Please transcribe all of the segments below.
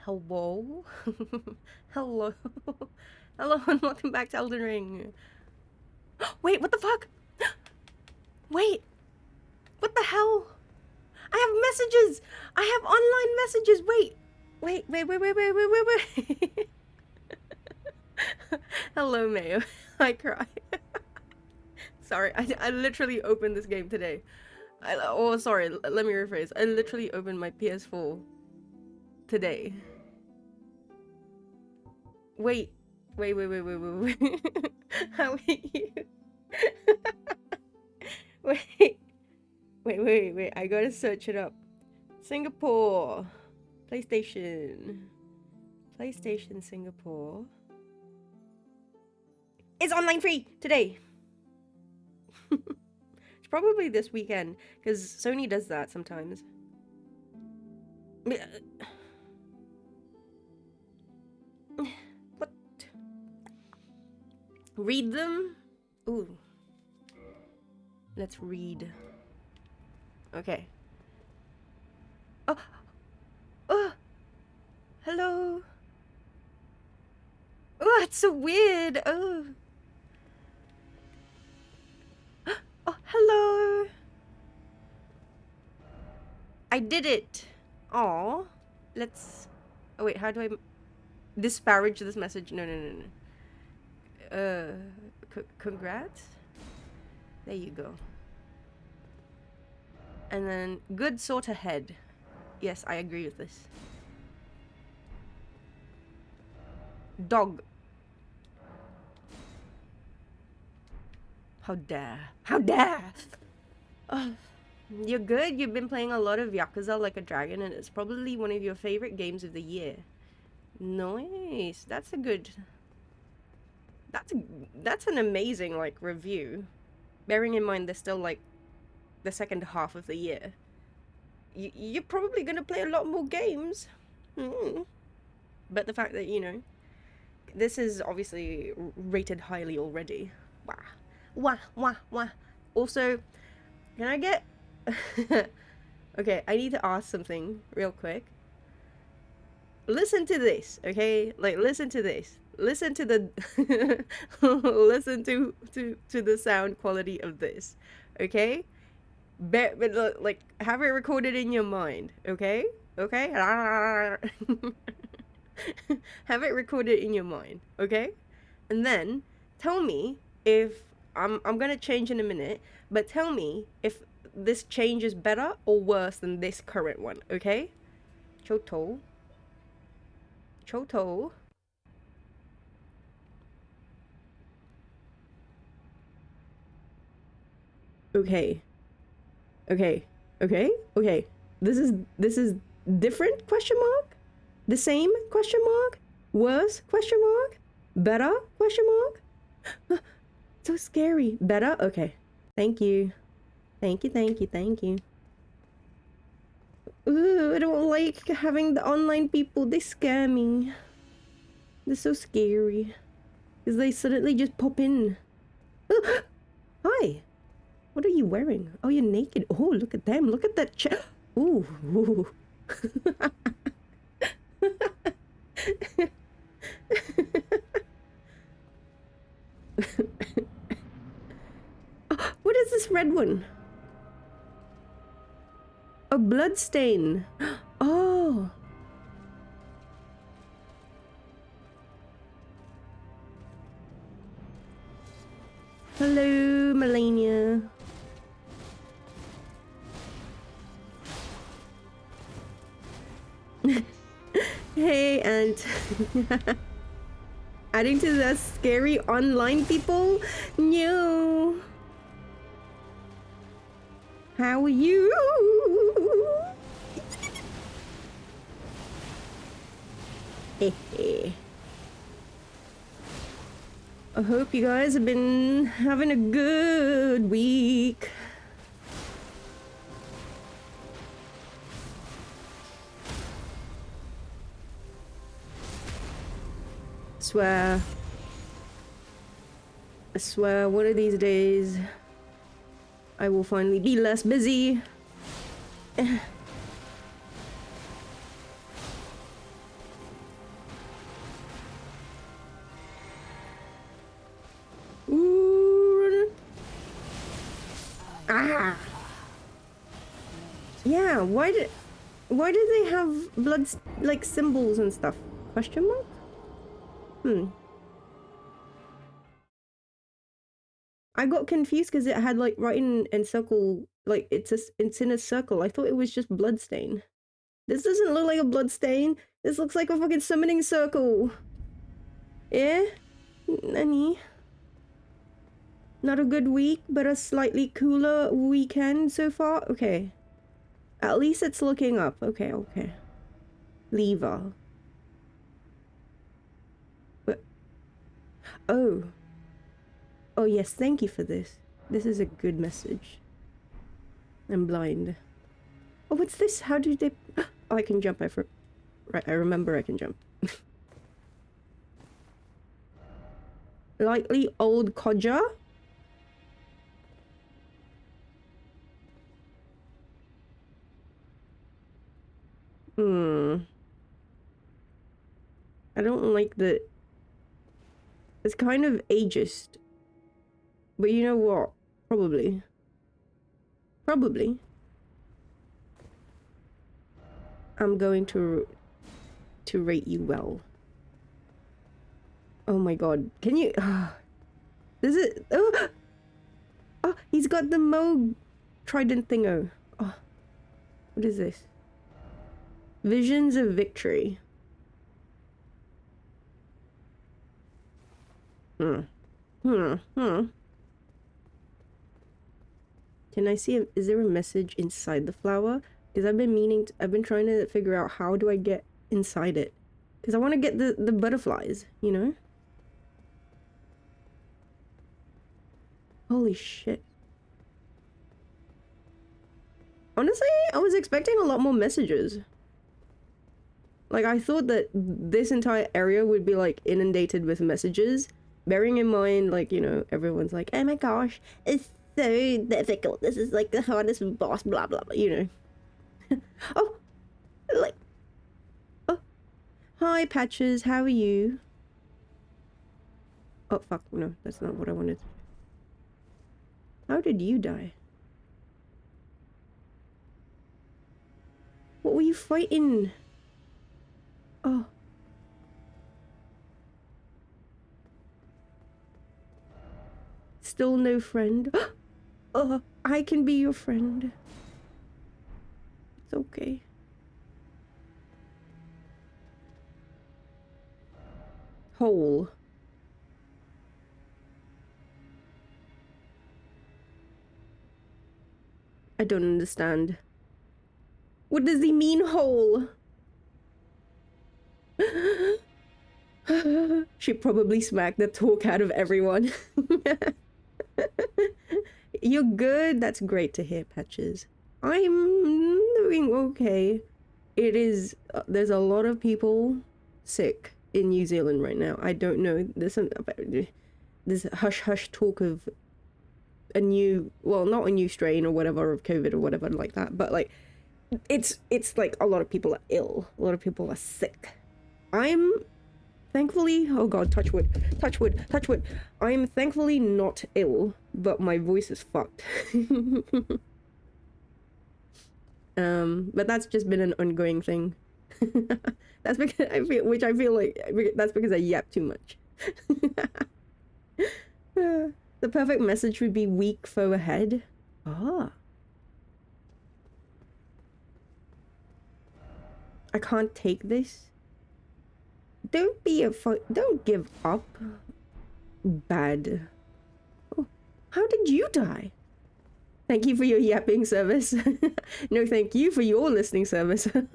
Hello? Hello? Hello and welcome back to Elden Ring. Wait, what the fuck? Wait, what the hell? I have messages! I have online messages! Wait. Hello, Mayo. I cry. Sorry, I literally opened this game today. Sorry, let me rephrase. I literally opened my PS4 today. Wait. How are you? Wait. I gotta search it up. Singapore. PlayStation. PlayStation Singapore. It's online free today. It's probably this weekend, because Sony does that sometimes. What? Read them? Ooh. Let's read. Okay. Oh! Hello! Oh, it's so weird! Oh! Oh, hello! I did it! Aw. Let's... Oh wait, how do I... disparage this message? No. Congrats? There you go. And then, good sort ahead. Yes, I agree with this. Dog. How dare. How dare! Oh, you're good? You've been playing a lot of Yakuza Like a Dragon, and it's probably one of your favorite games of the year. Nice. That's a good... That's an amazing, like, review. Bearing in mind there's still, like, the second half of the year. You're probably gonna play a lot more games. But the fact that, you know, this is obviously rated highly already. Wah. Also, can I get... Okay, I need to ask something real quick. Listen to this, okay? Like, listen to this. Listen to the... listen to the sound quality of this, okay? But like, have it recorded in your mind, okay? Okay? Have it recorded in your mind, okay? And then tell me if I'm gonna change in a minute, but tell me if this change is better or worse than this current one, okay? Choto. Okay. This is different, question mark? The same, question mark? Worse, question mark? Better, question mark? So scary. Better? Okay. Thank you. Thank you. Ooh, I don't like having the online people. They scare me. They're so scary. Because they suddenly just pop in. Hi. What are you wearing? Oh, you're naked. Oh, look at them. Look at that Ooh. What is this red one? A blood stain. Oh. Hello, Malenia. Hey, and adding to the scary online people? No. How are you? I hope you guys have been having a good week. I swear one of these days I will finally be less busy. Ah! Yeah, why did they have blood, like, symbols and stuff? Question mark? I got confused because it had, like, right in circle, like, it's in a circle. I thought it was just blood stain. This doesn't look like a blood stain. This looks like a fucking summoning circle. Yeah? Nani? Not a good week, but a slightly cooler weekend so far? Okay. At least it's looking up. Okay, okay. Lever. But, oh. Oh yes, thank you for this. This is a good message. I'm blind. Oh, what's this? How do they... Oh, I can jump. Right, I remember I can jump. Lightly old codger? I don't like the... It's kind of ageist. But you know what? Probably. Probably. I'm going to rate you well. Oh my god. Can you... This is... Oh! Oh, he's got the Moog trident thingo. Oh. What is this? Visions of Victory. Can I see is there a message inside the flower? Because I've been trying to figure out how do I get inside it. Because I want to get the butterflies, you know? Holy shit. Honestly, I was expecting a lot more messages. Like, I thought that this entire area would be, like, inundated with messages. Bearing in mind, like, you know, everyone's like, oh my gosh, it's so difficult. This is, like, the hardest boss, blah, blah, blah, you know. Oh, like, oh, hi, Patches, how are you? Oh, fuck, no, that's not what I wanted. How did you die? What were you fighting? Oh. Still no friend? Oh, I can be your friend. It's okay. Hole. I don't understand. What does he mean, hole? She probably smacked the talk out of everyone. You're good? That's great to hear, Patches. I'm doing okay. It is... there's a lot of people sick in New Zealand right now. I don't know. There's hush-hush talk of a new... Well, not a new strain or whatever of COVID or whatever like that, but, like, it's like a lot of people are ill. A lot of people are sick. I'm... Thankfully, oh god, touch wood, touch wood, touch wood. I'm thankfully not ill, but my voice is fucked. But that's just been an ongoing thing. That's because I feel like that's because I yap too much. The perfect message would be weak foe ahead. Ah. I can't take this. Don't give up. Bad. Oh, how did you die? Thank you for your yapping service. No, thank you for your listening service. What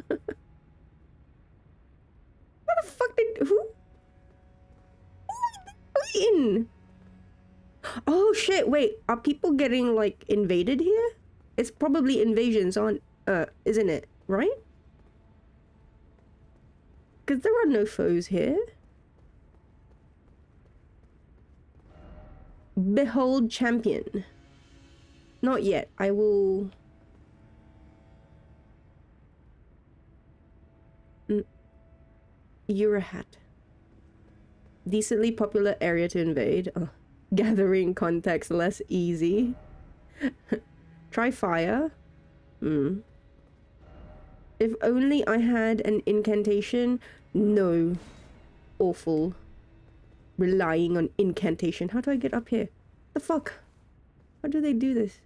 the fuck did... Who in? Oh shit, wait. Are people getting, like, invaded here? It's probably invasions on... isn't it? Right? Because there are no foes here. Behold champion. Not yet. I will... You're a hat. Decently popular area to invade. Oh. Gathering context less easy. Try fire. Hmm. If only I had an incantation. No. Awful. Relying on incantation. How do I get up here? The fuck? How do they do this?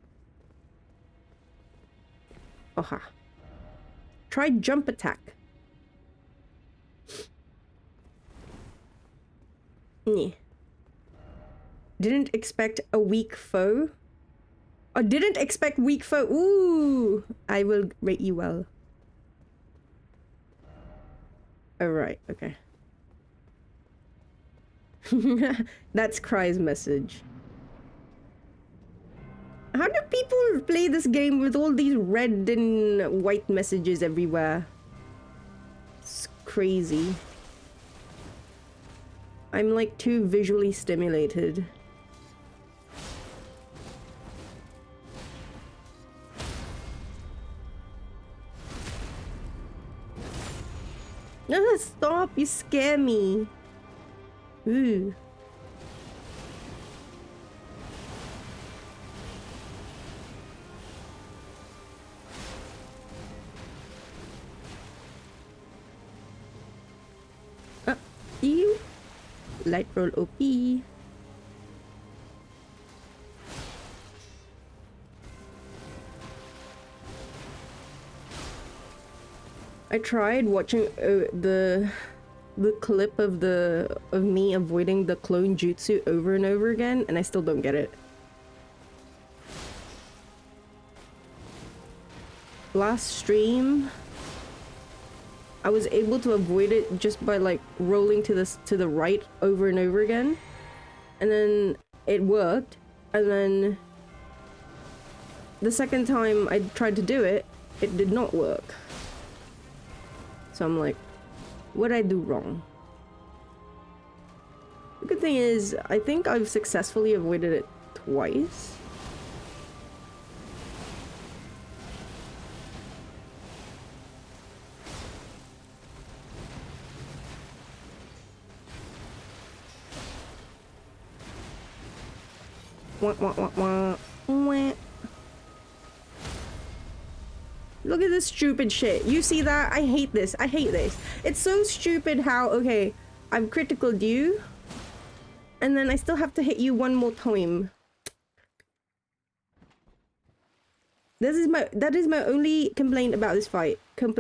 Aha. Try jump attack. Yeah. Didn't expect a weak foe. Oh, didn't expect weak foe. Ooh. I will rate you well. Alright, okay. That's Cry's message. How do people play this game with all these red and white messages everywhere? It's crazy. I'm like too visually stimulated. No, stop! You scare me. Ooh. You. Light roll OP. I tried watching the clip of me avoiding the clone jutsu over and over again, and I still don't get it. Last stream, I was able to avoid it just by like rolling to the right over and over again, and then it worked. And then the second time I tried to do it, it did not work. So I'm like, what'd I do wrong? The good thing is, I think I've successfully avoided it twice. Wah, wah, wah, wah. Wah. Look at this stupid shit. You see that? I hate this. I hate this. It's so stupid how, okay, I've criticaled you, and then I still have to hit you one more time. That is my only complaint about this fight. That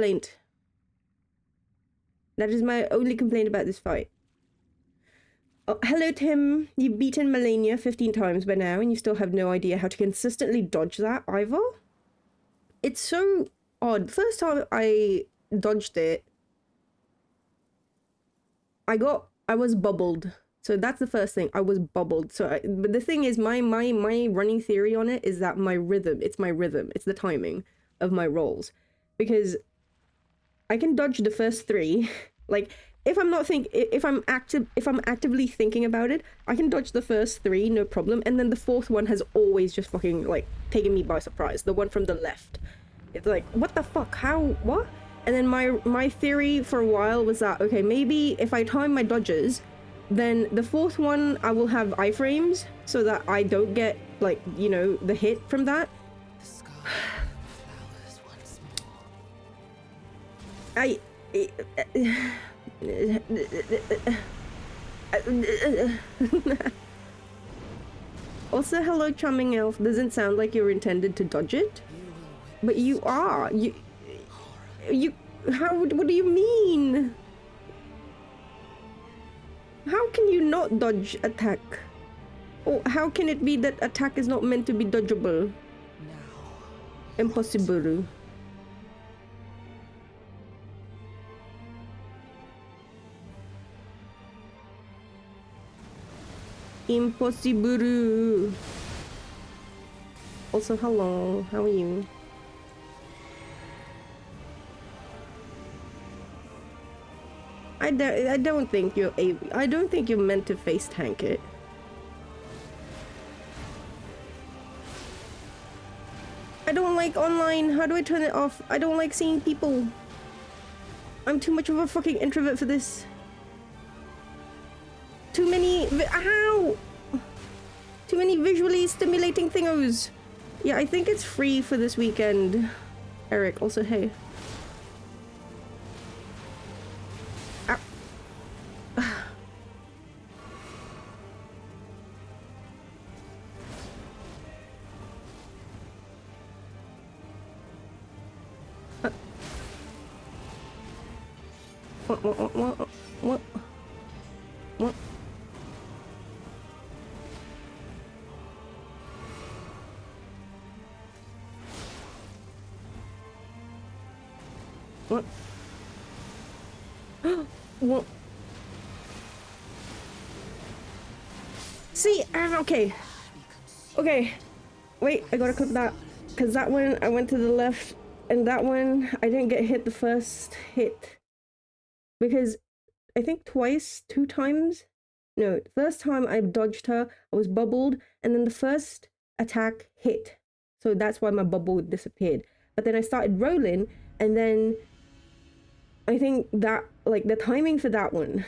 is my only complaint about this fight. Oh, hello Tim. You've beaten Malenia 15 times by now, and you still have no idea how to consistently dodge that either? It's so odd. First time I dodged it, I was bubbled. So that's the first thing. I was bubbled. But the thing is, my running theory on it is that my rhythm. It's the timing of my rolls, because I can dodge the first three. Like if I'm actively thinking about it, I can dodge the first three, no problem. And then the fourth one has always just fucking like taken me by surprise. The one from the left. It's like, what the fuck? How? What? And then my theory for a while was that, okay, maybe if I time my dodges, then the fourth one I will have iframes so that I don't get, like, you know, the hit from that. Also, hello, charming elf. Doesn't sound like you're intended to dodge it, but you are. What do you mean? How can you not dodge attack? Or how can it be that attack is not meant to be dodgeable? Impossible. Impossible. Also, hello. How are you? I don't think you're meant to face tank it. I don't like online. How do I turn it off? I don't like seeing people. I'm too much of a fucking introvert for this. Too many visually stimulating thingos. Yeah, I think it's free for this weekend. Eric, also, hey. What? What? What? What? What? See, okay. Okay. Wait, I gotta clip that. Because that one, I went to the left, and that one, I didn't get hit the first hit. Because I think twice, 2 times. No, first time I dodged her, I was bubbled, and then the first attack hit. So that's why my bubble disappeared. But then I started rolling, and then I think that, like, the timing for that one.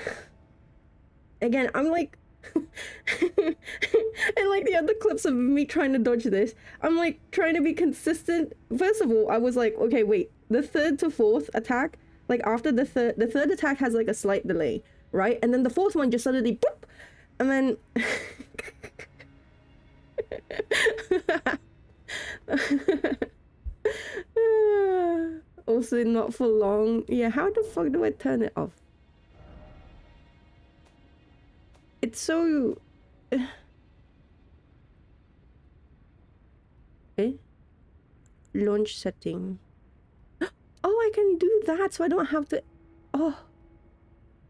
Again, I'm like, and like the other clips of me trying to dodge this, I'm like trying to be consistent. First of all, I was like, okay, wait, the third to fourth attack, like after the third attack has like a slight delay, right? And then the fourth one just suddenly boop, and then also not for long. Yeah, how the fuck do I turn it off? It's so eh? Launch setting. Oh, I can do that, so I don't have to. Oh,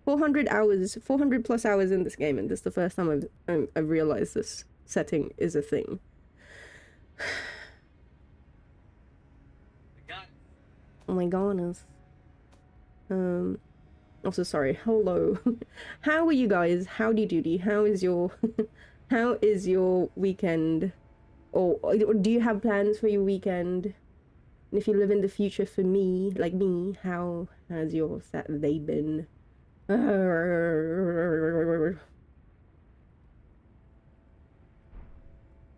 400 hours, 400 plus hours in this game, and this is the first time I've realized this setting is a thing. Oh my goodness. Also, sorry. Hello. How are you guys? Howdy doody. How is your how is your weekend? Or do you have plans for your weekend? And if you live in the future for me, like me, how has your Saturday been?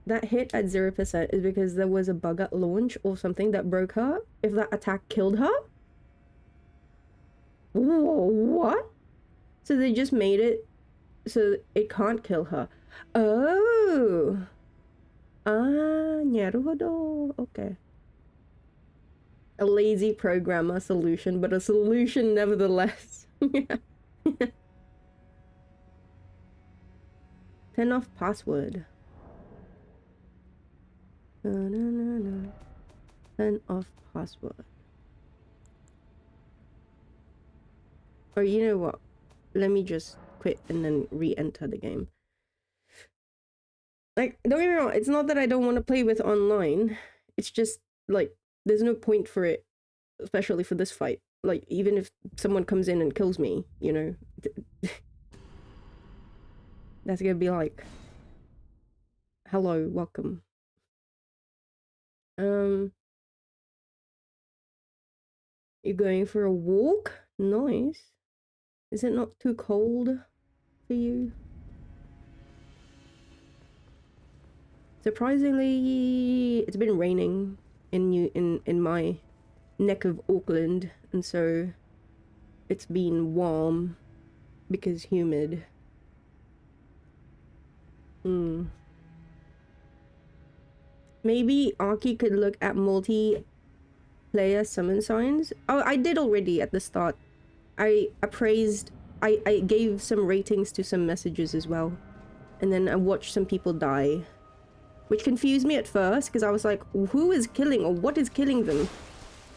That hit at 0% is because there was a bug at launch or something that broke her. If that attack killed her? What? So they just made it so it can't kill her. Oh. Ah, naruhodo. Okay. A lazy programmer solution, but a solution nevertheless. Yeah. Turn off password. Turn off password. Or you know what? Let me just quit and then re-enter the game. Like, don't get me wrong, it's not that I don't want to play with online. It's just, like, there's no point for it, especially for this fight. Like, even if someone comes in and kills me, you know, that's gonna be like, hello, welcome. You're going for a walk? Nice. Is it not too cold for you? Surprisingly, it's been raining in my neck of Auckland, and so it's been warm because humid. Maybe Aki could look at multi-player summon signs. Oh, I did already at the start. I gave some ratings to some messages as well. And then I watched some people die. Which confused me at first, because I was like, who is killing, or what is killing them?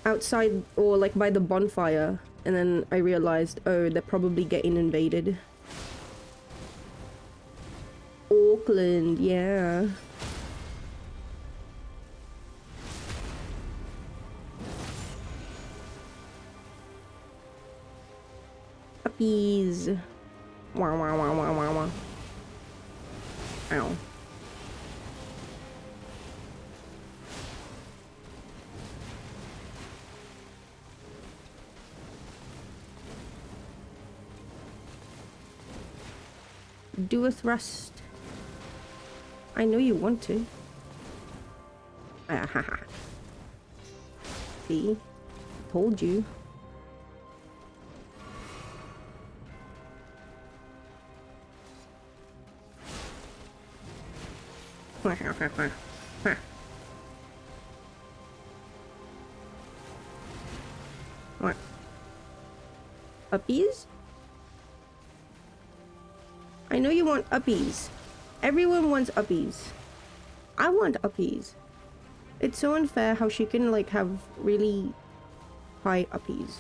Outside, or like by the bonfire. And then I realized, oh, they're probably getting invaded. Auckland, yeah. Puppies. Wow, wow, wow, wow, wow, wow. Ow. Do a thrust. I know you want to. Ah, ha, ha. See? Told you. What? Uppies? I know you want uppies. Everyone wants uppies. I want uppies. It's so unfair how she can like have really high uppies.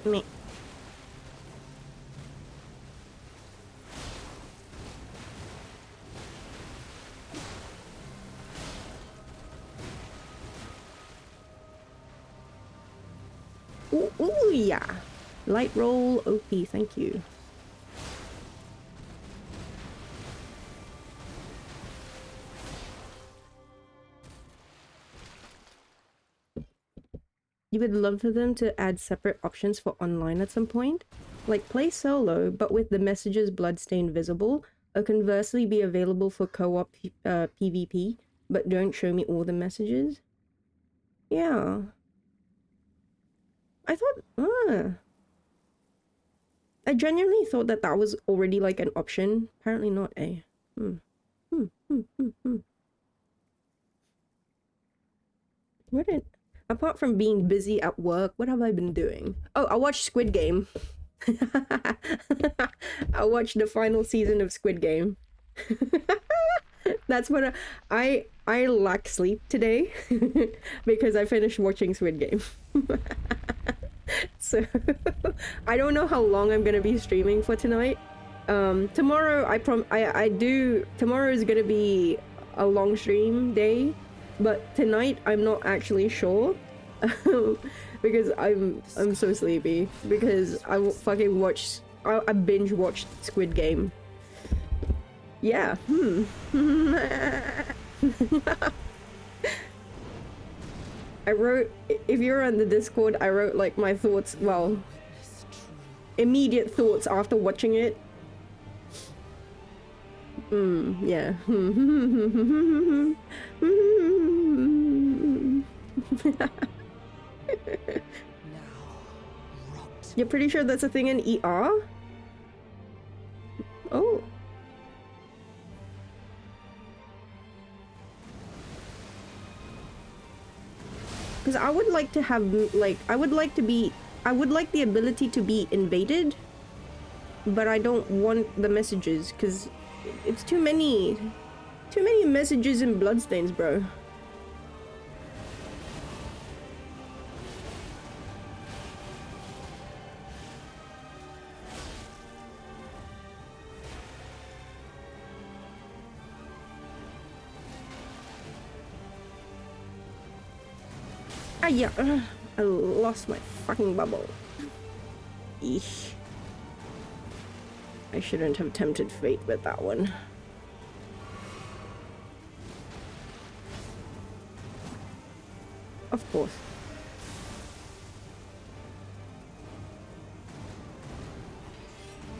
Me. Ooh, ooh, yeah. Light roll OP, thank you. You would love for them to add separate options for online at some point? Like play solo, but with the messages bloodstain visible, or conversely be available for co-op PvP, but don't show me all the messages? Yeah. I thought, I genuinely thought that that was already like an option. Apparently not, eh? What did... Apart from being busy at work, what have I been doing? Oh, I watched Squid Game. I watched the final season of Squid Game. That's what I lack sleep today because I finished watching Squid Game. So I don't know how long I'm gonna be streaming for tonight. Tomorrow tomorrow is gonna be a long stream day, but tonight I'm not actually sure. Because I'm so sleepy because I binge watched Squid Game. Yeah. I wrote, if you're on the Discord, I wrote like my thoughts, well, immediate thoughts after watching it. Yeah. You're pretty sure that's a thing in ER? Oh. Because I would like to have, like, I would like the ability to be invaded, but I don't want the messages, because it's too many messages and bloodstains, bro. Ah, yeah. I lost my fucking bubble. Eesh. I shouldn't have tempted fate with that one. Of course.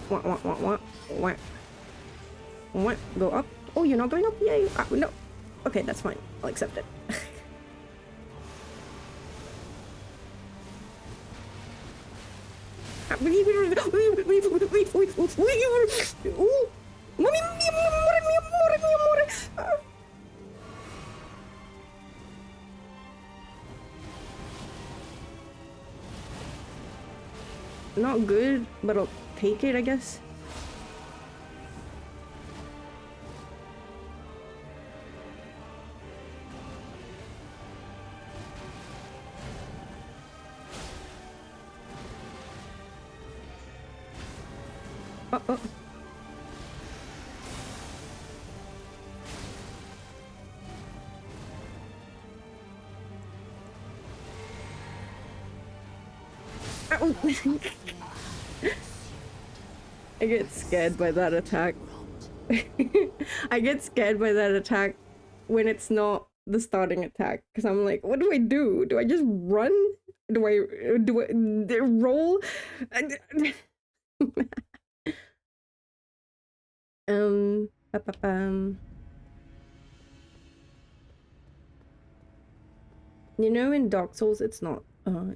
What? Go up? Oh, you're not going up? Yay. No. Okay, that's fine. I'll accept it. Not good, but I'll take it, I guess. Uh-oh. I get scared by that attack. I get scared by that attack when it's not the starting attack, because I'm like, what do? Do I just run? do I roll? Ba-ba-bum. You know, in Dark Souls, it's not.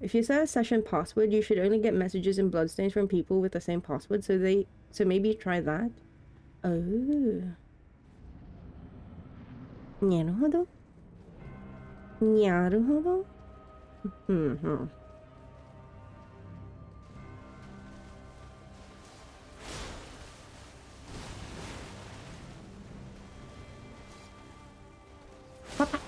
If you set a session password, you should only get messages and bloodstains from people with the same password. So maybe try that. Oh. なるほど。なるほど。Pop-up.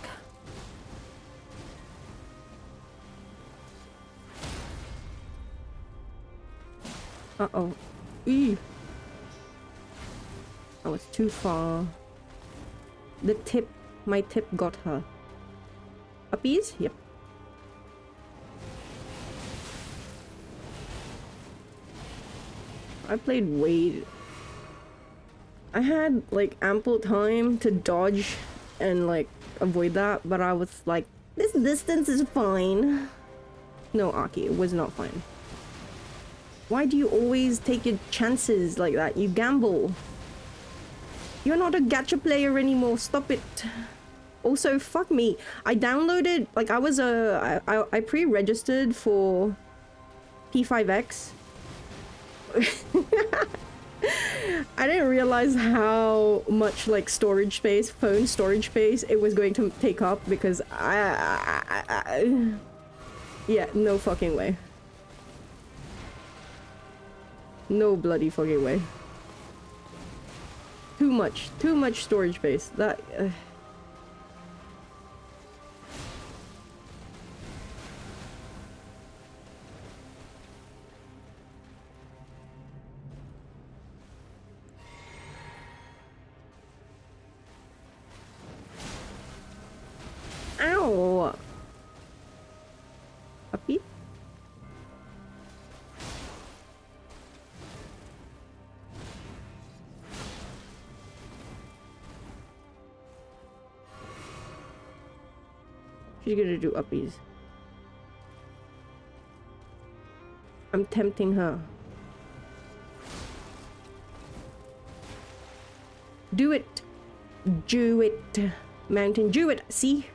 Uh-oh. Eee. That was too far. My tip got her. Uppies? Yep. I played way... I had, like, ample time to dodge and, like, avoid that, but I was like, this distance is fine. No, Aki, it was not fine. Why do you always take your chances like that? You gamble. You're not a gacha player anymore, stop it. Also, fuck me. I downloaded, like, I pre-registered for P5X. I didn't realize how much, like, storage space, phone storage space it was going to take up because yeah, no fucking way. No bloody fucking way. Too much storage space. That... Ow! Uppy? She's gonna do uppies. I'm tempting her. Do it! Do it! Mountain, do it! See?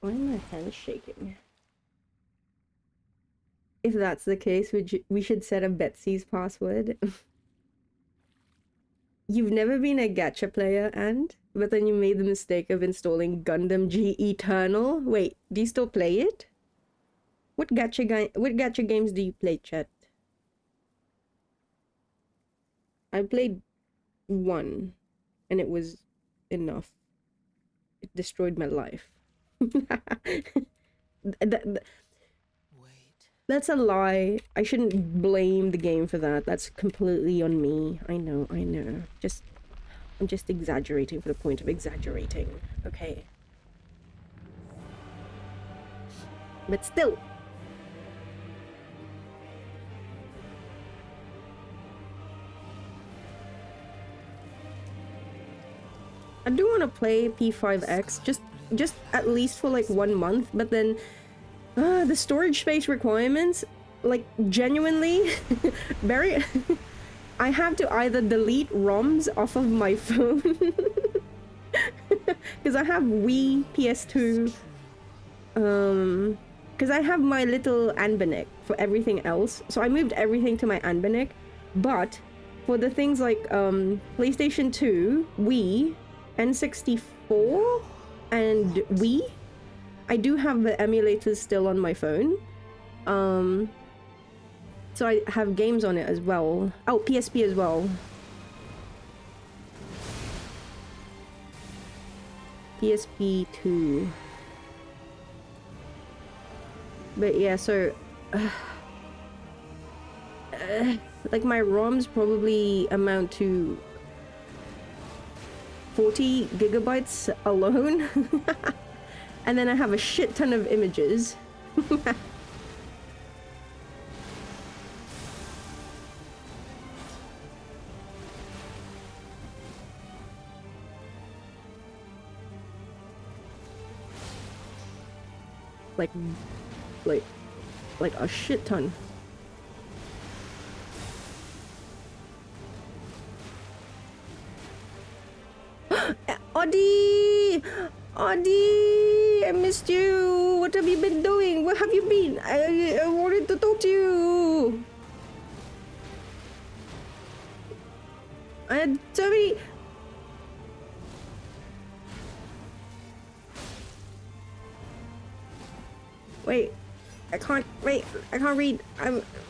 Why are my hands shaking? If that's the case, we should set a Betsy's password. You've never been a gacha player, but then you made the mistake of installing Gundam G Eternal. Wait, do you still play it? What gacha games do you play, chat? I played one, and it was enough. It destroyed my life. That's a lie. I shouldn't blame the game for that. That's completely on me. I know. I'm just exaggerating for the point of exaggerating. Okay. But still. I do want to play P5X, just at least for like 1 month, but then the storage space requirements, like, genuinely very I have to either delete ROMs off of my phone because I have Wii, PS2, because I have my little Anbanic for everything else, so I moved everything to my Anbanic, but for the things like PlayStation 2, Wii, N64, and Wii, I do have the emulators still on my phone. So I have games on it as well. Oh, PSP as well. PSP 2. But yeah, so... like my ROMs probably amount to 40 gigabytes alone. And then I have a shit ton of images. like like a shit ton. Audie! Audie! I missed you! What have you been doing? Where have you been? I wanted to talk to you! I had so many... Wait, I can't read.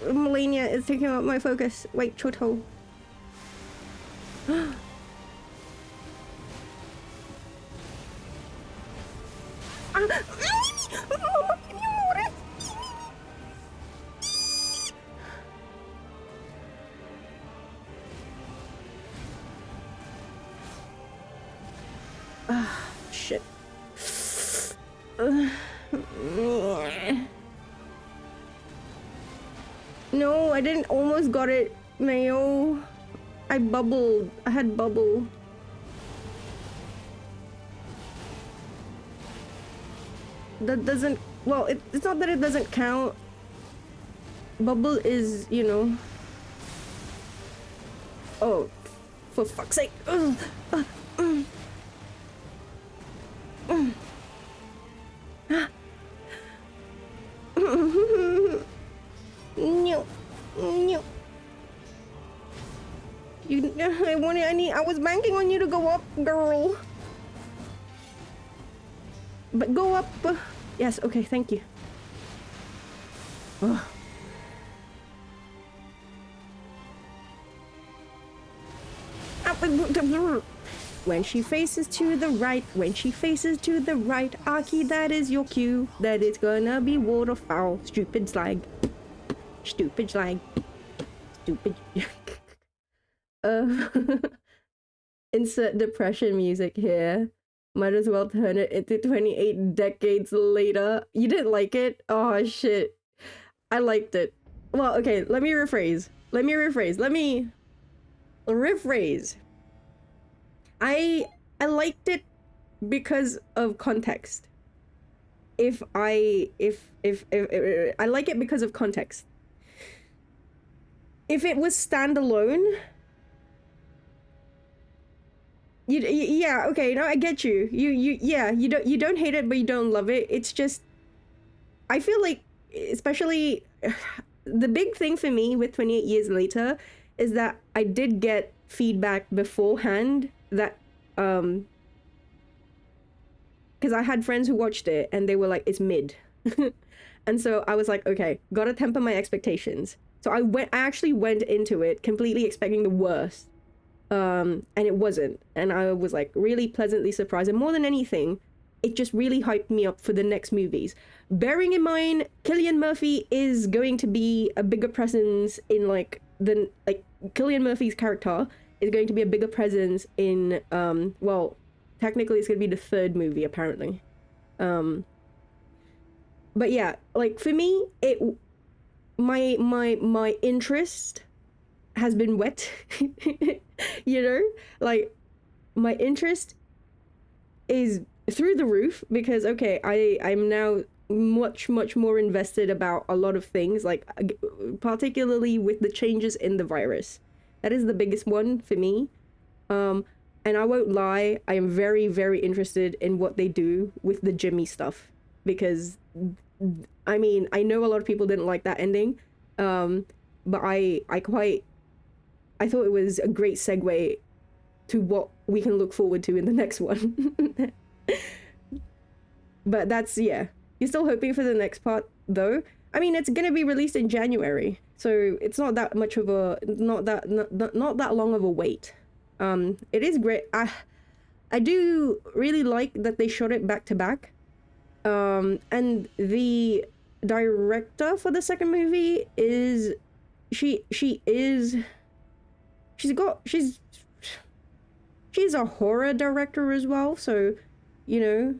Malenia is taking up my focus. Wait, Choto. Shit. No, I didn't almost got it, Mayo. I bubbled. I had bubble. That doesn't... Well, it's not that it doesn't count. Bubble is, you know... Oh, for fuck's sake. No. No. I was banking on you to go up, girl. But go up. Yes, okay, thank you. Ugh. When she faces to the right, Aki, that is your cue. That it's gonna be waterfowl. Stupid slag. Stupid slag. Stupid. Insert depression music here. Might as well turn it into 28 decades later. You didn't like it? Oh shit. I liked it. Well, okay, let me rephrase. I liked it because of context. I like it because of context. If it was standalone, yeah, okay, no, I get you. You don't hate it, but you don't love it. It's just, I feel like, especially the big thing for me with 28 Years Later is that I did get feedback beforehand that because I had friends who watched it and they were like, it's mid. And so I was like, okay, gotta temper my expectations. So I actually went into it completely expecting the worst. And it wasn't. And I was like really pleasantly surprised. And more than anything, it just really hyped me up for the next movies. Bearing in mind, Cillian Murphy is going to be a bigger presence in Cillian Murphy's character is going to be a bigger presence in, well, technically it's going to be the third movie, apparently. But yeah, like for me, my interest has been wet. You know, like my interest is through the roof because okay, I'm now much more invested about a lot of things, like particularly with the changes in the virus. That is the biggest one for me. And I won't lie, I am very interested in what they do with the Jimmy stuff because I mean, I know a lot of people didn't like that ending, but I thought it was a great segue to what we can look forward to in the next one. But that's, yeah. You're still hoping for the next part, though? I mean, it's gonna be released in January, so it's not that much of a... Not that long of a wait. It is great. I do really like that they shot it back to back. And the director for the second movie is... She's she's a horror director as well, so, you know,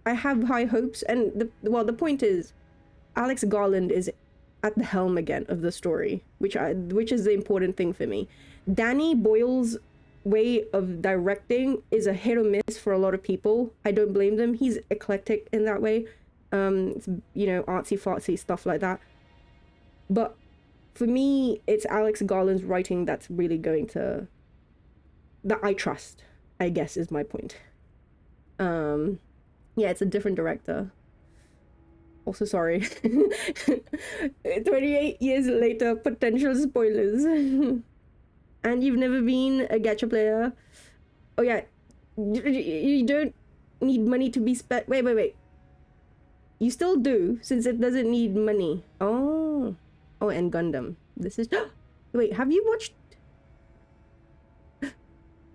I have high hopes. And the point is, Alex Garland is at the helm again of the story, which is the important thing for me. Danny Boyle's way of directing is a hit or miss for a lot of people. I don't blame them. He's eclectic in that way. It's, you know, artsy fartsy stuff like that. But for me, it's Alex Garland's writing that's really going to, that I trust, I guess, is my point. Yeah, it's a different director. Also, sorry. 28 years later, potential spoilers. And you've never been a gacha player. Oh yeah, you don't need money to be spent. Wait. You still do, since it doesn't need money. Oh, and Gundam. This is. Wait, have you watched?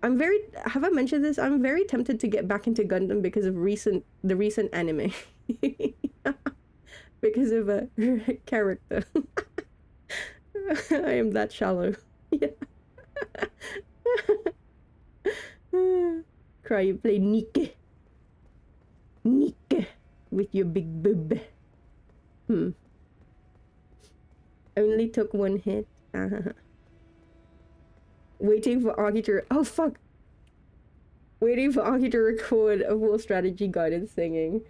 Have I mentioned this? I'm very tempted to get back into Gundam because of the recent anime. Because of a character. I am that shallow. Yeah. Cry, you play Nike with your big boob. Only took one hit. Waiting for Aki to waiting for Aki to record a full strategy guidance singing.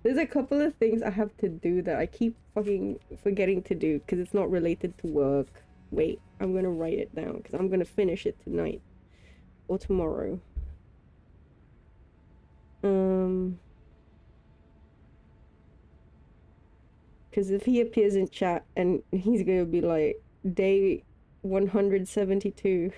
There's a couple of things I have to do that I keep fucking forgetting to do because it's not related to work. Wait, I'm gonna write it down because I'm gonna finish it tonight or tomorrow. Because if he appears in chat and he's gonna be like, day 172.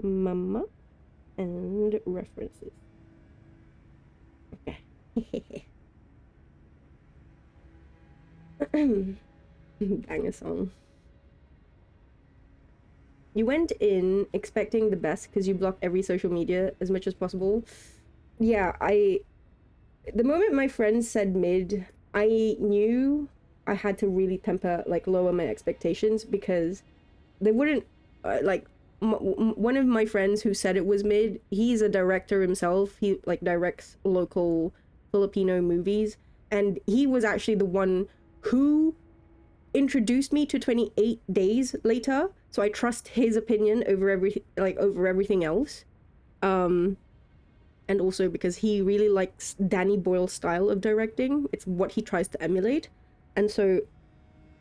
Mama and references. Okay. Bang a song. You went in expecting the best because you blocked every social media as much as possible. Yeah, the moment my friends said mid, I knew I had to really lower my expectations because they wouldn't, one of my friends who said it was mid, he's a director himself. He directs local Filipino movies, and he was actually the one who introduced me to 28 Days Later, so I trust his opinion over everything else. And also because he really likes Danny Boyle's style of directing. It's what he tries to emulate. And so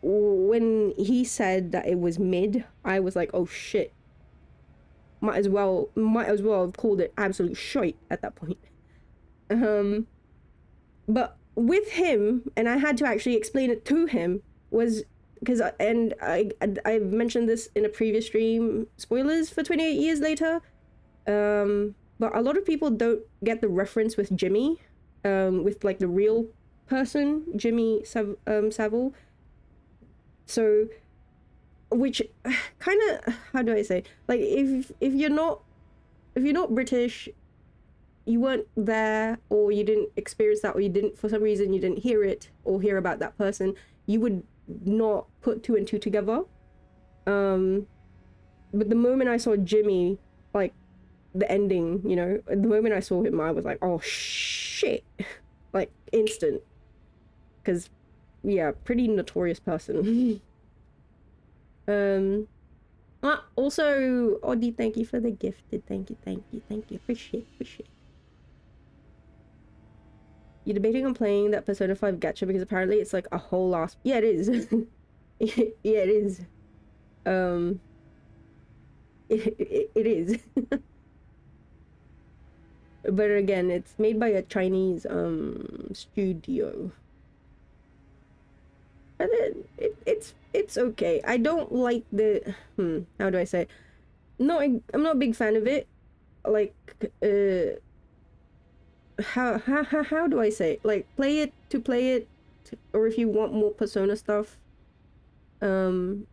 when he said that it was mid, I was like, oh shit. Might as well have called it absolute shite at that point. But with him, and I had to actually explain it to him, was because I've mentioned this in a previous stream, spoilers for 28 Years Later, but a lot of people don't get the reference with Jimmy, with the real person, Jimmy Savile. So, which kind of, how do I say, if you're not British, you weren't there, or you didn't experience that, or you didn't, for some reason you didn't hear it or hear about that person, you would not put two and two together. But the moment I saw Jimmy, the ending, the moment I saw him, I was like, oh shit, instant. Because yeah, pretty notorious person. Also, Odie, thank you for the gifted. Thank you. Appreciate. You're debating on playing that Persona 5 gacha because apparently it's a whole ass. Yeah, it is. Yeah, it is. It is. But again, it's made by a Chinese studio. And it's okay. I don't like the how do I say? No, I'm not a big fan of it. How do I say? Play it, or if you want more Persona stuff. But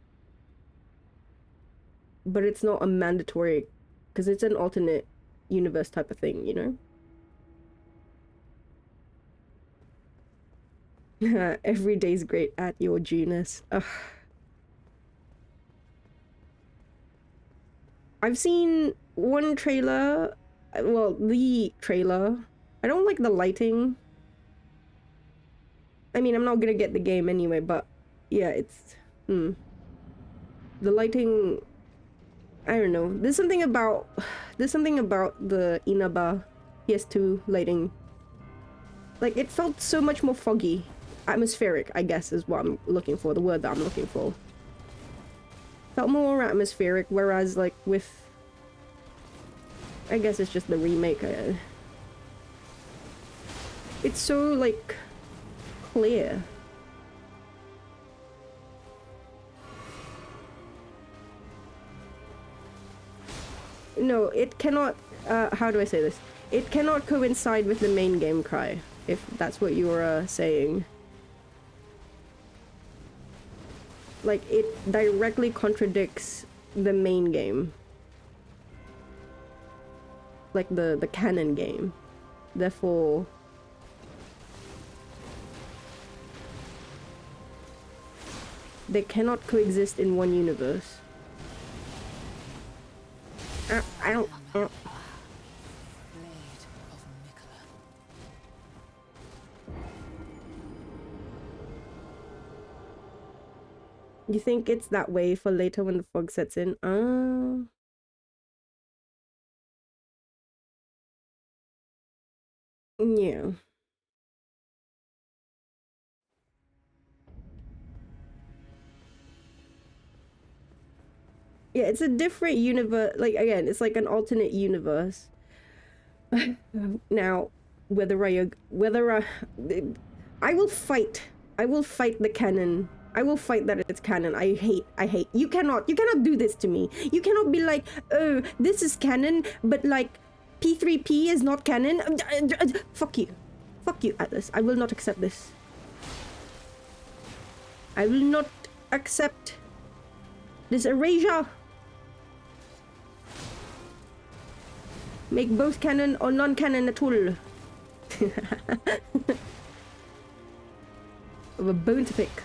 it's not a mandatory, because it's an alternate universe type of thing, Every day's great at your genus. Ugh. I've seen one trailer, well, the trailer. I don't like the lighting. I mean, I'm not gonna get the game anyway, but yeah, it's the lighting. I don't know. There's something about the Inaba PS2 lighting. Like it felt so much more foggy, atmospheric. I guess is what I'm looking for. The word that I'm looking for. Felt more atmospheric, whereas like with, I guess it's just the remake. It's so like clear. No, it cannot. How do I say this? It cannot coincide with the main game cry, if that's what you were saying. Like, it directly contradicts the main game. Like, the canon game. Therefore... they cannot coexist in one universe. I don't... You think it's that way for later when the fog sets in? Yeah. Yeah, it's a different universe. Like, again, it's like an alternate universe. Now, I will fight. I will fight the canon. I will fight that it's canon. I hate. You cannot do this to me. You cannot be like, oh, this is canon, but like, P3P is not canon. Fuck you. Fuck you, Atlas. I will not accept this. I will not accept this erasure. Make both canon or non-canon at all. Of a bone to pick.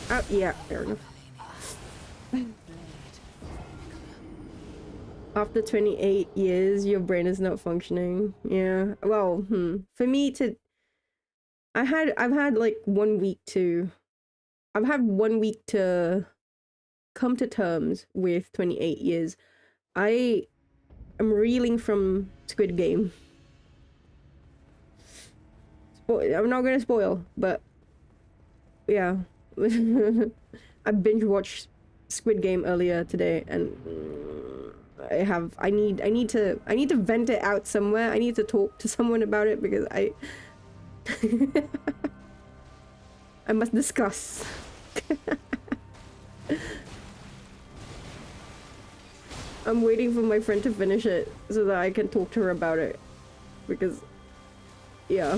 Oh, yeah, fair enough. After 28 years, your brain is not functioning. Yeah. Well, for me to... I've had like 1 week to... I've had 1 week to come to terms with 28 years. I am reeling from Squid Game. I'm not gonna spoil, but yeah. I binge watched Squid Game earlier today, and I need to vent it out somewhere. I need to talk to someone about it because I must discuss. I'm waiting for my friend to finish it so that I can talk to her about it. Because, yeah.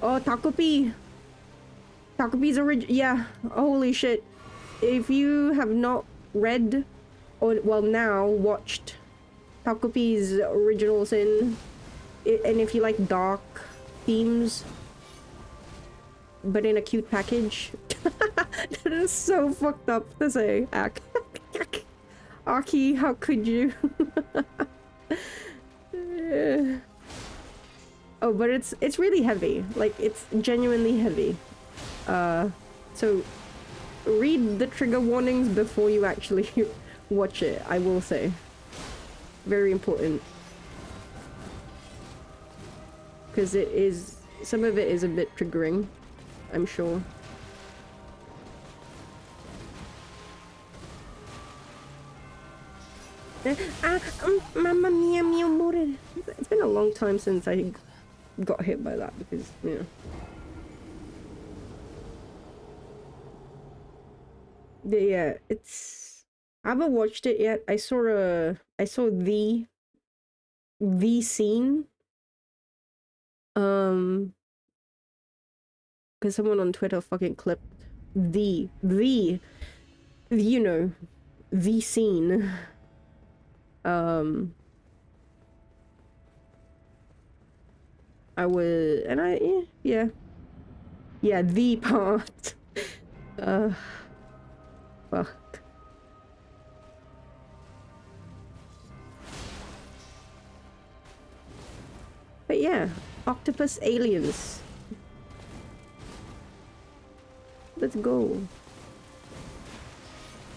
Oh, Takopi! Takopi's yeah, holy shit. If you have not read, or, well, now watched Takopi's original sin, and if you like dark themes, but in a cute package, that is so fucked up to say, Aki, how could you? Oh, but it's really heavy. Like, it's genuinely heavy. So read the trigger warnings before you actually watch it, I will say. Very important. Because it is... some of it is a bit triggering, I'm sure. Mamma mia, mio amore. It's been a long time since I got hit by that because, you know. Yeah, it's... I haven't watched it yet. I saw the the scene. Because someone on Twitter fucking clipped you know, the scene. I would, and yeah, the part. Fuck. But yeah, octopus aliens. Let's go.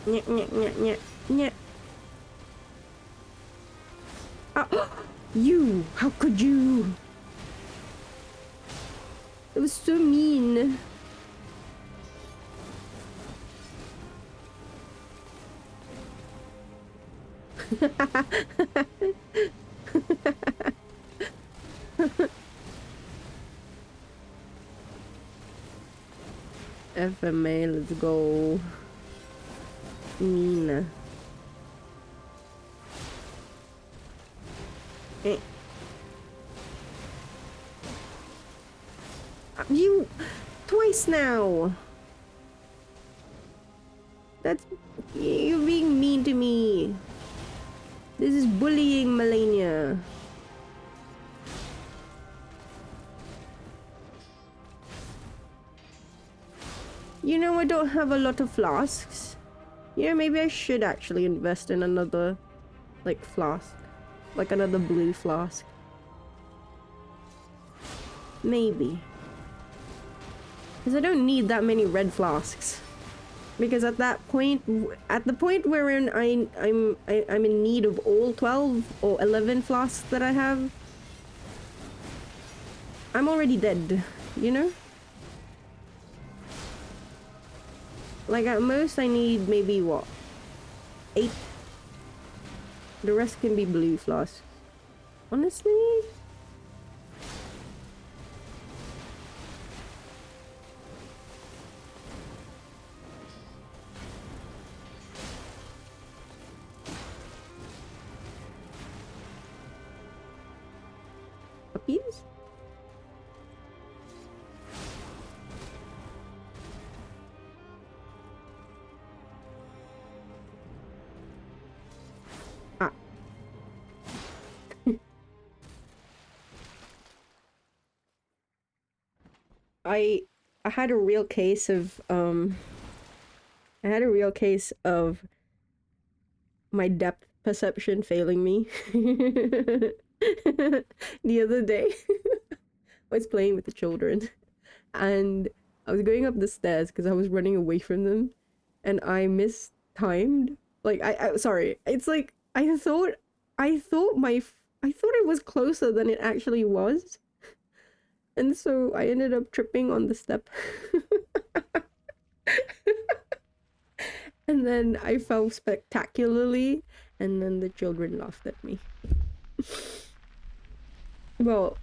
Nyeh, nyeh, nyeh, nyeh, nyeh. Ah, you! How could you? It was so mean. FMA, let's go. Mean. Eh. You twice now. That's you're being mean to me. This is bullying, Malenia. You know, I don't have a lot of flasks. Yeah, maybe I should actually invest in another, like, flask. Like another blue flask. Maybe. Because I don't need that many red flasks. Because at that point, at the point wherein I'm in need of all 12 or 11 flasks that I have, I'm already dead, you know? Like at most I need maybe what? 8? The rest can be blue flasks. Honestly? Puppies? Ah. I had a real case of my depth perception failing me the other day. I was playing with the children and I was going up the stairs because I was running away from them and I mistimed. Like I sorry, it's like I thought it was closer than it actually was. And so I ended up tripping on the step. And then I fell spectacularly, and then the children laughed at me. Well,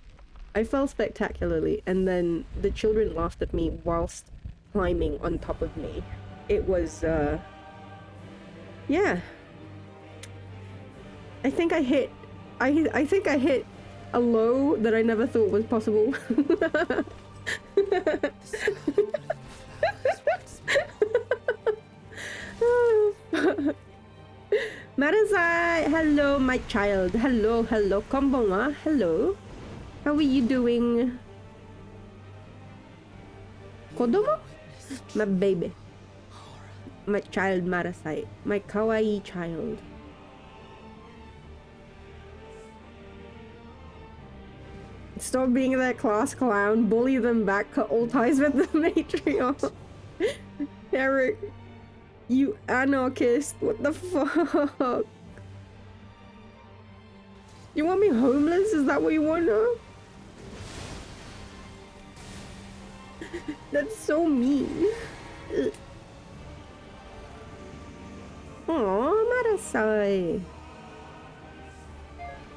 I fell spectacularly, and then the children laughed at me whilst climbing on top of me. It was, yeah. I think I hit a low that I never thought was possible. Marazai, hello, my child. Hello, hello, konbanwa. Hello. How are you doing? Kodomo? My baby. My child, Marasai. My kawaii child. Stop being that class clown. Bully them back. Cut all ties with the matriarch. Eric. You anarchist. What the fuck? You want me homeless? Is that what you want now? That's so mean. Aww, Marasai.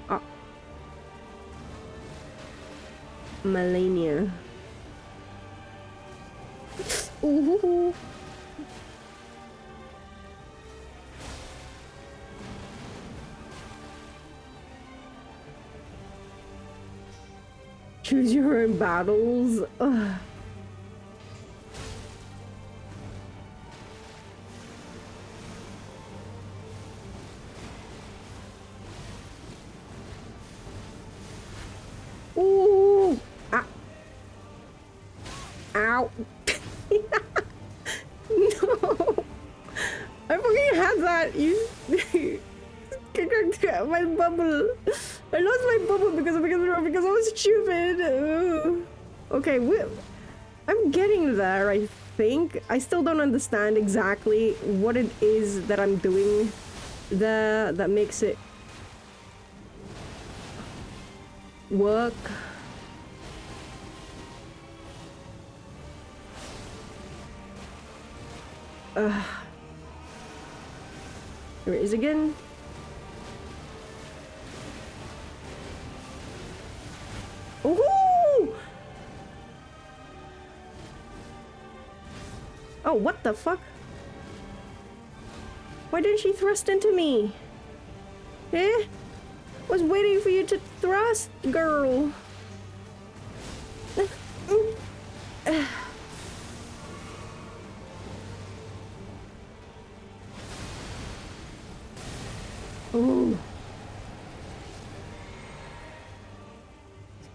Ah. Malenia. Ooh. Choose your own battles. Ugh. Ooh! Ah. Ow! No! I fucking had that! You... my bubble! I lost my bubble because I was stupid! Ugh. Okay, I'm getting there, I think. I still don't understand exactly what it is that I'm doing there that makes it work. Here it is again. Ooh! Oh, what the fuck? Why didn't she thrust into me? Eh? Was waiting for you to thrust, girl. Oh.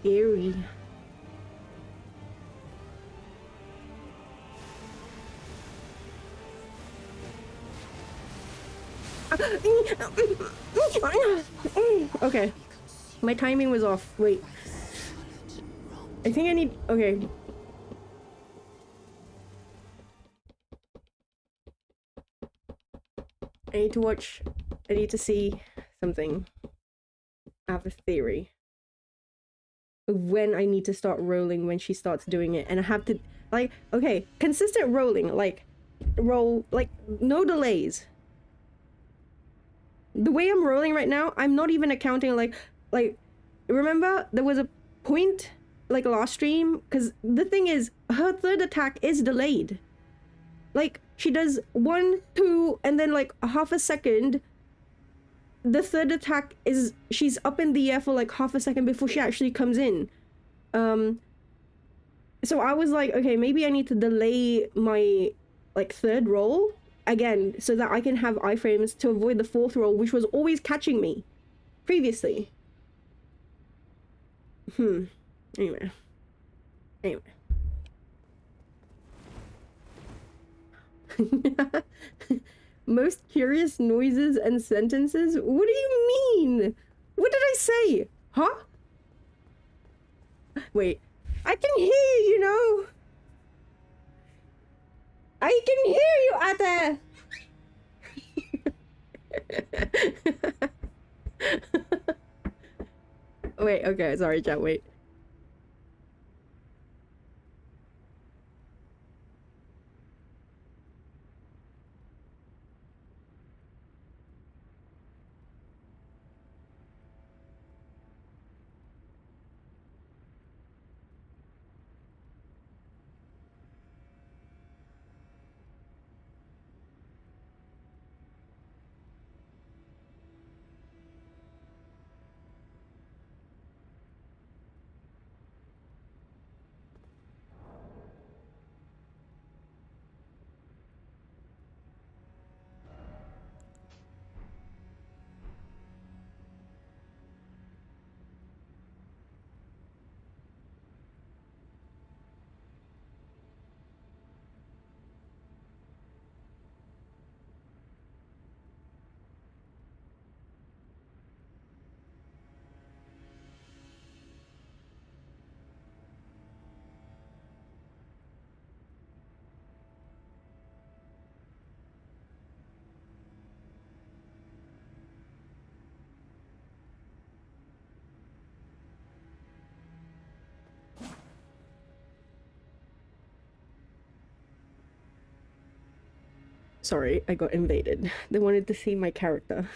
Scary. Okay. My timing was off. Wait. I think I need... Okay. I need to watch... I need to see something. I have a theory of when I need to start rolling when she starts doing it. And I have to... Like, okay. Consistent rolling. Like, roll... Like, no delays. The way I'm rolling right now, I'm not even accounting like, remember there was a point like last stream? Because the thing is, her third attack is delayed. Like, she does 1, 2, and then like half a second. The third attack is, she's up in the air for like half a second before she actually comes in. So I was like, okay, maybe I need to delay my like third roll again so that I can have iframes to avoid the fourth roll, which was always catching me previously. Anyway. Most curious noises and sentences? What do you mean? What did I say? Huh? Wait. I can hear you, you know? I can hear you out there! Wait, okay, sorry, chat, wait. Sorry, I got invaded. They wanted to see my character.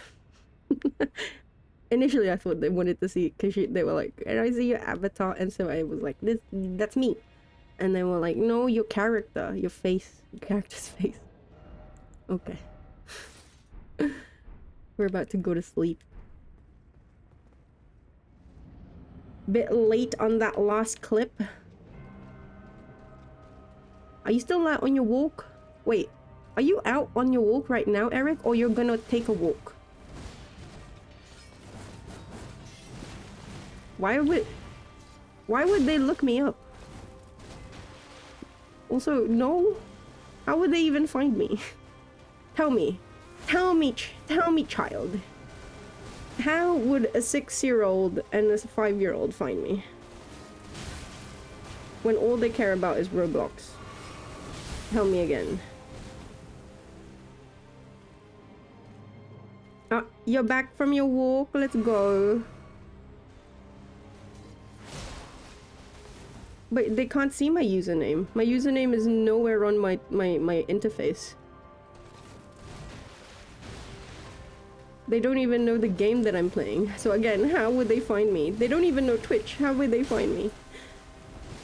Initially, I thought they wanted to see, because they were like, can I see your avatar? And so I was like, that's me. And they were like, no, your character, your face, your character's face. Okay. We're about to go to sleep. Bit late on that last clip. Are you still out on your walk? Wait, are you out on your walk right now, Eric? Or you're gonna take a walk? Why would they look me up? Also, no. How would they even find me? Tell me, child. How would a 6-year-old and a 5-year-old find me? When all they care about is Roblox. Tell me again. You're back from your walk. Let's go. But they can't see my username. My username is nowhere on my interface. They don't even know the game that I'm playing. So again, how would they find me? They don't even know Twitch. How would they find me?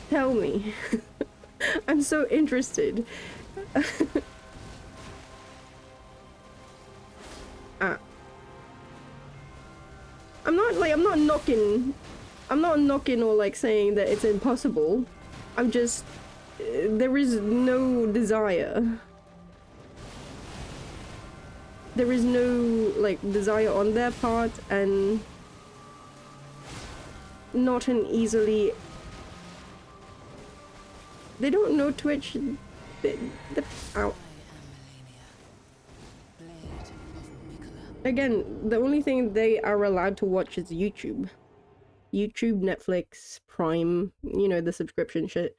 Tell me. I'm so interested. I'm not knocking or like saying that it's impossible. I'm just, there is no desire. There is no like desire on their part, and not an easily. They don't know Twitch. Ow. Again, the only thing they are allowed to watch is YouTube. YouTube, Netflix, Prime, you know, the subscription shit.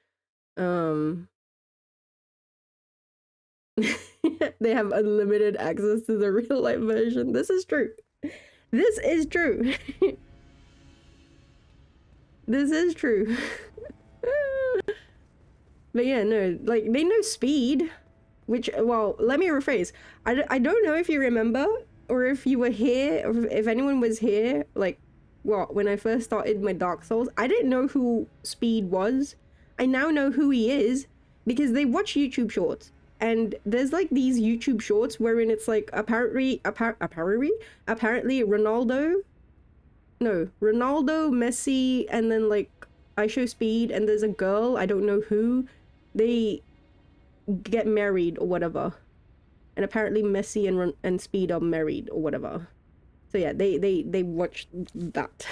They have unlimited access to the real life version. This is true. This is true. This is true. But yeah, no, like, they know speed. Which, well, let me rephrase. I don't know if you remember, or if you were here, or if anyone was here, like, well, when I first started my Dark Souls, I didn't know who Speed was. I now know who he is, because they watch YouTube shorts. And there's like these YouTube shorts wherein it's like apparently Ronaldo, Messi, and then like I show Speed, and there's a girl, I don't know who, they get married or whatever, and apparently Messi and Speed are married or whatever. So yeah, they watch that.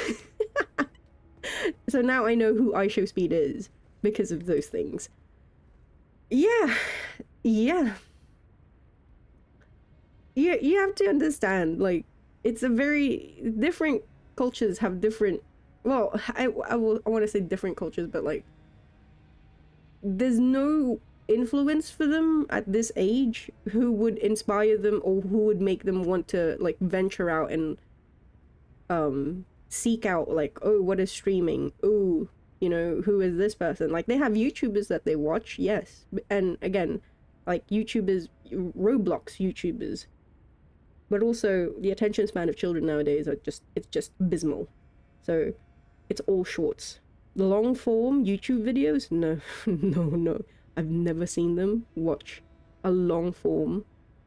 So now I know who I show Speed is because of those things. Yeah. You have to understand, like, it's a very different cultures have different, well, I want to say different cultures, but like there's no influence for them at this age who would inspire them or who would make them want to like venture out and seek out like, oh, what is streaming, oh, you know, who is this person. Like, they have YouTubers that they watch, yes, and again, like YouTubers, Roblox YouTubers, but also the attention span of children nowadays are it's just abysmal. So it's all shorts. The long form YouTube videos, no. No, I've never seen them watch a long form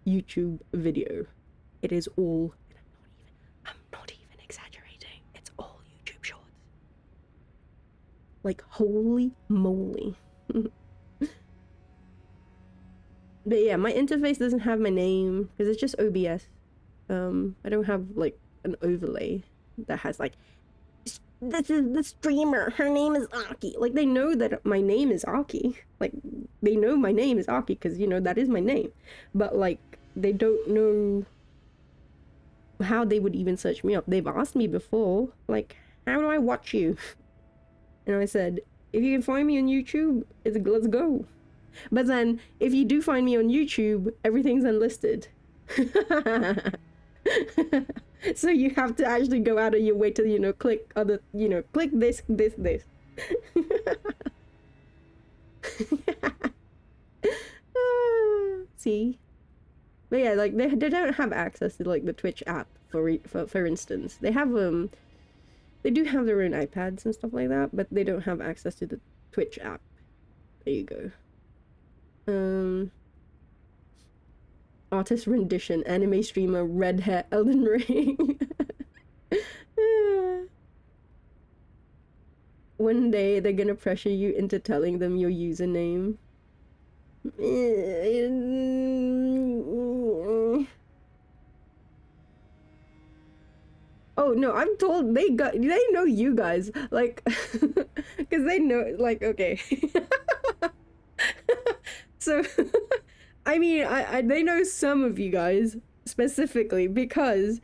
YouTube video. It is all, I'm not even exaggerating, it's all YouTube shorts. Like, holy moly. But yeah, my interface doesn't have my name because it's just OBS. I don't have like an overlay that has like, this is the streamer, her name is Aki. Like, they know that my name is Aki. Like, they know my name is Aki because, you know, that is my name. But like, they don't know how they would even search me up. They've asked me before, like, how do I watch you? And I said, if you can find me on YouTube, let's go. But then, if you do find me on YouTube, everything's unlisted. So you have to actually go out of your way to, you know, click other, you know, click this. See? But yeah, like, they don't have access to, like, the Twitch app, for instance. They have, they do have their own iPads and stuff like that, but they don't have access to the Twitch app. There you go. Artist rendition, anime streamer, red hair, Elden Ring. One day they're gonna pressure you into telling them your username. Oh no, I'm told they know you guys, like, because they know, like, okay. So I mean, I they know some of you guys specifically because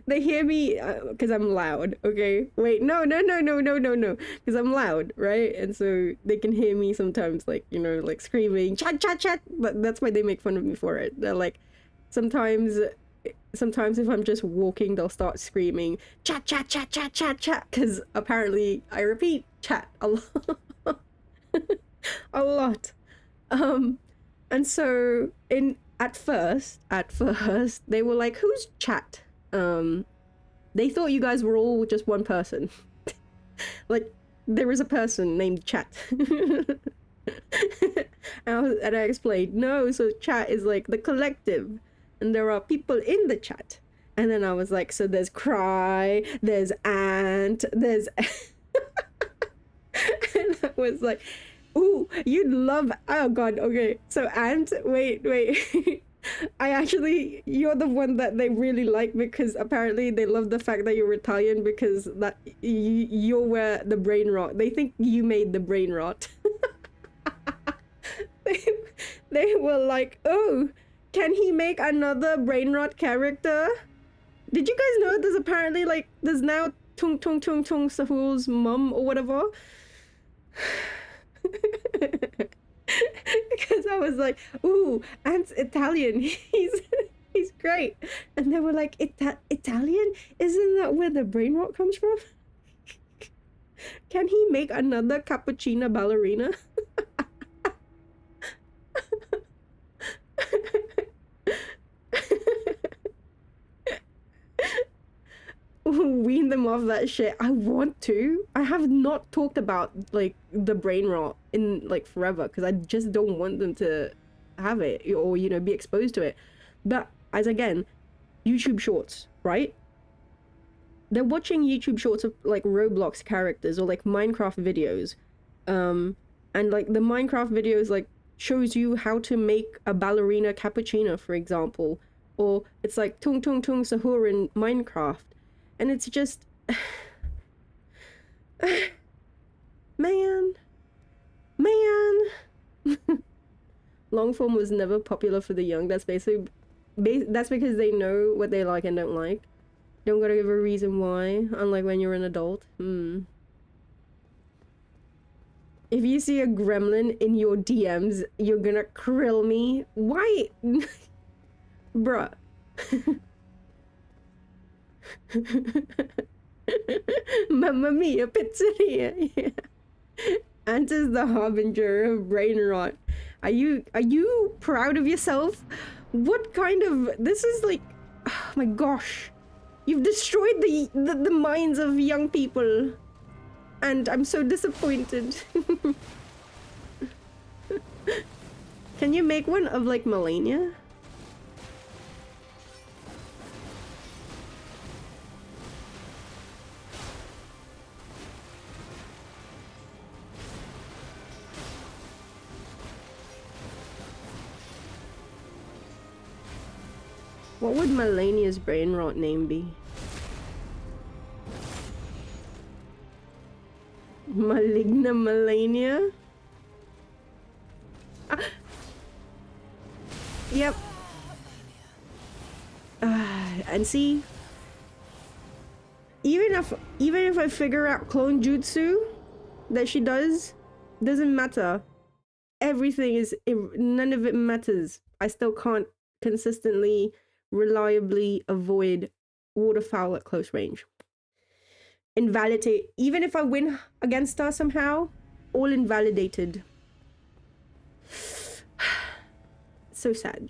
they hear me because I'm loud. Okay, wait, no, because I'm loud, right? And so they can hear me sometimes, like, you know, like screaming chat chat chat. But that's why they make fun of me for it. They're like, sometimes if I'm just walking, they'll start screaming chat chat chat chat chat chat because apparently I repeat chat a lot. A lot. Um, and so in at first they were like, "Who's chat?" They thought you guys were all just one person. Like there is a person named Chat. And I explained, no, so chat is like the collective, and there are people in the chat. And then I was like, so there's Cry, there's Ant, there's. And I was like, ooh, you'd love. Oh god, okay. So Ant, wait. You're the one that they really like because apparently they love the fact that you're Italian because that you're where the brain rot. They think you made the brain rot. they, they were like, oh, can he make another brain rot character? Did you guys know there's now Tung Tung Tung Tung Sahul's mum or whatever? Because I was like, ooh, Ant's Italian. He's great. And they were like, Italian? Isn't that where the brain rot comes from? Can he make another cappuccino ballerina? Wean them off that shit. I want to. I have not talked about like the brain rot in like forever because I just don't want them to have it or, you know, be exposed to it. But as again, YouTube shorts, right? They're watching YouTube shorts of like Roblox characters or like Minecraft videos. And like the Minecraft videos like shows you how to make a ballerina cappuccino, for example. Or it's like Tung Tung Tung Sahur in Minecraft. And it's just man long form was never popular for the young. That's basically that's because they know what they like and don't like. Don't gotta give a reason why, unlike when you're an adult. If you see a gremlin in your DMs, you're gonna krill me. Why? Bruh. Mamma mia, pizzeria. Yeah. Ant is the harbinger of brain rot. Are you proud of yourself? What kind of this is like? Oh my gosh, you've destroyed the minds of young people, and I'm so disappointed. Can you make one of like Malenia? What would Malenia's brain rot name be? Maligna Malenia? Ah. Yep. And see, even if I figure out clone jutsu that she doesn't matter. Everything is none of it matters. I still can't consistently, reliably avoid waterfowl at close range. Invalidate, even if I win against her somehow, all invalidated. So sad.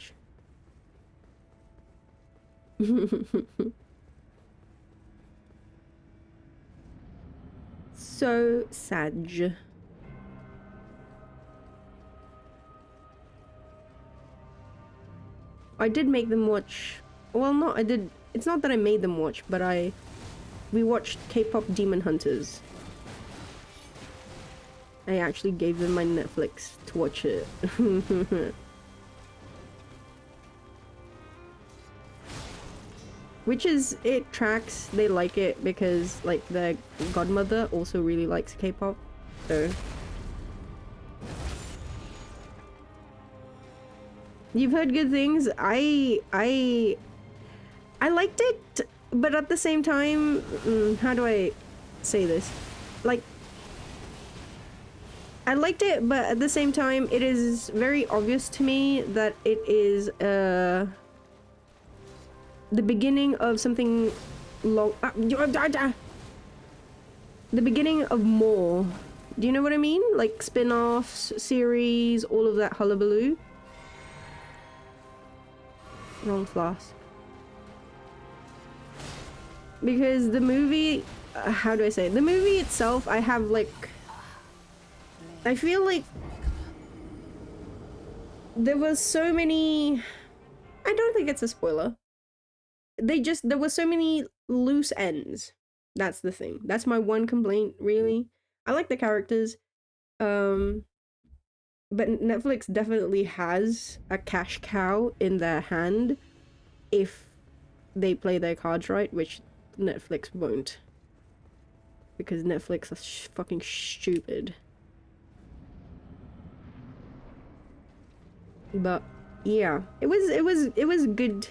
So sad. I did make them watch. Well, not I did. It's not that I made them watch, but we watched K-pop Demon Hunters. I actually gave them my Netflix to watch it. Which is, it tracks, they like it because like their godmother also really likes K-pop, so. You've heard good things. I liked it, but at the same time, how do I say this? Like, I liked it, but at the same time, it is very obvious to me that it is, the beginning of something long. The beginning of more. Do you know what I mean? Like spin-offs, series, all of that hullabaloo. Wrong flask. Because the movie, how do I say it? The movie itself, I have like, I feel like there was so many, I don't think it's a spoiler. There were so many loose ends. That's the thing. That's my one complaint, really. I like the characters. But Netflix definitely has a cash cow in their hand if they play their cards right, which Netflix won't. Because Netflix are fucking stupid. But yeah, it was good.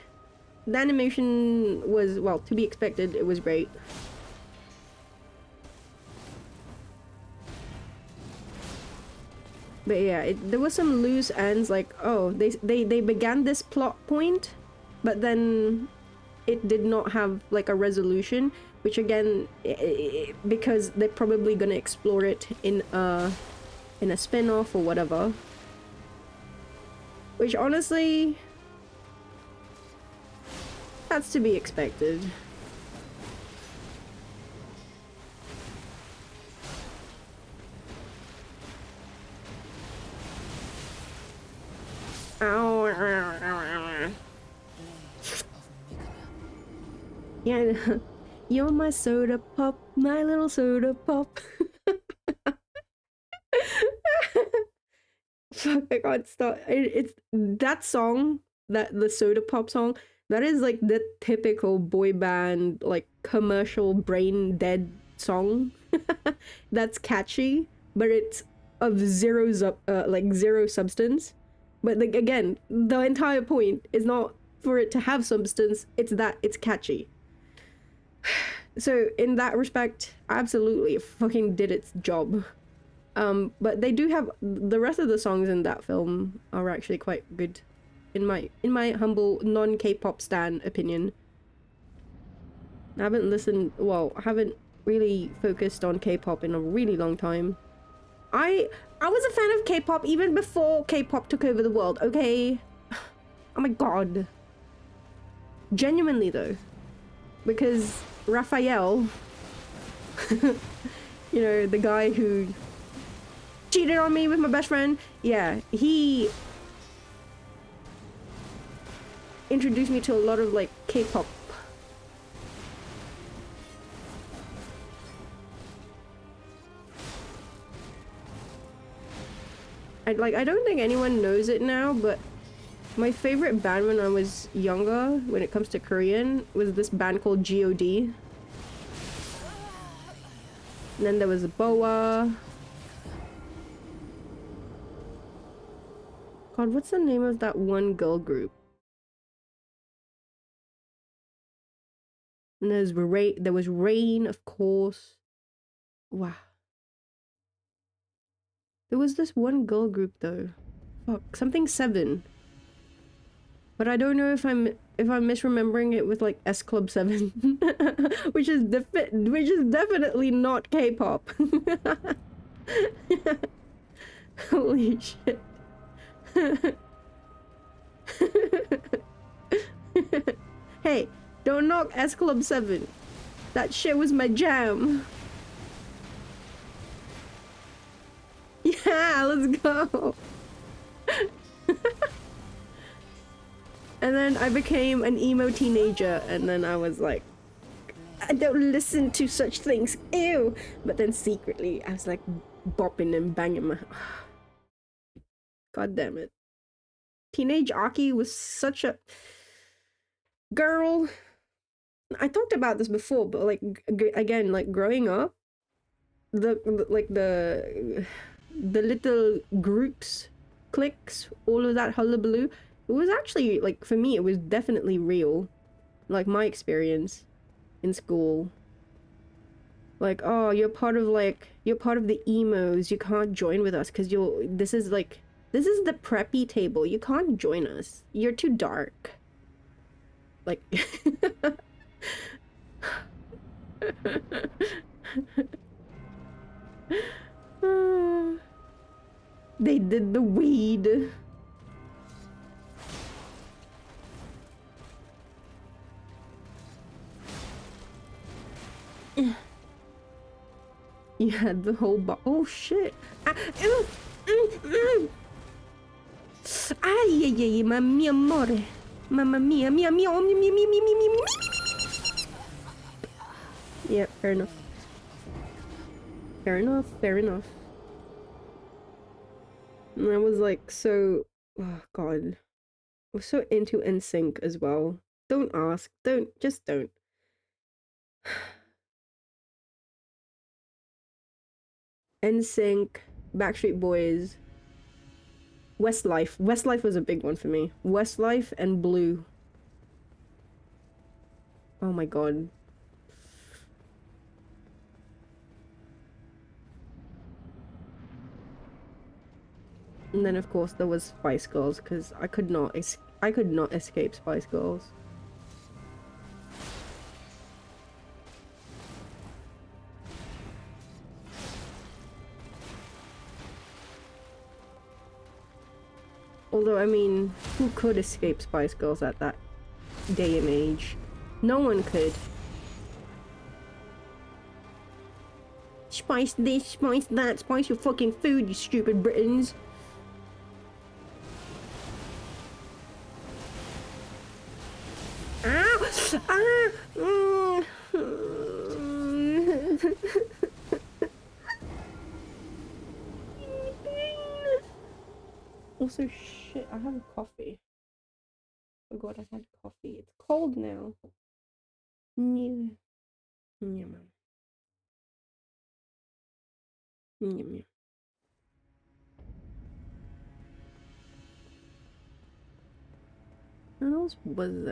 The animation was, well, to be expected. It was great. But yeah, there was some loose ends, like, oh, they began this plot point, but then it did not have like a resolution, which again, because they're probably gonna explore it in a spin-off or whatever. Which honestly, that's to be expected. Ow. Yeah, you're my soda pop, my little soda pop. Fuck, I can't stop. It's that song, that the soda pop song, that is like the typical boy band, like commercial brain dead song. That's catchy, but it's of zero substance. But like again, the entire point is not for it to have substance, it's that it's catchy. So in that respect, absolutely it fucking did its job. But they do have, the rest of the songs in that film are actually quite good, in my humble non-K-pop stan opinion. I haven't really focused on K-pop in a really long time. I was a fan of K-pop even before K-pop took over the world, okay? Oh my god. Genuinely though. Because Raphael, you know, the guy who cheated on me with my best friend, yeah, he introduced me to a lot of like K-pop. I don't think anyone knows it now, but my favorite band when I was younger, when it comes to Korean, was this band called G.O.D. And then there was Boa. God, what's the name of that one girl group? And there was Rain, of course. Wow. There was this one girl group though. Fuck, something 7. But I don't know if I'm misremembering it with like S Club 7, which is definitely not K-pop. Holy shit. Hey, don't knock S Club 7. That shit was my jam. Yeah, let's go. And then I became an emo teenager, and then I was like, I don't listen to such things. Ew. But then secretly, I was like bopping and banging my. God damn it. Teenage Aki was such a girl. I talked about this before, but like again, like growing up, the little groups, cliques, all of that hullabaloo. It was actually like for me, it was definitely real. Like my experience in school. Like, oh, you're part of the emos. You can't join with us because this is the preppy table. You can't join us. You're too dark. Like they did the weed. You had the whole oh shit. Ay, ay, ay, mi amore. Mamma mia, mia, mia, mia, mia, mia, mia, mia, mia. Yeah, fair enough. Fair enough, fair enough. And I was like so, oh god. I was so into NSYNC as well. Don't ask. Just don't. NSYNC, Backstreet Boys, Westlife. Westlife was a big one for me. Westlife and Blue. Oh my god. And then of course there was Spice Girls because I could not escape Spice Girls. Although I mean, who could escape Spice Girls at that day and age? No one could. Spice this, spice that, spice your fucking food, you stupid Britons. Ow! Ah! Also, shit, I have coffee. Oh god, I had coffee. It's cold now. Yeah. Yeah, man. Yeah, man. What else was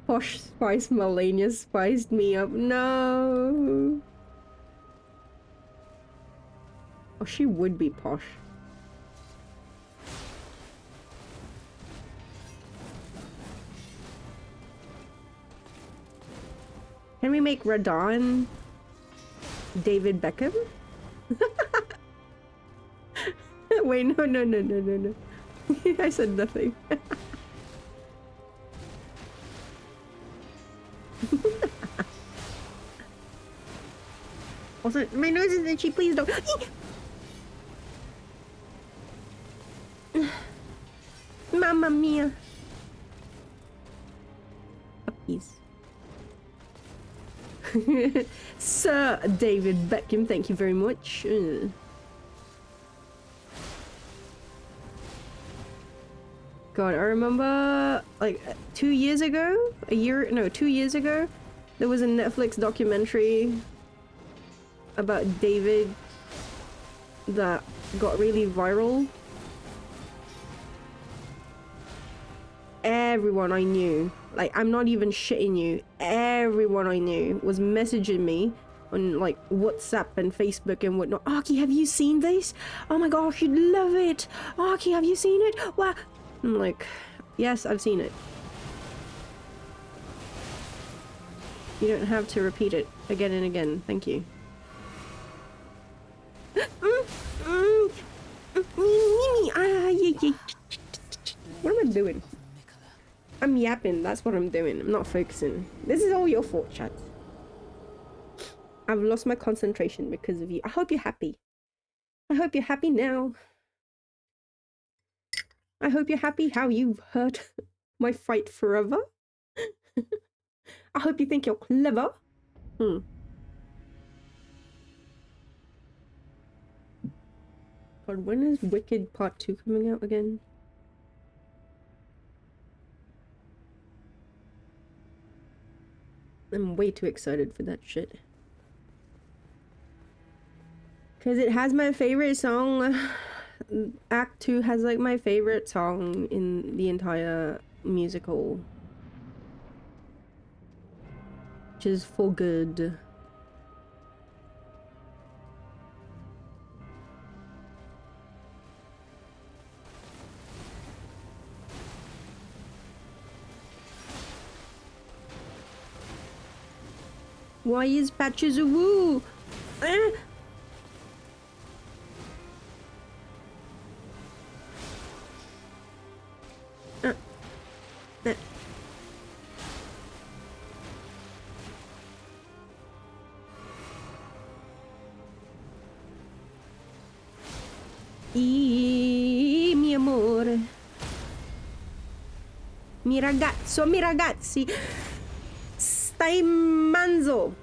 Posh Spice Malenia spiced me up. No. Oh, she would be posh. Can we make Radon David Beckham? Wait, no. I said nothing. Also, my nose is itchy, please don't. Mamma mia. Puppies. Sir David Beckham, thank you very much. God, I remember like 2 years ago, 2 years ago, there was a Netflix documentary about David that got really viral. Everyone I knew, like I'm not even shitting you, everyone I knew was messaging me on like WhatsApp and Facebook and whatnot. Aki, have you seen this? Oh my gosh, you'd love it. Aki, have you seen it? Wow. I'm like, yes, I've seen it. You don't have to repeat it again and again. Thank you. What am I doing? I'm yapping. That's what I'm doing. I'm not focusing. This is all your fault, chat. I've lost my concentration because of you. I hope you're happy. I hope you're happy now. I hope you're happy how you've heard my fight forever. I hope you think you're clever. God, when is Wicked Part 2 coming out again? I'm way too excited for that shit. Because it has my favorite song. Act 2 has like my favorite song in the entire musical. Which is For Good. Why is Patches a woo? Mi amore. Mi ragazzo, mi ragazzi. Stai manzo.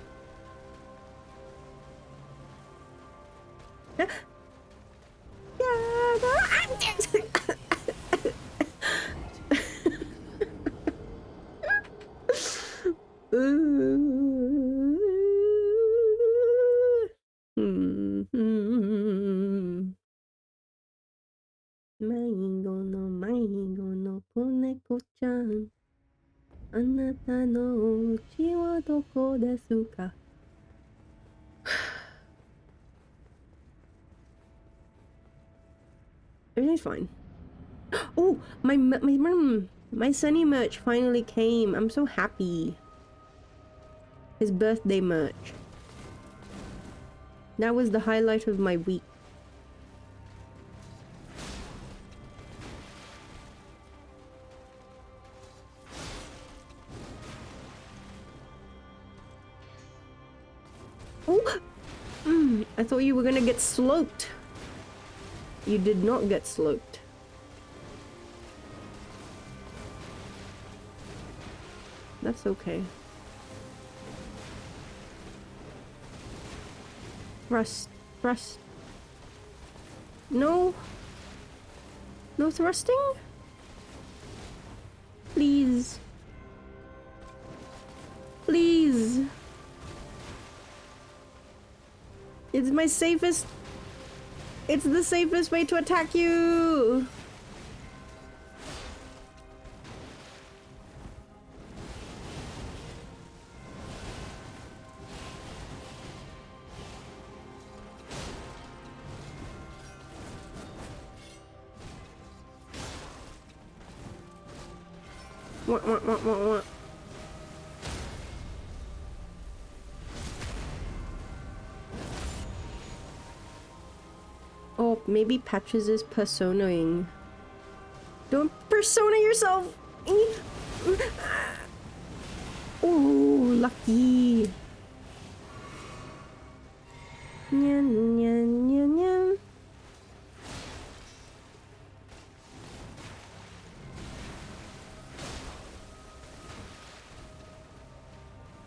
Maigo no koneko-chan. Anata no uchi wa doko desu ka? Everything's fine. Oh, my Sunny merch finally came. I'm so happy. His birthday merch. That was the highlight of my week. Oh! I thought you were gonna get sloped. You did not get sloped. That's okay. Thrust. Thrust. No. No thrusting? Please. Please. It's my safest... It's the safest way to attack you! What? Oh, maybe Patches is personaing. Don't persona yourself! Oh, lucky. Nyan, nyan, nyan, nyan.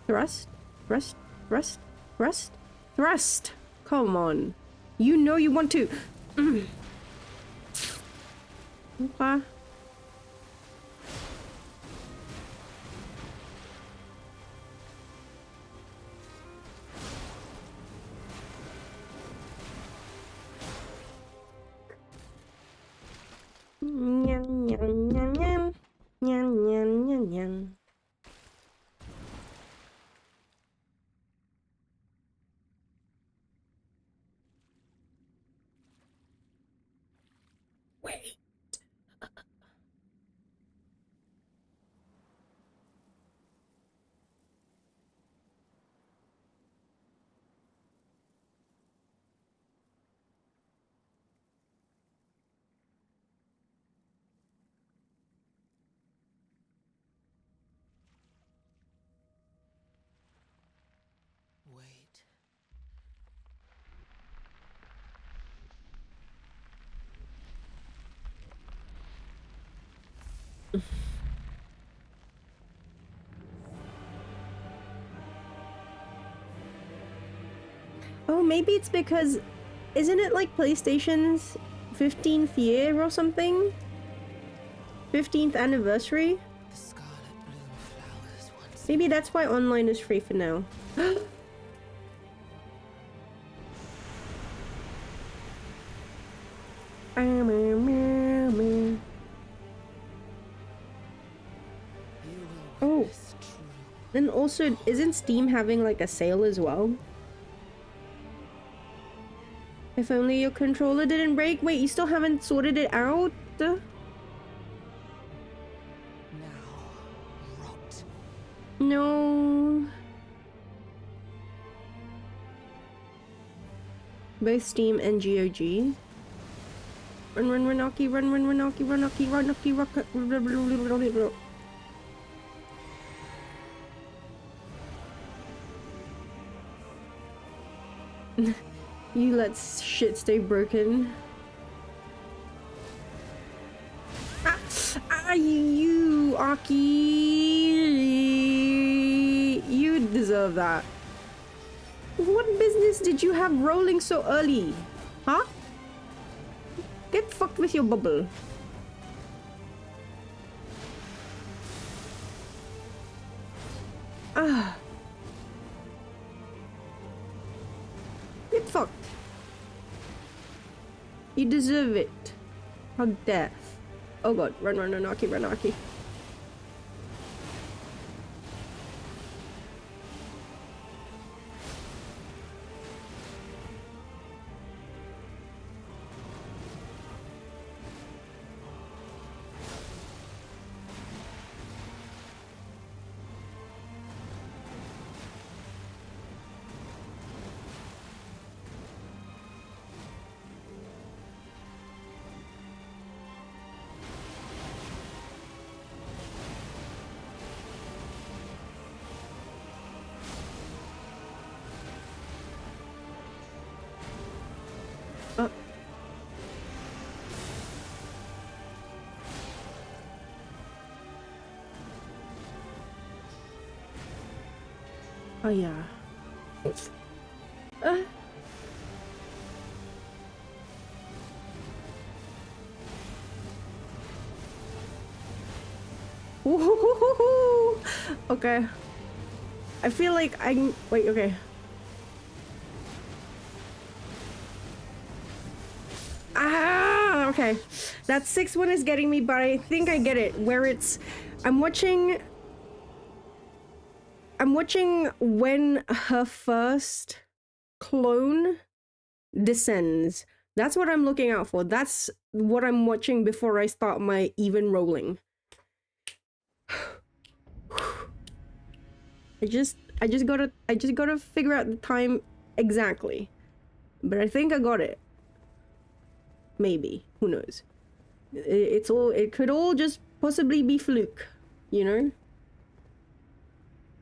Thrust, thrust, thrust, thrust, thrust. Come on. You know you want to. Okay. Nyan, nyan, nyan, nyan. Nyan, nyan, nyan, nyan. Wait. Oh, maybe it's because... Isn't it like PlayStation's 15th year or something? 15th anniversary? The scarlet bloom flowers once. Maybe that's why online is free for now. Oh, then also, isn't Steam having like a sale as well? If only your controller didn't break. Wait, you still haven't sorted it out? Now, rot. No. Both Steam and GOG. Run, run, Renaki, run, run, Renaki, Renaki, Renaki, Renaki. You let shit stay broken. You, Aki. You deserve that. What business did you have rolling so early? Huh? Get fucked with your bubble. Ah. Get fucked. You deserve it. How dare. Oh god, run, run, Ranaki, Ranaki. Oh yeah. Woohoo! Okay. I feel like I'm... Wait, okay. Ah, okay. That 6th one is getting me, but I think I get it. Where it's... I'm watching when her first clone descends. That's what I'm looking out for. That's what I'm watching before I start my even rolling. I just gotta figure out the time exactly. But I think I got it. Maybe. Who knows? It could all just possibly be fluke, you know?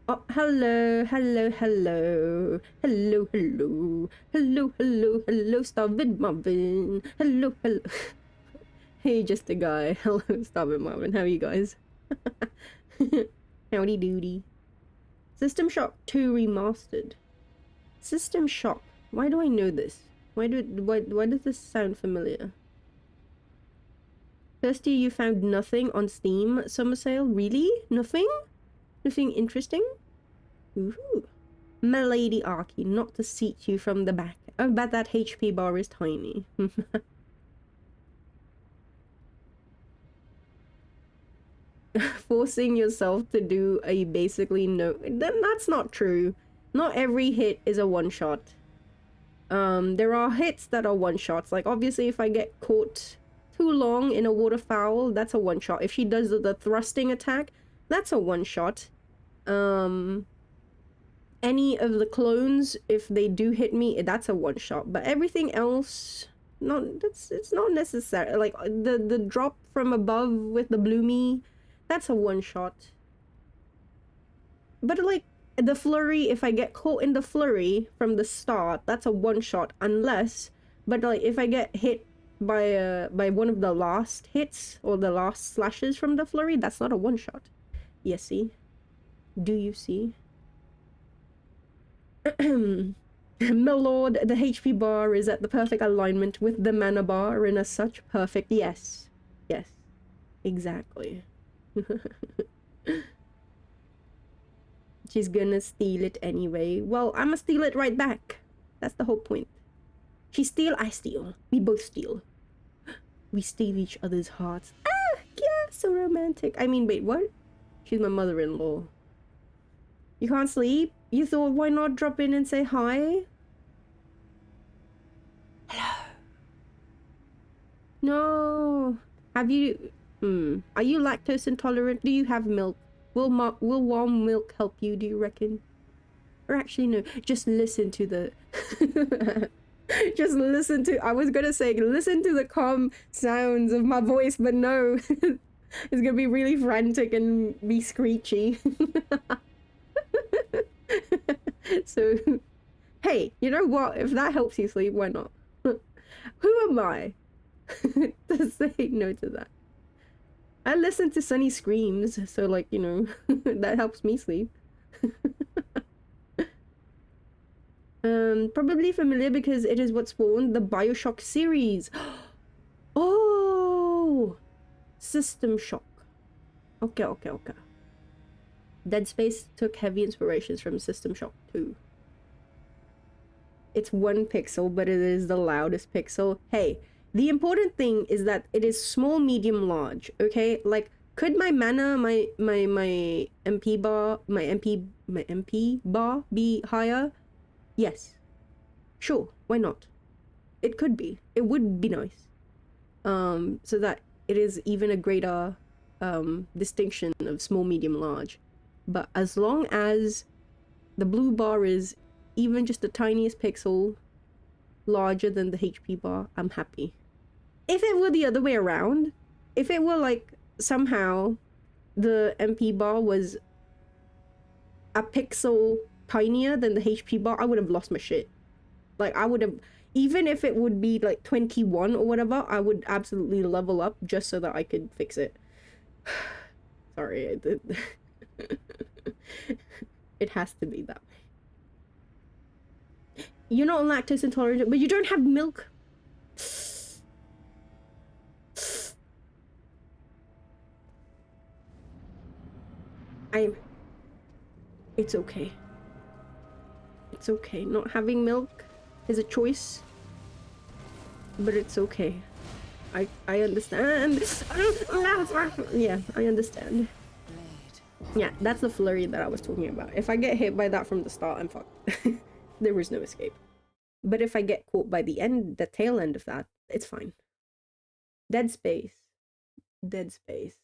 Oh, hello, hello, hello, hello, hello, hello, hello, hello, Starvin Marvin, hello, hello. Hey, just a guy. Hello, Starvin Marvin. How are you guys? Howdy doody. System Shock 2 Remastered. System Shock. Why do I know this? Why does this sound familiar? Thirsty, you found nothing on Steam summer sale? Really? Nothing? Nothing interesting? Ooh. M'lady Arky, not to seat you from the back. I bet that HP bar is tiny. Forcing yourself to do a basically no... That's not true. Not every hit is a one-shot. There are hits that are one-shots. Like, obviously, if I get caught too long in a waterfowl, that's a one-shot. If she does the thrusting attack, that's a one-shot. Any of the clones, if they do hit me, that's a one-shot. But everything else, it's not necessary. Like, the drop from above with the bloomy, that's a one-shot. But, like, the flurry, if I get caught in the flurry from the start, that's a one-shot. Unless, but, like, if I get hit by one of the last hits, or the last slashes from the flurry, that's not a one-shot. Yes, see? Do you see? My lord, the HP bar is at the perfect alignment with the mana bar and as such perfect. Yes. Yes. Exactly. She's gonna steal it anyway. Well, I'ma steal it right back. That's the whole point. She steal, I steal. We both steal. We steal each other's hearts. Ah, yeah, so romantic. I mean, wait, what? She's my mother-in-law. You can't sleep? You thought, why not drop in and say hi? Hello. No. Have you... Are you lactose intolerant? Do you have milk? Will warm milk help you, do you reckon? Or actually, no. Just listen to the... Just listen to... I was gonna say, listen to the calm sounds of my voice, but no. It's gonna be really frantic and be screechy. So, hey, you know what? If that helps you sleep, why not? Who am I to say no to that? I listen to Sunny screams, so like, you know, that helps me sleep. Probably familiar because it is what spawned the BioShock series. Oh! System Shock. Okay. Dead Space took heavy inspirations from System Shock 2. It's 1 pixel, but it is the loudest pixel. Hey, the important thing is that it is small, medium, large, okay? Like, could my mana, my MP bar be higher? Yes. Sure, why not? It could be. It would be nice. So that it is even a greater distinction of small, medium, large. But as long as the blue bar is even just the tiniest pixel larger than the HP bar, I'm happy. If it were the other way around, if it were like somehow the MP bar was a pixel tinier than the HP bar, I would have lost my shit. Like, I would have, even if it would be like 21 or whatever, I would absolutely level up just so that I could fix it. Sorry, it has to be that way. You're not lactose intolerant, but you don't have milk. It's okay. It's okay. Not having milk is a choice, but it's okay. I understand. Yeah, I understand. Yeah, that's the flurry that I was talking about. If I get hit by that from the start, I'm fucked. There was no escape. But if I get caught by the end, the tail end of that, it's fine. Dead Space. Dead Space.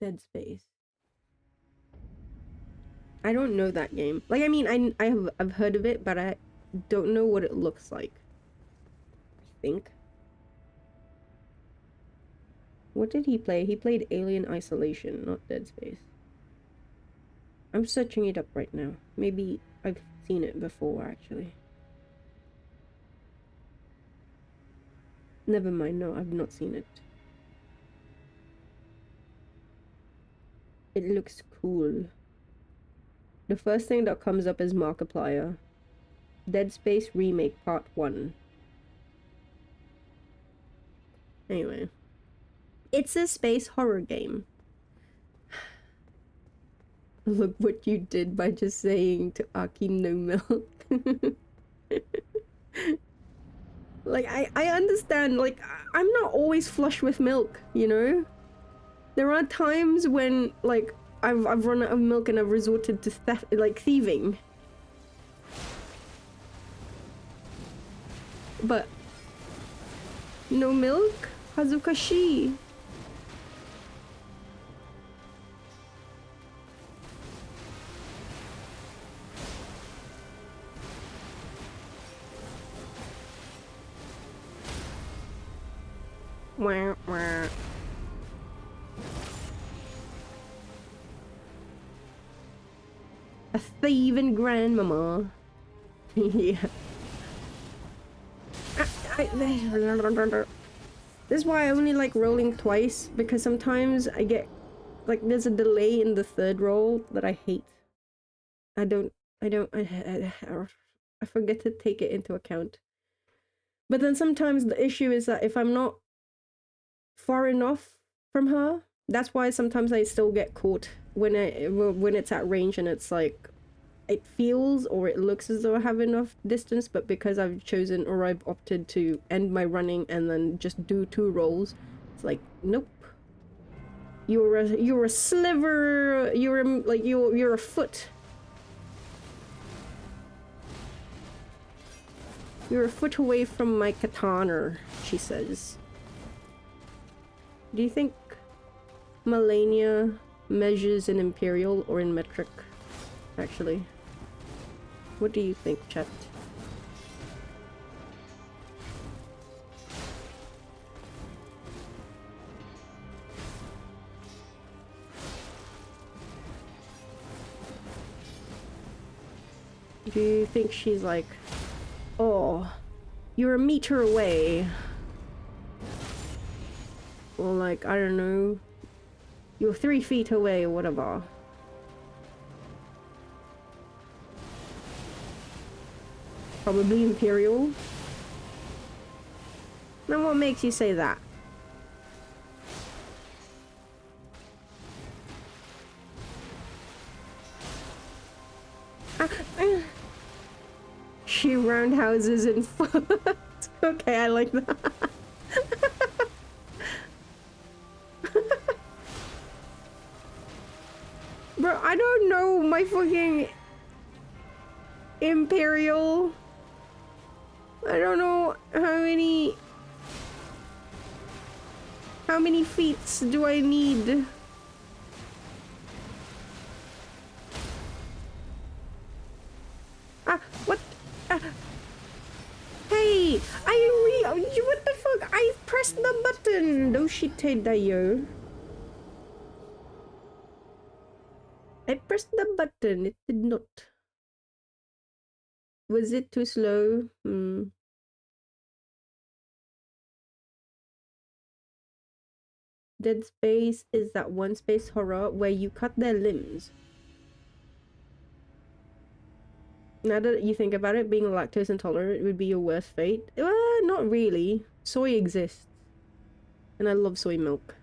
Dead Space. I don't know that game. Like, I mean, I've heard of it, but I don't know what it looks like. I think. What did he play? He played Alien Isolation, not Dead Space. I'm searching it up right now. Maybe I've seen it before, actually. Never mind, no, I've not seen it. It looks cool. The first thing that comes up is Markiplier. Dead Space Remake Part 1. Anyway. It's a space horror game. Look what you did by just saying to Aki no milk. Like, I understand, like, I'm not always flush with milk, you know? There are times when, like, I've run out of milk and I've resorted to thieving. But no milk? Hazukashi. Wah, wah. A thieving grandmama. Yeah. This is why I only like rolling twice, because sometimes I get, like, there's a delay in the third roll that I hate. I don't I don't. I forget to take it into account. But then sometimes the issue is that if I'm not far enough from her, that's why sometimes I still get caught when it's at range and it's like it feels or it looks as though I have enough distance, but because I've chosen or I've opted to end my running and then just do 2 rolls, it's like nope. You're a sliver. You're a foot. You're a foot away from my katana, she says. Do you think Malenia measures in imperial or in metric, actually? What do you think, chat? Do you think she's like, oh, you're a meter away? Or like, I don't know, you're 3 feet away or whatever. Probably imperial. Now what makes you say that? She roundhouses in foot. Okay, I like that. Bro, I don't know my fucking imperial. I don't know how many feats do I need? What? Hey, what the fuck? I pressed the button. Don't shit yo. I pressed the button. It did not. Was it too slow? Dead Space is that one space horror where you cut their limbs. Now that you think about it, being lactose intolerant would be your worst fate. Not really. Soy exists. And I love soy milk.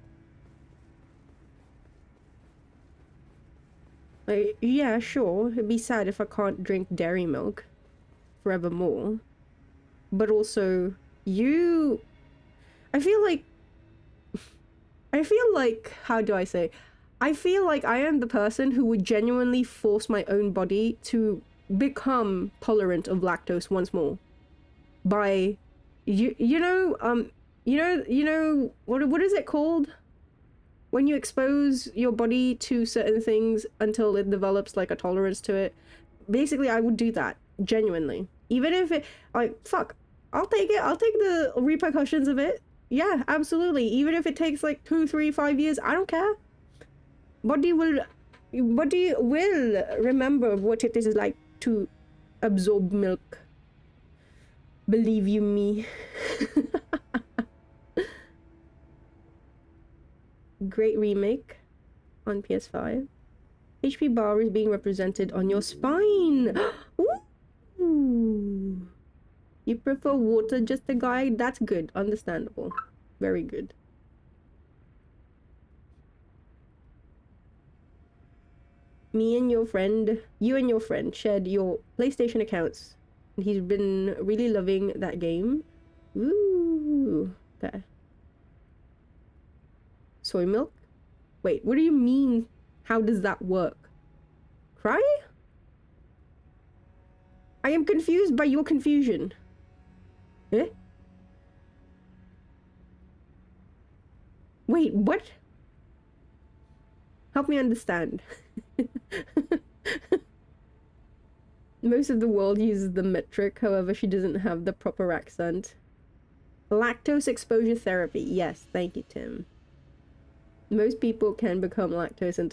Like, yeah, sure, it'd be sad if I can't drink dairy milk forevermore. But also, I feel like, how do I say? I feel like I am the person who would genuinely force my own body to become tolerant of lactose once more. By, what is it called? When you expose your body to certain things until it develops like a tolerance to it. Basically, I would do that, genuinely. Even if it, like, fuck, I'll take it, I'll take the repercussions of it. Yeah, absolutely. Even if it takes like 2, 3, 5 years, I don't care. Body will remember what it is like to absorb milk. Believe you me. Great remake on PS5. HP bar is being represented on your spine. Ooh. You prefer water just a guide? That's good. Understandable. Very good. You and your friend shared your PlayStation accounts. And he's been really loving that game. Ooh. Okay. Soy milk? Wait, what do you mean? How does that work? Cry? I am confused by your confusion. Eh? Wait, what? Help me understand. Most of the world uses the metric, however, she doesn't have the proper accent. Lactose exposure therapy. Yes, thank you, Tim. Most people can become lactose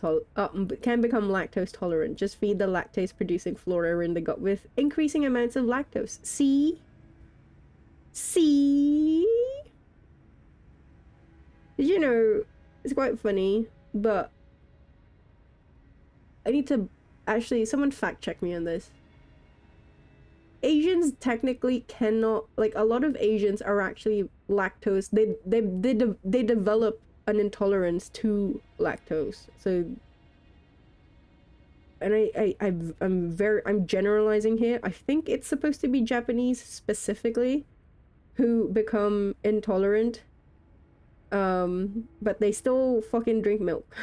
tolerant. Just feed the lactase producing flora in the gut with increasing amounts of lactose. See? You know, it's quite funny, but I need to Actually, someone fact check me on this. Asians technically cannot, like, a lot of Asians are actually lactose. They develop an intolerance to lactose. So, and I'm generalizing here. I think it's supposed to be Japanese specifically who become intolerant. But they still fucking drink milk.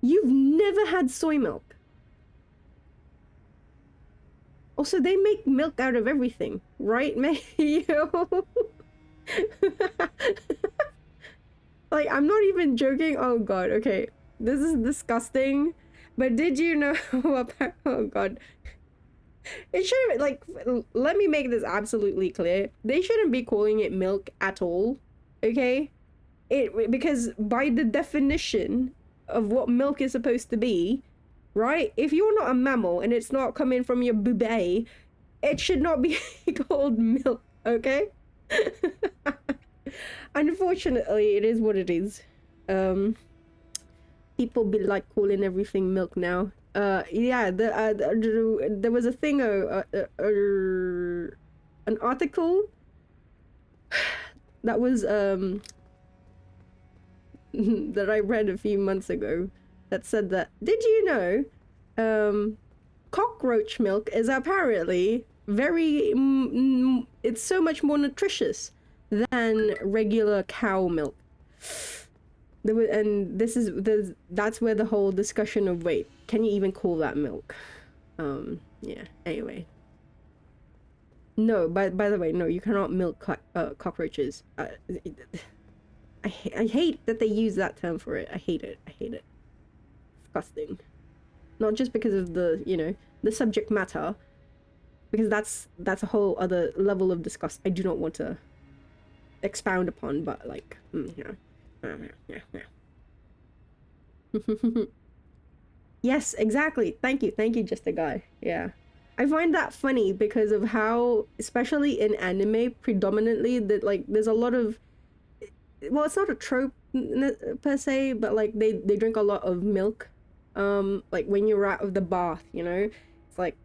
You've never had soy milk. Also, they make milk out of everything, right, Mayo? Like, I'm not even joking. Oh god, okay. This is disgusting. But did you know about... Oh god. It shouldn't, like, let me make this absolutely clear. They shouldn't be calling it milk at all, okay? Because by the definition of what milk is supposed to be, right? If you're not a mammal and it's not coming from your boobay, it should not be called milk, okay? Unfortunately, it is what it is. People be like calling everything milk now. Yeah, there was a thing, an article that was that I read a few months ago that said that, did you know cockroach milk is apparently very it's so much more nutritious than regular cow milk. There was, and that's where the whole discussion of, wait, can you even call that milk? Yeah, anyway. No, by the way, no, you cannot milk cockroaches. I hate that they use that term for it. I hate it. Disgusting. Not just because of the, you know, the subject matter, because that's a whole other level of disgust I do not want to expound upon, but like, you know. Yes, exactly. Thank you, just a guy. Yeah. I find that funny because of how, especially in anime, predominantly, that like there's a lot of, well, it's not a trope per se, but like they drink a lot of milk. Like when you're out of the bath, you know, it's like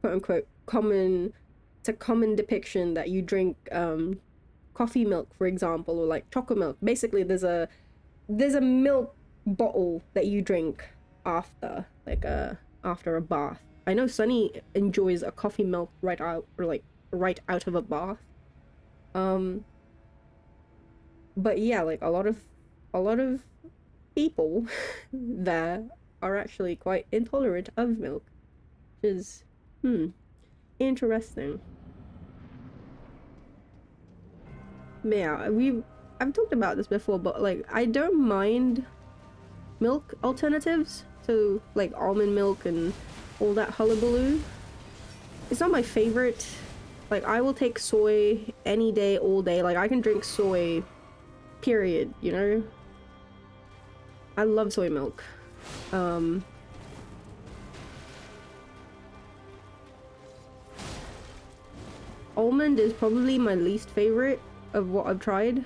quote unquote common. It's a common depiction that you drink coffee milk, for example, or like chocolate milk. Basically, there's a milk bottle that you drink after after a bath. I know Sunny enjoys a coffee milk right out of a bath. But yeah, like a lot of people there are actually quite intolerant of milk, which is interesting. Yeah, I've talked about this before, but like I don't mind milk alternatives, so like almond milk and all that hullabaloo. It's not my favorite. Like I will take soy any day, all day. Like I can drink soy, period, you know? I love soy milk. Almond is probably my least favorite of what I've tried.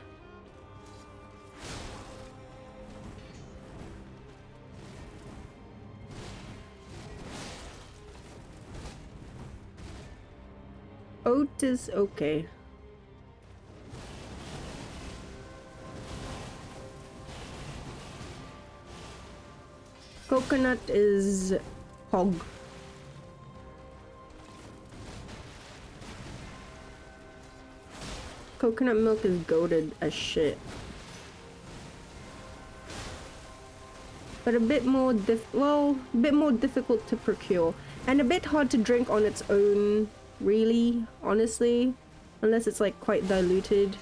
Oat is okay. Coconut is hog. Coconut milk is goated as shit. But a bit more difficult to procure. And a bit hard to drink on its own, really, honestly. Unless it's like quite diluted.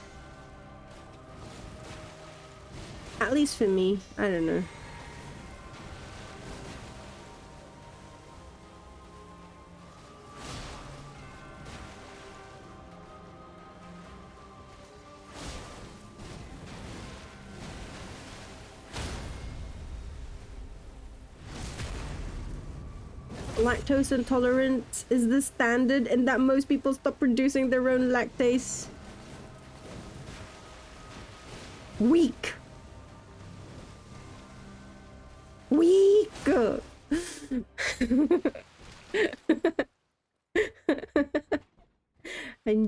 At least for me, I don't know. Lactose intolerance is the standard and that most people stop producing their own lactase. Weak.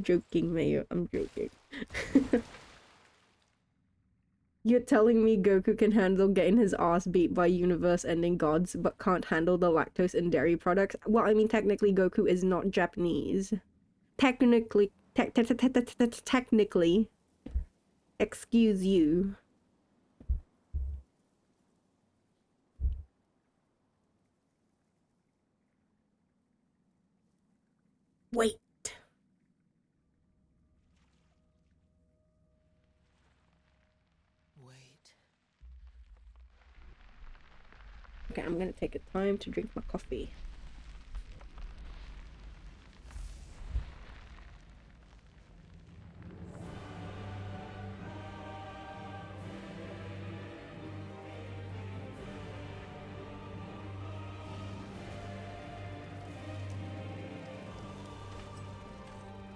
joking, Mayo. I'm joking. You're telling me Goku can handle getting his ass beat by universe-ending gods, but can't handle the lactose and dairy products? Well, I mean, technically, Goku is not Japanese. Technically, technically. Excuse you. Wait. Wait. Okay, I'm gonna take a time to drink my coffee.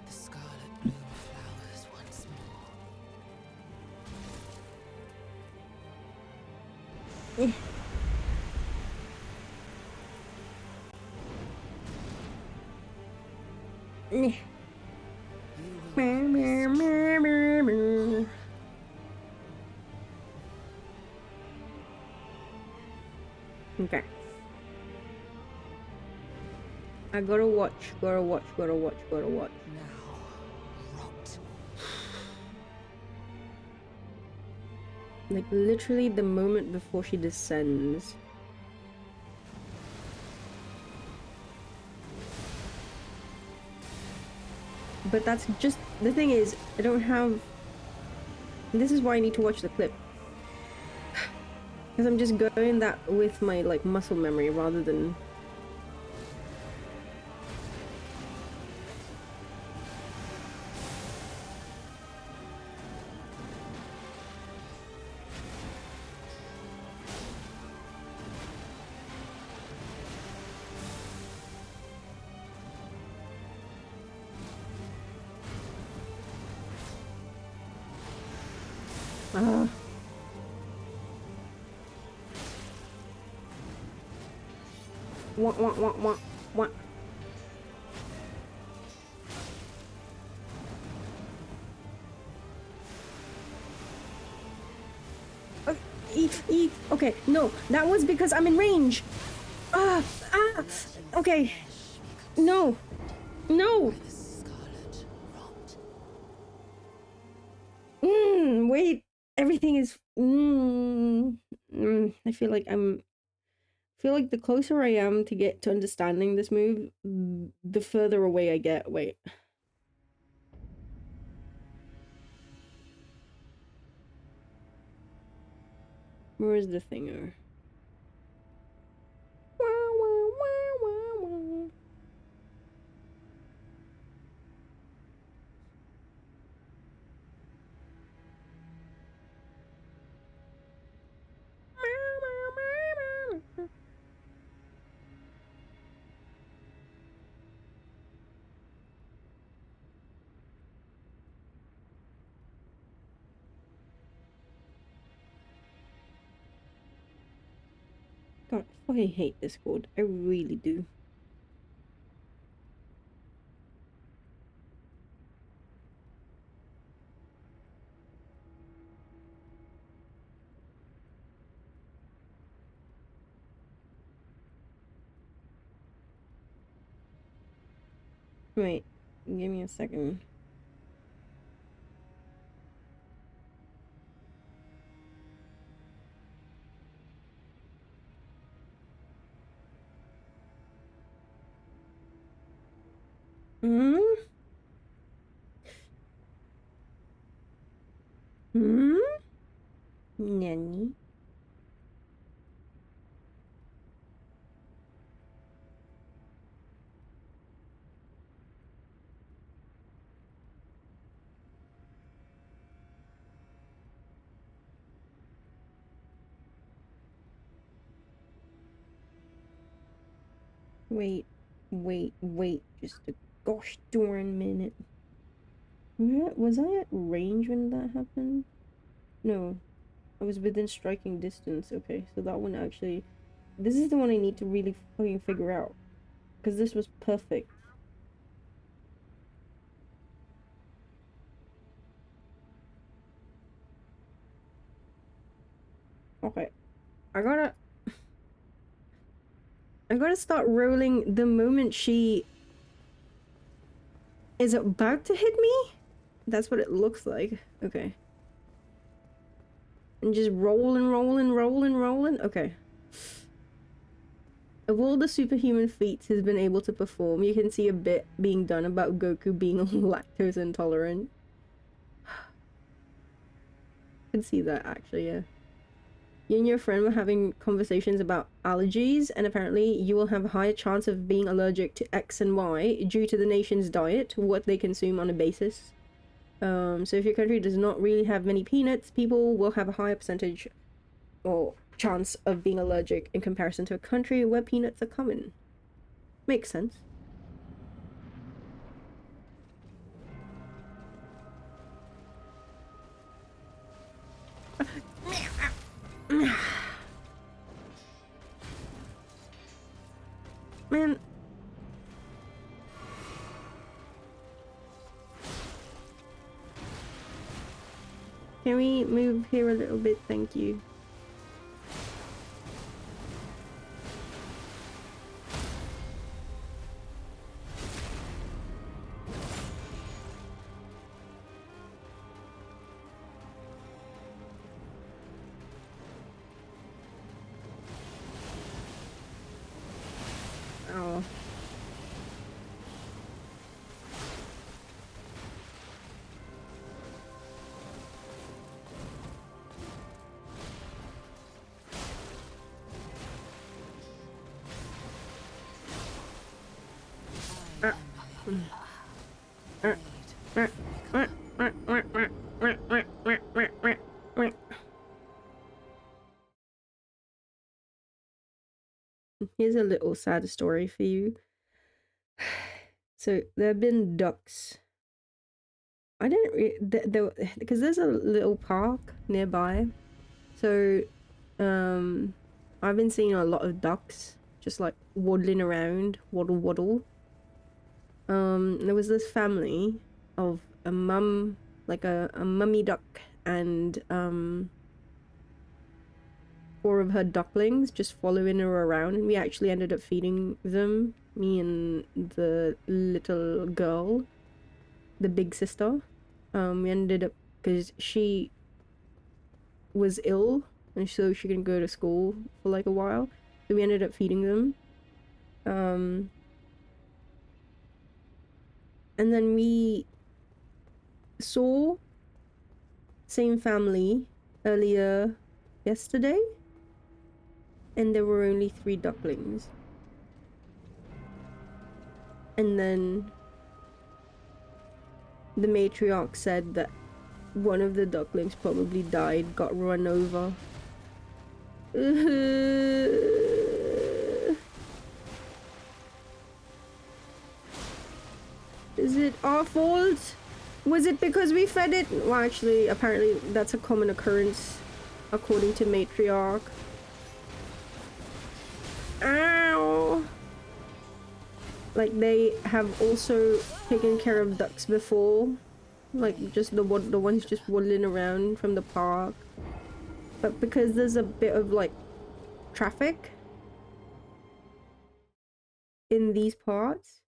The scarlet bloom flowers once more. Eh. Eh. You will always Okay. I gotta watch. now rot. Like, literally the moment before she descends. But that's just... The thing is, I don't have... This is why I need to watch the clip. Because I'm just going that with my, like, muscle memory rather than... What? Okay, no, that was because I'm in range. Okay. No. No. The scarlet rot. Wait. Everything is... I feel like the closer I am to get to understanding this move, the further away I get. Wait. Where is the thinger? God, I fucking hate this code. I really do. Wait, give me a second. Hmm? Hmm? Nanny? Wait, just a gosh darn minute. Was I at range when that happened? No, I was within striking distance. Okay, so that one actually... This is the one I need to really fucking figure out. Because this was perfect. Okay. I gotta start rolling the moment she is about to hit me? That's what it looks like. Okay. And just rolling. Okay. Of all the superhuman feats he's been able to perform, you can see a bit being done about Goku being lactose intolerant. I can see that actually, yeah. You and your friend were having conversations about allergies, and apparently you will have a higher chance of being allergic to X and Y due to the nation's diet, what they consume on a basis. So if your country does not really have many peanuts, people will have a higher percentage or chance of being allergic in comparison to a country where peanuts are common. Makes sense. Man. Can we move here a little bit? Thank you. Oh. Here's a little sad story for you. So there have been ducks. I didn't because there's a little park nearby. So I've been seeing a lot of ducks just like waddling around, waddle. There was this family of a mum, like a mummy duck and 4 of her ducklings just following her around, and we actually ended up feeding them, me and the little girl, the big sister. We ended up, because she was ill and so she couldn't go to school for like a while, so we ended up feeding them. And then we saw same family earlier yesterday, and there were only 3 ducklings. And then the matriarch said that one of the ducklings probably died, got run over. Is it our fault? Was it because we fed it? Well, actually, apparently that's a common occurrence, according to matriarch. Ow! Like, they have also taken care of ducks before. Like, just the ones just waddling around from the park. But because there's a bit of, like, traffic in these parts,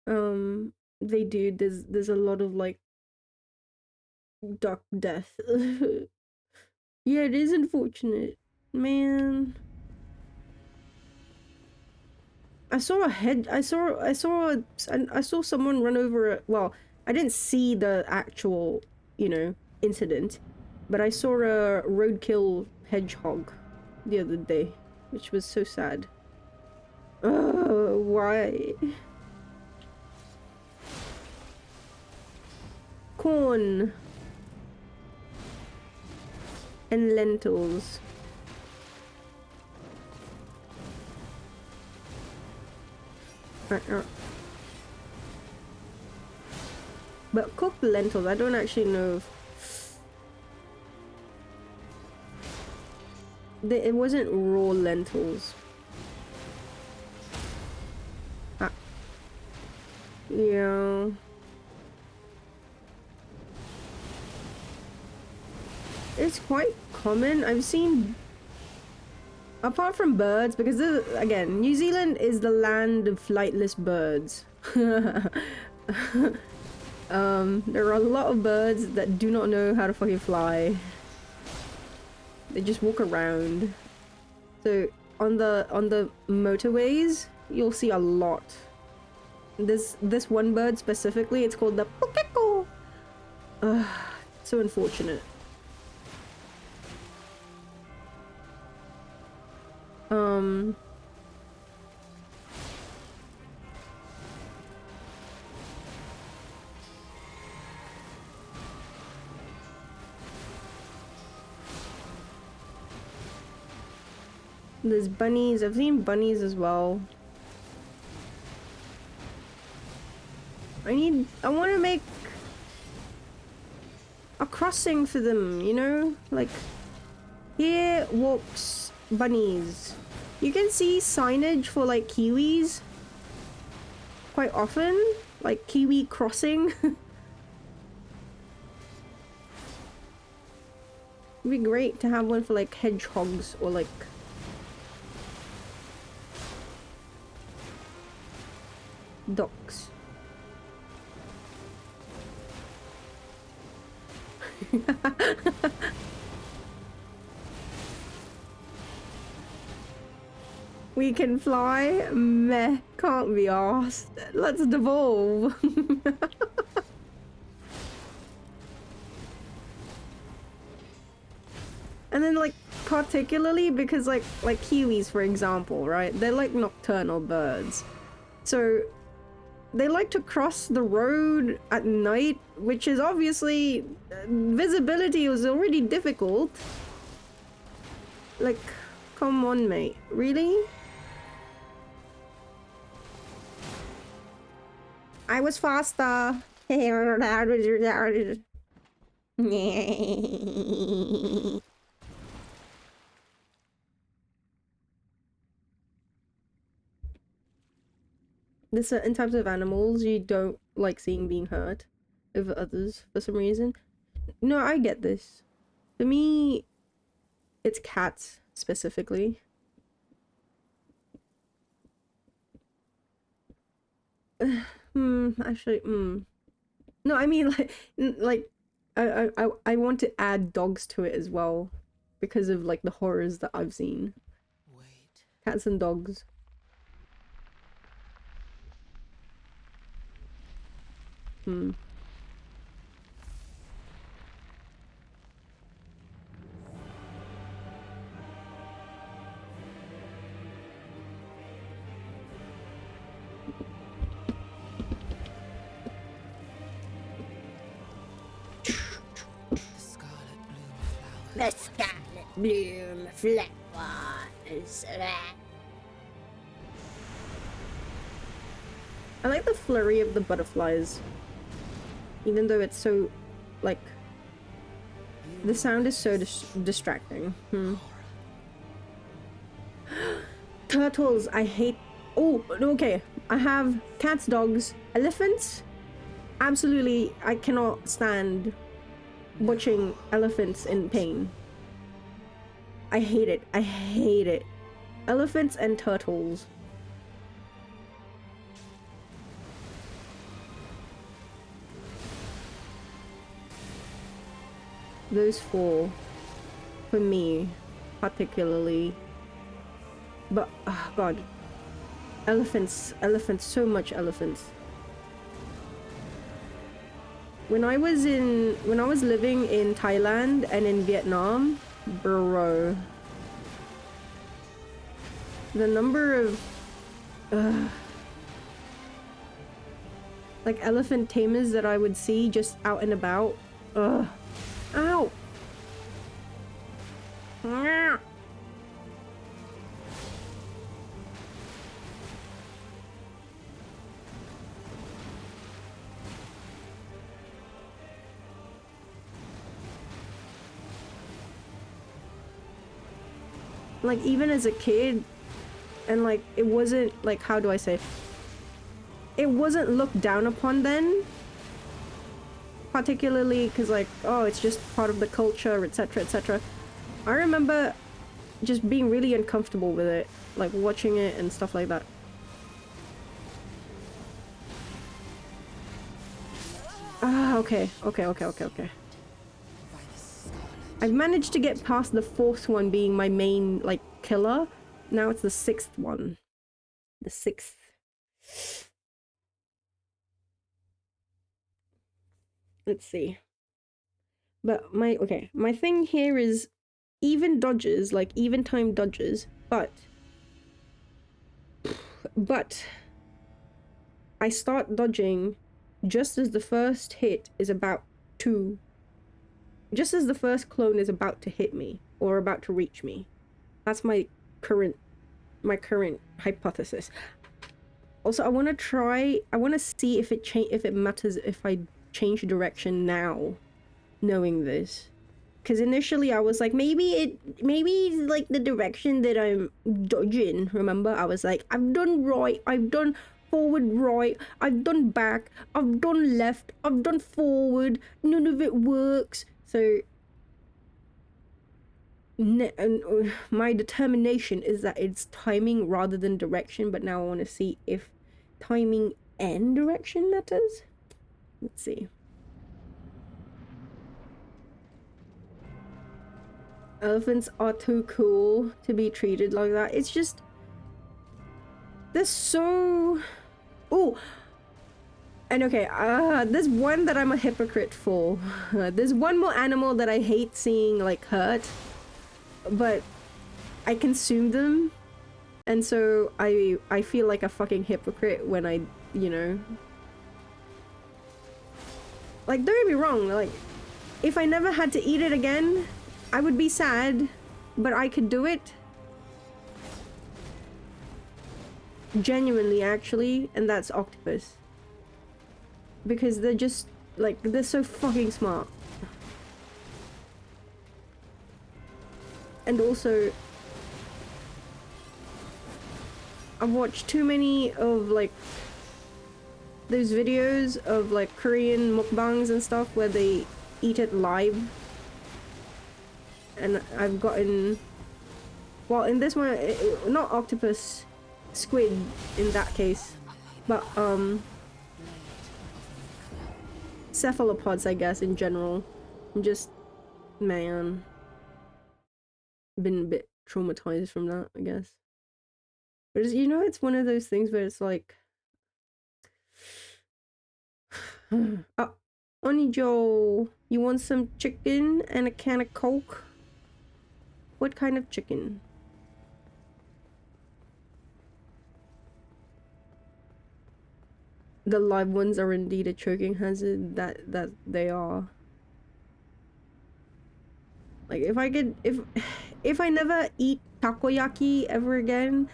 there's a lot of, like, duck death. Yeah, it is unfortunate. Man. I saw someone run over a, well, I didn't see the actual, incident, but I saw a roadkill hedgehog the other day, which was so sad. Why? Corn and lentils. But cooked lentils, I don't actually know if it wasn't raw lentils. Yeah. It's quite common. I've seen apart from birds, because again, New Zealand is the land of flightless birds. There are a lot of birds that do not know how to fucking fly. They just walk around. So on the motorways, you'll see a lot. This one bird specifically, it's called the pukeko. So unfortunate. There's bunnies. I've seen bunnies as well. I want to make a crossing for them, you know? Like, here walks bunnies. You can see signage for, like, kiwis quite often. Like, kiwi crossing. It'd be great to have one for, like, hedgehogs or, like... ducks. We can fly? Meh, can't be arsed. Let's devolve. And then, like, particularly because, like kiwis, for example, right? They're like nocturnal birds. So they like to cross the road at night, which is obviously... visibility was already difficult. Like, come on, mate. Really? I was faster. There's certain types of animals you don't like seeing being hurt over others for some reason. No, I get this. For me, it's cats specifically. Actually, No, I mean like I want to add dogs to it as well because of like the horrors that I've seen. Wait. Cats and dogs. The scarlet bloom flowers. I like the flurry of the butterflies. Even though it's so, like... The sound is so distracting. Turtles, I hate... Oh, okay. I have cats, dogs, elephants. Absolutely, I cannot stand watching elephants in pain. I hate it. I hate it. Elephants and turtles. Those four, for me, particularly. But, oh god. Elephants, so much elephants. When I was living in Thailand and in Vietnam, bro, the number of like elephant tamers that I would see just out and about, ow. Like, even as a kid, and like, it wasn't, like, how do I say? It wasn't looked down upon then. Particularly because, like, oh, it's just part of the culture, etc., etc. I remember just being really uncomfortable with it, like watching it and stuff like that. Ah, okay. I've managed to get past the 4th one being my main, like, killer. Now it's the 6th one. The 6th. Let's see. But my thing here is even dodges, like even time dodges, but I start dodging just as the first hit is about to, just as the first clone is about to hit me or about to reach me. That's my current hypothesis. Also, I want to see if it matters if I change direction now, knowing this. Because initially I was like, maybe like the direction that I'm dodging. Remember, I was like, I've done right, I've done forward right, I've done back, I've done left, I've done forward, none of it works. So my determination is that it's timing rather than direction, but now I want to see if timing and direction matters. Let's see. Elephants are too cool to be treated like that. It's just... they're so... oh! And okay, there's one that I'm a hypocrite for. There's one more animal that I hate seeing, like, hurt. But I consume them. And so I feel like a fucking hypocrite when I, you know... like, don't get me wrong, like, if I never had to eat it again, I would be sad, but I could do it. Genuinely, actually, and that's octopus. Because they're just, like, they're so fucking smart. And also, I've watched too many of, like, those videos of, like, Korean mukbangs and stuff where they eat it live. And I've gotten... well, in this one, not octopus, squid in that case, but, cephalopods, I guess, in general. I'm just... man. Been a bit traumatized from that, I guess. But it's, you know, it's one of those things where it's like... Onijo, you want some chicken and a can of Coke? What kind of chicken? The live ones are indeed a choking hazard. That they are. Like, if I could, if I never eat takoyaki ever again,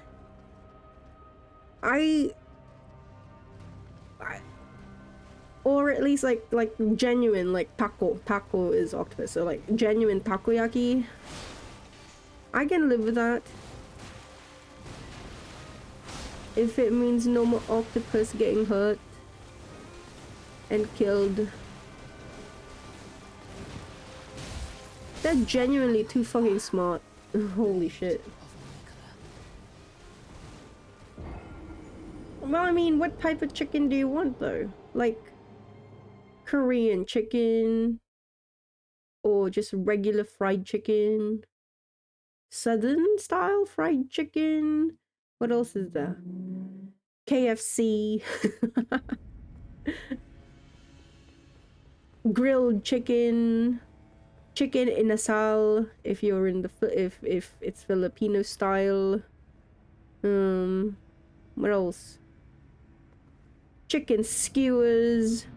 or at least like genuine, like taco is octopus, so like genuine takoyaki, I can live with that. If it means no more octopus getting hurt and killed. They're genuinely too fucking smart. Holy shit. Well, I mean, what type of chicken do you want though? Like Korean chicken, or just regular fried chicken, Southern style fried chicken. What else is there? KFC. Grilled chicken, chicken inasal if you're in the if it's Filipino style. What else? Chicken skewers.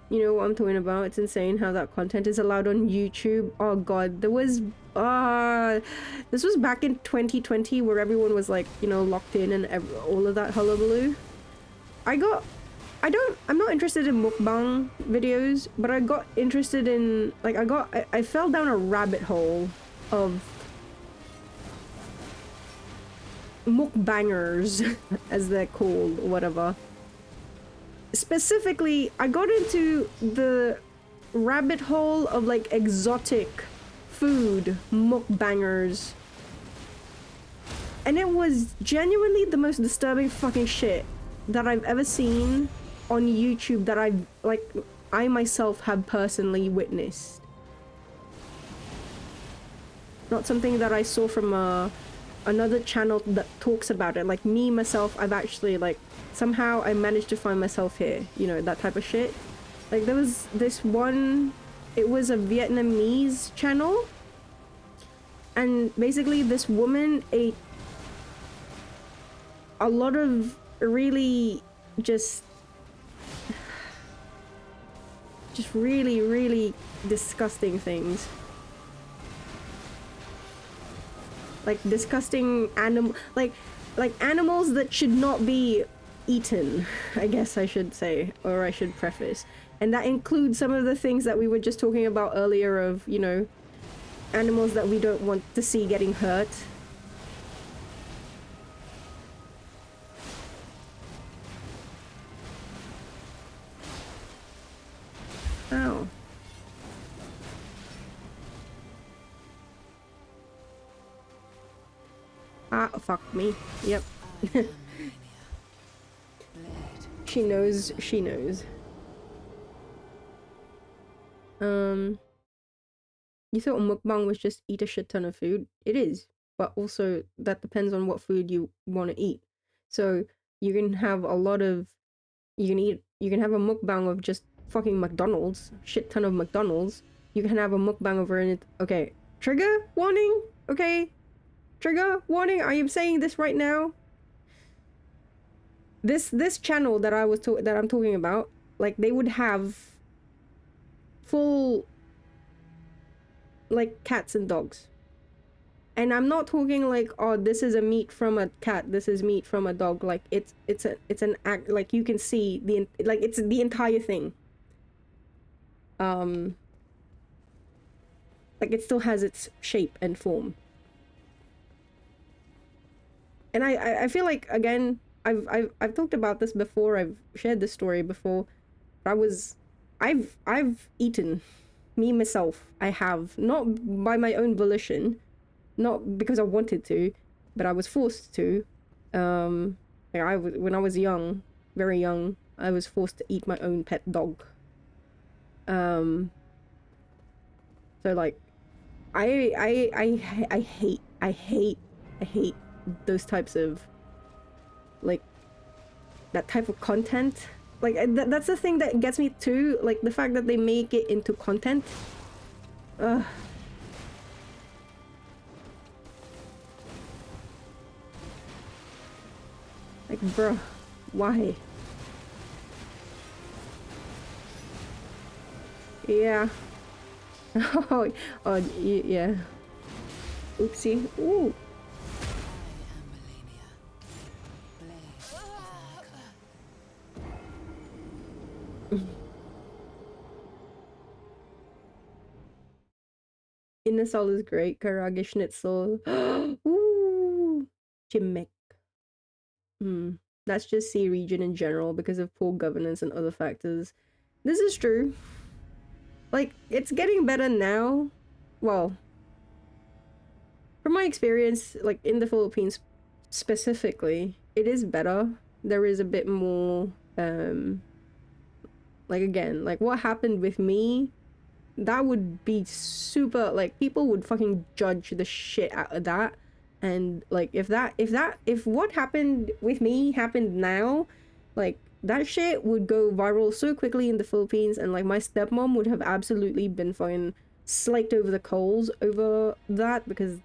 You know what I'm talking about. It's insane how that content is allowed on YouTube. Oh god, there was this was back in 2020 where everyone was like, you know, locked in and all of that hullabaloo. I'm not interested in mukbang videos, but I got interested in, like, I fell down a rabbit hole of mukbangers as they're called, or whatever. specifically, I got into the rabbit hole of like exotic food mukbangers, and it was genuinely the most disturbing fucking shit that I've ever seen on YouTube, that I myself have personally witnessed. Not something that I saw from another channel that talks about it. Like me myself, I've actually like somehow I managed to find myself here, you know, that type of shit. Like there was this one, it was a Vietnamese channel, and basically this woman ate a lot of really just really disgusting things. Like disgusting like animals that should not be eaten, I guess I should say, or I should preface. And that includes some of the things that we were just talking about earlier of, you know, animals that we don't want to see getting hurt. Ow. Ah, fuck me. Yep. She knows, she knows. You thought a mukbang was just eat a shit ton of food? It is, but also that depends on what food you want to eat. So you can have a lot of, you can have a mukbang of just fucking McDonald's, shit ton of McDonald's. You can have a mukbang over in it. Okay, trigger warning. Okay, trigger warning. I am saying this right now. This channel that I'm talking about, like they would have full like cats and dogs. And I'm not talking like, oh, this is a meat from a cat, this is meat from a dog. Like it's an act, like you can see the, like it's the entire thing. Like it still has its shape and form. And I feel like, again, I've talked about this before, I've shared this story before, but I've eaten, me myself, I have, not by my own volition, not because I wanted to, but I was forced to. Like when I was young, very young, I was forced to eat my own pet dog. So like, I hate those types of, like, that type of content. Like that's the thing that gets me too, like the fact that they make it into content. Ugh. Like, bruh, why? Yeah. Oh, yeah. Oopsie. Ooh. Inasal is great. Karage Schnitzel. Ooh. Chimek. That's just sea region in general because of poor governance and other factors. This is true. Like, it's getting better now. Well, from my experience, like in the Philippines specifically, it is better. There is a bit more, like again, like what happened with me, that would be super, like people would fucking judge the shit out of that. And like if what happened with me happened now, like that shit would go viral so quickly in the Philippines, and like my stepmom would have absolutely been fucking slaked over the coals over that, because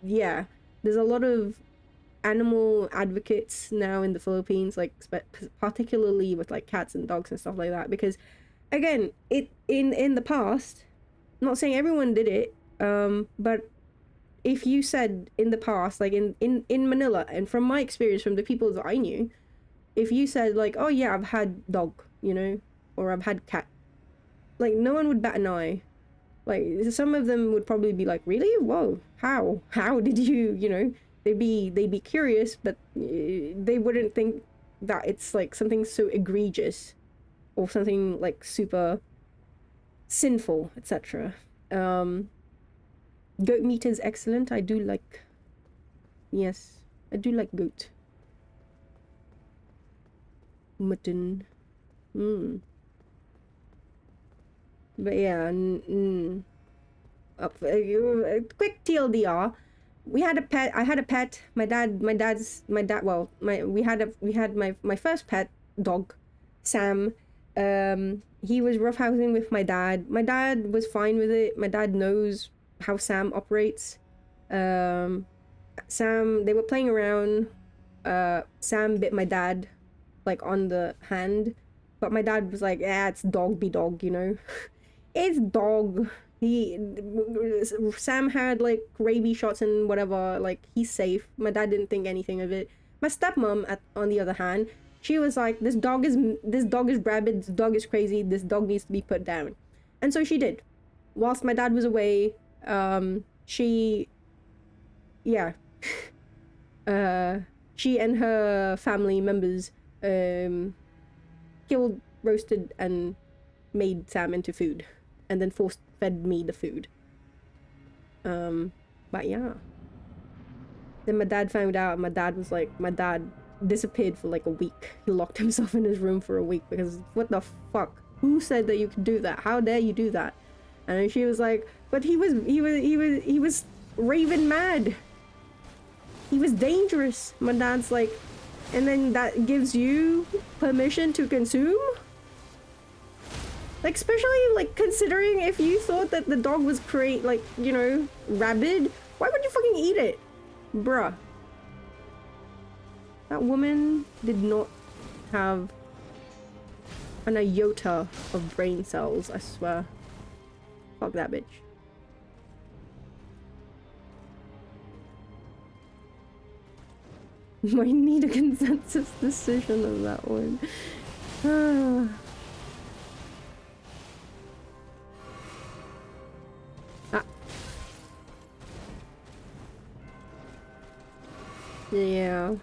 yeah, there's a lot of animal advocates now in the Philippines, like particularly with like cats and dogs and stuff like that, because again, it in the past, not saying everyone did it, but if you said in the past, like in Manila, and from my experience from the people that I knew, if you said like, oh yeah, I've had dog, you know, or I've had cat, like no one would bat an eye. Like some of them would probably be like, really? Whoa, how did you, you know, they'd be curious, but they wouldn't think that it's like something so egregious. or something like super sinful, etc. Um, Goat meat is excellent. I do like, yes, I do like goat. Mutton. Mm. But yeah, quick TLDR. We had a pet. I had a pet. Well, we had my first pet dog, Sam. He was roughhousing with my dad. My dad was fine with it. My dad knows how Sam operates. Um, Sam, they were playing around. Sam bit my dad, like on the hand, but my dad was like, "Yeah, it's dog be dog, you know." It's dog. He Sam had like rabies shots and whatever. Like he's safe. My dad didn't think anything of it. My stepmom, on the other hand, she was like, this dog is rabid. This dog is crazy. This dog needs to be put down, and so she did. Whilst my dad was away, she, yeah, she and her family members killed, roasted, and made Sam into food, and then force fed me the food. But yeah. Then my dad found out, and my dad was like, my dad disappeared for like a week. He locked himself in his room for a week because what the fuck? Who said that you could do that? How dare you do that? And then she was like, but he was raving mad. He was dangerous. My dad's like, and then that gives you permission to consume? Like, especially, like, considering if you thought that the dog was like, you know, rabid, why would you fucking eat it? Bruh. That woman did not have an iota of brain cells, I swear. Fuck that bitch. Might need a consensus decision on that one. Yeah.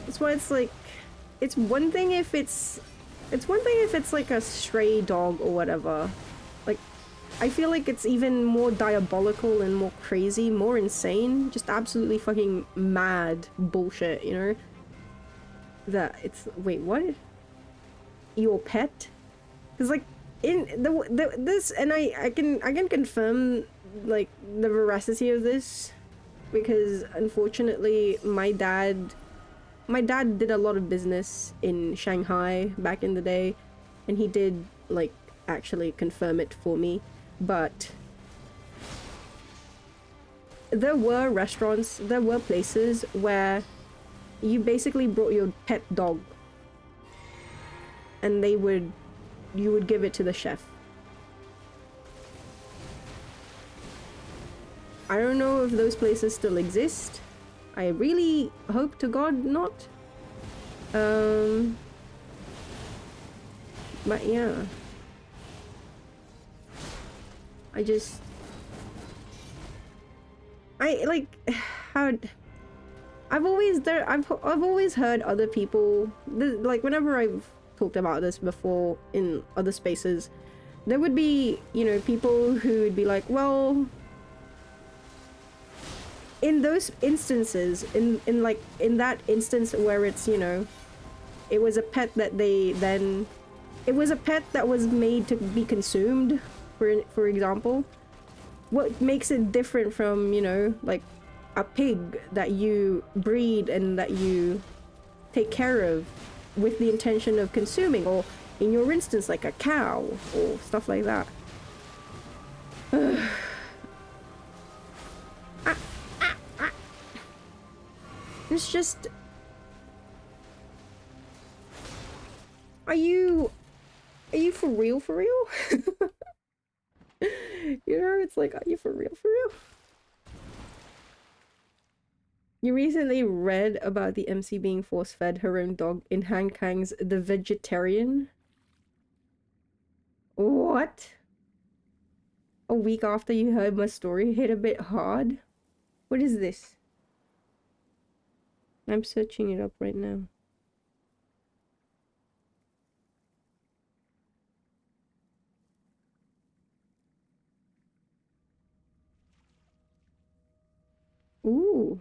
That's why it's like, it's one thing if it's like a stray dog or whatever. Like, I feel like it's even more diabolical and more crazy, more insane, just absolutely fucking mad bullshit, you know? That it's, wait, what? Your pet? Because like, in this, and I can confirm like the veracity of this, because unfortunately my dad did a lot of business in Shanghai back in the day, and he did like actually confirm it for me. But there were restaurants, there were places where you basically brought your pet dog and you would give it to the chef. I don't know if those places still exist. I really hope to God not. But yeah. I've always heard other people, like whenever I've talked about this before in other spaces, there would be, you know, people who would be like, well, in those instances, in that instance where it's, you know, it was a pet that it was a pet that was made to be consumed, for example, what makes it different from, you know, like a pig that you breed and that you take care of with the intention of consuming, or in your instance like a cow or stuff like that. It's just, are you for real, for real? You know, it's like, are you for real, for real? You recently read about the MC being force-fed her own dog in Han Kang's The Vegetarian? What? A week after you heard my story hit a bit hard? What is this? I'm searching it up right now. Ooh,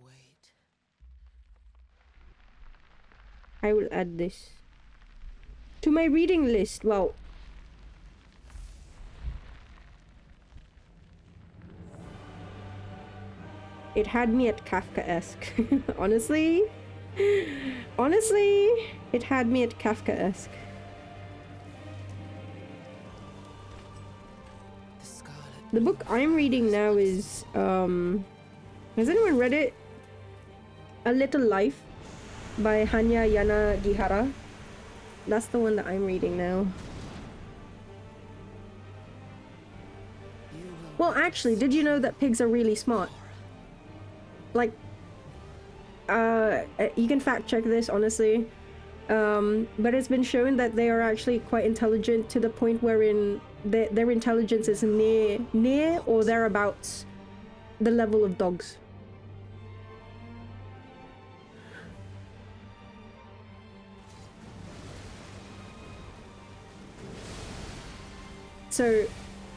Wait. I will add this to my reading list. Well, it had me at Kafkaesque. Honestly, it had me at Kafkaesque. The Scarlet The book I'm reading now is has anyone read it? A Little Life by Hanya Yanagihara. That's the one that I'm reading now. You will Well, actually, did you know that pigs are really smart? Like, you can fact check this, honestly. But it's been shown that they are actually quite intelligent to the point wherein their intelligence is near or thereabouts the level of dogs. So,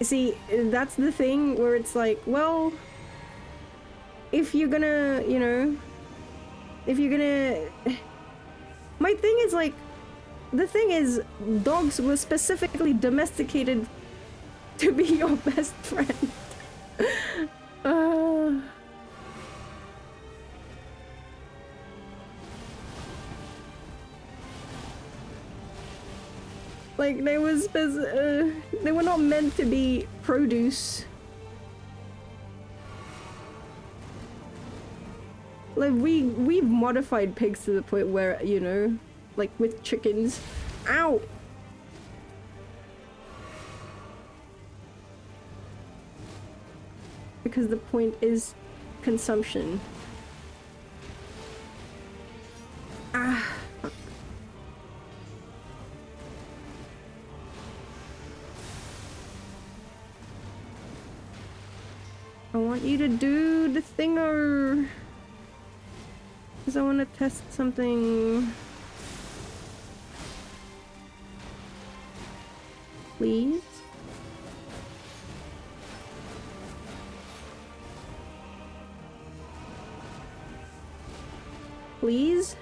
see, that's the thing where it's like, well, if you're gonna, you know, if you're gonna... My thing is like, the thing is, dogs were specifically domesticated to be your best friend. uh... Like, they were not meant to be produce. Like, we've modified pigs to the point where, you know, like with chickens. Ow! Because the point is consumption. Ah. I want you to do the thinger. Because I want to test something. Please? Please?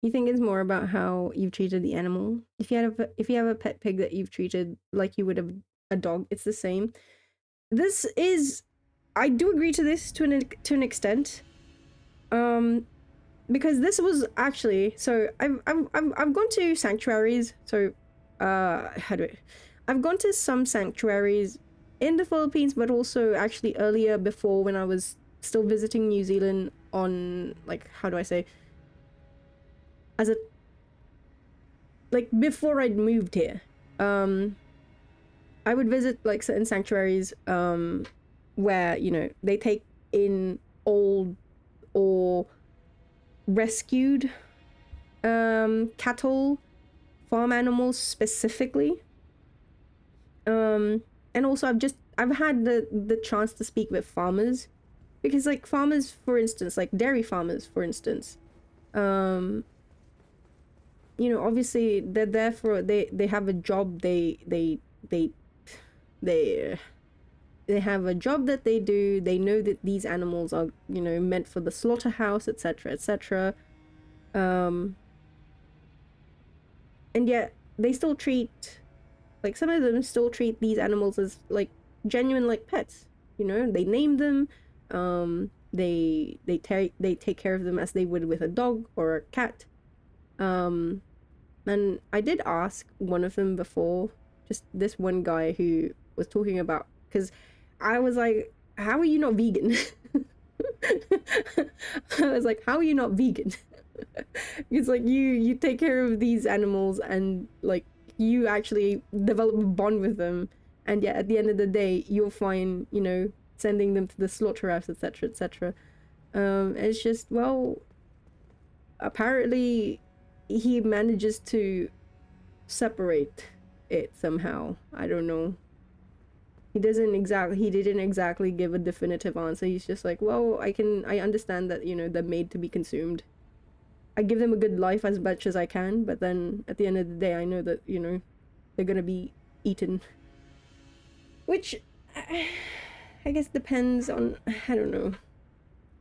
You think it's more about how you've treated the animal? If you have a pet pig that you've treated like you would have a dog, it's the same. This is, I do agree to this to an extent. Because this was actually, so I've gone to sanctuaries. So I've gone to some sanctuaries in the Philippines, but also actually earlier before when I was still visiting New Zealand on, like, how do I say, as a, like, before I'd moved here. I would visit like certain sanctuaries where, you know, they take in old or rescued cattle, farm animals specifically. And also I've had the chance to speak with farmers, because like farmers, for instance, like dairy farmers, for instance, you know, obviously they're there for, they have a job, they have a job that they do. They know that these animals are, you know, meant for the slaughterhouse, etc., etc. And yet they still treat, like, some of them still treat these animals as like genuine, like, pets. You know, they name them. They take care of them as they would with a dog or a cat. And I did ask one of them before, just this one guy who was talking about, because I was like, how are you not vegan? I was like, how are you not vegan? It's like you take care of these animals and like you actually develop a bond with them, and yet at the end of the day you'll find, you know, sending them to the slaughterhouse, etc., etc. It's just, well, apparently he manages to separate it somehow. I don't know. He didn't exactly give a definitive answer. He's just like, well, I understand that, you know, they're made to be consumed. I give them a good life as much as I can, but then at the end of the day I know that, you know, they're gonna be eaten. Which I guess depends on, I don't know.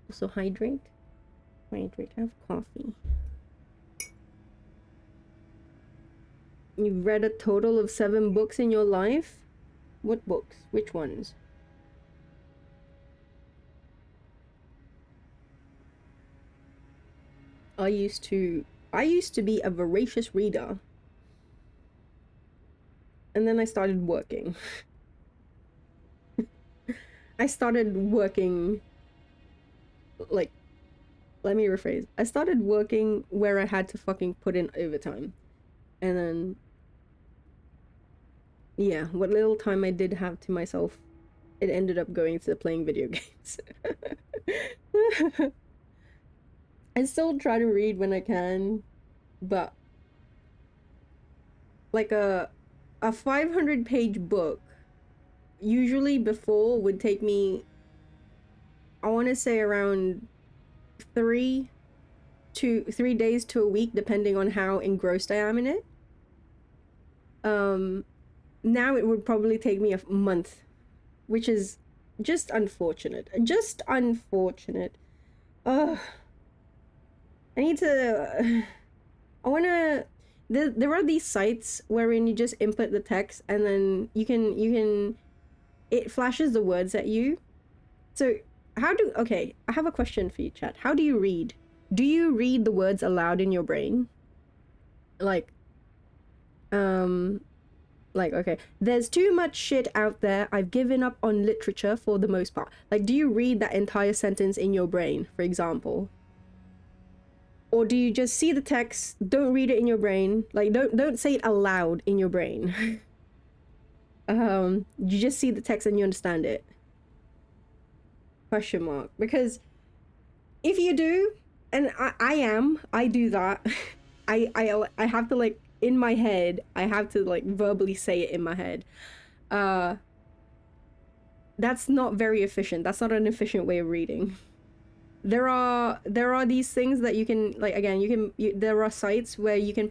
Also hydrate. Have coffee. You've read a total of 7 books in your life? What books? Which ones? I used to be a voracious reader. And then I started working. I started working, like, let me rephrase. I started working where I had to fucking put in overtime. And then, yeah, what little time I did have to myself, it ended up going to playing video games. I still try to read when I can, but like a 500-page book usually before would take me, I want to say, around 3 days to a week, depending on how engrossed I am in it. Now it would probably take me a month, which is just unfortunate. Just unfortunate. Ugh. I need to. I wanna. There are these sites wherein you just input the text and then you can. It flashes the words at you. So okay, I have a question for you, chat. How do you read? Do you read the words aloud in your brain? Like, okay, there's too much shit out there. I've given up on literature for the most part. Like, do you read that entire sentence in your brain, for example? Or do you just see the text, don't read it in your brain? Like, don't say it aloud in your brain. You just see the text and you understand it? Question mark. Because if you do, and I do that. I have to, like, in my head, I have to, like, verbally say it in my head. That's not very efficient. That's not an efficient way of reading. There are these things that you can, like, again, there are sites where you can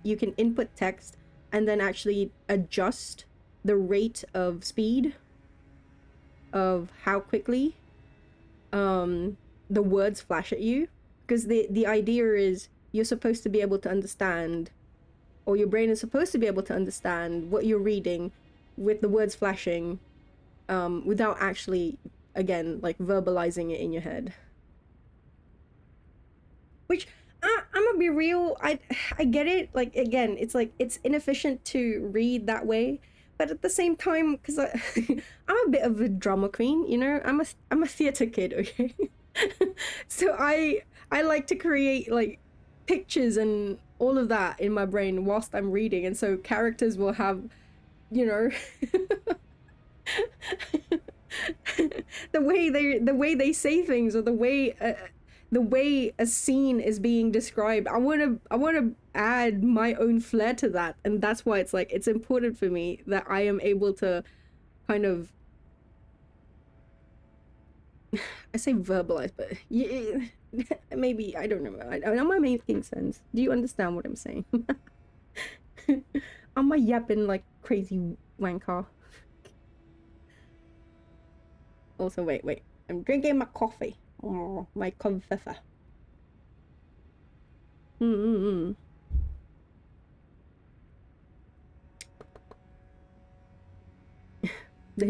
you can input text and then actually adjust the rate of speed of how quickly the words flash at you, because the idea is you're supposed to be able to understand, or your brain is supposed to be able to understand what you're reading with the words flashing, without actually, again, like, verbalizing it in your head. Which, I'm gonna be real, I get it. Like, again, it's like, it's inefficient to read that way, but at the same time, because I'm a bit of a drama queen, you know. I'm a theater kid, okay? So I like to create, like, pictures and all of that in my brain whilst I'm reading, and so characters will have, you know, the way they say things, or the way a scene is being described. I want to add my own flair to that, and that's why it's like, it's important for me that I am able to kind of, I say verbalize, but yeah, maybe, I don't know. Am I making sense? Do you understand what I'm saying? Am I yapping like crazy wanker? Also, wait, I'm drinking my coffee. Oh, my confessor. They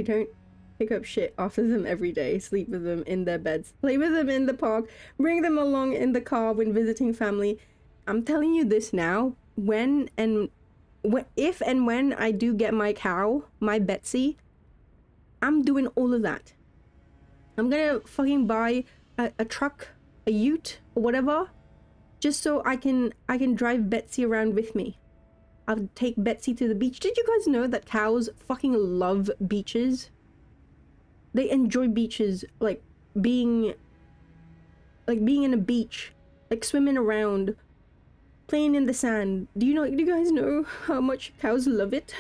don't pick up shit after them every day, sleep with them in their beds, play with them in the park, bring them along in the car when visiting family. I'm telling you this now, when and if and when I do get my cow, my Betsy, I'm doing all of that. I'm gonna fucking buy a truck, a ute, or whatever, just so I can drive Betsy around with me. I'll take Betsy to the beach. Did you guys know that cows fucking love beaches? They enjoy beaches, being being in a beach, like swimming around, playing in the sand. Do you guys know how much cows love it?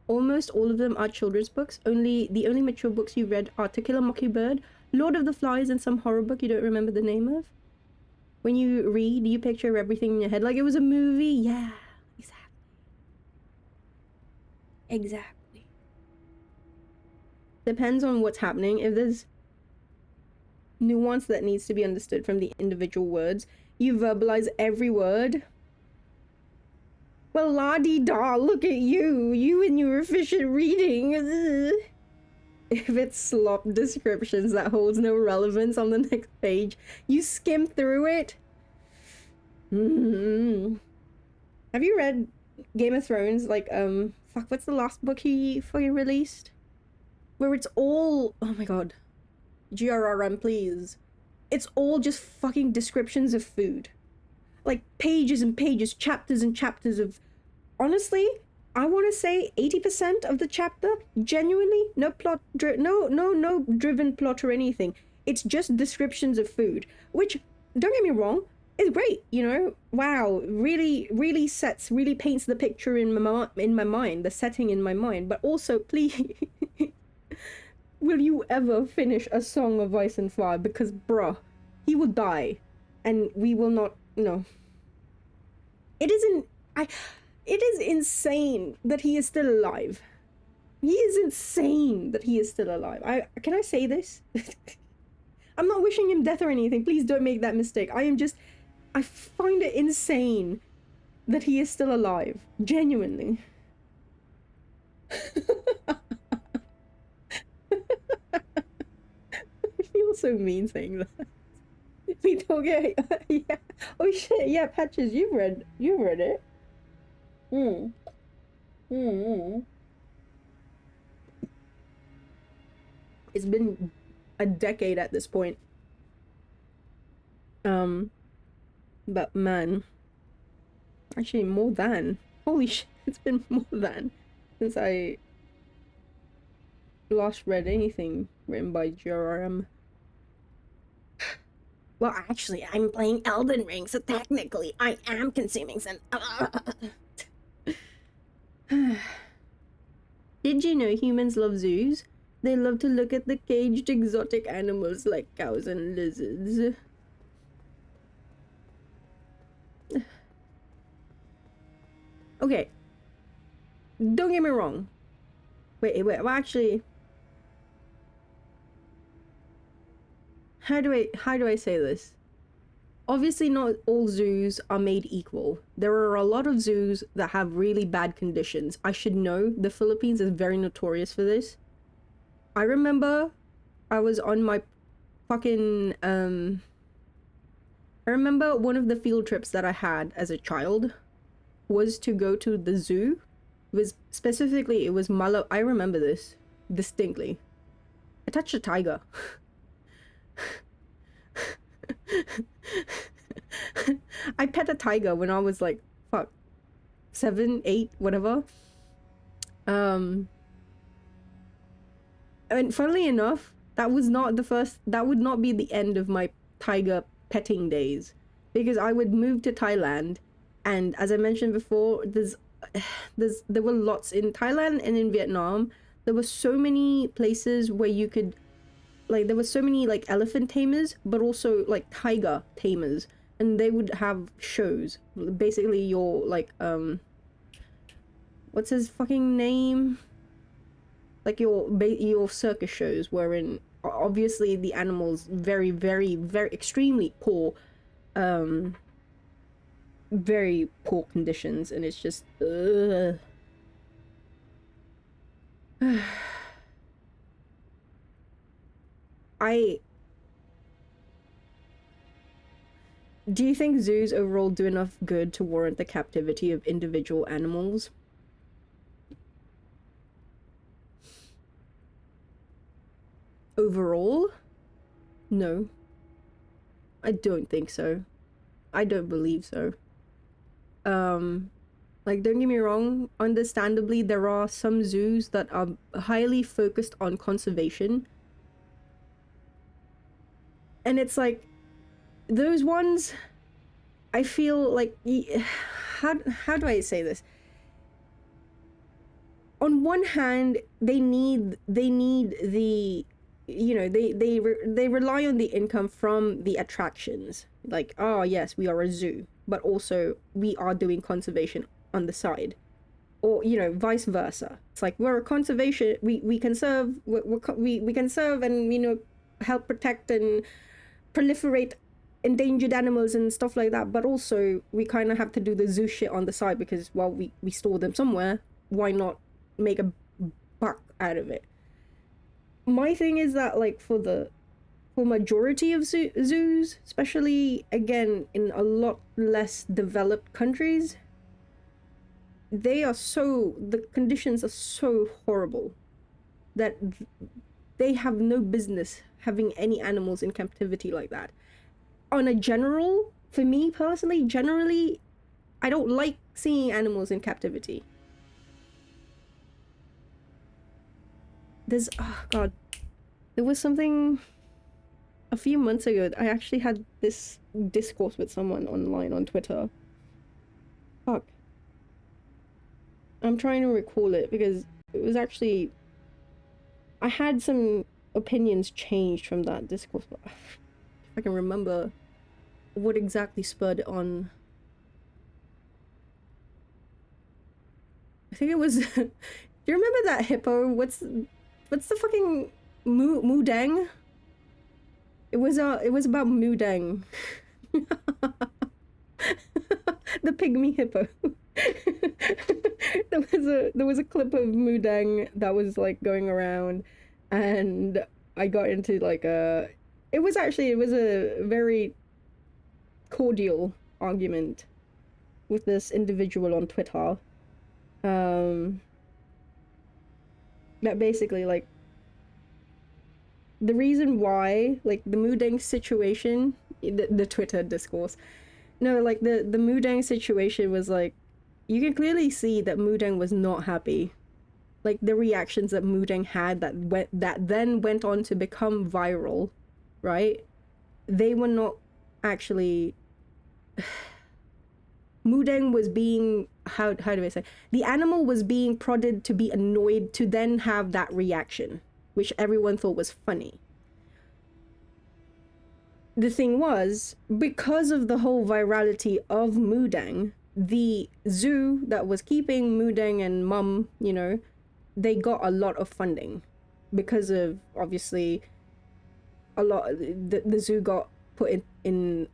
Almost all of them are children's books. The only mature books you read are To Kill a Mockingbird, Lord of the Flies, and some horror book you don't remember the name of. When you read, you picture everything in your head like it was a movie. Yeah, exactly. Exactly. Depends on what's happening. If there's nuance that needs to be understood from the individual words, you verbalize every word. Well, la-di-da, look at you and your efficient reading. If it's slop descriptions that holds no relevance on the next page, you skim through it. Have you read Game of Thrones? Fuck, what's the last book he fucking released? Where it's all, oh my god, GRRM, please. It's all just fucking descriptions of food. Like pages and pages, chapters and chapters of, honestly, I want to say 80% of the chapter, genuinely, no plot, no driven plot or anything. It's just descriptions of food, which, don't get me wrong, is great, you know? Wow, really paints the picture in my mind, the setting in my mind. But also, please, will you ever finish A Song of Ice and Fire? Because, bruh, he will die, and we will not, no. It is insane that he is still alive. He is insane that he is still alive. Can I say this? I'm not wishing him death or anything. Please don't make that mistake. I find it insane that he is still alive. Genuinely. I feel so mean saying that. We don't get, yeah. Oh shit, yeah, Patches, you've read it. It's been a decade at this point. But man, actually more than. Holy shit, it's been more than since I last read anything written by GRM. Well, actually, I'm playing Elden Ring, so technically I am consuming some. Did you know humans love zoos? They love to look at the caged exotic animals like cows and lizards. Okay. Don't get me wrong. Wait, well actually, how do I say this? Obviously not all zoos are made equal. There are a lot of zoos that have really bad conditions. I should know the Philippines is very notorious for this. I remember I was on my fucking I remember one of the field trips that I had as a child was to go to the zoo. It was Malo. I remember this distinctly. I touched a tiger. I pet a tiger when I was like, fuck, 7, 8, whatever. And funnily enough, that would not be the end of my tiger petting days, because I would move to Thailand, and as I mentioned before, there were lots in Thailand and in Vietnam. There were so many places where you could, like, there were so many like elephant tamers, but also like tiger tamers, and they would have shows. Basically, your like what's his fucking name? Like your circus shows, wherein obviously the animals very extremely poor, very poor conditions, and it's just I Do you think zoos overall do enough good to warrant the captivity of individual animals? Overall? No. I don't think so. I don't believe so. Like, don't get me wrong, understandably, there are some zoos that are highly focused on conservation. And it's like, those ones, I feel like, how do I say this? On one hand, they need the, you know, they rely on the income from the attractions. Like, oh yes, we are a zoo, but also we are doing conservation on the side, or you know, vice versa. It's like we're a conservation, we can serve, we can serve and, you know, help protect and proliferate endangered animals and stuff like that, but also we kind of have to do the zoo shit on the side because, well, we store them somewhere. Why not make a buck out of it? My thing is that, like, for majority of zoos, especially again in a lot less developed countries, the conditions are so horrible that they have no business having any animals in captivity like that. On a general, for me personally, generally, I don't like seeing animals in captivity. Oh god, there was something a few months ago. I actually had this discourse with someone online on Twitter. Fuck. I'm trying to recall it because it was actually, I had some opinions changed from that discourse, but if I can remember what exactly spurred it on. I think it was do you remember that hippo? What's the fucking Mudang? It was about Mudang. The pygmy hippo. There was a clip of Mudang that was like going around, and I got into like it was a very cordial argument with this individual on Twitter. That basically, like, the reason why, like, the Mudang situation, the Twitter discourse, no, like, the Mudang situation was like, you can clearly see that Mudang was not happy. Like, the reactions that Mudang had that then went on to become viral, right? They were not actually Mudang was being, how do I say, the animal was being prodded to be annoyed to then have that reaction, which everyone thought was funny. The thing was, because of the whole virality of Mudang, the zoo that was keeping Mudang and Mum, you know, they got a lot of funding because of, obviously, a lot, the zoo got put in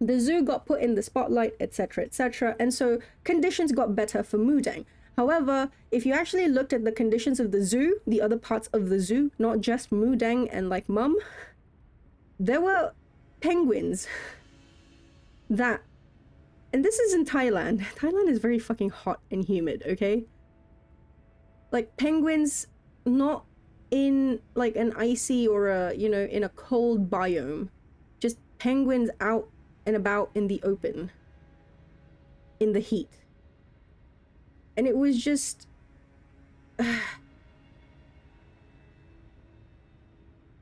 the zoo got put in the spotlight, etc., etc., and so conditions got better for Mudang. However, if you actually looked at the conditions of the zoo, the other parts of the zoo, not just Mudang and like Mum, there were penguins that, and this is in Thailand. Thailand is very fucking hot and humid, okay? Like, penguins not in like an icy or a, you know, in a cold biome, just penguins out and about in the open in the heat. And it was just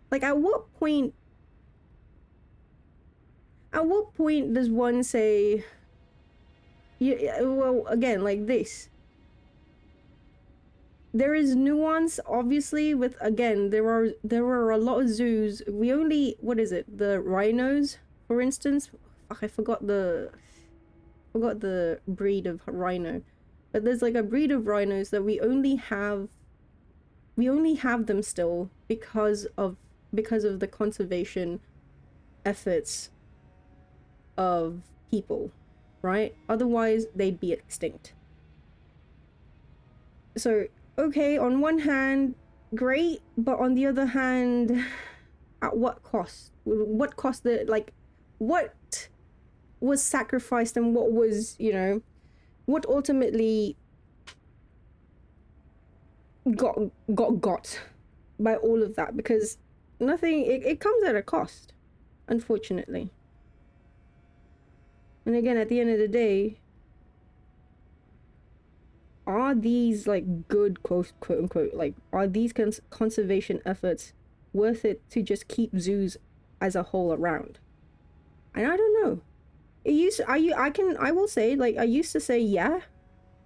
like, at what point does one say, yeah, well, again, like this, there is nuance, obviously, with, again, there are a lot of zoos. We only, what is it, the rhinos, for instance. I forgot the breed of rhino, but there's like a breed of rhinos that we only have them still because of the conservation efforts of people, right? Otherwise they'd be extinct. So, okay, on one hand, great, but on the other hand, at what cost? What cost? What was sacrificed and what was, you know, what ultimately got by all of that, because nothing, it comes at a cost, unfortunately. And again, at the end of the day, are these like good quote unquote, like, are these conservation efforts worth it to just keep zoos as a whole around? And I don't know. It used I will say, like, I used to say yeah,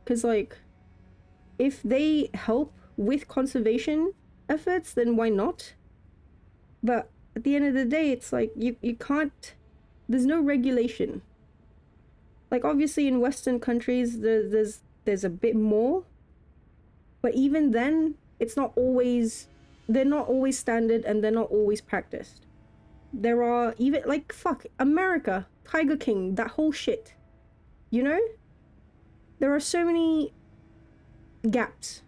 because like, if they help with conservation efforts, then why not? But at the end of the day, it's like you can't, there's no regulation. Like, obviously in Western countries there's a bit more, but even then it's not always, they're not always standard and they're not always practiced. There are even, like, fuck, America, Tiger King, that whole shit, you know, there are so many gaps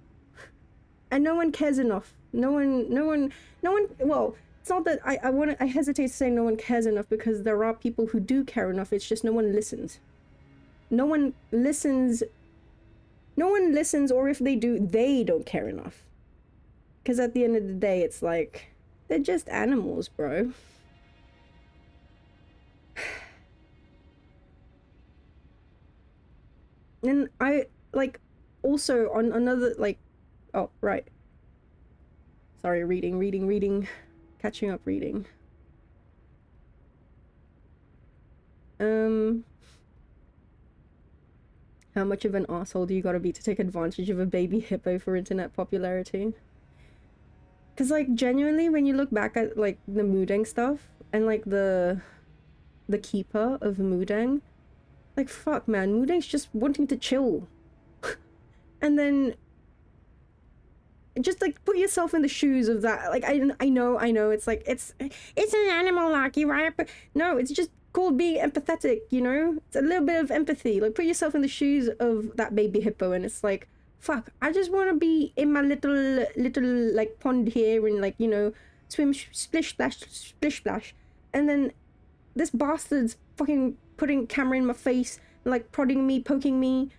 and no one cares enough. No one, well, it's not that I hesitate to say no one cares enough, because there are people who do care enough. It's just no one listens. No one listens, or if they do, they don't care enough. Because at the end of the day, it's like, they're just animals, bro. And I, like, also on another, like, oh, right. Sorry, reading. Catching up reading. How much of an asshole do you gotta be to take advantage of a baby hippo for internet popularity? Because, like, genuinely, when you look back at, like, the Mudang stuff, and, like, the keeper of Mudang, like, fuck, man, Mudang's just wanting to chill. And then, just, like, put yourself in the shoes of that. Like, I know, it's like, it's an animal, Lucky, right? But no, it's just called being empathetic, you know? It's a little bit of empathy. Like, put yourself in the shoes of that baby hippo, and it's like, fuck, I just want to be in my little, like, pond here and, like, you know, swim, splish, splash. And then this bastard's fucking putting camera in my face and, like, prodding me, poking me.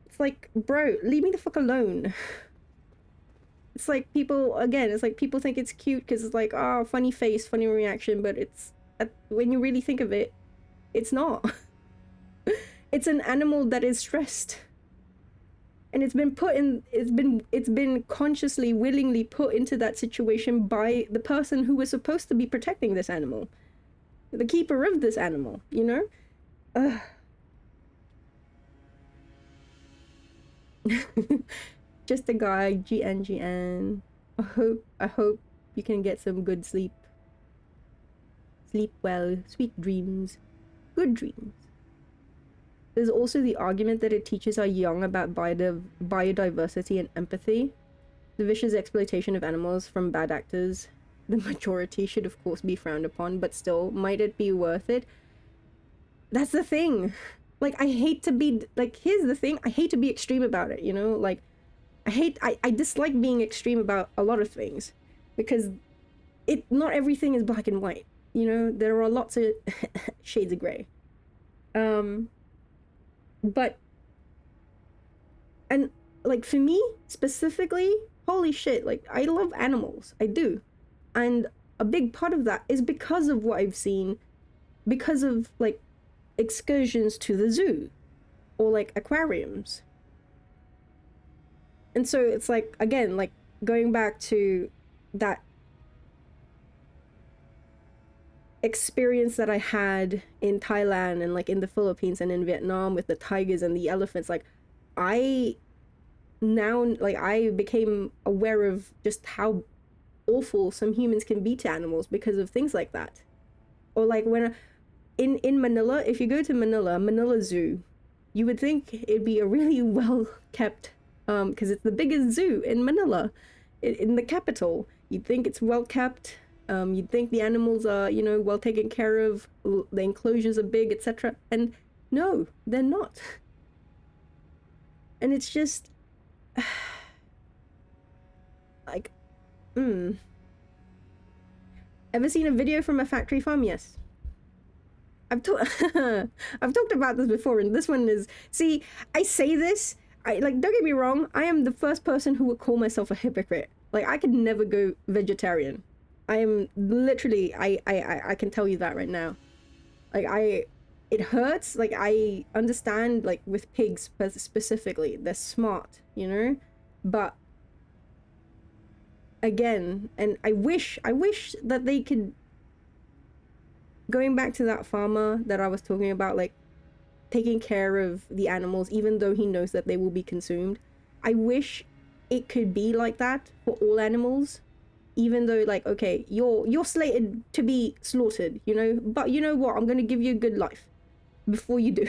It's like, bro, leave me the fuck alone. It's like people, again, it's like people think it's cute because it's like, oh, funny face, funny reaction, but it's, when you really think of it, it's not. It's an animal that is stressed. And it's been put in, it's been consciously, willingly put into that situation by the person who was supposed to be protecting this animal. The keeper of this animal, you know? Ugh. Just a guy, GN. I hope you can get some good sleep. Sleep well, sweet dreams, good dreams. There's also the argument that it teaches our young about biodiversity and empathy. The vicious exploitation of animals from bad actors. The majority should of course be frowned upon, but still, might it be worth it? That's the thing. Like, I hate to be, like, here's the thing, I hate to be extreme about it, you know? Like, I dislike being extreme about a lot of things, because not everything is black and white, you know? There are lots of shades of gray. But, and, like, for me, specifically, holy shit, like, I love animals, I do. And a big part of that is because of what I've seen, because of, like, excursions to the zoo, or, like, aquariums. And so it's like, again, like, going back to that experience that I had in Thailand and, like, in the Philippines and in Vietnam with the tigers and the elephants, like, I became aware of just how awful some humans can be to animals because of things like that. Or, like, when in Manila, if you go to Manila Zoo, you would think it'd be a really well kept, because it's the biggest zoo in Manila, in the capital. You'd think it's well kept. You'd think the animals are, you know, well taken care of, the enclosures are big, etc. And no, they're not. And it's just like, Ever seen a video from a factory farm? Yes. I've talked about this before, and this one is, see, I say this, I like, don't get me wrong, I am the first person who would call myself a hypocrite. Like, I could never go vegetarian. I am literally, I can tell you that right now. Like, it hurts. Like, I understand, like, with pigs specifically, they're smart, you know? But again, and I wish that they could, going back to that farmer that I was talking about, like, taking care of the animals, even though he knows that they will be consumed. I wish it could be like that for all animals, even though, like, okay, you're slated to be slaughtered, you know, but you know what? I'm gonna give you a good life before you do.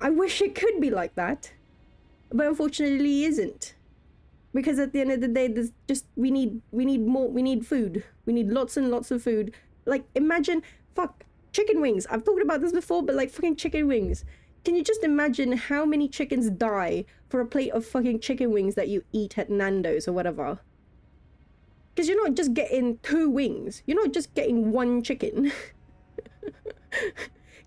I wish it could be like that, but unfortunately, it isn't. Because at the end of the day, there's just we need more. We need food. We need lots and lots of food. Like, imagine, fuck, chicken wings. I've talked about this before, but like, fucking chicken wings. Can you just imagine how many chickens die for a plate of fucking chicken wings that you eat at Nando's or whatever? Because you're not just getting 2 wings. You're not just getting 1 chicken.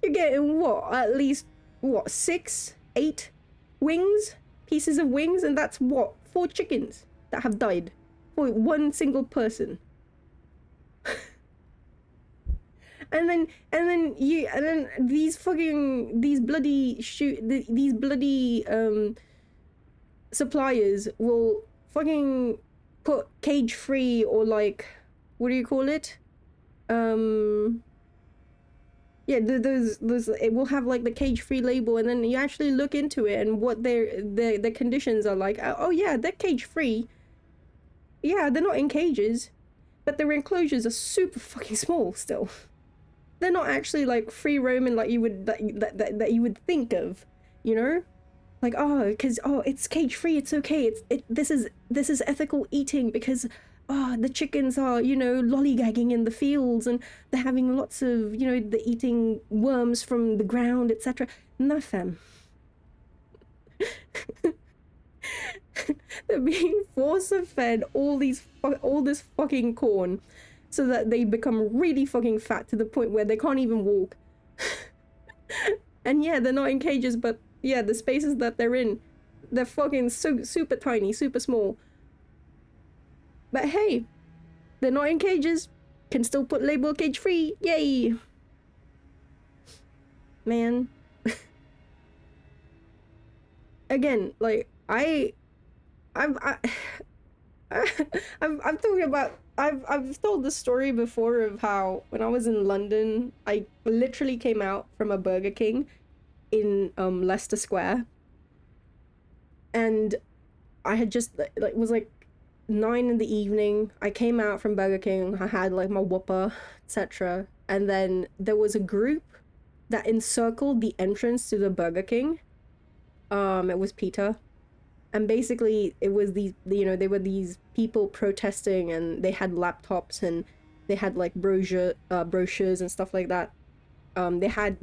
You're getting what? At least, what, 6, 8 wings? Pieces of wings? And that's what? 4 chickens that have died for 1 single person. and then these bloody suppliers will fucking put cage free, or like, what do you call it? Yeah, those it will have like the cage free label, and then you actually look into it and what their conditions are like. Oh yeah, they're cage free. Yeah, they're not in cages, but their enclosures are super fucking small still. They're not actually like free roaming like you would that you would think of, you know? Like, oh, because it's cage free, it's okay. This is ethical eating because the chickens are, you know, lollygagging in the fields and they're having lots of, you know, they're eating worms from the ground, etc. No, fam. They're being force-fed all this fucking corn so that they become really fucking fat to the point where they can't even walk. And yeah, they're not in cages, but yeah, the spaces that they're in, they're fucking super tiny, super small. But hey, they're not in cages. Can still put label cage free. Yay! Man. Again, like, I've talking about, I've told the story before of how when I was in London, I literally came out from a Burger King in Leicester Square, and I had just like was like 9 in the evening. I came out from Burger King. I had like my Whopper, etc. And then there was a group that encircled the entrance to the Burger King. It was PETA. And basically it was these, you know, they were these people protesting, and they had laptops and they had like brochures and stuff like that. They had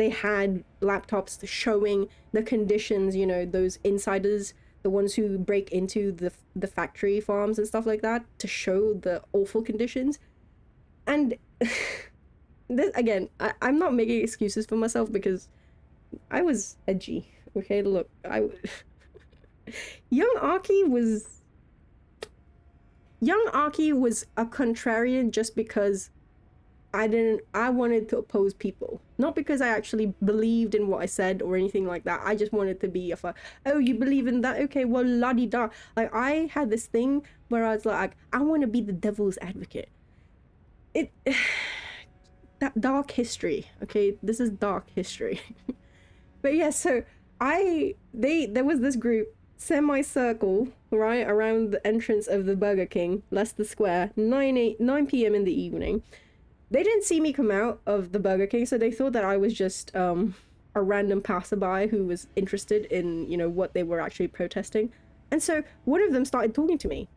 laptops showing the conditions, you know, those insiders, the ones who break into the factory farms and stuff like that, to show the awful conditions. And this, again, I'm not making excuses for myself because I was edgy. Okay, look, Young Aki was a contrarian just because I wanted to oppose people. Not because I actually believed in what I said or anything like that. I just wanted to be oh, you believe in that? Okay, well, la-di-da. Like, I had this thing where I was like, I want to be the devil's advocate. That dark history, okay? This is dark history. But yeah, so there was this group, semicircle, right, around the entrance of the Burger King, Leicester Square, 9 p.m. in the evening. They didn't see me come out of the Burger King, so they thought that I was just a random passerby who was interested in, you know, what they were actually protesting. And so one of them started talking to me.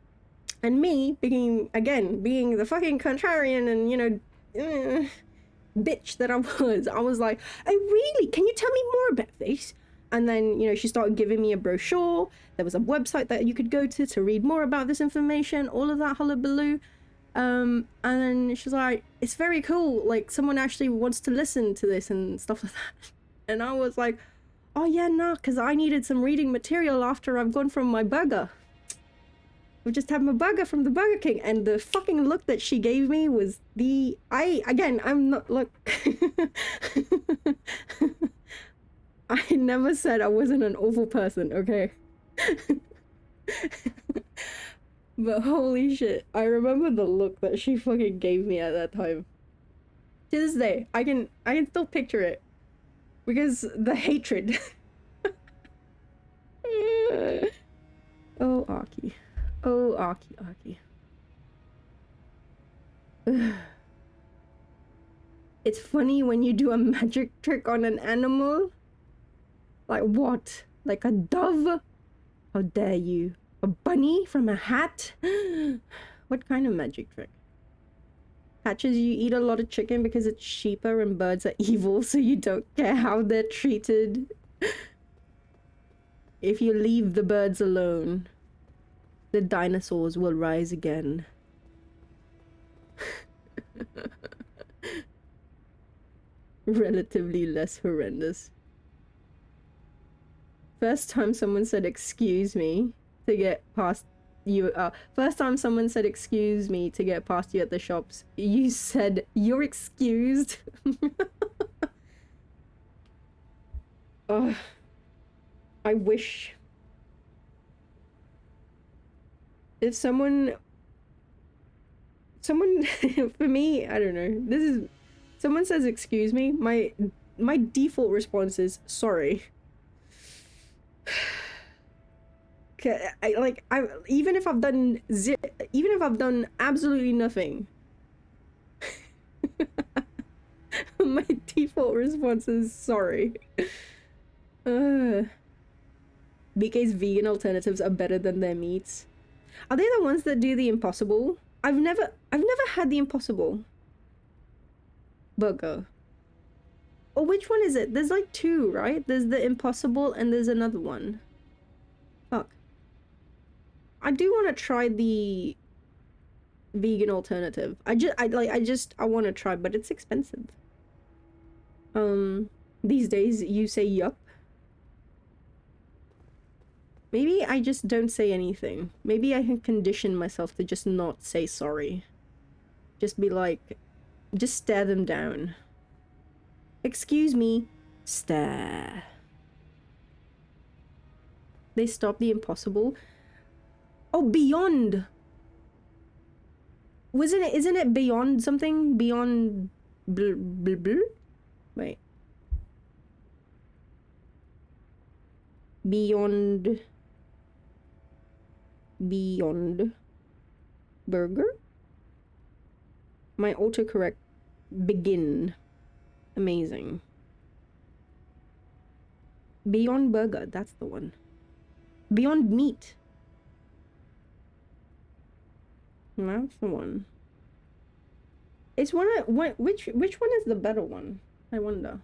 And me, being the fucking contrarian and, you know, bitch that I was like, oh really? Can you tell me more about this? And then, you know, she started giving me a brochure. There was a website that you could go to read more about this information, all of that hullabaloo. And then she's like, it's very cool, like someone actually wants to listen to this and stuff like that. And I was like, oh yeah, nah, because I needed some reading material after I've gone from my burger. I've just had my burger from the Burger King, and the fucking look that she gave me was I'm not, look. I never said I wasn't an awful person, okay? But holy shit, I remember the look that she fucking gave me at that time. To this day, I can still picture it. Because the hatred. Oh, Aki. Oh, Aki. It's funny when you do a magic trick on an animal. Like what? Like a dove? How dare you? A bunny from a hat? What kind of magic trick? Hatches, you eat a lot of chicken because it's cheaper and birds are evil, so you don't care how they're treated. If you leave the birds alone, the dinosaurs will rise again. Relatively less horrendous. First time someone said excuse me to get past you, first time someone said excuse me to get past you at the shops, you said you're excused. Ugh. I wish if someone for me, I don't know, this is, someone says excuse me, my default response is sorry. Even if I've done absolutely nothing, my default response is sorry. BK's vegan alternatives are better than their meats. Are they the ones that do the impossible? I've never had the impossible burger. Or which one is it? There's like two, right? There's the impossible and there's another one. Fuck. I do want to try the vegan alternative. I want to try, but it's expensive. These days you say yup. Maybe I just don't say anything. Maybe I can condition myself to just not say sorry. Just be like, just stare them down. Excuse me. Stare. They stopped the impossible. Oh, Beyond. Isn't it Beyond something? Beyond bl bl bl? Wait. Beyond burger? My autocorrect begin. Amazing. Beyond burger, that's the one. Beyond meat. That's the one. It's one of which one is the better one? I wonder.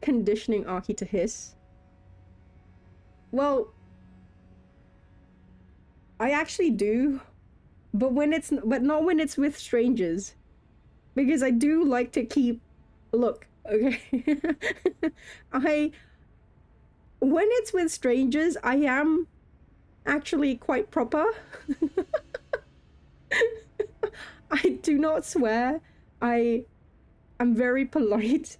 Conditioning Aki to hiss. Well, I actually do, but not when it's with strangers, because I do like to keep. Look, okay. When it's with strangers, I am actually quite proper. I do not swear. I'm very polite.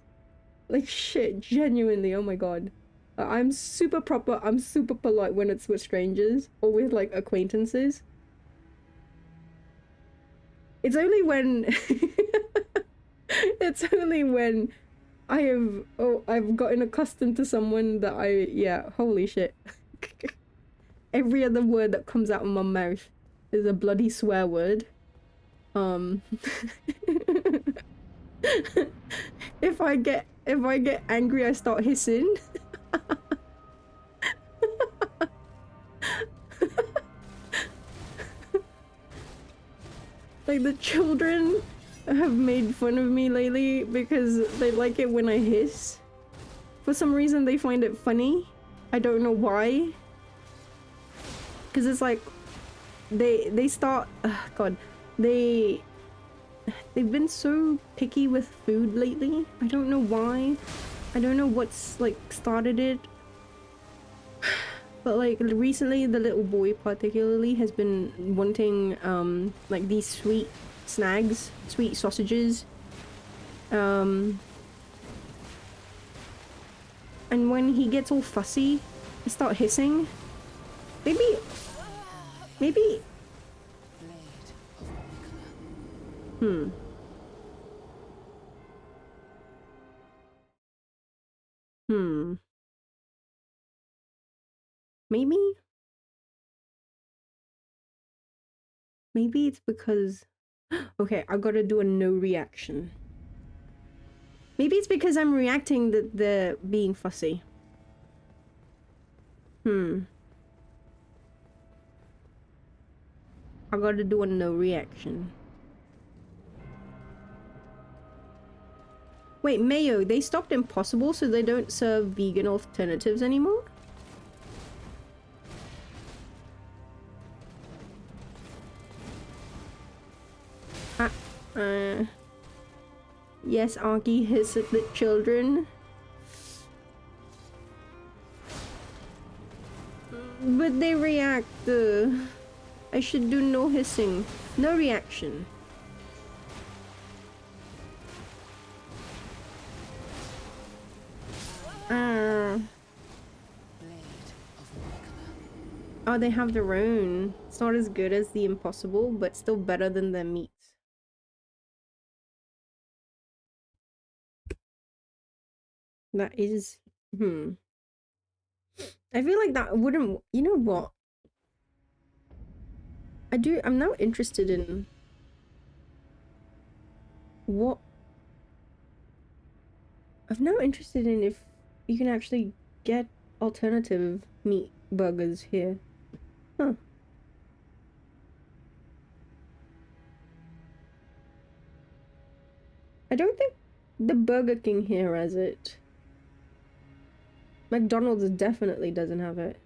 Like shit, genuinely, oh my god. I'm super proper, I'm super polite when it's with strangers or with like acquaintances. It's only when it's only when I've gotten accustomed to someone that yeah, holy shit. Every other word that comes out of my mouth is a bloody swear word. If I get angry, I start hissing. Like the children have made fun of me lately because they like it when I hiss. For some reason they find it funny. I don't know why. Because it's like they start, God, They they've been so picky with food lately. I don't know why. I don't know what's like started it. But like recently the little boy particularly has been wanting like these sweet snags, sweet sausages. And when he gets all fussy, I start hissing. Maybe Blade of Nicola. Hmm. Maybe it's because okay, I gotta do a no reaction. Maybe it's because I'm reacting that they're being fussy. I gotta do a no reaction. Wait, Mayo, they stopped Impossible so they don't serve vegan alternatives anymore? Yes, Anki hiss at the children. But they react. I should do no hissing. No reaction. Blade of Nicola. Oh, they have their own. It's not as good as the Impossible, but still better than their meats. That is... I feel like that wouldn't... You know what? I'm now interested in... What... I'm now interested in if you can actually get alternative meat burgers here. Huh. I don't think the Burger King here has it. McDonald's definitely doesn't have it.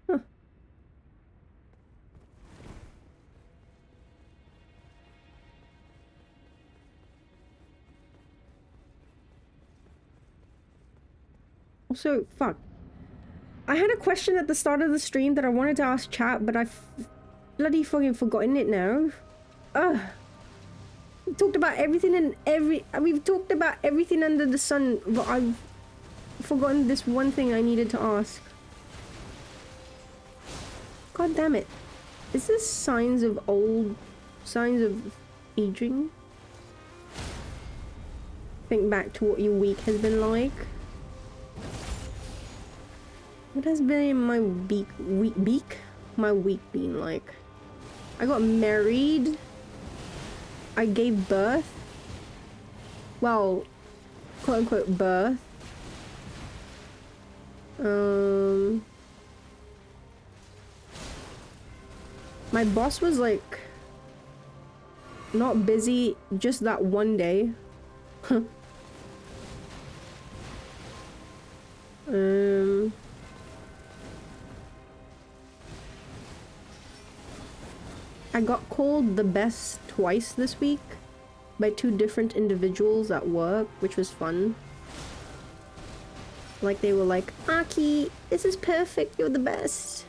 Huh. Also, fuck. I had a question at the start of the stream that I wanted to ask chat, but I've bloody fucking forgotten it now. Ugh. We talked about everything and we've talked about everything under the sun, but I've forgotten this one thing I needed to ask. God damn it. Is this signs of aging? Think back to what your week has been like. What has been my my week been like? I got married. I gave birth. Well, quote unquote birth. My boss was like not busy just that one day. I got called the best twice this week by two different individuals at work, which was fun. Like they were like, Aki, this is perfect, you're the best.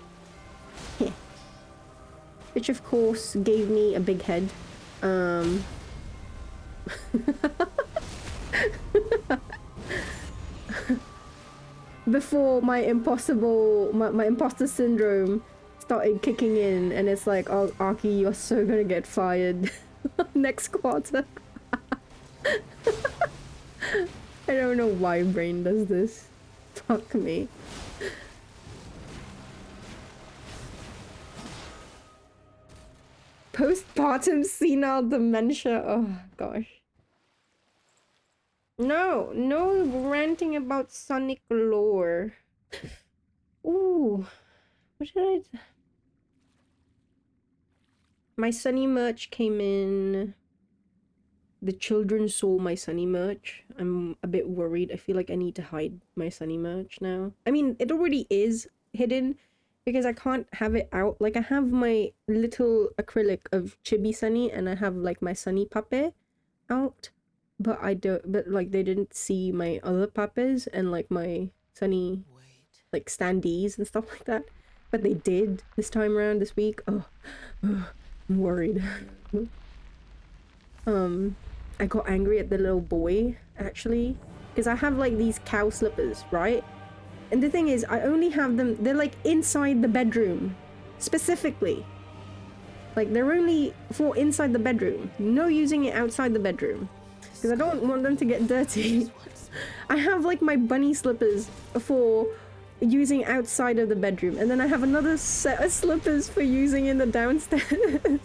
Which of course gave me a big head. Before my imposter syndrome started kicking in, and it's like, oh, Aki, you're so gonna get fired next quarter. I don't know why brain does this. Fuck me. Postpartum senile dementia. Oh gosh. No ranting about Sonic lore. Ooh, what did I? My Sunny merch came in. The children saw my Sunny merch. I'm a bit worried. I feel like I need to hide my Sunny merch now. I mean, it already is hidden because I can't have it out. Like I have my little acrylic of Chibi Sunny and I have like my Sunny puppet out, but I don't, but like they didn't see my other puppets and like my Sunny Wait. like standees and stuff like that. But they did this time around this week. Oh, I'm worried. I got angry at the little boy actually because I have like these cow slippers, right? And the thing is, I only have them, they're like inside the bedroom, specifically. Like they're only for inside the bedroom, no using it outside the bedroom. Because I don't want them to get dirty. I have like my bunny slippers for using outside of the bedroom. And then I have another set of slippers for using in the downstairs.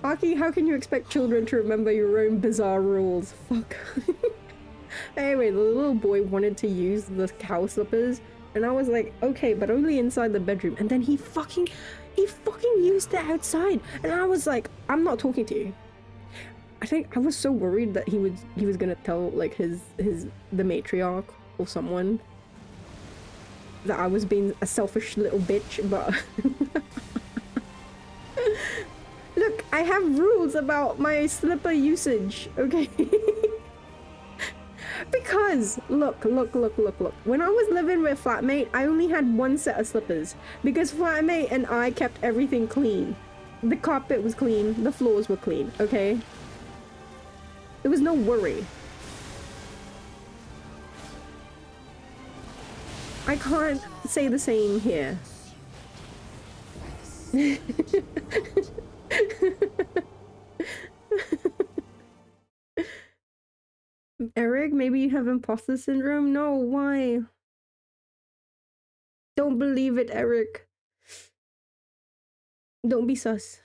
How can you expect children to remember your own bizarre rules? Fuck. Anyway, the little boy wanted to use the cow slippers, and I was like, okay, but only inside the bedroom. And then he fucking used it outside, and I was like, I'm not talking to you. I think I was so worried that he was gonna tell like the matriarch or someone that I was being a selfish little bitch, but look, I have rules about my slipper usage, okay? Because look. When I was living with flatmate, I only had one set of slippers because flatmate and I kept everything clean. The carpet was clean, the floors were clean, okay? There was no worry. I can't say the same here. Eric, maybe you have imposter syndrome? No, why? Don't believe it, Eric. Don't be sus.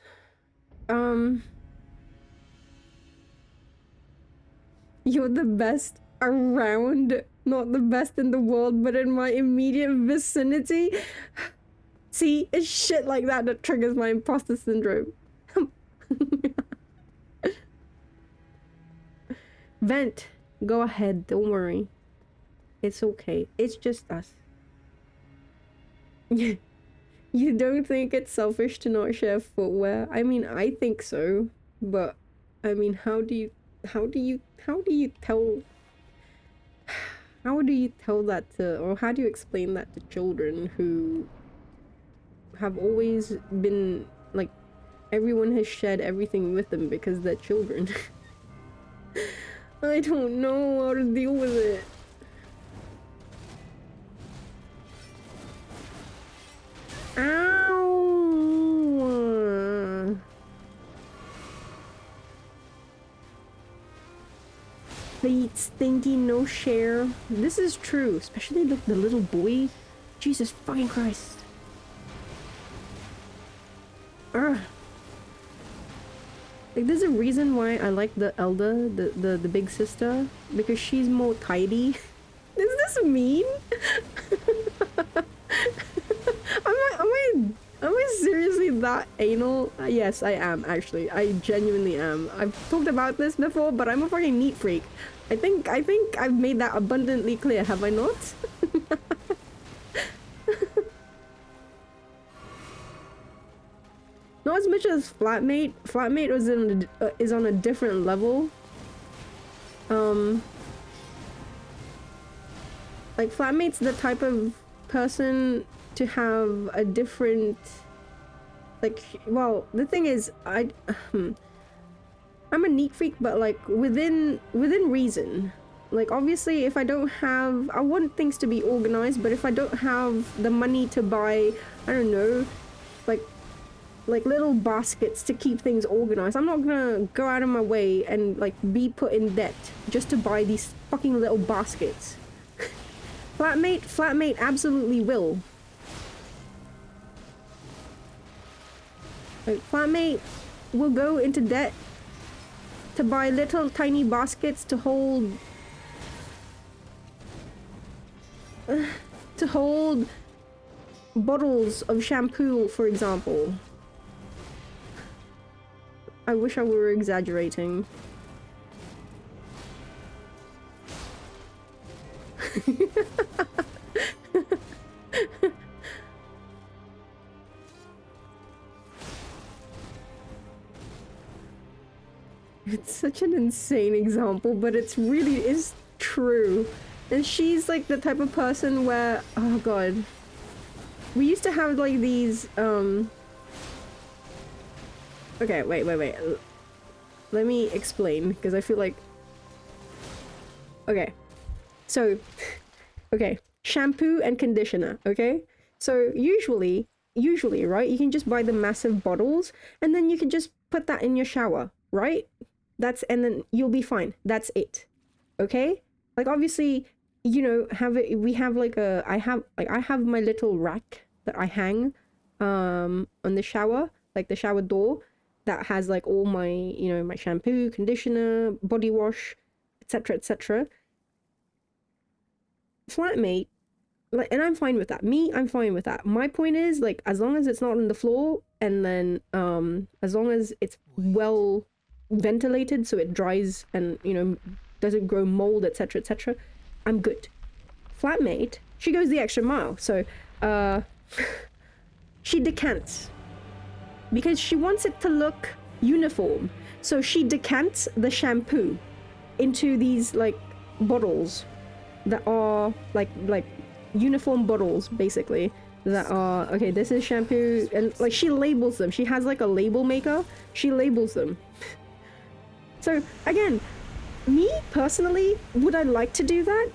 You're the best around, not the best in the world, but in my immediate vicinity. See, it's shit like that that triggers my imposter syndrome. Vent. Go ahead, don't worry. It's okay. It's just us. You don't think it's selfish to not share footwear? I mean, I think so, but I mean, how do you tell that to, or how do you explain that to children who have always been like, everyone has shared everything with them because they're children? I don't know how to deal with it. Ow! Feet stinky, no share. This is true, especially like the little boy. Jesus fucking Christ. Ugh. Like, there's a reason why I like the elder, the big sister, because she's more tidy. Is this mean? Am I seriously that anal? Yes, I am, actually. I genuinely am. I've talked about this before, but I'm a fucking neat freak. I think I've made that abundantly clear, have I not? Not as much as flatmate. Flatmate was is on a different level. Like flatmate's the type of person to have a different, like, well, the thing is, I'm a neat freak, but like within reason. Like obviously, if I don't have, I want things to be organized, but if I don't have the money to buy, I don't know, like little baskets to keep things organized, I'm not gonna go out of my way and like be put in debt just to buy these fucking little baskets. Flatmate absolutely will. Like flatmate will go into debt to buy little tiny baskets to hold bottles of shampoo, for example. I wish I were exaggerating. It's such an insane example, but it's really is true. And she's like the type of person where, oh god, we used to have like these okay, wait. Let me explain because I feel like okay. So okay, shampoo and conditioner, okay? So usually, right, you can just buy the massive bottles and then you can just put that in your shower, right? And then you'll be fine. That's it. Okay? Like obviously, you know, we have like I have my little rack that I hang on the shower, like the shower door that has like all my, you know, my shampoo, conditioner, body wash, etc., etc. Flatmate, like, and I'm fine with that. I'm fine with that. My point is like as long as it's not on the floor and then as long as it's well ventilated so it dries and, you know, doesn't grow mold, etc., etc., I'm good. Flatmate, she goes the extra mile. So she decants because she wants it to look uniform. So she decants the shampoo into these like bottles that are like uniform bottles basically that are okay, this is shampoo, and like she labels them. She has like a label maker. She labels them. So again, me personally, would I like to do that?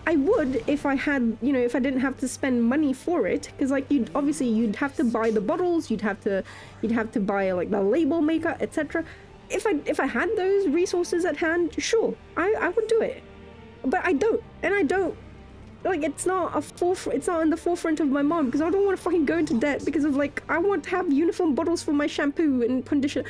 I would if I had, you know, if I didn't have to spend money for it, because like you'd have to buy the bottles, you'd have to buy like the label maker, etc. If I had those resources at hand, sure, I would do it. But I don't, and I don't. Like it's not in the forefront of my mind because I don't want to fucking go into debt because of like I want to have uniform bottles for my shampoo and conditioner.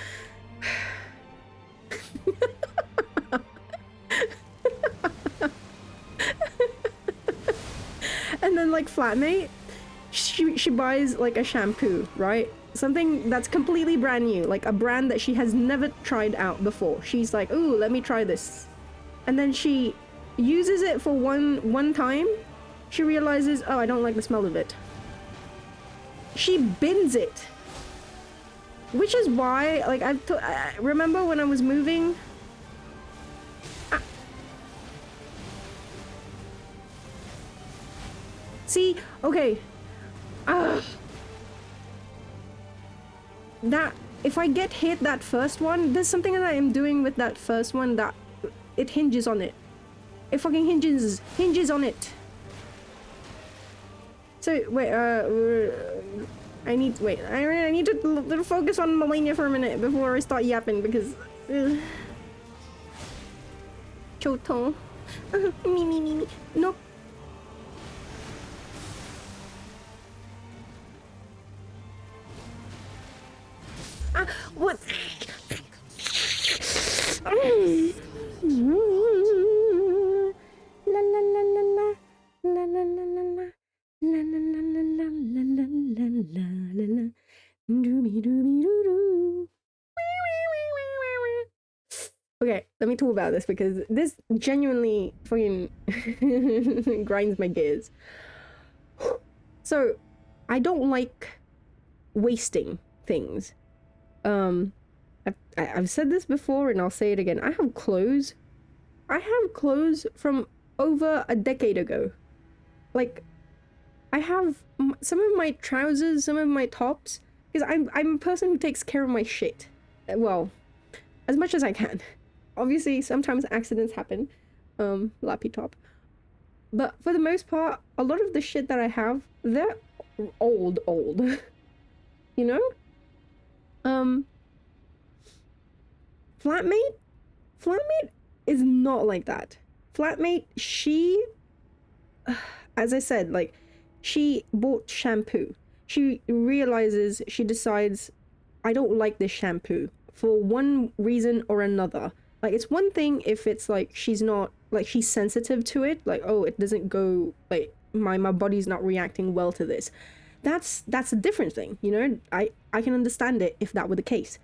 And then like Flatmate, she buys like a shampoo, right? Something that's completely brand new, like a brand that she has never tried out before. She's like, ooh, let me try this. And then she uses it for one time. She realizes, oh, I don't like the smell of it. She bins it. Which is why, like, I remember when I was moving. See, okay. That, if I get hit that first one, there's something that I am doing with that first one that it hinges on it. It fucking hinges on it. So, wait, I need to focus on Malenia for a minute before I start yapping because... Choto. Me. No. What? La la la la la la la la la la la la la la la dooby dooby doo doo. Okay, let me talk about this because this genuinely fucking grinds my gears. So, I don't like wasting things. I've said this before and I'll say it again. I have clothes from over a decade ago. Like, I have some of my trousers, some of my tops, because I'm a person who takes care of my shit. Well, as much as I can. Obviously, sometimes accidents happen. Lappy top. But for the most part, a lot of the shit that I have, they're old. You know? Flatmate is not like that. Flatmate, she, as I said, like, she bought shampoo. She decides, I don't like this shampoo for one reason or another. Like, it's one thing if it's like she's not, like, she's sensitive to it, like, oh, it doesn't go, like, my body's not reacting well to this. That's a different thing, you know? I can understand it if that were the case.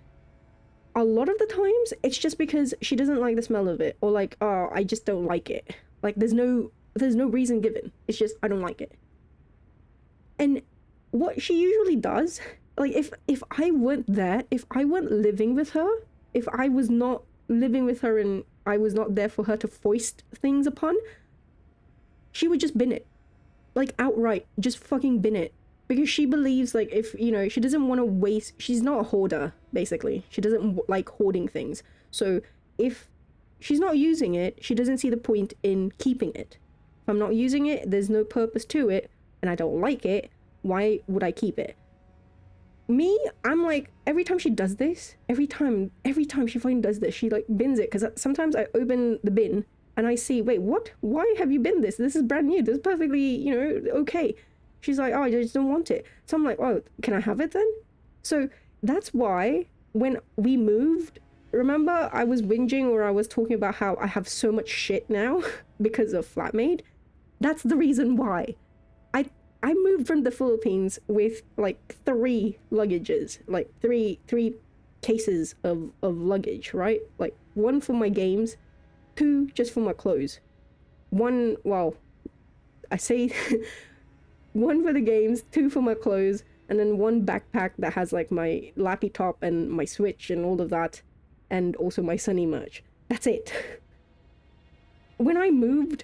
A lot of the times, it's just because she doesn't like the smell of it, or like, oh, I just don't like it. Like, there's no there's no reason given. It's just I don't like it. And what she usually does, like if I weren't there, if I weren't living with her, if I was not living with her and I was not there for her to foist things upon, she would just bin it. Like outright, just fucking bin it. Because she believes, like, if, you know, she doesn't want to waste, she's not a hoarder, basically. She doesn't like hoarding things. So if she's not using it, she doesn't see the point in keeping it. If I'm not using it, there's no purpose to it, and I don't like it, why would I keep it? Me, I'm like, every time she does this, every time she fucking does this, she like bins it. Because sometimes I open the bin and I see, wait, what? Why have you binned this? This is brand new. This is perfectly, you know, okay. She's like, oh, I just don't want it. So I'm like, oh, can I have it then? So that's why when we moved, remember I was whinging or I was talking about how I have so much shit now because of Flatmate? That's the reason why. I moved from the Philippines with like 3 luggages, like three cases of luggage, right? Like 1 for my games, 2 just for my clothes. 1, well, I say 1 for the games, 2 for my clothes, and then 1 backpack that has like my lappy top and my Switch and all of that, and also my Sunny merch. That's it. When I moved,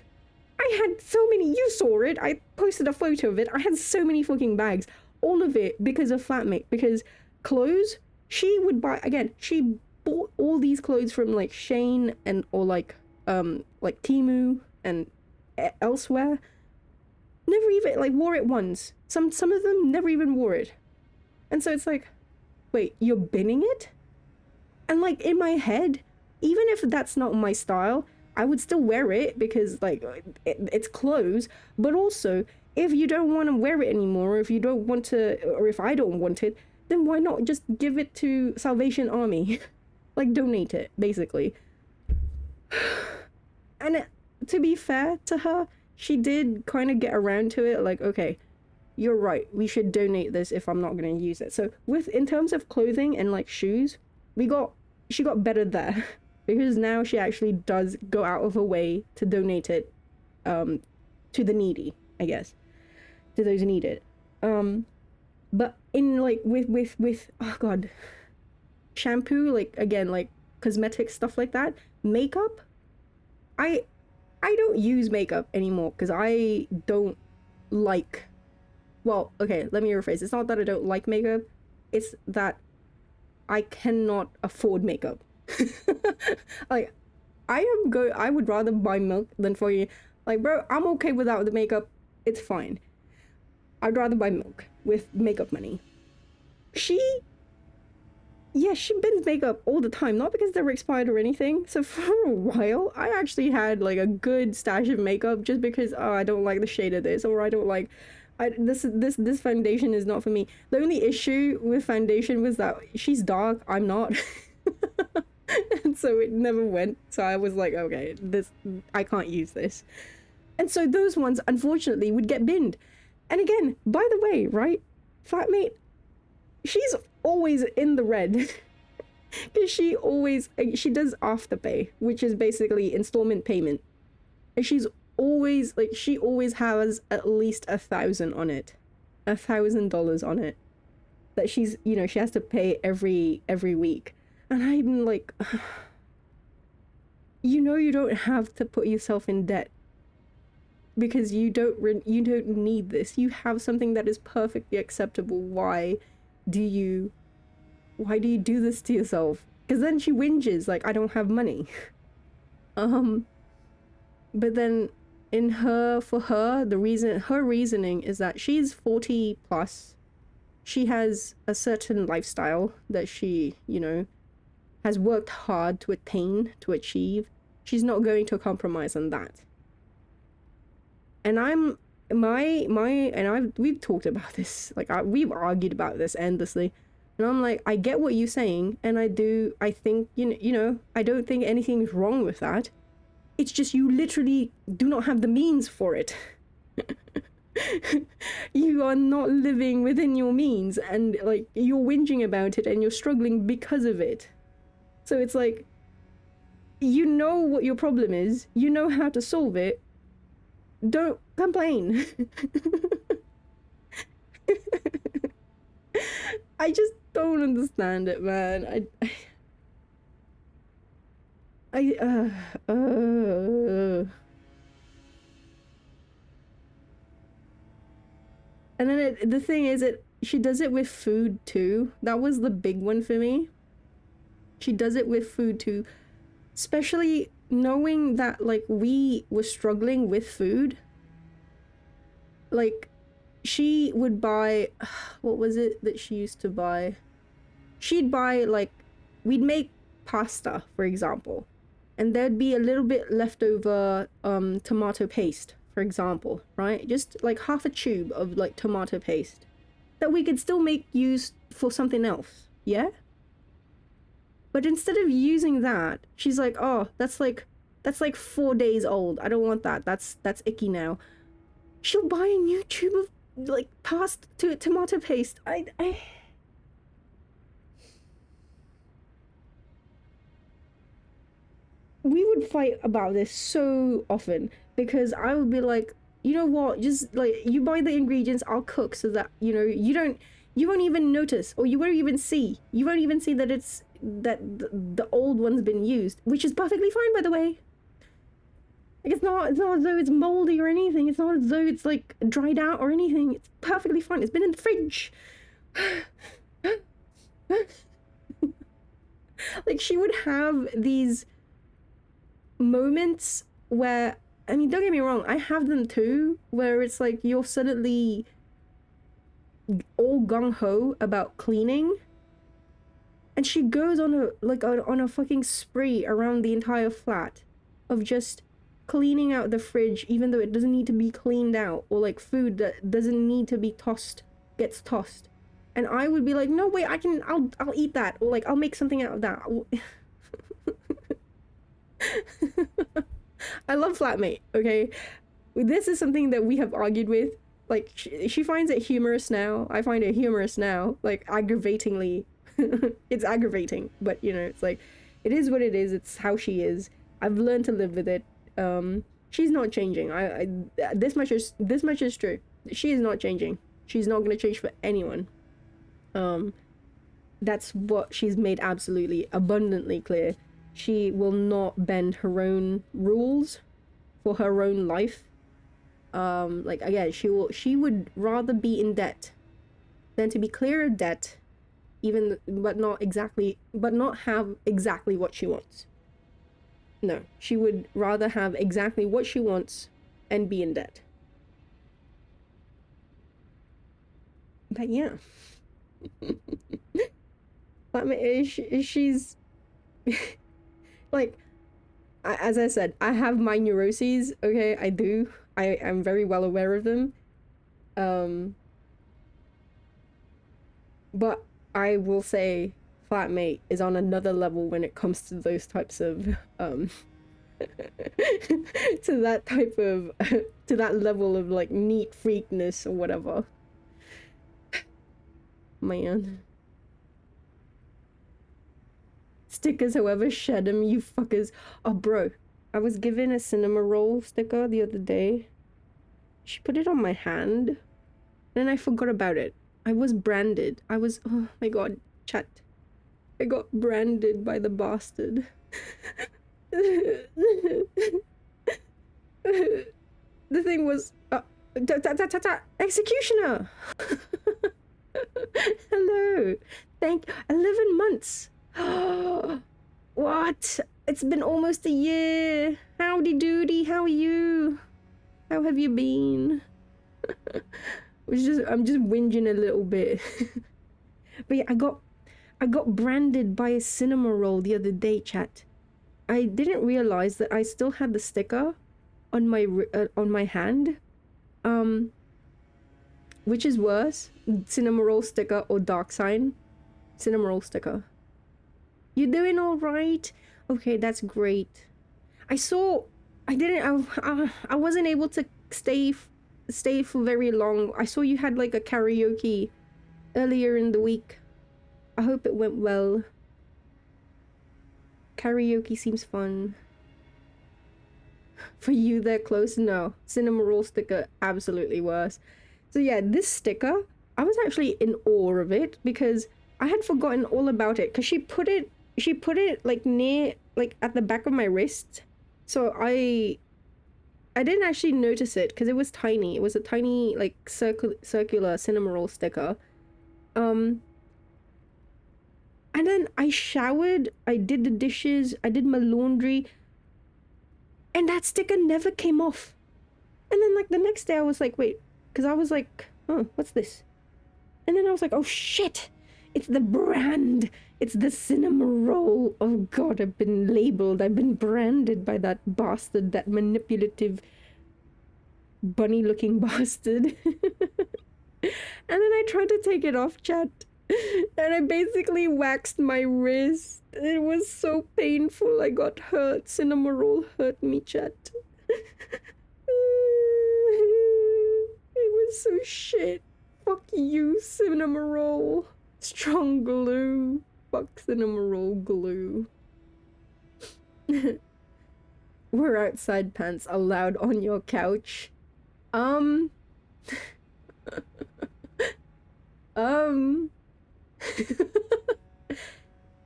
I had so many, you saw it, I posted a photo of it, I had so many fucking bags, all of it because of Flatmate, because clothes, she would buy, again, she bought all these clothes from like Shane and, or like Temu and elsewhere, never even, like, wore it once, some of them never even wore it, and so it's like, wait, you're binning it? And like, in my head, even if that's not my style, I would still wear it because like it's clothes, but also if you don't want to wear it anymore, or if you don't want to, or if I don't want it, then why not just give it to Salvation Army? Like donate it, basically. And to be fair to her, she did kind of get around to it, like, okay, you're right, we should donate this if I'm not going to use it. So in terms of clothing and like shoes, she got better there. Because now she actually does go out of her way to donate it to the needy, I guess, to those who need it. But in like with oh god, shampoo, like again, like cosmetic stuff like that, makeup, I don't use makeup anymore because I don't like, well, okay, let me rephrase. It's not that I don't like makeup, it's that I cannot afford makeup. Like, I would rather buy milk than for you. Like, bro, I'm okay without the makeup. It's fine. I'd rather buy milk with makeup money. She bins makeup all the time, not because they're expired or anything. So for a while, I actually had like a good stash of makeup just because, oh, I don't like the shade of this, or I don't like, this foundation is not for me. The only issue with foundation was that she's dark, I'm not. And so it never went. So I was like, okay, I can't use this. And so those ones, unfortunately, would get binned. And again, by the way, right? Flatmate, she's always in the red. Because she does afterpay, which is basically installment payment. And she's always, like, she always has at least $1,000 on it. $1,000 on it. That she's, you know, she has to pay every week. And I'm like, you know, you don't have to put yourself in debt because you don't need this. You have something that is perfectly acceptable. Why do you do this to yourself? Because then she whinges like, I don't have money. But then her reasoning is that she's 40 plus. She has a certain lifestyle that she, you know, has worked hard to attain, to achieve. She's not going to compromise on that. And we've talked about this, like we've argued about this endlessly. And I'm like, I get what you're saying, and I think, you know, I don't think anything's wrong with that. It's just you literally do not have the means for it. You are not living within your means, and like you're whinging about it and you're struggling because of it. So it's like, you know what your problem is, you know how to solve it, don't complain. I just don't understand it, man. I And then the thing is, she does it with food too. That was the big one for me. She does it with food too, especially knowing that like we were struggling with food. Like, she would buy, what was it that she used to buy? She'd buy like, we'd make pasta, for example, and there'd be a little bit leftover tomato paste, for example, right? Just like half a tube of like tomato paste that we could still make use for something else, yeah? But instead of using that, she's like, oh, that's like 4 days old. I don't want that. That's icky now. She'll buy a new tube of like pasta to tomato paste. We would fight about this so often because I would be like, you know what, just like you buy the ingredients, I'll cook so that you won't even notice, or you won't even see that it's that the old one's been used, which is perfectly fine, by the way. Like, it's not as though it's moldy or anything. It's not as though it's like dried out or anything. It's perfectly fine. It's been in the fridge. Like, she would have these moments where, I mean, don't get me wrong, I have them too, where it's like you're suddenly all gung-ho about cleaning, and she goes on a fucking spree around the entire flat of just cleaning out the fridge, even though it doesn't need to be cleaned out, or like food that doesn't need to be tossed gets tossed. And I would be like, no, wait, I'll eat that, or like I'll make something out of that. I love flatmate, okay? This is something that we have argued with. Like, she finds it humorous now. I find it humorous now. Like, aggravatingly. It's aggravating, but you know, it's like, it is what it is. It's how she is. I've learned to live with it. She's not changing. This much is true. She is not changing. She's not gonna change for anyone. That's what she's made absolutely abundantly clear. She will not bend her own rules for her own life. Like, again, she would rather be in debt than to be clear of debt, but not have exactly what she wants. No, she would rather have exactly what she wants and be in debt. But yeah. She's like, as I said, I have my neuroses, okay? I do. I am very well aware of them. But I will say flatmate is on another level when it comes to those types of to that type of to that level of like neat freakness or whatever. Man. Stickers, however, shed them, you fuckers. Oh, bro, I was given a cinema roll sticker the other day. She put it on my hand, and then I forgot about it. I was branded. Oh my god, chat. I got branded by the bastard. The thing was, executioner. Hello. 11 months. What? It's been almost a year. Howdy doody, how are you? How have you been? I'm just whinging a little bit. But yeah, I got branded by a cinema roll the other day, chat. I didn't realize that I still had the sticker on my hand. Which is worse, cinema roll sticker or dark sign? Cinema roll sticker. You doing all right? Okay, that's great. I wasn't able to stay for very long. I saw you had like a karaoke earlier in the week. I hope it went well. Karaoke seems fun. For you, they're close. No, cinema roll sticker absolutely worse. So yeah, this sticker, I was actually in awe of it because I had forgotten all about it because she put it like near, like at the back of my wrist. So I didn't actually notice it because it was tiny. It was a tiny like circular cinema roll sticker. Um, and then I showered, I did the dishes, I did my laundry, and that sticker never came off. And then like the next day I was like, wait, because I was like, oh, what's this? And then I was like, oh shit, it's the brand. It's the cinema roll. Oh god, I've been labeled. I've been branded by that bastard, that manipulative bunny looking bastard. And then I tried to take it off, chat. And I basically waxed my wrist. It was so painful. I got hurt. Cinema roll hurt me, chat. It was so shit. Fuck you, cinema roll. Strong glue. Fuck cinema roll glue. We're outside pants allowed on your couch. um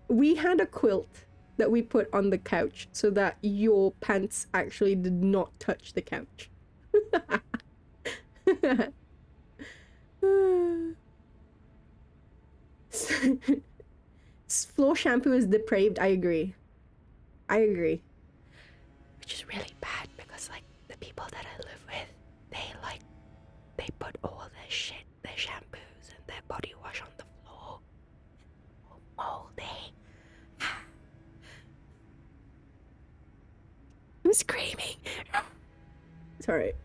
we had a quilt that we put on the couch so that your pants actually did not touch the couch. Floor shampoo is depraved. I agree. Which is really bad because like the people that I live with, they put all their shit, their shampoos and their body wash on the floor. Moldy. I'm screaming. It's alright.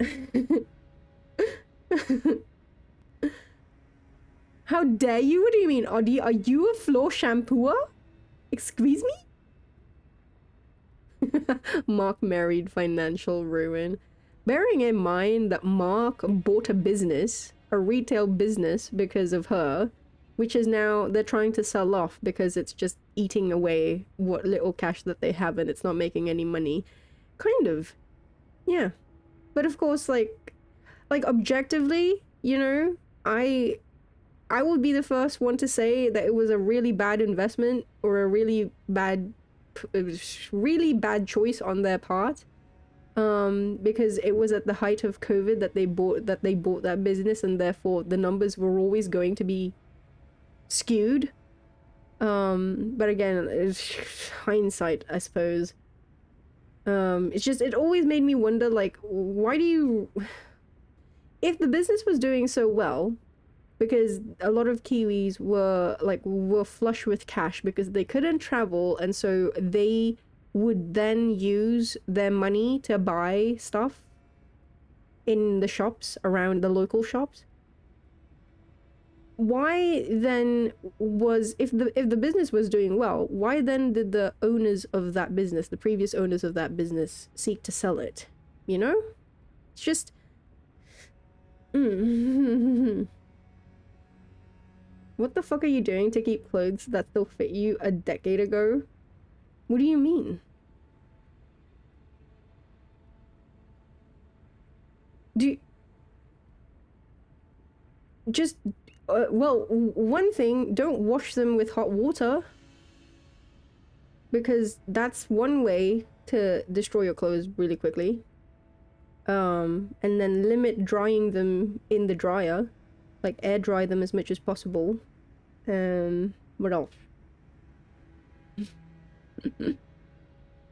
How dare you? What do you mean, Audie? Are you a floor shampooer? Excuse me? Mark married financial ruin. Bearing in mind that Mark bought a business, a retail business, because of her, which is now they're trying to sell off because it's just eating away what little cash that they have and it's not making any money. Kind of. Yeah. But of course, like objectively, you know, I would be the first one to say that it was a really bad investment or a really bad choice on their part, because it was at the height of COVID that they bought that business, and therefore the numbers were always going to be skewed. But again, it's hindsight, I suppose. It's just, it always made me wonder, like, why do you, if the business was doing so well, because a lot of Kiwis were flush with cash because they couldn't travel, and so they would then use their money to buy stuff in the shops around the local shops. Why then was, if the business was doing well, why then did the owners of that business, the previous owners of that business, seek to sell it? You know? It's just What the fuck are you doing to keep clothes that still fit you a decade ago? What do you mean? Just, well, one thing, don't wash them with hot water. Because that's one way to destroy your clothes really quickly. And then limit drying them in the dryer. Like, air dry them as much as possible. What else?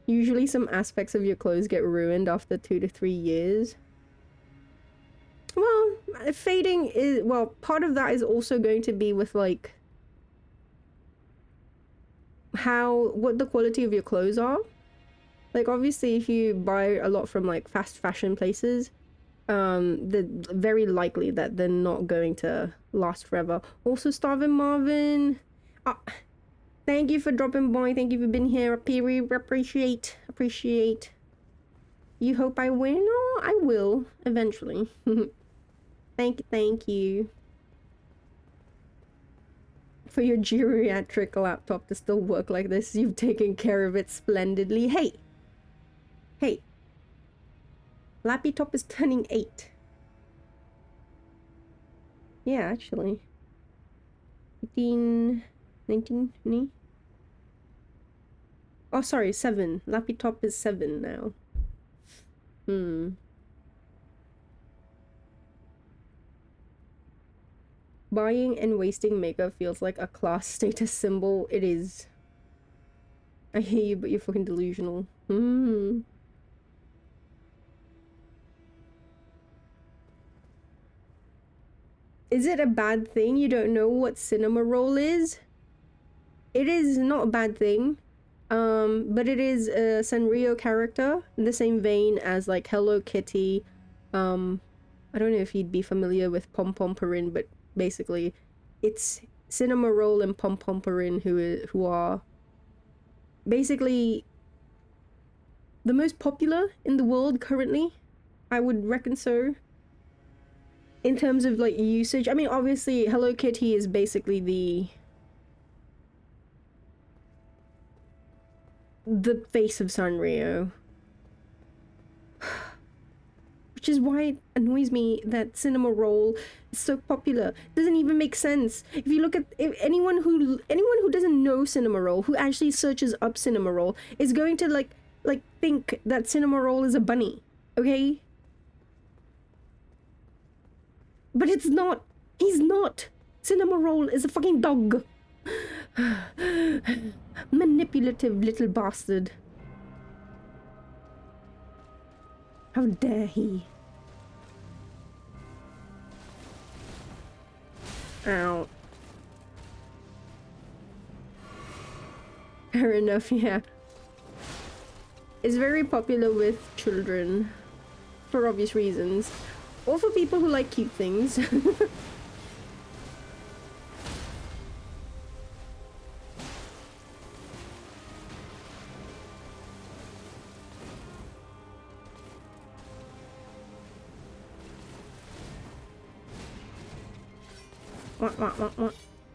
Usually some aspects of your clothes get ruined after 2 to 3 years. Well, fading is, well, part of that is also going to be with, like, what the quality of your clothes are. Like, obviously, if you buy a lot from, like, fast fashion places, they're very likely that they're not going to last forever. Also, Starvin Marvin, thank you for dropping by. Thank you for being here. Appreciate. You hope I win? Oh, I will eventually. Thank you for your geriatric laptop to still work like this. You've taken care of it splendidly. Hey, Lappy Top is turning 8. Yeah, actually. 18, 19, 20. Oh, sorry, 7. Lappy Top is 7 now. Buying and wasting makeup feels like a class status symbol. It is. I hear you, but you're fucking delusional. Is it a bad thing you don't know what cinema roll is? It is not a bad thing. But it is a Sanrio character in the same vein as like Hello Kitty. I don't know if you'd be familiar with Pom Pomperin, but basically, it's Cinema Roll and Pom Pomperin who are basically the most popular in the world currently. I would reckon so. In terms of like usage, I mean, obviously, Hello Kitty is basically the face of Sanrio. Which is why it annoys me that Cinema Roll is so popular. It doesn't even make sense. If you look at anyone who doesn't know Cinema Roll, who actually searches up Cinema Roll, is going to like think that Cinema Roll is a bunny, okay? But it's not. He's not. Cinema Roll is a fucking dog. Manipulative little bastard. How dare he? Ow. Fair enough, yeah. It's very popular with children. For obvious reasons. Or for people who like cute things.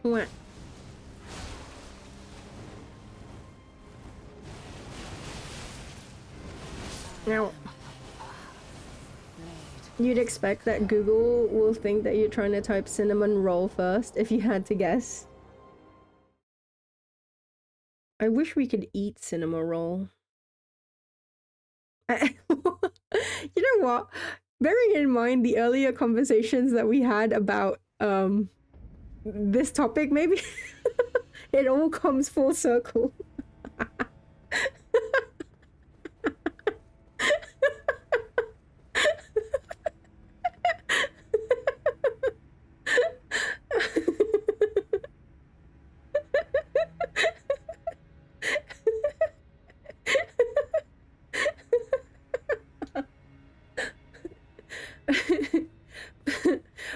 What? Now, you'd expect that Google will think that you're trying to type cinnamon roll first, if you had to guess. I wish we could eat cinnamon roll. You know what? Bearing in mind the earlier conversations that we had about this topic, maybe it all comes full circle.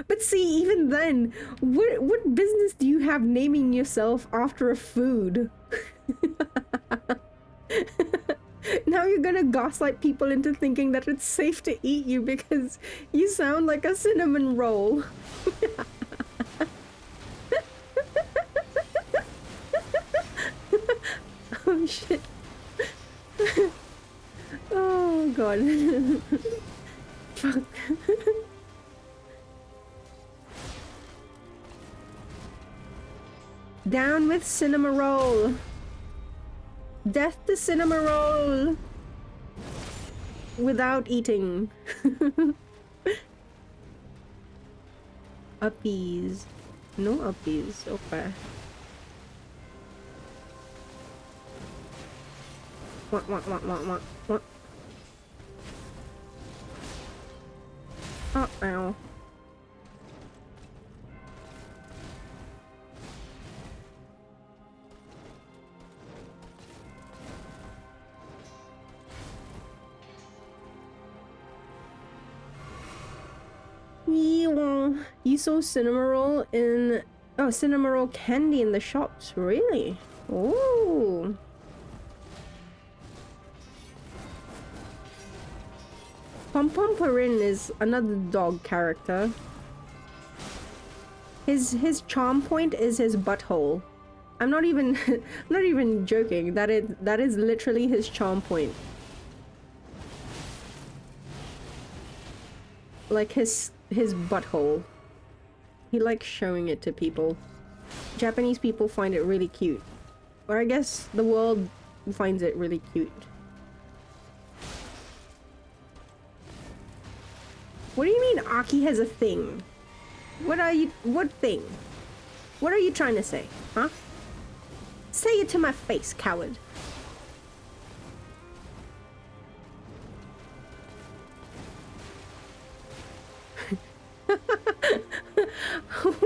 But see, even then, what business do you have naming yourself after a food? Now you're gonna gaslight people into thinking that it's safe to eat you because you sound like a cinnamon roll. Oh shit. Oh god. Fuck. Down with cinema roll. Death to cinema roll. Without eating. Uppies. No uppies. Okay. What? Oh, ow. You saw cinema roll in... Oh, cinema roll candy in the shops. Really? Oh. Pom Pomperin is another dog character. His charm point is his butthole. I'm not even I'm not even joking. That is literally his charm point. like his butthole. He likes showing it to people. Japanese people find it really cute. Or I guess the world finds it really cute. What do you mean Aki has a thing? What thing? What are you trying to say, huh? Say it to my face, coward.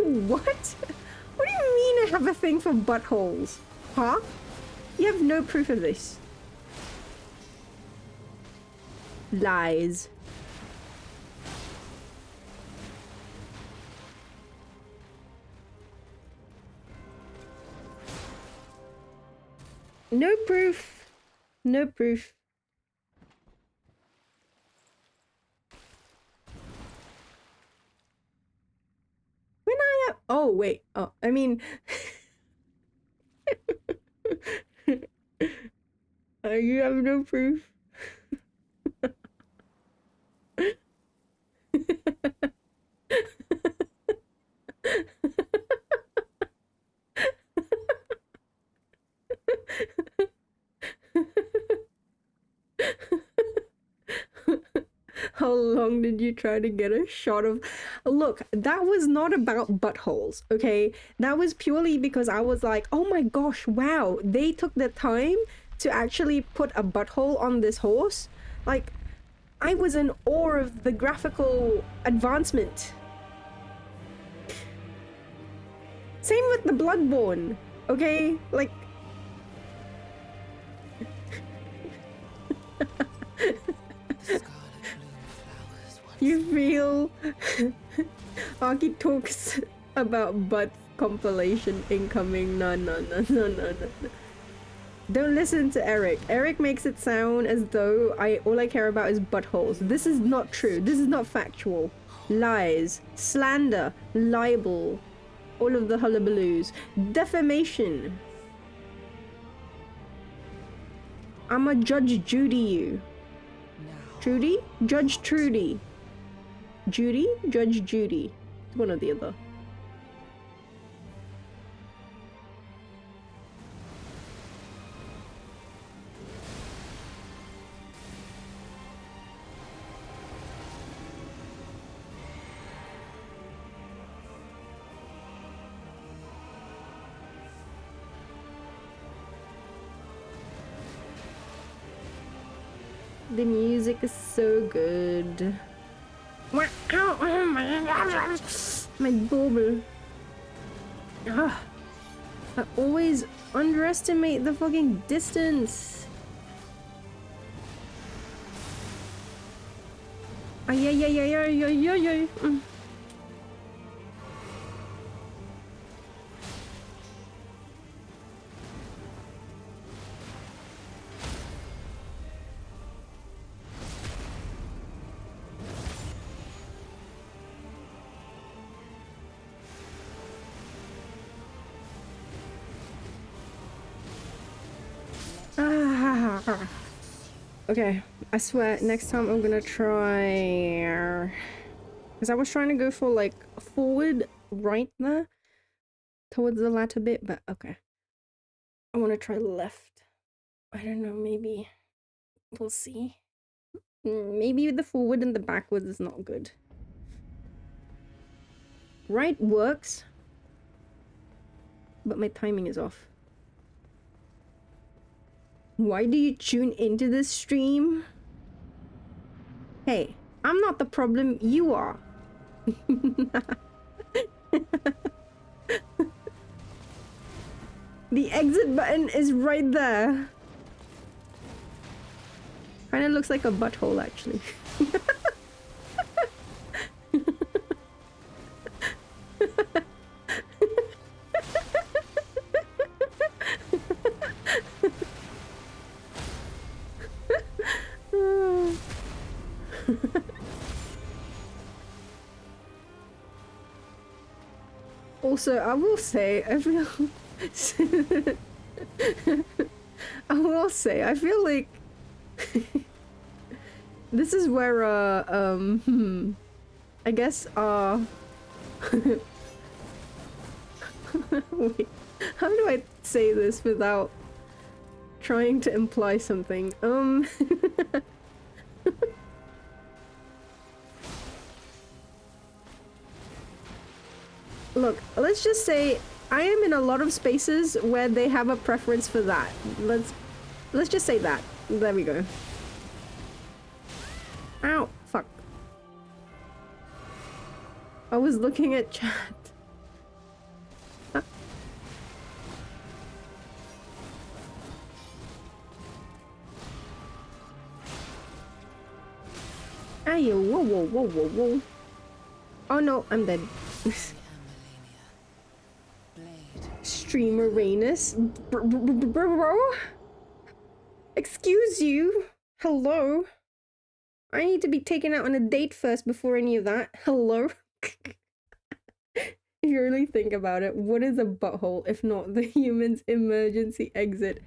What? What do you mean I have a thing for buttholes? Huh? You have no proof of this. Lies. No proof. No proof. When I have... Oh, wait. Oh, I mean... You have no proof? How long did you try to get a shot of... Look, that was not about buttholes, okay? That was purely because I was like, oh my gosh, wow, they took the time to actually put a butthole on this horse. Like, I was in awe of the graphical advancement. Same with the Bloodborne, okay? Like... You feel Aki talks about butt compilation incoming. No. Don't listen to Eric. Eric makes it sound as though all I care about is buttholes. This is not true. This is not factual. Lies, slander, libel, all of the hullabaloos, defamation. I'ma Judge Judy you. Trudy? Judge Trudy. Judy? Judge Judy. One or the other. The music is so good. My bauble. Ah, I always underestimate the fucking distance. Ay. Okay, I swear next time I'm gonna try, because I was trying to go for like forward right there towards the latter bit, but okay, I want to try left. I don't know, maybe we'll see. Maybe the forward and the backwards is not good. Right works, but my timing is off. Why do you tune into this stream? Hey, I'm not the problem, you are. The exit button is right there. Kinda looks like a butthole, actually. Also, I will say, I feel... I will say, I feel like... This is where, I guess, wait, how do I say this without trying to imply something? Look, let's just say I am in a lot of spaces where they have a preference for that. Let's just say that. There we go. Ow, fuck. I was looking at chat. Ah. Ayo, whoa, whoa, whoa, whoa, whoa. Oh no, I'm dead. Streamer Rainus? Bro? Excuse you? Hello? I need to be taken out on a date first before any of that. Hello? If you really think about it, what is a butthole if not the human's emergency exit?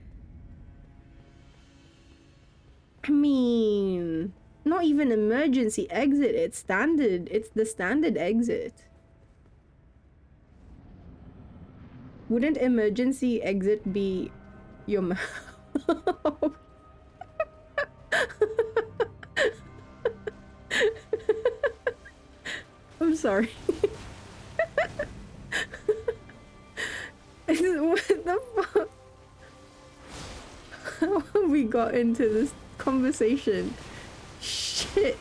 I mean, not even emergency exit, it's standard. It's the standard exit. Wouldn't emergency exit be your mouth? I'm sorry. What the fuck? How have we got into this conversation? Shit.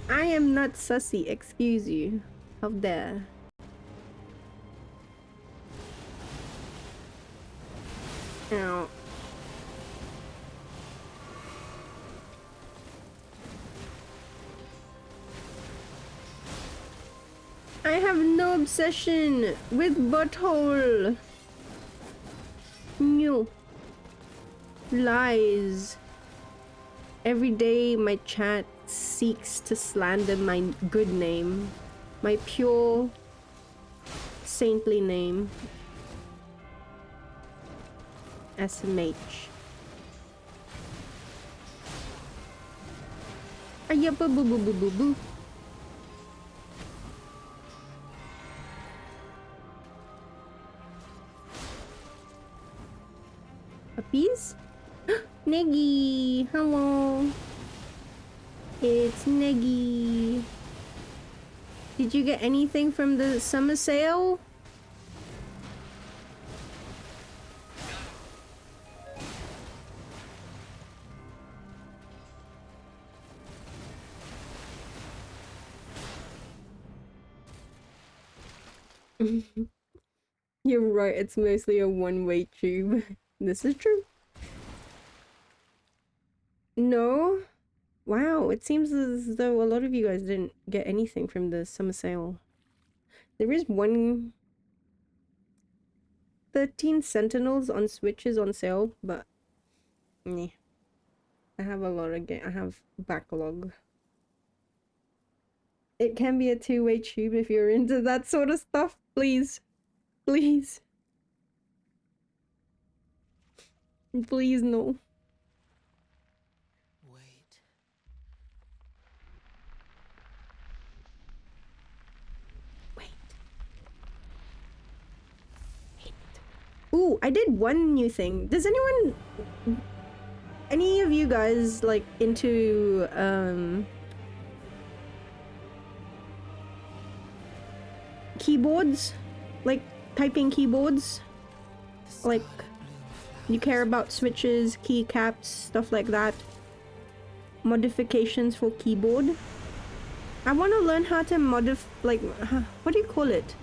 I am not sussy, excuse you. How dare. Ow. I have no obsession with butthole. No. Lies. Every day my chat seeks to slander my good name. My pure, saintly name. SMH. Aya boo boo boo boo boo boo. Puppies? Neggy! Hello! It's Neggy! Did you get anything from the summer sale? You're right, it's mostly a one-way tube. This is true. No? Wow, it seems as though a lot of you guys didn't get anything from the summer sale. There is one 13 Sentinels on Switches on sale, but yeah. I have a lot of I have backlog. It can be a two-way tube if you're into that sort of stuff. Please. Please. Please no. Wait. Ooh, I did one new thing. Does anyone... Any of you guys, like, into, keyboards? Like, typing keyboards? Like, you care about switches, keycaps, stuff like that? Modifications for keyboard? I want to learn how to like, what do you call it?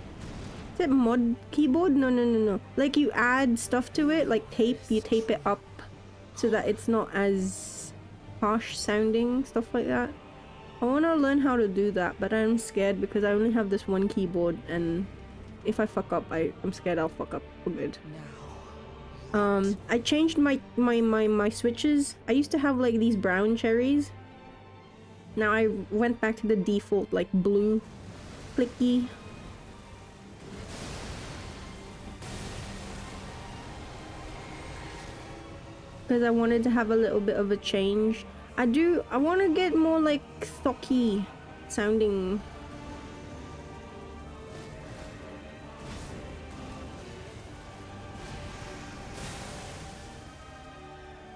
Is it mod keyboard? No. Like you add stuff to it, like tape, you tape it up so that it's not as harsh sounding, stuff like that. I want to learn how to do that, but I'm scared because I only have this one keyboard and if I fuck up, I'm scared I'll fuck up for good. I changed my switches. I used to have like these brown cherries. Now I went back to the default, like, blue clicky. Because I wanted to have a little bit of a change. I want to get more, like, stocky sounding.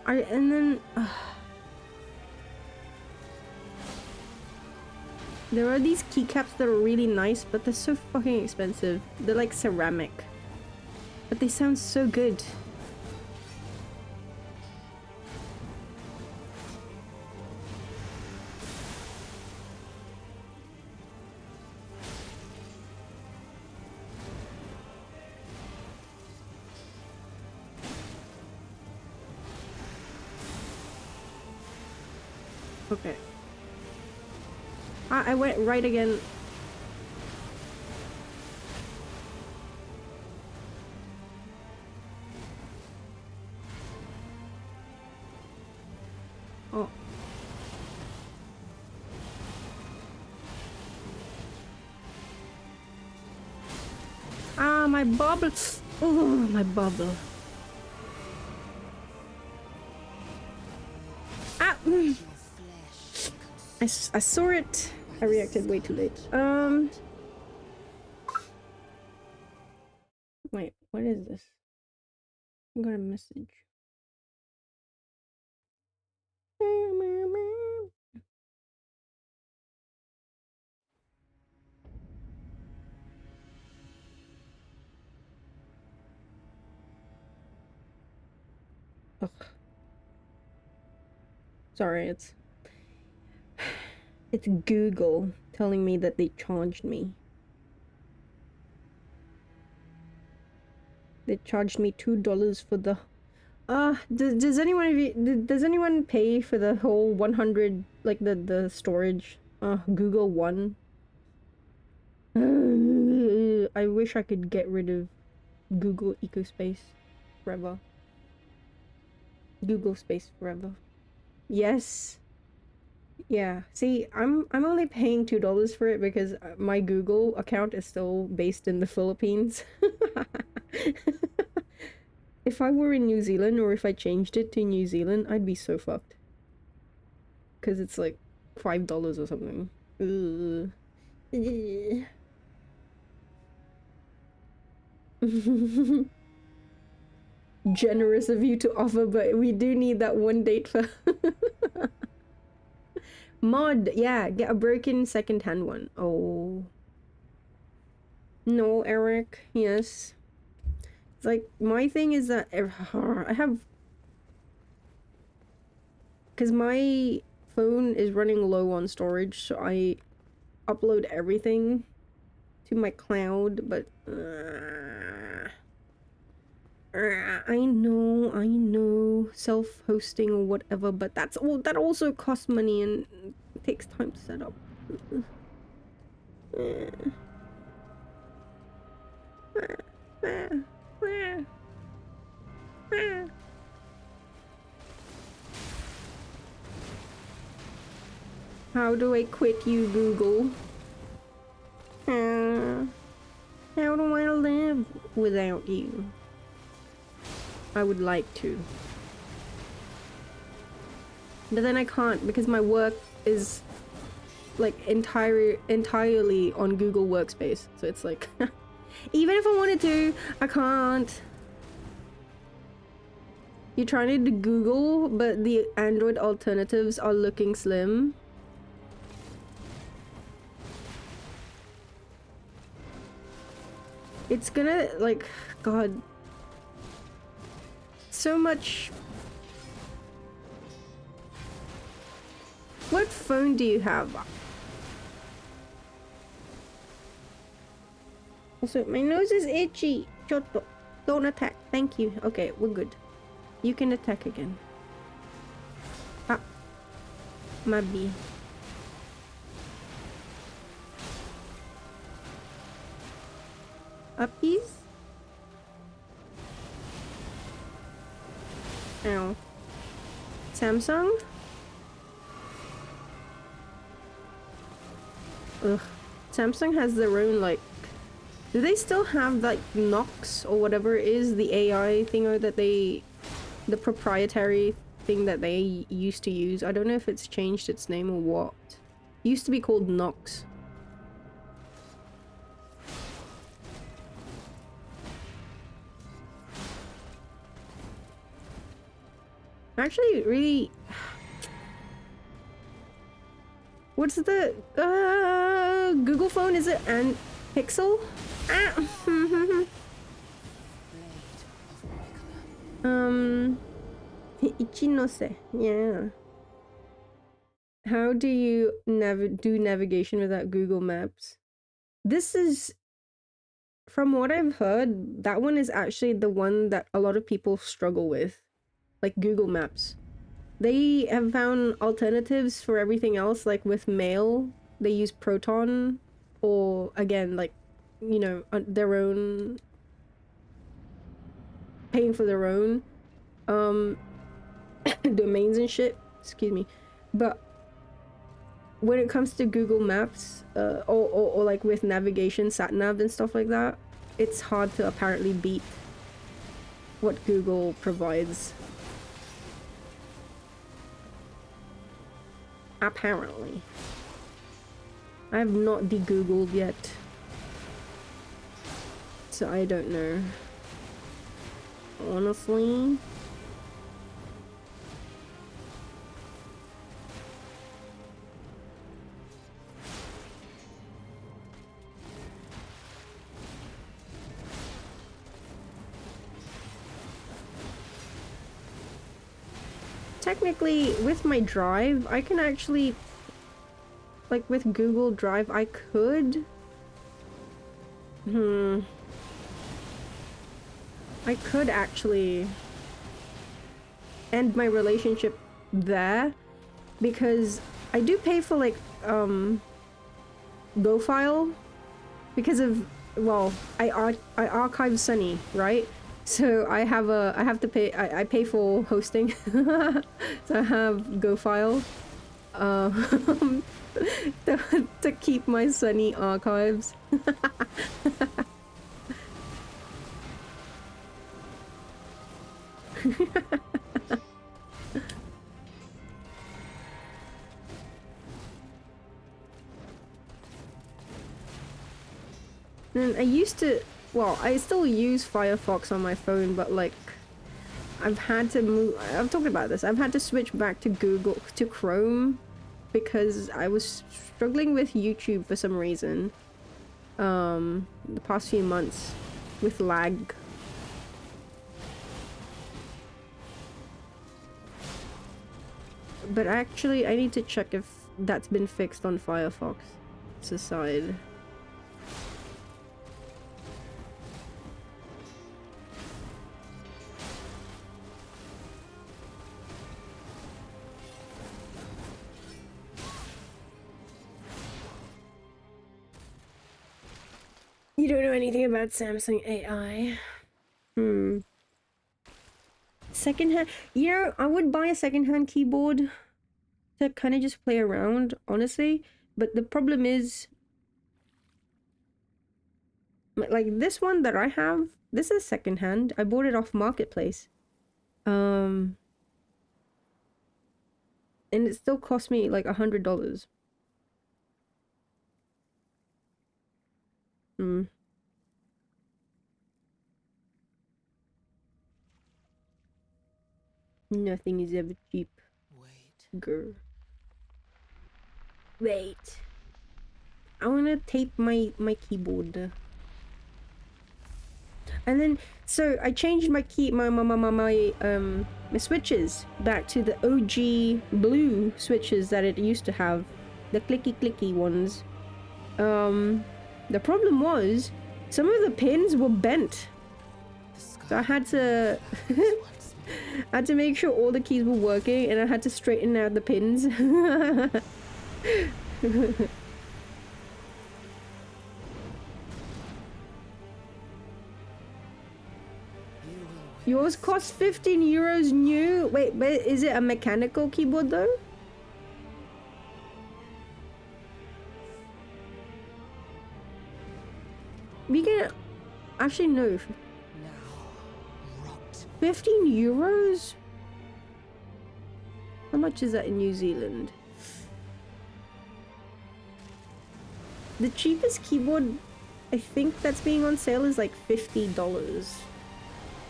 And then... there are these keycaps that are really nice, but they're so fucking expensive. They're like ceramic. But they sound so good. Okay. I went right again. Oh. Ah, my bubble. Oh, my bubble. Ah! I saw it. I reacted way too late. Wait, what is this? I got a message. Ugh. Sorry, it's Google telling me that they charged me. They charged me $2 for the... does anyone pay for the whole 100, like the storage? Google One? I wish I could get rid of Google Ecospace forever. Google Space forever. Yes. Yeah. See, I'm only paying $2 for it because my Google account is still based in the Philippines. If I were in New Zealand, or if I changed it to New Zealand, I'd be so fucked. Cause it's like $5 or something. Ugh. Generous of you to offer, but we do need that one date for mod. Yeah, get a broken second-hand one. Oh no, Eric. Yes, it's like my thing is that I have, because my phone is running low on storage, so I upload everything to my cloud, but I know, self-hosting or whatever, but that also costs money and it takes time to set up. How do I quit you, Google? How do I live without you? I would like to. But then I can't because my work is like entirely on Google Workspace. So it's like, even if I wanted to, I can't. You're trying to Google, but the Android alternatives are looking slim. It's gonna, like, God. So much. What phone do you have? Also, my nose is itchy. Chotto. Don't attack. Thank you. Okay, we're good. You can attack again. Ah. Mabi. Uppies? Ow. Samsung? Ugh. Samsung has their own, like... Do they still have, like, Nox or whatever it is, the AI thing that they... The proprietary thing that they used to use? I don't know if it's changed its name or what. It used to be called Nox. Actually, really... What's the Google phone? Is it and Pixel? Ah. Blade of Nicola. Ichinose. Yeah. How do you do navigation without Google Maps? This is, from what I've heard, that one is actually the one that a lot of people struggle with, like Google Maps. They have found alternatives for everything else, like with mail, they use Proton, or again, like, you know, their own, paying for their own domains and shit, excuse me. But when it comes to Google Maps, or like with navigation, sat nav and stuff like that, it's hard to apparently beat what Google provides. Apparently. I have not de-googled yet. So I don't know. Honestly. Technically, with my Drive, I can actually, like with Google Drive, I could, I could actually end my relationship there, because I do pay for like, GoFile, because of, well, I archive Sunny, right? So I have to pay, I pay for hosting. So I have GoFile to keep my Sunny archives. And I used to, well, I still use Firefox on my phone, but like, I've had to move, I've talked about this, I've had to switch back to to Chrome, because I was struggling with YouTube for some reason, the past few months, with lag. But actually, I need to check if that's been fixed on Firefox. It's aside. You don't know anything about Samsung AI. Secondhand, you know, I would buy a secondhand keyboard to kind of just play around, honestly. But the problem is, like this one that I have, this is secondhand. I bought it off Marketplace. And it still cost me like $100. Nothing is ever cheap. Wait. Girl. Wait. I wanna tape my keyboard. And then, so I changed my my switches back to the OG blue switches that it used to have, the clicky ones. The problem was some of the pins were bent, so I had to I had to make sure all the keys were working, and I had to straighten out the pins. Yours cost 15 euros new? Wait, but is it a mechanical keyboard though? We can actually no. Now, rot. 15 euros? How much is that in New Zealand? The cheapest keyboard I think that's being on sale is like $50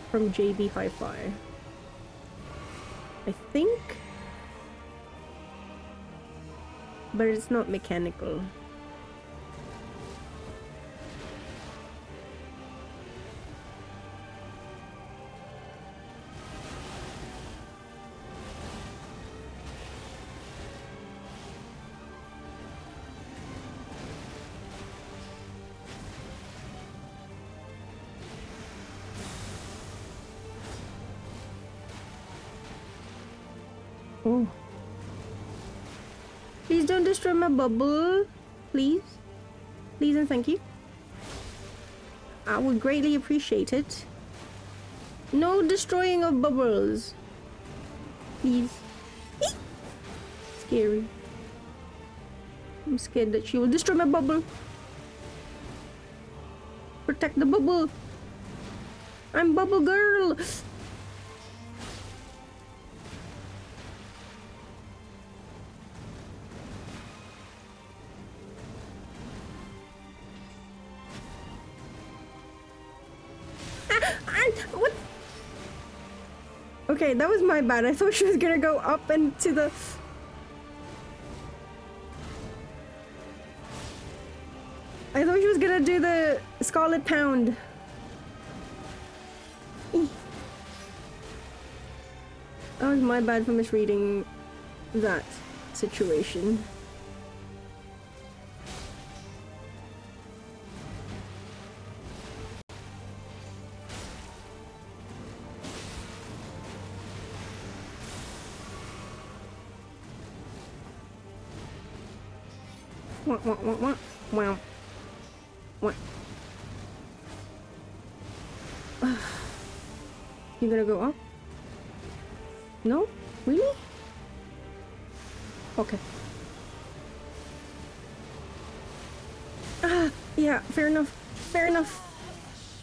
from JB Hi-Fi. I think. But it's not mechanical. Oh. Please don't destroy my bubble. Please. Please and thank you. I would greatly appreciate it. No destroying of bubbles. Please. Scary. I'm scared that she will destroy my bubble. Protect the bubble. I'm bubble girl. What? Okay, that was my bad. I thought she was gonna go up into the... I thought she was gonna do the Scarlet Pound. That was my bad for misreading that situation. Wah, wah, wah, wah. Wow. What? You gonna go up? No? Really? Okay. Ah, yeah, fair enough. Fair enough.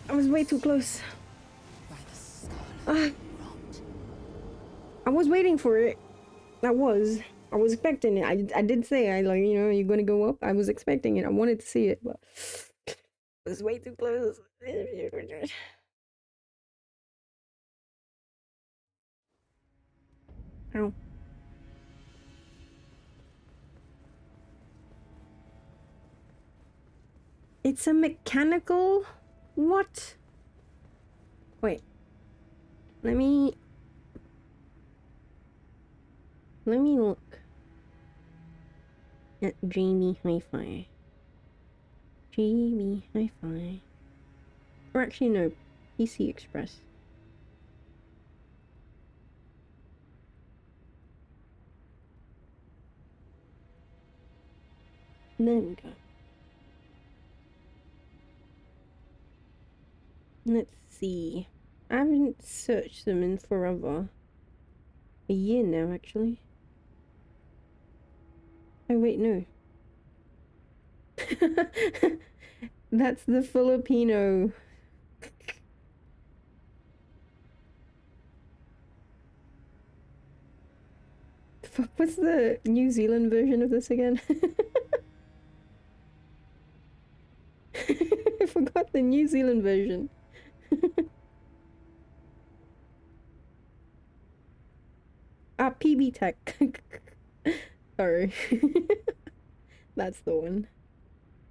I was way too close. By the scarlet Ah, rot. I was waiting for it. I was expecting it. I did say, I like, you know, you're gonna go up. I was expecting it. I wanted to see it, but it was way too close. Ow. It's a mechanical? What? Wait. Let me look at JB Hi-Fi. JB Hi-Fi. Or actually no, PC Express. There we go. Let's see. I haven't searched them in forever. A year now, actually. Oh wait, no. That's the Filipino. Fuck, what's the New Zealand version of this again? I forgot the New Zealand version. Ah, PB Tech. Sorry. That's the one.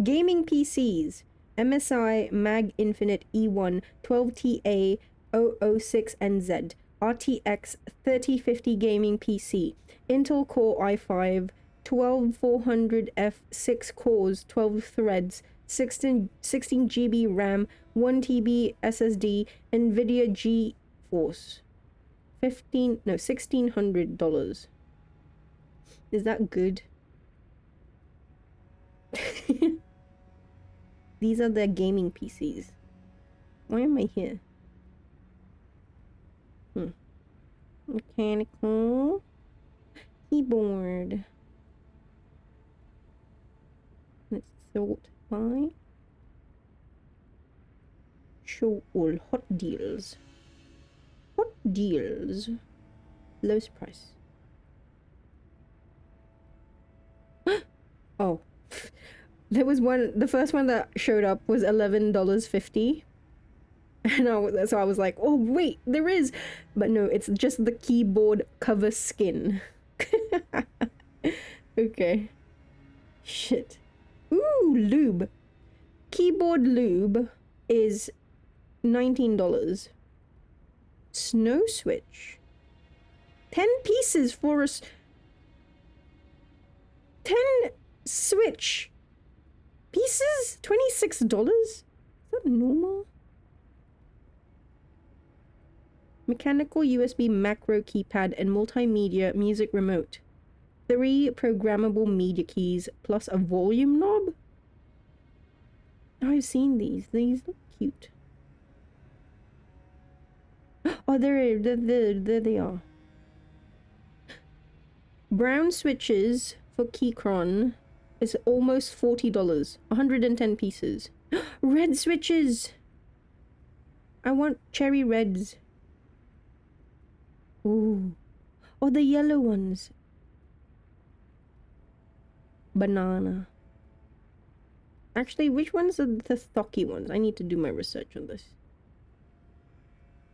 Gaming PCs. MSI Mag Infinite E1 12TA 006NZ RTX 3050 gaming PC. Intel Core i5 12400F 6 cores, 12 threads, 16 GB RAM, 1 TB SSD, NVIDIA GeForce. $1600. Is that good? These are their gaming PCs. Why am I here? Mechanical keyboard. Let's sort by. Show all hot deals. Hot deals. Lowest price. Oh. There was one, the first one that showed up was $11.50. And so I was like, oh wait, there is. But no, it's just the keyboard cover skin. Okay. Shit. Ooh, lube. Keyboard lube is $19. Snow switch. 10 pieces for us. 10 switch pieces? $26? Is that normal? Mechanical USB macro keypad and multimedia music remote. 3 programmable media keys plus a volume knob? I've seen these. These look cute. Oh, there they are. Brown switches for Keychron is almost $40. 110 pieces. Red switches! I want cherry reds. Ooh. Or the yellow ones. Banana. Actually, which ones are the thocky ones? I need to do my research on this.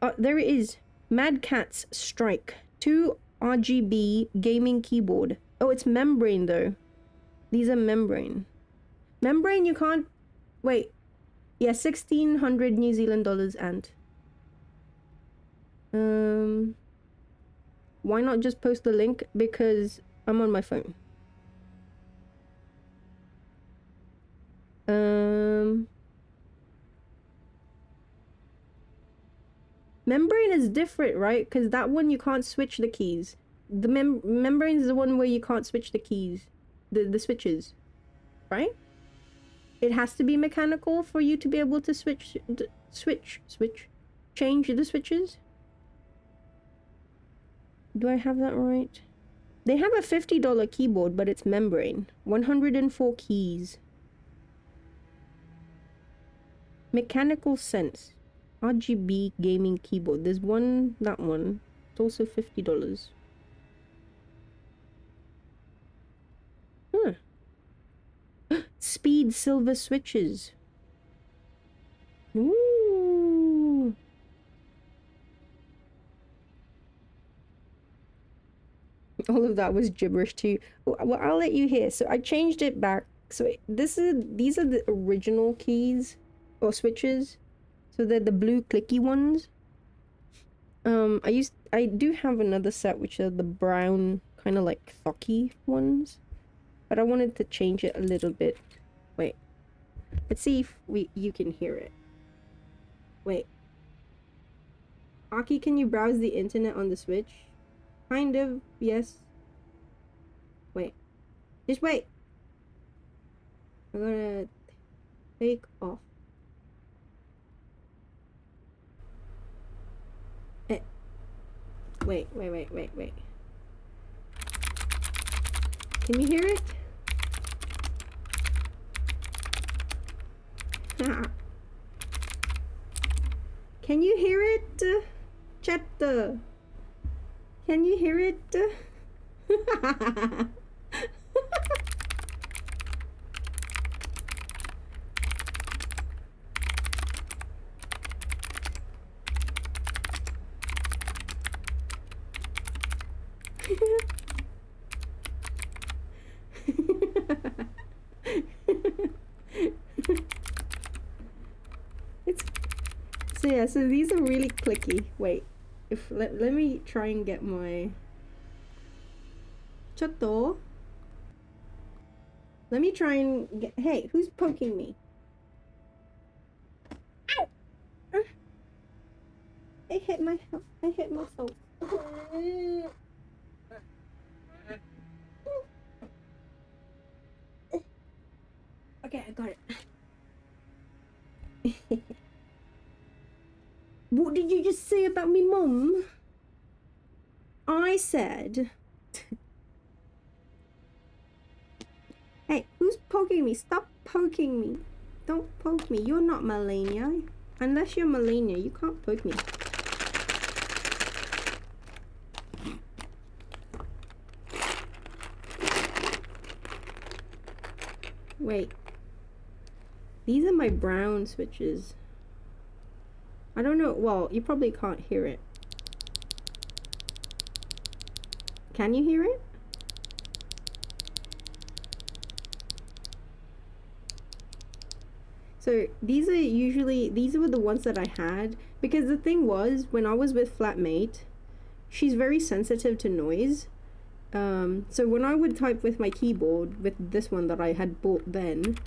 Oh, there it is. Mad Catz Strike. 2 RGB gaming keyboard. Oh, it's membrane though. These are membrane. Membrane you can't... Wait. Yeah, 1,600 New Zealand dollars and... Why not just post the link? Because I'm on my phone. Membrane is different, right? Because that one you can't switch the keys. The membrane is the one where you can't switch the keys. The switches. Right? It has to be mechanical for you to be able to switch. Change the switches. Do I have that right? They have a $50 keyboard, but it's membrane. 104 keys. Mechanical Sense. RGB gaming keyboard. There's one, that one. It's also $50. Huh. Speed silver switches. Ooh. All of that was gibberish too. Well, I'll let you hear. So I changed it back. So these are the original keys or switches. So they're the blue clicky ones. I do have another set which are the brown kind of like thocky ones. But I wanted to change it a little bit. Wait. Let's see if you can hear it. Wait. Aki, can you browse the internet on the Switch? Kind of, yes. Wait. Just wait. I'm gonna take off. Wait. Can you hear it? Can you hear it? Chat. Can you hear it? So these are really clicky. Wait, let me try and get my Chato. Let me try and get. Hey, who's poking me? Ow! I hit myself. Okay, I got it. What did you just say about me, Mum? I said... Hey, who's poking me? Stop poking me. Don't poke me. You're not Malenia. Unless you're Malenia, you can't poke me. Wait. These are my brown switches. I don't know. Well, you probably can't hear it. Can you hear it? So these were the ones that I had, because the thing was, when I was with flatmate, she's very sensitive to noise. So when I would type with my keyboard, with this one that I had bought then,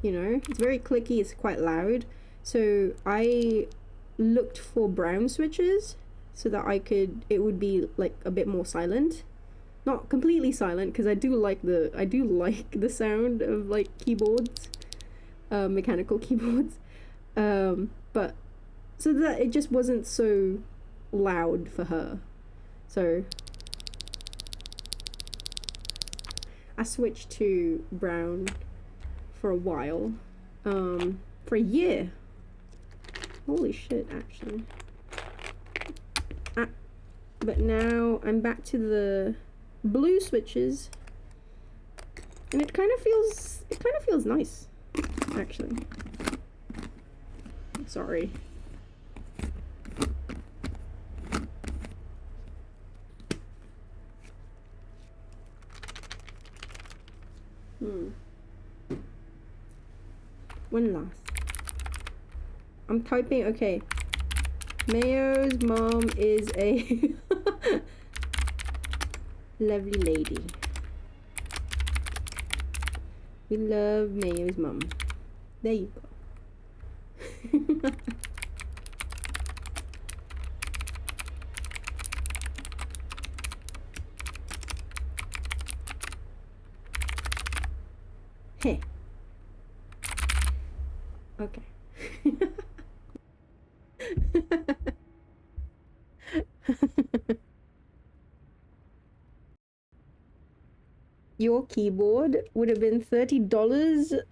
you know, it's very clicky, it's quite loud. So I looked for brown switches so that it would be like a bit more silent. Not completely silent, because I do like the sound of like keyboards. Mechanical keyboards, but so that it just wasn't so loud for her. So I switched to brown for a while, for a year. Holy shit, actually. But now I'm back to the blue switches, and it kind of feels nice. Actually, sorry. One last. I'm typing. Okay. Mayo's mom is a lovely lady. We love Mayo's mom. There you go. Hey. Okay. Your keyboard would have been $30.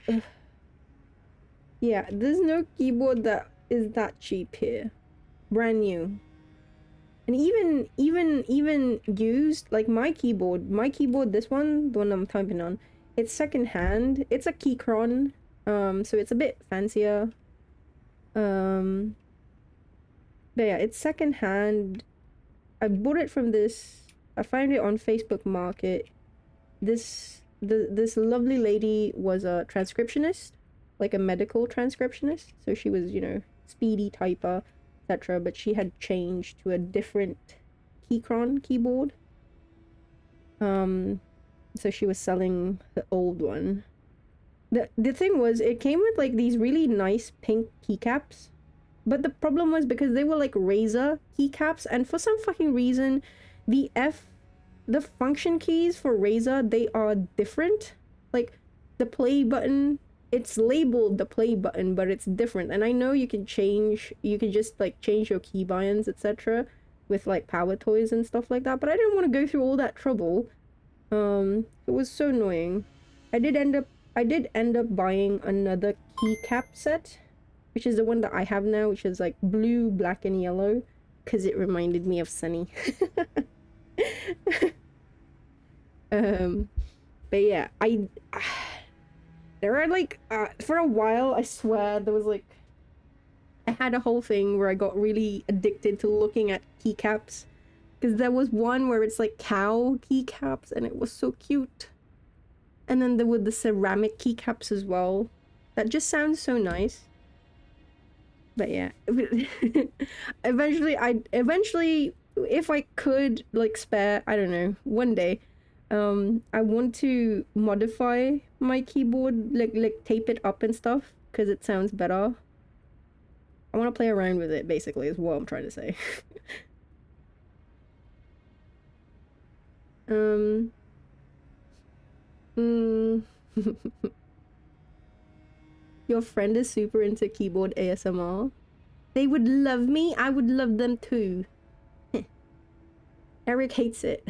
Yeah, there's no keyboard that is that cheap here. Brand new. And even used, like my keyboard, this one, the one I'm typing on, it's secondhand. It's a Keychron, so it's a bit fancier. But yeah, it's secondhand. I bought it from I found it on Facebook Market. This lovely lady was a transcriptionist, like a medical transcriptionist. So she was, you know, speedy typer, etc. But she had changed to a different Keychron keyboard. So she was selling the old one. The thing was, it came with like these really nice pink keycaps. But the problem was, because they were like Razer keycaps, and for some fucking reason, the function keys for Razer, they are different. Like the play button, it's labeled the play button, but it's different. And I know you can just like change your keybinds, etc. with like power toys and stuff like that, but I didn't want to go through all that trouble. It was so annoying. I did end up buying another keycap set, which is the one that I have now, which is like blue, black, and yellow, because it reminded me of Sunny. But yeah, there are like, for a while, I swear, there was like, I had a whole thing where I got really addicted to looking at keycaps, because there was one where it's like cow keycaps, and it was so cute. And then there were the ceramic keycaps as well. That just sounds so nice. But yeah, eventually, if I could like spare, I don't know, one day, I want to modify my keyboard, like tape it up and stuff, because it sounds better. I want to play around with it, basically, is what I'm trying to say. Your friend is super into keyboard ASMR. They would love me. I would love them too. Eric hates it.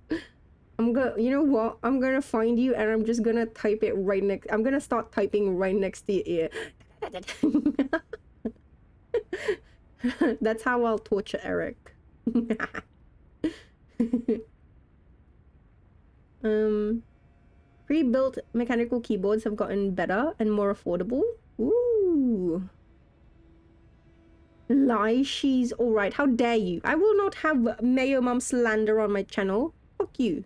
You know what? I'm gonna find you and I'm just gonna type it right next. I'm gonna start typing right next to your ear. That's how I'll torture Eric. Pre-built mechanical keyboards have gotten better and more affordable. Ooh. Lie, she's alright. How dare you? I will not have Mayo Mum slander on my channel. Fuck you.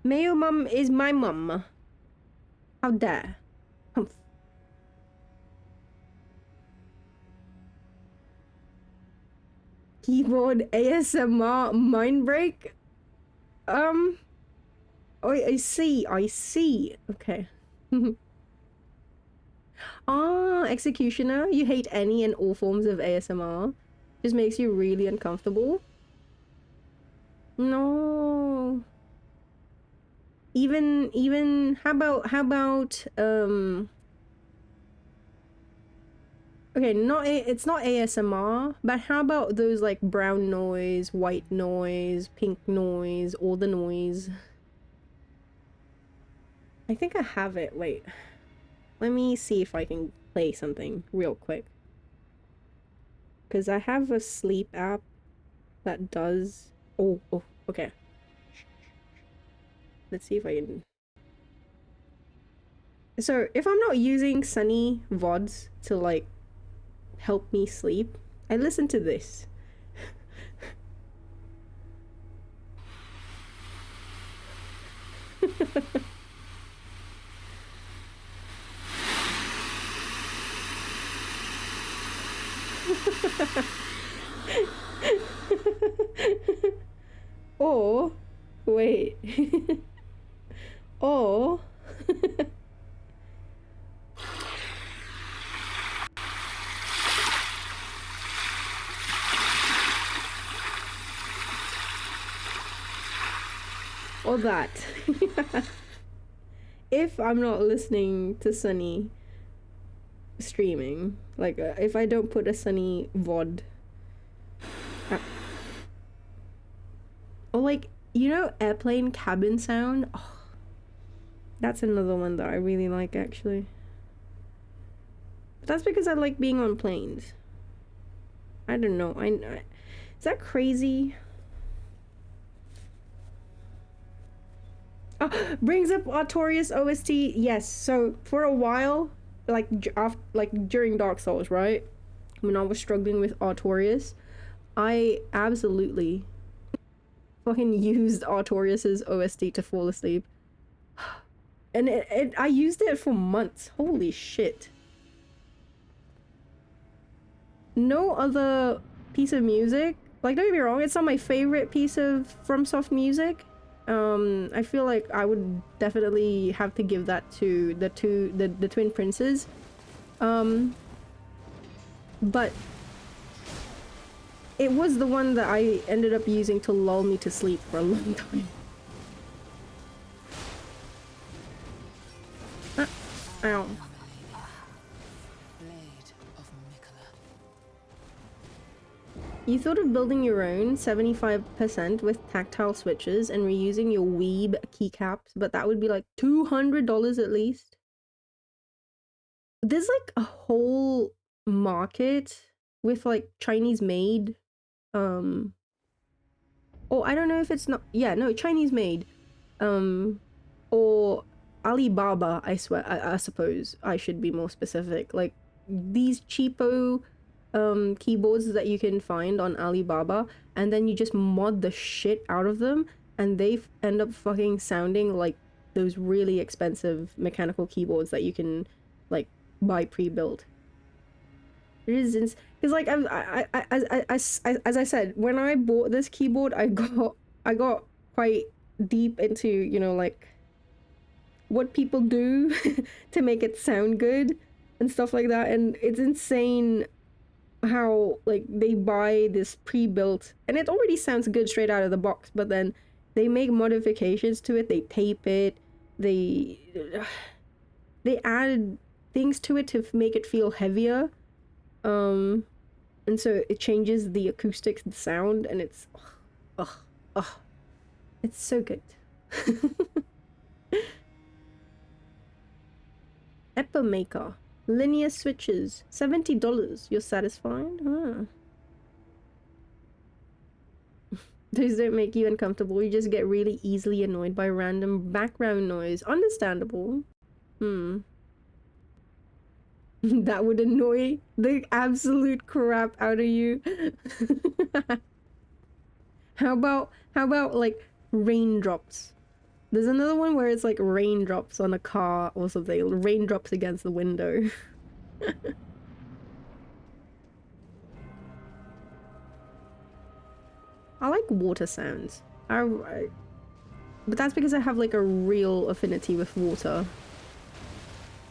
Mayo Mum is my mum. How dare. Humph. Keyboard ASMR mind break? Oh, I see. Okay. Ah, Executioner, you hate any and all forms of ASMR. Just makes you really uncomfortable. No. Even how about okay, it's not ASMR, but how about those like brown noise, white noise, pink noise, all the noise? I think I have it. Wait. Let me see if I can play something real quick. Because I have a sleep app that does... Oh, okay. Let's see if I can... So, if I'm not using Sunny VODs to, like, help me sleep, I listen to this. Or, wait. Or... or that. If I'm not listening to Sunny streaming, like if I don't put a Sunny VOD, or like, you know, airplane cabin sound. Oh, that's another one that I really like, actually. But that's because I like being on planes. I don't know. Is that crazy? Oh, brings up Artorias OST. Yes. So for a while, like during Dark Souls, right? When I was struggling with Artorias, I absolutely fucking used Artorias's OST to fall asleep. And I used it for months. Holy shit. No other piece of music, like, don't get me wrong, it's not my favorite piece of FromSoft music. I feel like I would definitely have to give that to the Twin Princes. But it was the one that I ended up using to lull me to sleep for a long time. Ow. You thought of building your own 75% with tactile switches and reusing your Weeb keycaps, but that would be like $200 at least. There's like a whole market with like Chinese made, oh, I don't know if it's not, yeah, no, Chinese made, or Alibaba, I swear, I suppose I should be more specific, like these cheapo keyboards that you can find on Alibaba, and then you just mod the shit out of them and they end up fucking sounding like those really expensive mechanical keyboards that you can like buy pre-built. It is because like as I said, when I bought this keyboard, I got quite deep into, you know, like what people do to make it sound good and stuff like that, and it's insane how like they buy this pre-built and it already sounds good straight out of the box, but then they make modifications to it, they tape it, they add things to it to make it feel heavier, and so it changes the acoustics, the sound, and it's it's so good. Eppa Maker. Linear switches. $70. You're satisfied? Huh. Those don't make you uncomfortable. You just get really easily annoyed by random background noise. Understandable. Hmm. That would annoy the absolute crap out of you. How about like raindrops? There's another one where it's like raindrops on a car or something. Raindrops against the window. I like water sounds. But that's because I have like a real affinity with water.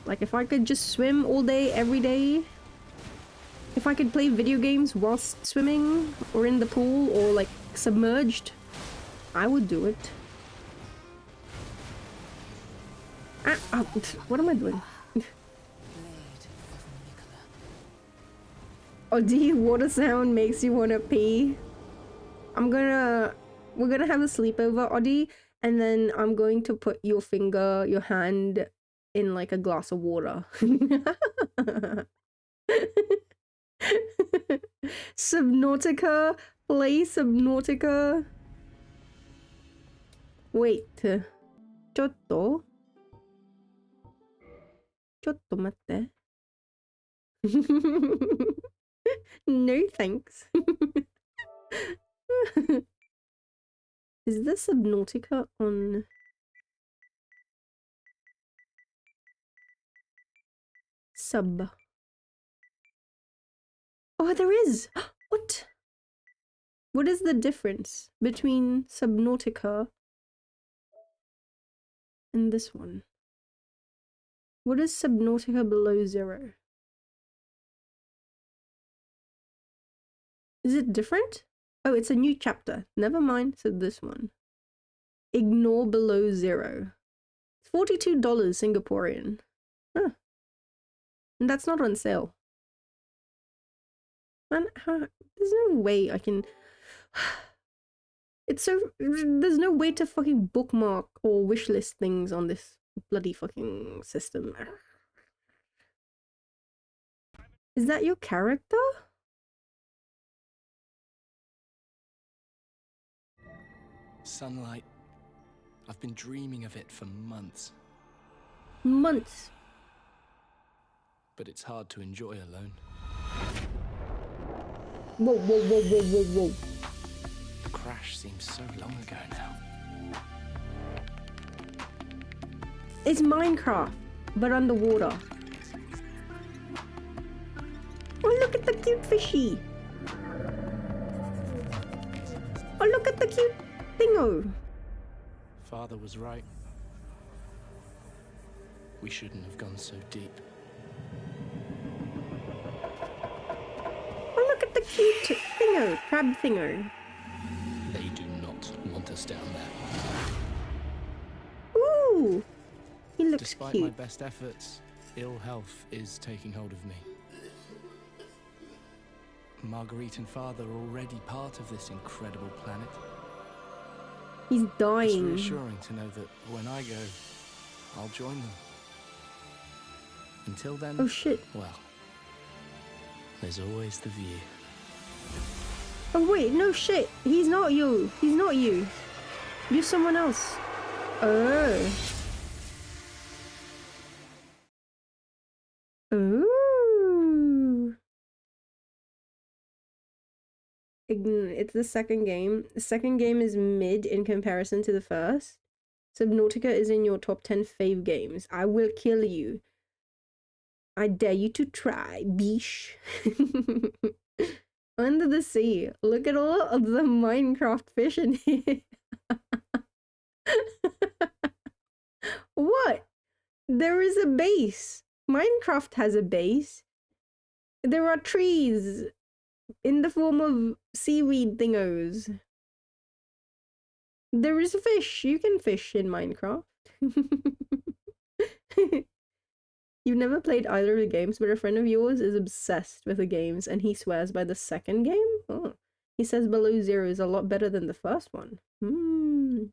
Like if I could just swim all day, every day. If I could play video games whilst swimming or in the pool or like submerged, I would do it. What am I doing? Oh, the water sound makes you wanna pee? We're gonna have a sleepover, Oddie, and then I'm going to put your hand in like a glass of water. Subnautica, play Subnautica. Wait, ちょっと待って。No thanks. Is the Subnautica on sub? Oh, there is! What? What is the difference between Subnautica and this one? What is Subnautica Below Zero? Is it different? Oh, it's a new chapter. Never mind, so this one. Ignore Below Zero. It's $42 Singaporean. Huh. And that's not on sale. Man, there's no way I can... It's so... There's no way to fucking bookmark or wishlist things on this bloody fucking system. Is that your character? Sunlight. I've been dreaming of it for months. Months. But it's hard to enjoy alone. Whoa, whoa, whoa, whoa, whoa, whoa. The crash seems so long ago now. It's Minecraft, but underwater. Oh, look at the cute fishy. Oh, look at the cute thingo. Father was right. We shouldn't have gone so deep. Oh, look at the cute thingo, crab thingo. They do not want us down there. Ooh, he looks Despite cute. my best efforts, ill health is taking hold of me. Marguerite and Father are already part of this incredible planet. He's It's dying. reassuring to know that when I go, I'll join them. Until then, Oh shit. well, there's always the view. Oh wait, no shit. He's not you. He's not you. You're someone else. Oh. Ooh. It's the second game. The second game is mid in comparison to the first. Subnautica is in your top 10 fave games. I will kill you. I dare you to try, bish. Under the sea. Look at all of the Minecraft fish in here. What? There is a base. Minecraft has a base. There are trees in the form of seaweed thingos. There is a fish. You can fish in Minecraft. You've never played either of the games, but a friend of yours is obsessed with the games and he swears by the second game? Oh. He says Below Zero is a lot better than the first one.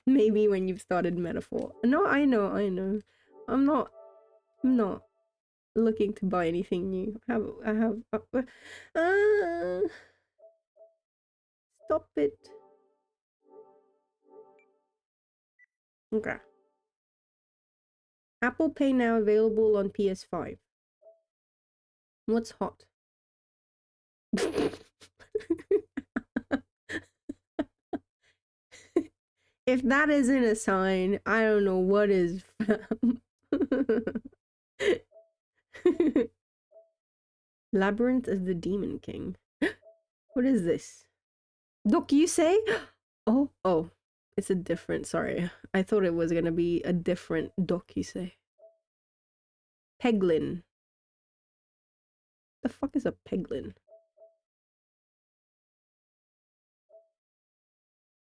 Maybe when you've started Metaphor. No, I know. I'm not. looking to buy anything new. I have. Uh, stop it. Okay. Apple Pay now available on PS5. What's hot? If that isn't a sign, I don't know what is. Labyrinth of the Demon King. What is this? Doc, you say? Oh, it's a different. Sorry, I thought it was gonna be a different Doc. You say? Peglin. The fuck is a Peglin?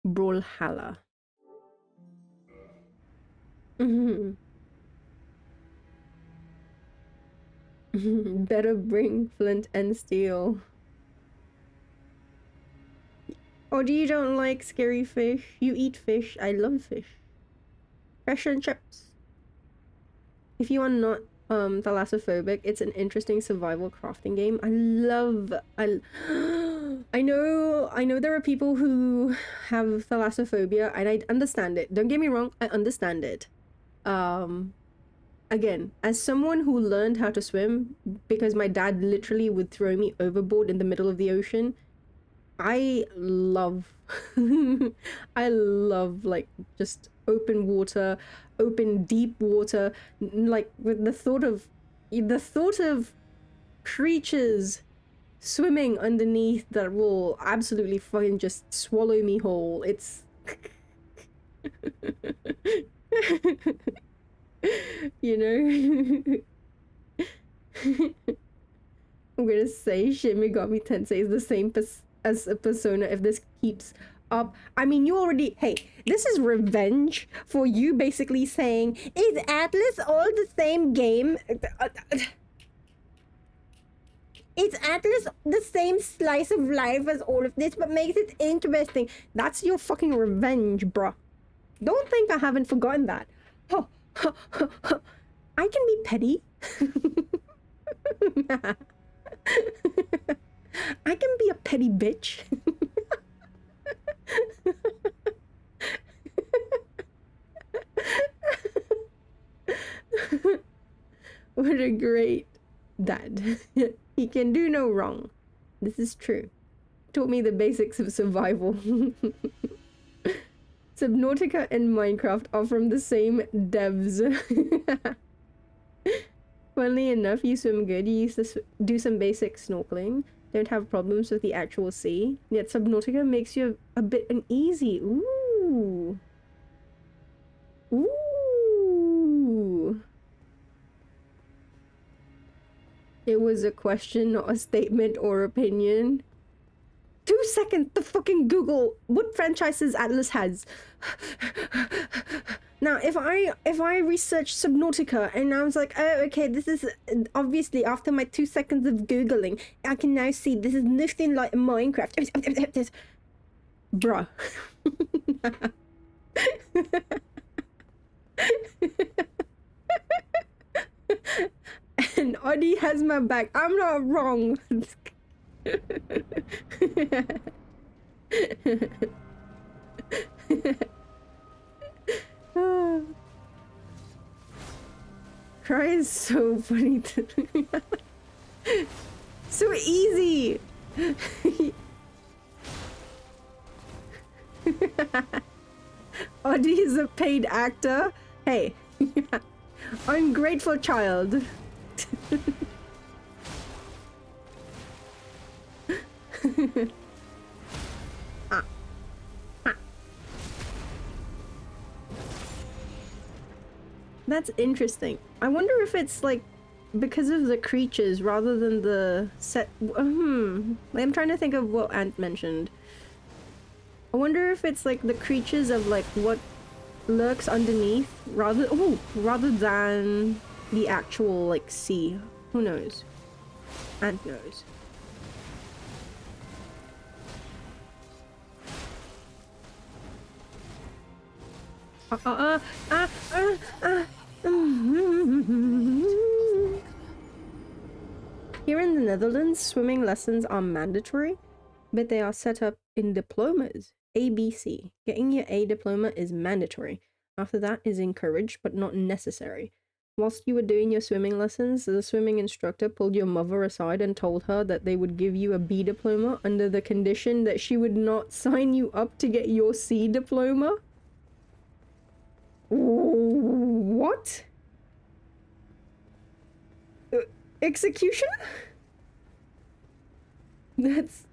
Brawlhalla. Better bring flint and steel. Or do you don't like scary fish? You eat fish. I love fish. Fish and chips. If you are not thalassophobic, it's an interesting survival crafting game. I know there are people who have thalassophobia and I understand it. Don't get me wrong, I understand it. Again, as someone who learned how to swim because my dad literally would throw me overboard in the middle of the ocean, I love I love like just open water, open deep water, like with the thought of creatures swimming underneath that will absolutely fucking just swallow me whole. It's you know. I'm gonna say Shin Megami Tensei is the same as a Persona if this keeps up. I mean, you already. Hey, this is revenge for you basically saying, is Atlas all the same game? Is Atlas the same slice of life as all of this, but makes it interesting? That's your fucking revenge, bruh. Don't think I haven't forgotten that. I can be petty. I can be a petty bitch. What a great dad. He can do no wrong. This is true. Taught me the basics of survival. Subnautica and Minecraft are from the same devs. Funnily enough, you swim good. You used to do some basic snorkeling. Don't have problems with the actual sea. Yet Subnautica makes you a bit uneasy. Ooh. Ooh. It was a question, not a statement or opinion. 2 seconds to fucking Google what franchises Atlas has. Now, if I research Subnautica and I was like, oh, okay, this is obviously after my 2 seconds of Googling, I can now see this is nothing like Minecraft. Bruh. And Audie has my back. I'm not wrong. Cry is so funny to me. So easy. Audie is a paid actor. Hey. Ungrateful child. That's interesting. I wonder if it's like because of the creatures rather than the set. I'm trying to think of what Ant mentioned. I wonder if it's like the creatures of like what lurks underneath rather than the actual like sea. Who knows? Ant knows. Here in the Netherlands, swimming lessons are mandatory, but they are set up in diplomas. ABC. Getting your A diploma is mandatory. After that is encouraged, but not necessary. Whilst you were doing your swimming lessons, the swimming instructor pulled your mother aside and told her that they would give you a B diploma under the condition that she would not sign you up to get your C diploma? What? Execution? That's...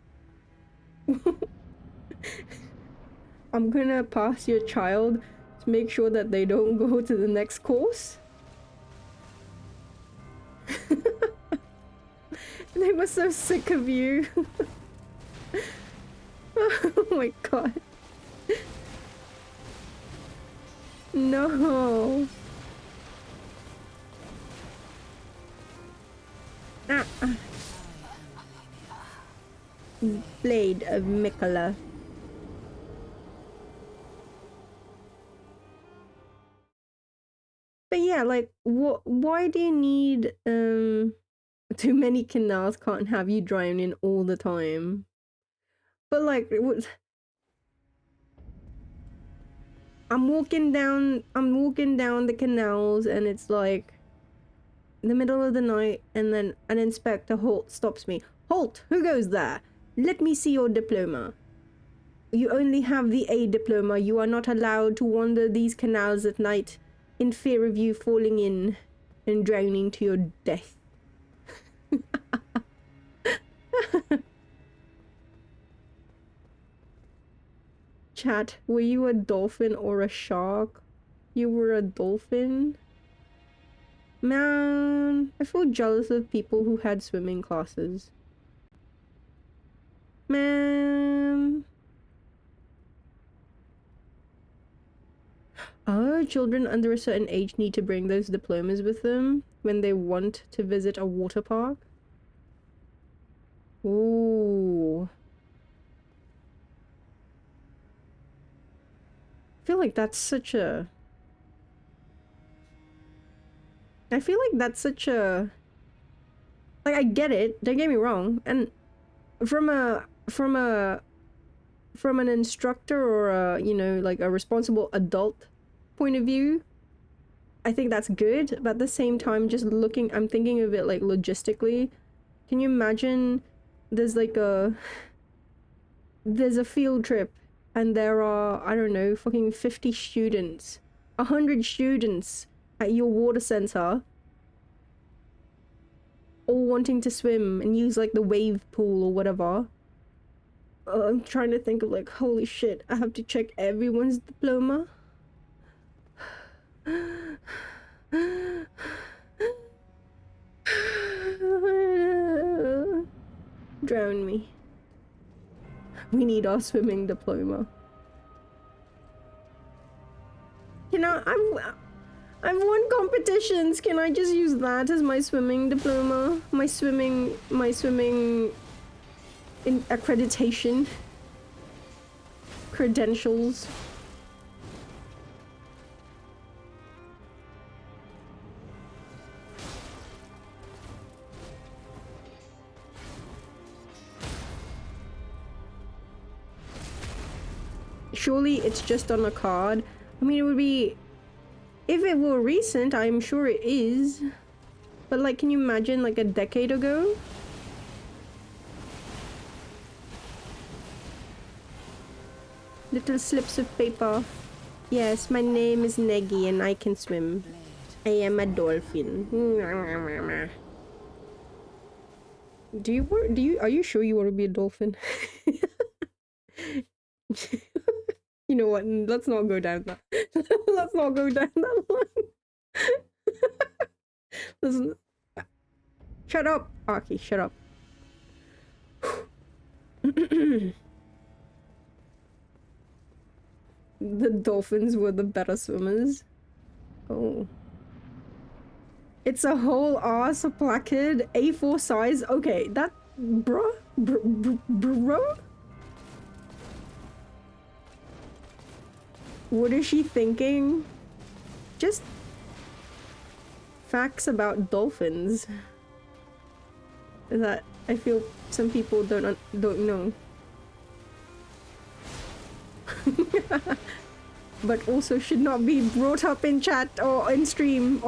I'm gonna pass your child to make sure that they don't go to the next course. They were so sick of you. Oh my god. No. Blade of Mikola. But yeah, like, why do you need, too many canals can't have you drowning all the time? But like, I'm walking down the canals and it's like the middle of the night and then an inspector stops me. Halt! Who goes there? Let me see your diploma. You only have the A diploma. You are not allowed to wander these canals at night in fear of you falling in and drowning to your death. Chat, were you a dolphin or a shark? You were a dolphin? Man, I feel jealous of people who had swimming classes. Man. Oh, children under a certain age need to bring those diplomas with them when they want to visit a water park? Ooh. I feel like that's such a... Like, I get it, don't get me wrong, and from an instructor or a, you know, like a responsible adult point of view, I think that's good, but at the same time, I'm thinking of it like logistically. Can you imagine there's a field trip and there are, I don't know, fucking 50 students, 100 students at your water center, all wanting to swim and use like the wave pool or whatever. I'm trying to think of like, holy shit, I have to check everyone's diploma. Drown me. We need our swimming diploma. Can I've won competitions. Can I just use that as my swimming diploma? My swimming accreditation. Credentials. Surely it's just on a card. I mean, it would be... If it were recent, I'm sure it is. But like, can you imagine like a decade ago? Little slips of paper. Yes, my name is Neggy and I can swim. I am a dolphin. Are you sure you want to be a dolphin? You know what? Let's not go down that. Let's not go down that line. Listen. Shut up, Aki. Shut up. The dolphins were the better swimmers. Oh. It's a whole ass placard, A4 size. Okay, that... Bruh? Bro? What is she thinking? Just facts about dolphins. that I feel some people don't know. But also should not be brought up in chat or on stream.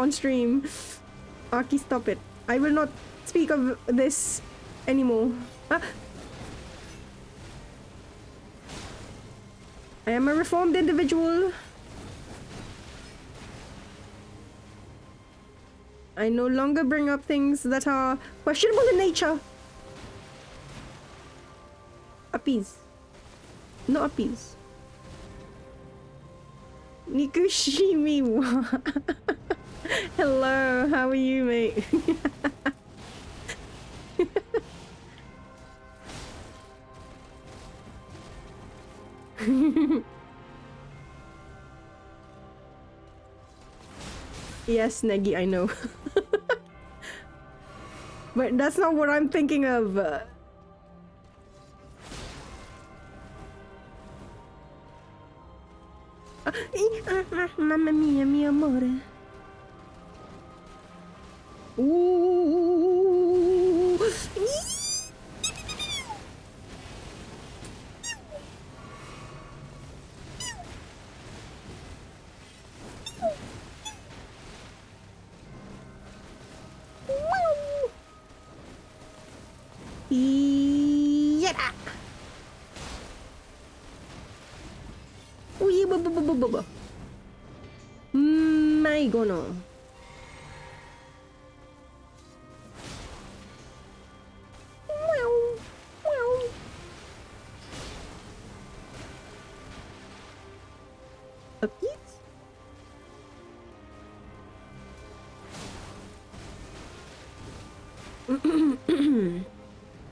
Aki, stop it. I will not speak of this anymore. Ah. I am a reformed individual. I no longer bring up things that are questionable in nature. Appease. Not appease. Nikushimi. Hello, how are you, mate? Yes, Negi, I know. But that's not what I'm thinking of. Mamma mia, mio amore. Ooh. Yeah. Uy, ba. My gono. Upbeats?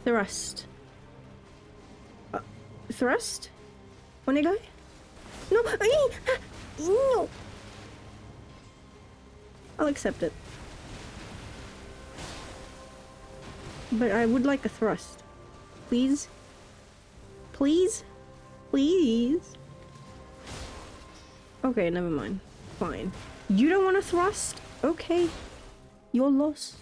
Thrust. Thrust? Onegai? No! No! I'll accept it. But I would like a thrust. Please? Please? Please? Okay, never mind. Fine. You don't want a thrust? Okay. Your loss.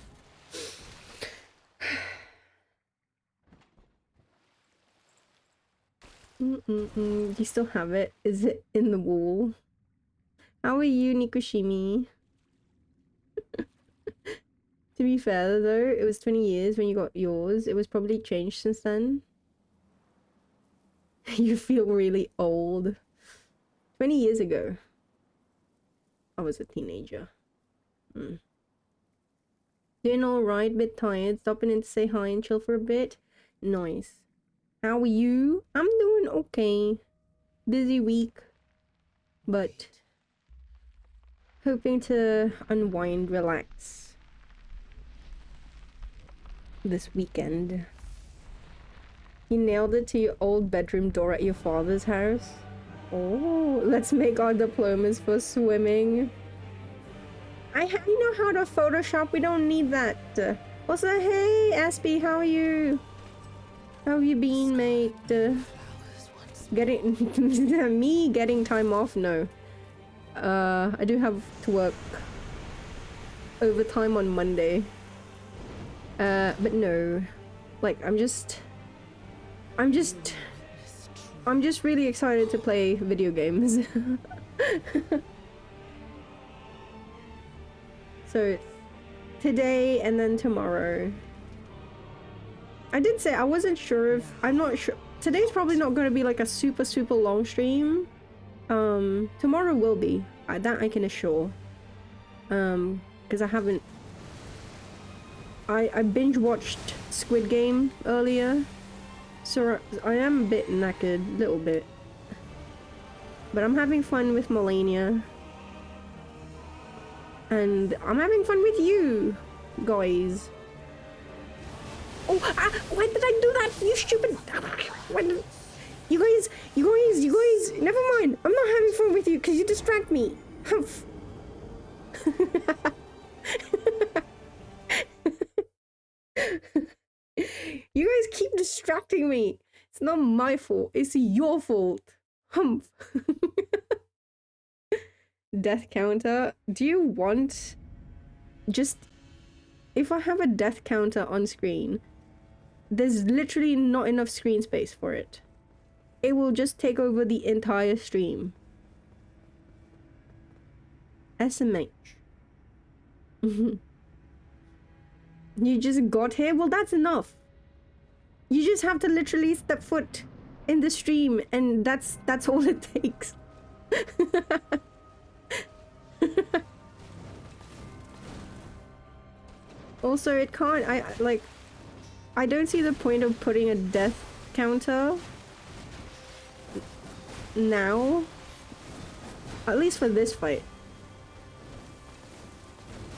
You still have it? Is it in the wall? How are you, Nikushimi? To be fair though, it was 20 years when you got yours. It was probably changed since then. You feel really old. 20 years ago, I was a teenager. Doing alright, bit tired. Stopping in to say hi and chill for a bit. Nice. How are you? I'm doing okay. Busy week, but hoping to unwind, relax this weekend. You nailed it to your old bedroom door at your father's house. Oh, let's make our diplomas for swimming. I know how to Photoshop. We don't need that. Also, hey, Aspie, how are you? How have you been, mate? Getting time off? No. I do have to work overtime on Monday. But no. Like, I'm just really excited to play video games. So, today and then tomorrow. I did say I wasn't sure if... I'm not sure. Today's probably not going to be like a super long stream. Tomorrow will be. That I can assure. Because I haven't... I binge watched Squid Game earlier. So I am a bit knackered, a little bit. But I'm having fun with Malenia. And I'm having fun with you, guys. Oh, why did I do that? You stupid... You guys, never mind. I'm not having fun with you because you distract me. Humph. You guys keep distracting me. It's not my fault. It's your fault. Humph. Death counter. Do you want... Just... If I have a death counter on screen, There's literally not enough screen space for it. It will just take over the entire stream. SMH. You just got here? Well, that's enough. You just have to literally step foot in the stream, and that's all it takes. Also, it can't, I don't see the point of putting a death counter now. At least for this fight.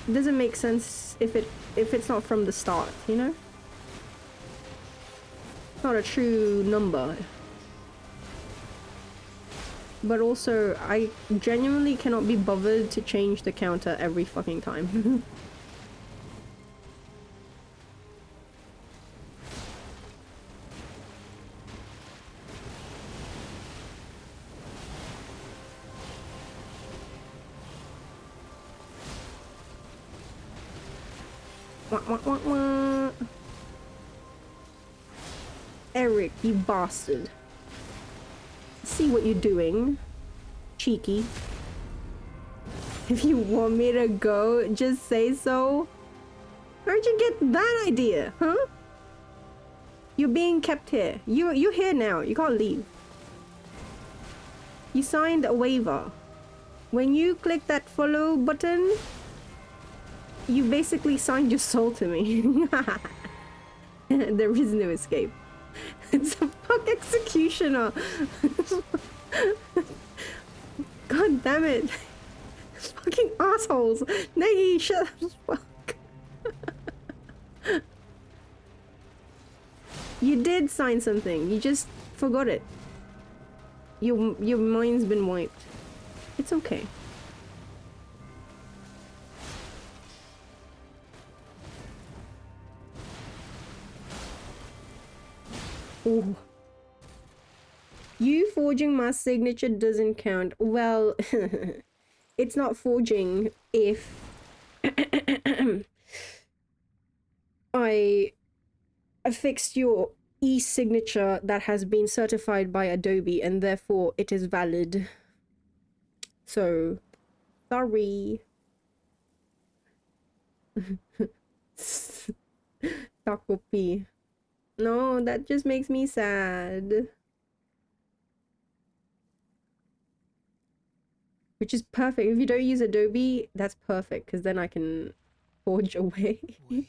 It doesn't make sense if it's not from the start, you know? It's not a true number. But also, I genuinely cannot be bothered to change the counter every fucking time. Wah, wah, wah, wah. Eric, you bastard. See what you're doing, cheeky. If you want me to go, just say so. Where'd you get that idea, huh? You're being kept here. You're here now. You can't leave. You signed a waiver. When you click that follow button, you basically signed your soul to me. There is no escape. It's a fuck executioner. God damn it. Fucking assholes. Nay, shut the fuck. You did sign something. You just forgot it. Your mind's been wiped. It's okay. Ooh. You forging my signature doesn't count. Well, it's not forging if I affixed your e-signature that has been certified by Adobe, and therefore it is valid. So, sorry. Takopi. No, that just makes me sad. Which is perfect. If you don't use Adobe, that's perfect, because then I can forge away. Wait.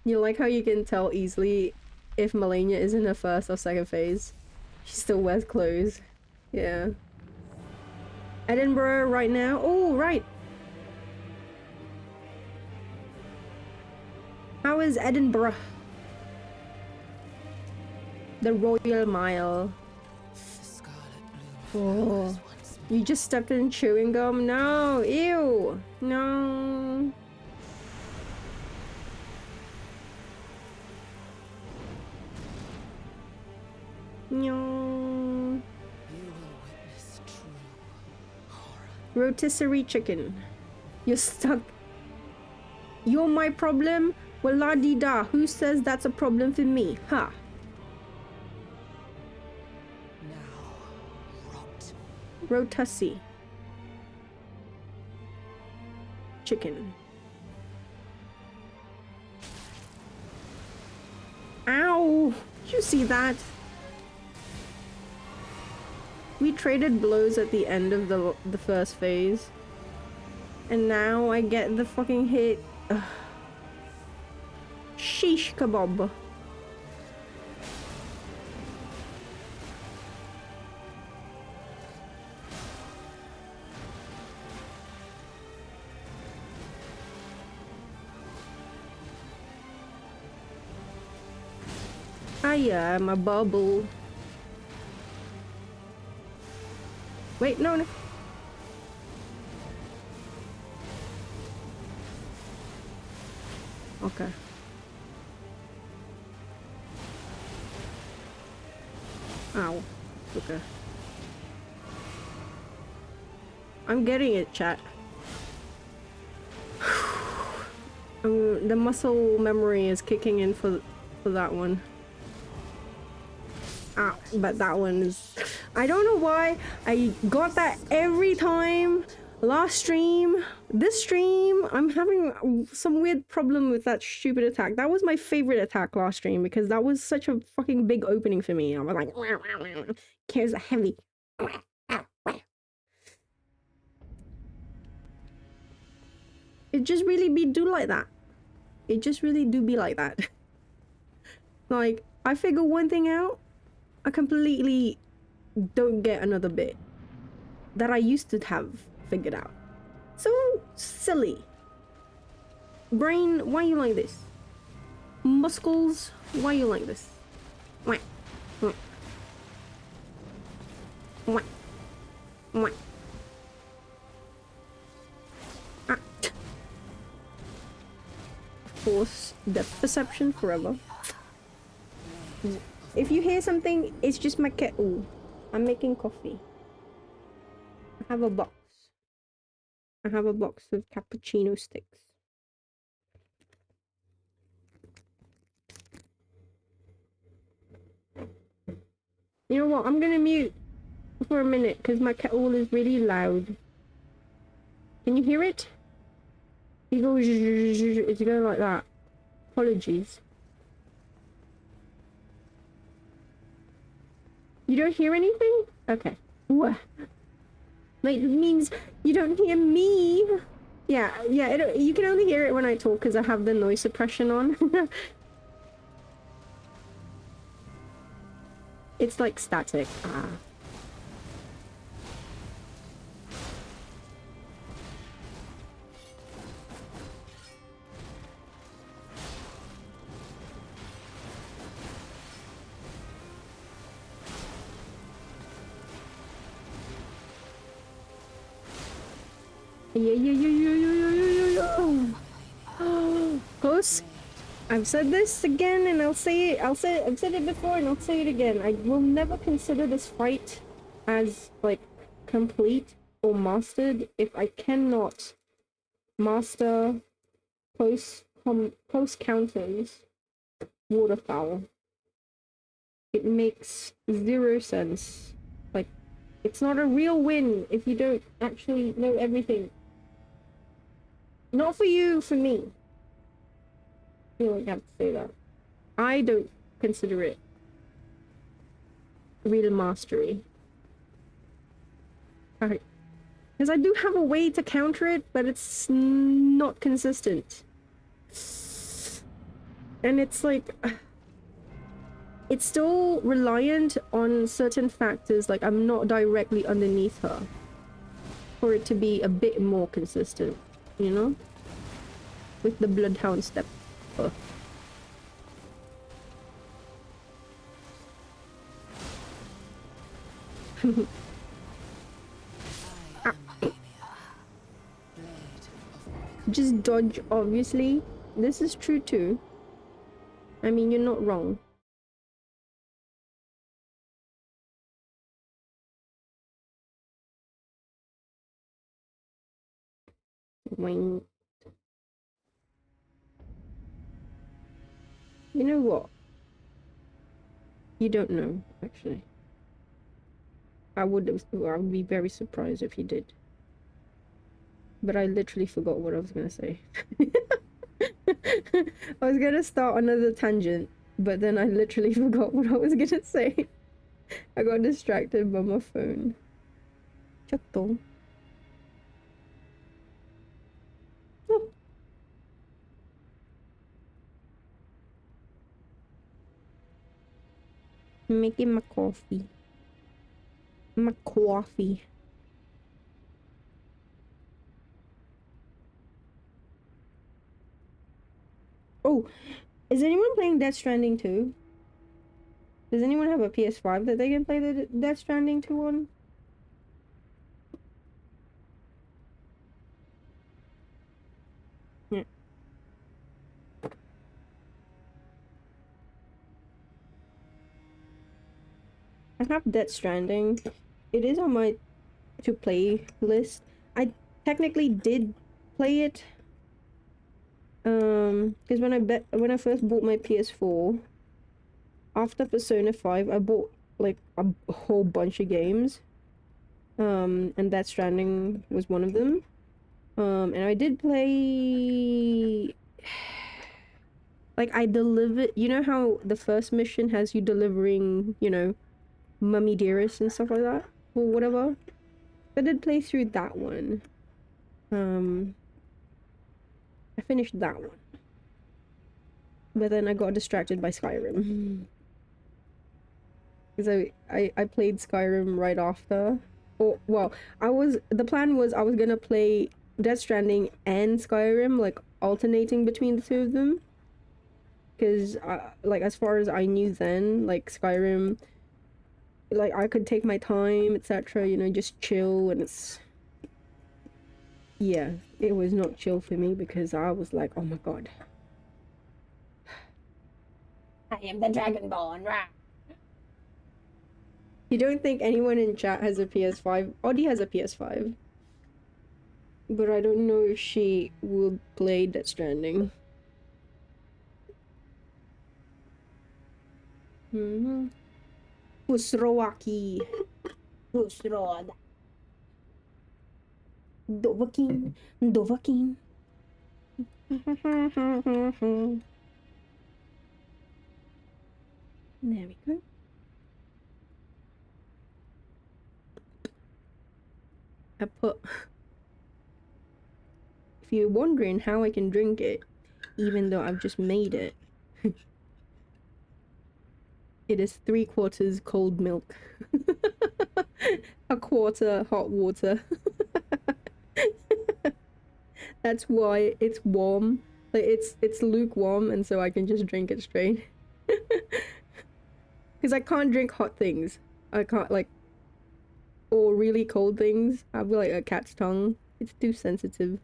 You like how you can tell easily if Malenia is in her first or second phase? She still wears clothes. Yeah. Edinburgh right now? Oh, right. How is Edinburgh? The Royal Mile. The scarlet bloom Oh. was once You just stepped in chewing gum? No! Ew! No! No. you will witness true horror. Rotisserie chicken. You're stuck. You're my problem? Well, la di da. Who says that's a problem for me? Ha! Now, rot. Rotussi. Chicken. Ow! Did you see that? We traded blows at the end of the first phase. And now I get the fucking hit. Ugh. Sheesh kebab. I am a bubble. Wait, no, no. Okay. Ow. Okay. I'm getting it, chat. The muscle memory is kicking in for that one. But that one is... I don't know why I got that every time. Last stream, this stream, I'm having some weird problem with that stupid attack. That was my favorite attack last stream because that was such a fucking big opening for me. I was like, cares a heavy. It just really do like that. It just really do be like that. Like, I figure one thing out, I completely don't get another bit that I used to have figured out. So silly. Brain, why you like this? Muscles, why you like this? Why? Why? Why? Of course, depth perception forever. If you hear something, it's just my kettle. I'm making coffee. I have a box. I have a box of cappuccino sticks. You know what? I'm gonna mute for a minute because my kettle is really loud. Can you hear it? It goes, it's going like that. Apologies. You don't hear anything? Okay. Wait, it means you don't hear me. Yeah, you can only hear it when I talk because I have the noise suppression on. It's like static. Yeah. Close. I've said this again and I've said it before and I'll say it again. I will never consider this fight as like complete or mastered if I cannot master close counters waterfowl. It makes zero sense. Like, it's not a real win if you don't actually know everything. Not for you, for me. I feel like I have to say that. I don't consider it real mastery. Alright. Because I do have a way to counter it, but it's not consistent. And it's like... It's still reliant on certain factors, like I'm not directly underneath her. For it to be a bit more consistent, you know? With the Bloodhound step. Just dodge, obviously. This is true too. I mean, you're not wrong. Wing. You know what? You don't know, actually. I would be very surprised if you did. But I literally forgot what I was gonna say. I was gonna start another tangent, but then I literally forgot what I was gonna say. I got distracted by my phone. Chatto. Oh. Making my coffee. My coffee. Oh, is anyone playing Death Stranding 2? Does anyone have a PS5 that they can play the Death Stranding 2 on? Yeah. I have Death Stranding. It is on my to play list. I technically did play it Because when I first bought my PS4, after Persona 5, I bought like a whole bunch of games. And Death Stranding was one of them. And I did play. Like, I delivered. You know how the first mission has you delivering, Mummy Dearest and stuff like that? Or whatever? I did play through that one. I finished that one. But then I got distracted by Skyrim. Because I played Skyrim right after. Or, well, the plan was I was gonna play Death Stranding and Skyrim, like, alternating between the two of them. Because, like, as far as I knew then, like, Skyrim, like, I could take my time, etc., just chill, and it's... Yeah, it was not chill for me, because I was like, oh my god. I am the Dragonborn, rah! You don't think anyone in chat has a PS5? Audie has a PS5. But I don't know if she will play Death Stranding. Pusrowaki. Pusroda. Dovakin. Dovakin. There we go. I put... If you're wondering how I can drink it, even though I've just made it, it is 3/4 cold milk. A quarter hot water. That's why it's warm. Like, it's lukewarm, and so I can just drink it straight. Because I can't drink hot things. I can't, like... Or really cold things. I've got, like, a cat's tongue. It's too sensitive.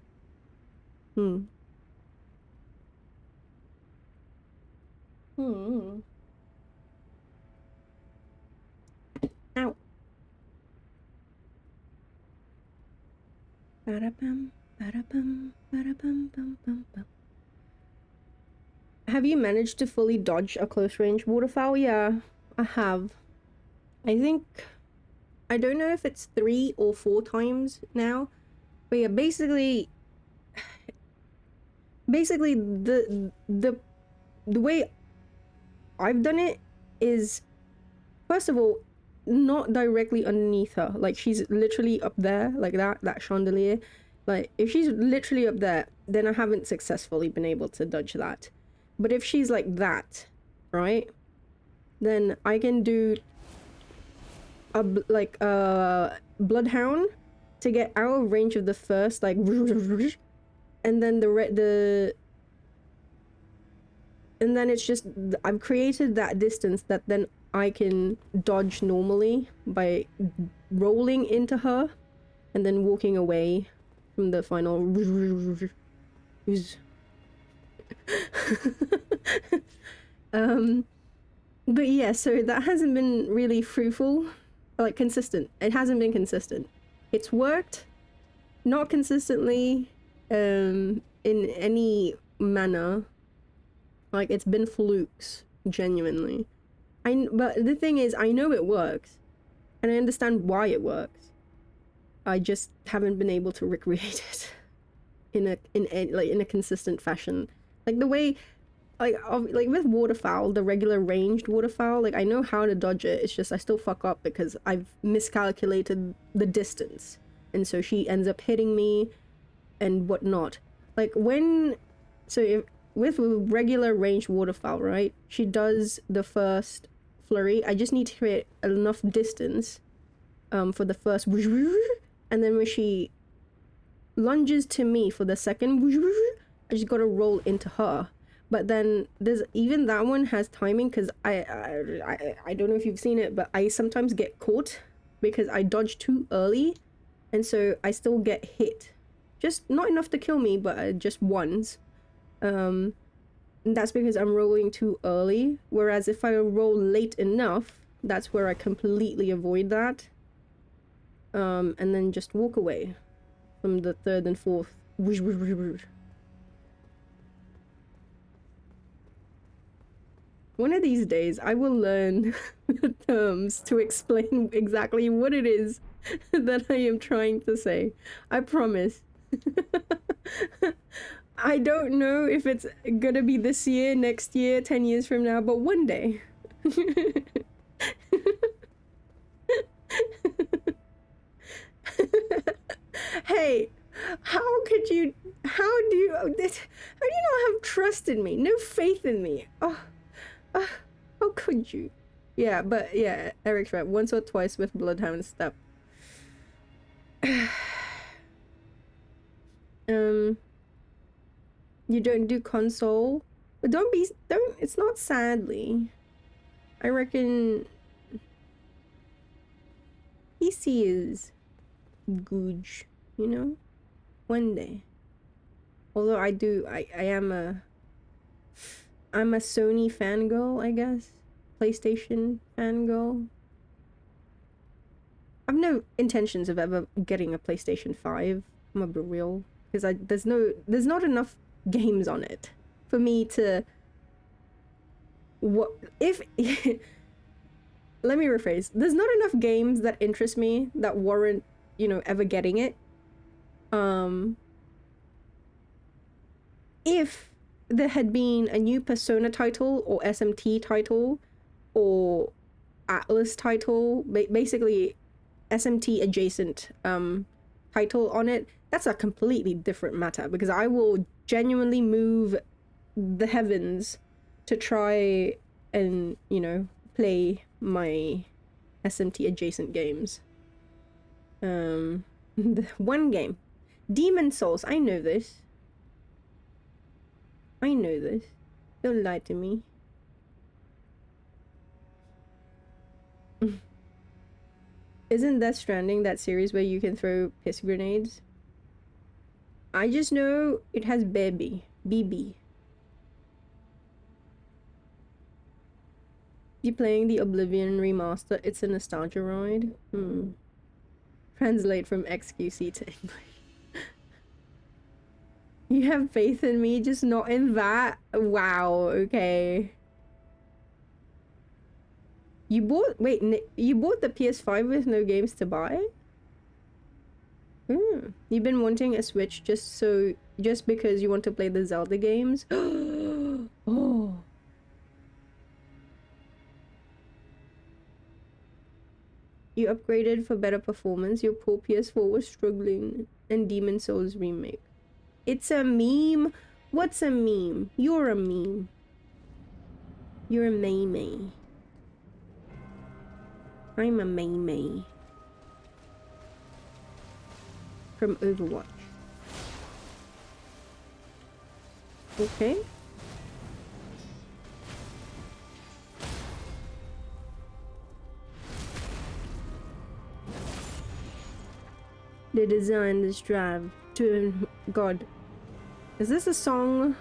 Ow. Ba-da-bum, ba-da-bum, ba-da-bum, bum, bum, bum. Have you managed to fully dodge a close range waterfowl? Yeah, I have. I think... I don't know if it's 3 or 4 times now. But yeah, basically the way I've done it is, first of all, not directly underneath her. Like, she's literally up there, like that chandelier. Like, if she's literally up there, then I haven't successfully been able to dodge that. But if she's like that, right, then I can do a bloodhound to get out of range of the first, like, and then and then it's just, I've created that distance that then I can dodge normally by rolling into her and then walking away from the final. But yeah, so that hasn't been really fruitful, like consistent. It hasn't been consistent. It's worked, not consistently, in any manner. Like, it's been flukes, genuinely. But the thing is, I know it works, and I understand why it works. I just haven't been able to recreate it in a consistent fashion. Like, the way, like with waterfowl, the regular ranged waterfowl, like, I know how to dodge it. It's just I still fuck up because I've miscalculated the distance, and so she ends up hitting me and whatnot. Like, with regular ranged waterfowl, right? She does the first flurry. I just need to create enough distance for the first, and then when she lunges to me for the second, I just gotta roll into her. But then even that one has timing, because I don't know if you've seen it, but I sometimes get caught because I dodge too early, and so I still get hit. Just not enough to kill me, but just once. And that's because I'm rolling too early, whereas if I roll late enough, that's where I completely avoid that. And then just walk away from the third and fourth. One of these days, I will learn the terms to explain exactly what it is that I am trying to say. I promise. I don't know if it's gonna be this year, next year, 10 years from now, but one day. Hey, how do you not have trust in me? No faith in me? Oh, how could you? Yeah, but yeah, Eric's right. Once or twice with Bloodhound stuff. You don't do console? But don't, it's not sadly. I reckon PC is good, you know? One day. Although I'm a Sony fangirl, I guess. PlayStation fangirl. I've no intentions of ever getting a PlayStation 5. I'm gonna be real. Because there's not enough games on it for me to let me rephrase. There's not enough games that interest me that warrant, ever getting it. If there had been a new Persona title or SMT title or Atlas title, basically SMT adjacent title on it, that's a completely different matter, because I will genuinely move the heavens to try and, play my SMT adjacent games. The one game. Demon Souls, I know this. Don't lie to me. Isn't Death Stranding that series where you can throw piss grenades? I just know it has BB. You playing the Oblivion remaster? It's a nostalgia ride. Translate from XQC to English. You have faith in me, just not in that? Wow, okay. You bought the PS5 with no games to buy? You've been wanting a Switch just because you want to play the Zelda games? Oh. You upgraded for better performance. Your poor PS4 was struggling. And Demon Souls remake. It's a meme? What's a meme? You're a meme. You're a May. I'm a May. From Overwatch. Okay. They designed this drive to... God. Is this a song?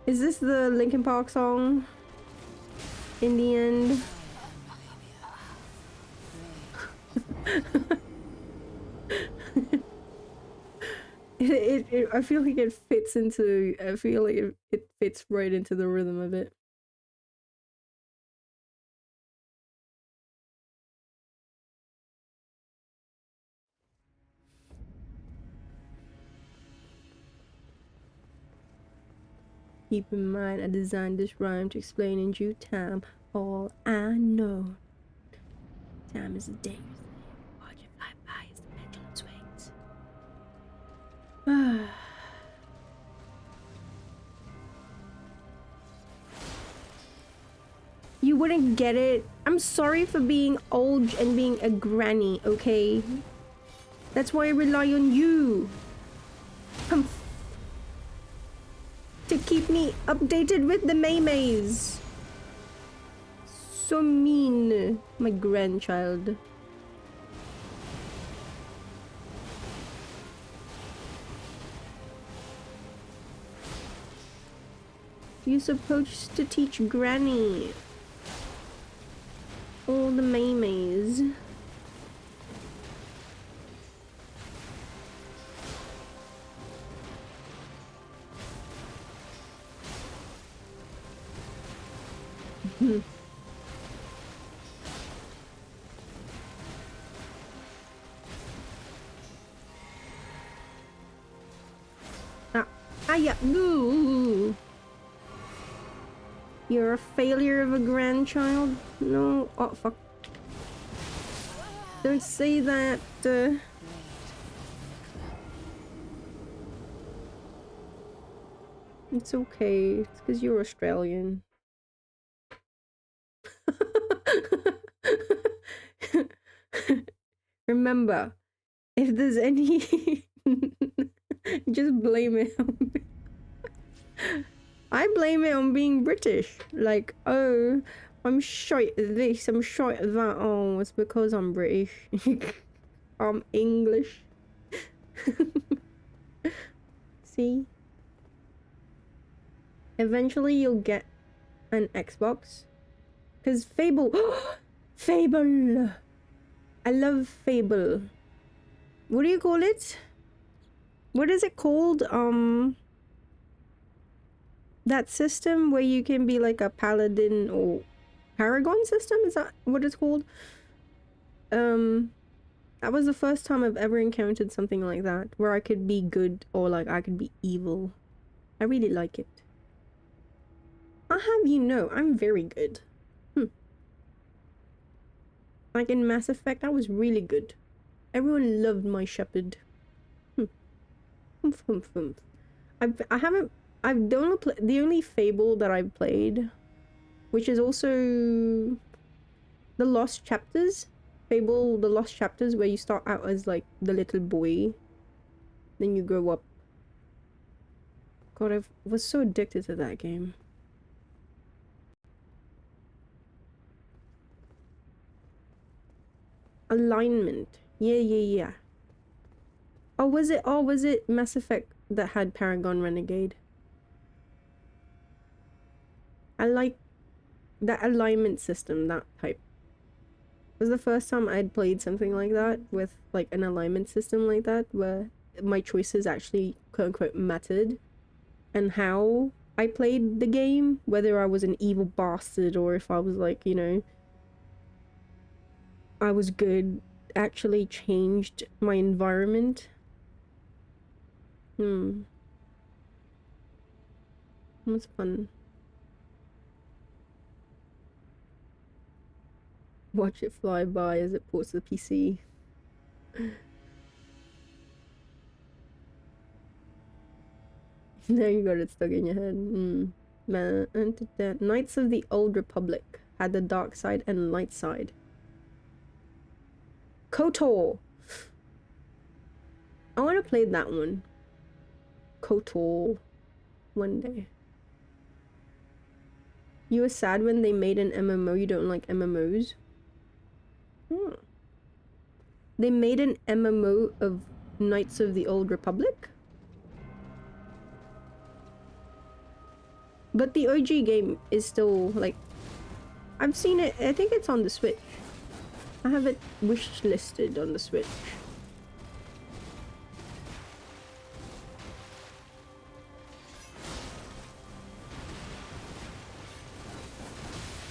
Is this the Linkin Park song? In the end? I feel like it fits into... I feel like it fits right into the rhythm of it. Keep in mind, I designed this rhyme to explain in due time all I know. Time is a dangerous thing. Watch it fly by as the pendulum swings. You wouldn't get it. I'm sorry for being old and being a granny, okay? That's why I rely on you. To keep me updated with the Maymays. So mean, my grandchild. You're supposed to teach Granny all the Maymays. Yeah. Ooh. You're a failure of a grandchild? No. Oh, fuck. Don't say that. It's okay. It's because you're Australian. Remember, if there's any... just blame it on me. I blame it on being British. Like, oh, I'm shite at this, I'm shite at that. Oh, it's because I'm British. I'm English. See? Eventually you'll get an Xbox. Because Fable... Fable! I love Fable. What do you call it? What is it called? That system where you can be like a paladin or paragon system? Is that what it's called? That was the first time I've ever encountered something like that, where I could be good or like I could be evil. I really like it. I'll have you know, I'm very good. Like in Mass Effect, I was really good. Everyone loved my shepherd. Humph, humph, humph. The only Fable that I've played, which is also the Lost Chapters. Fable, the Lost Chapters, where you start out as like the little boy, then you grow up. God, I was so addicted to that game. Alignment. Yeah. Oh, was it Mass Effect that had Paragon Renegade? I like that alignment system, that type. It was the first time I'd played something like that, with like an alignment system like that, where my choices actually quote-unquote mattered, and how I played the game, whether I was an evil bastard or if I was like, you know, I was good, actually changed my environment. It was fun. Watch it fly by as it ports to the PC. Now you got it stuck in your head. Man, Knights of the Old Republic had the dark side and light side. KOTOR! I want to play that one. KOTOR. One day. You were sad when they made an MMO? You don't like MMOs? They made an MMO of Knights of the Old Republic? But the OG game is still, like... I've seen it. I think it's on the Switch. I have it wish-listed on the Switch.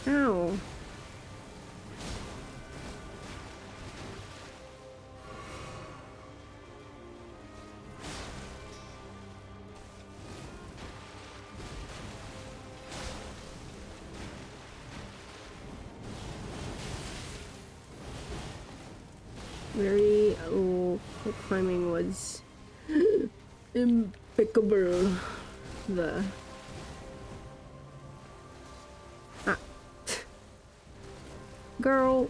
Ow. Very the climbing was impeccable. The girl,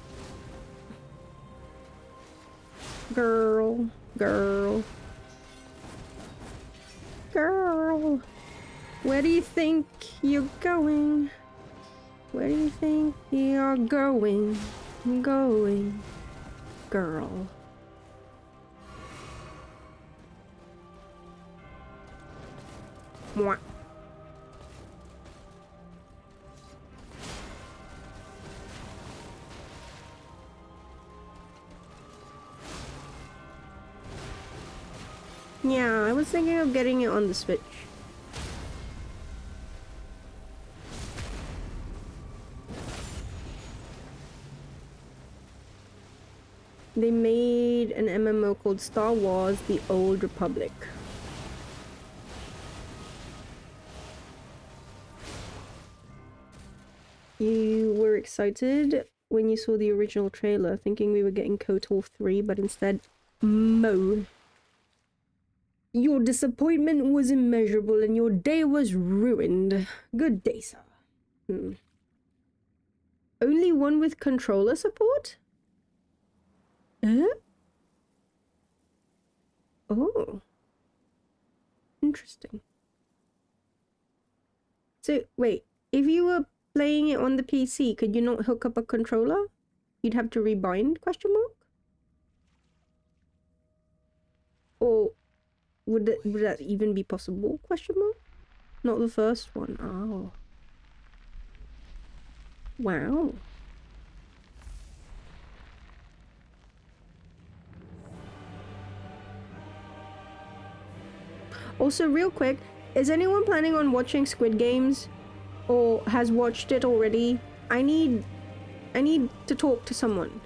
where do you think you're going? Where do you think you're going? Girl. Mwah. Yeah, I was thinking of getting it on the Switch. They made an MMO called Star Wars: The Old Republic. You were excited when you saw the original trailer, thinking we were getting KOTOR 3, but instead, Mo. Your disappointment was immeasurable and your day was ruined. Good day, sir. Only one with controller support? Huh? Oh. Interesting. So, wait, if you were playing it on the PC, could you not hook up a controller? You'd have to rebind, question mark? Or would that even be possible, question mark? Not the first one. Oh. Wow. Also, real quick, is anyone planning on watching Squid Games? Or has watched it already? I need to talk to someone.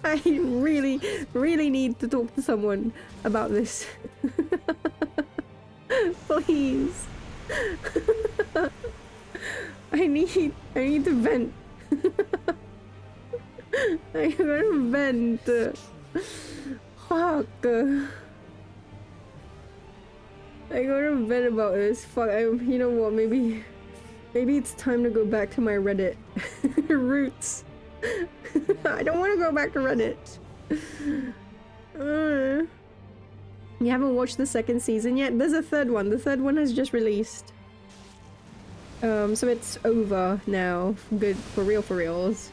I really need to talk to someone about this. Please. I need to vent. I gotta vent. Fuck. I gotta vent about this. Fuck. You know what? Maybe it's time to go back to my Reddit roots. I don't want to go back to Reddit. You haven't watched the second season yet? There's a third one. The third one has just released. So it's over now. Good, for reals.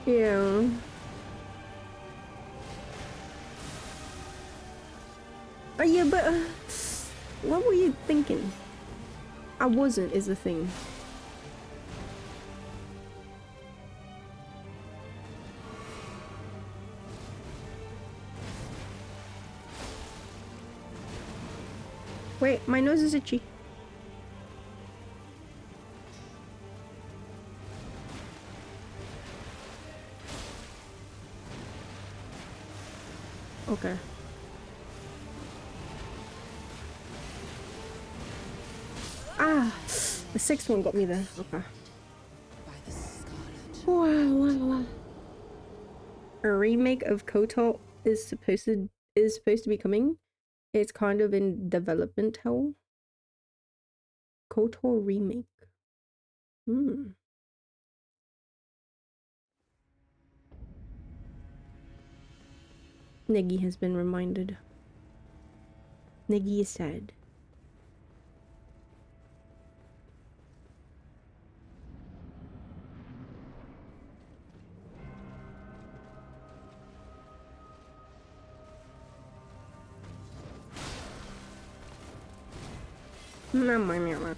Yeah. Oh yeah, but what were you thinking? I wasn't, is the thing. Wait, my nose is itchy. Okay. Ah, the sixth one got me there. Okay. By the scarlet. Wow. A remake of KOTOR is supposed to be coming. It's kind of in development hell. KOTOR remake. Negi has been reminded. Negi is sad. Mama.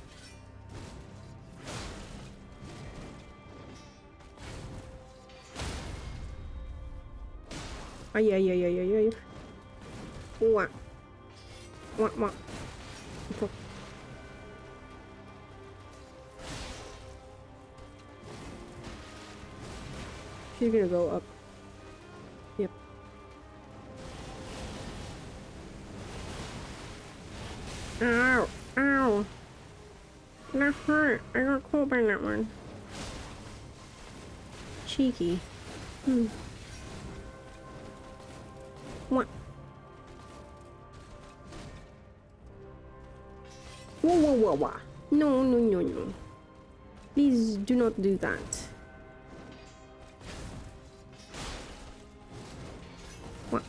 Oh, yeah. What? She's gonna go up. Yep. Ow. That hurt. I got caught by that one. Cheeky. What? Whoa. No. Please do not do that. What?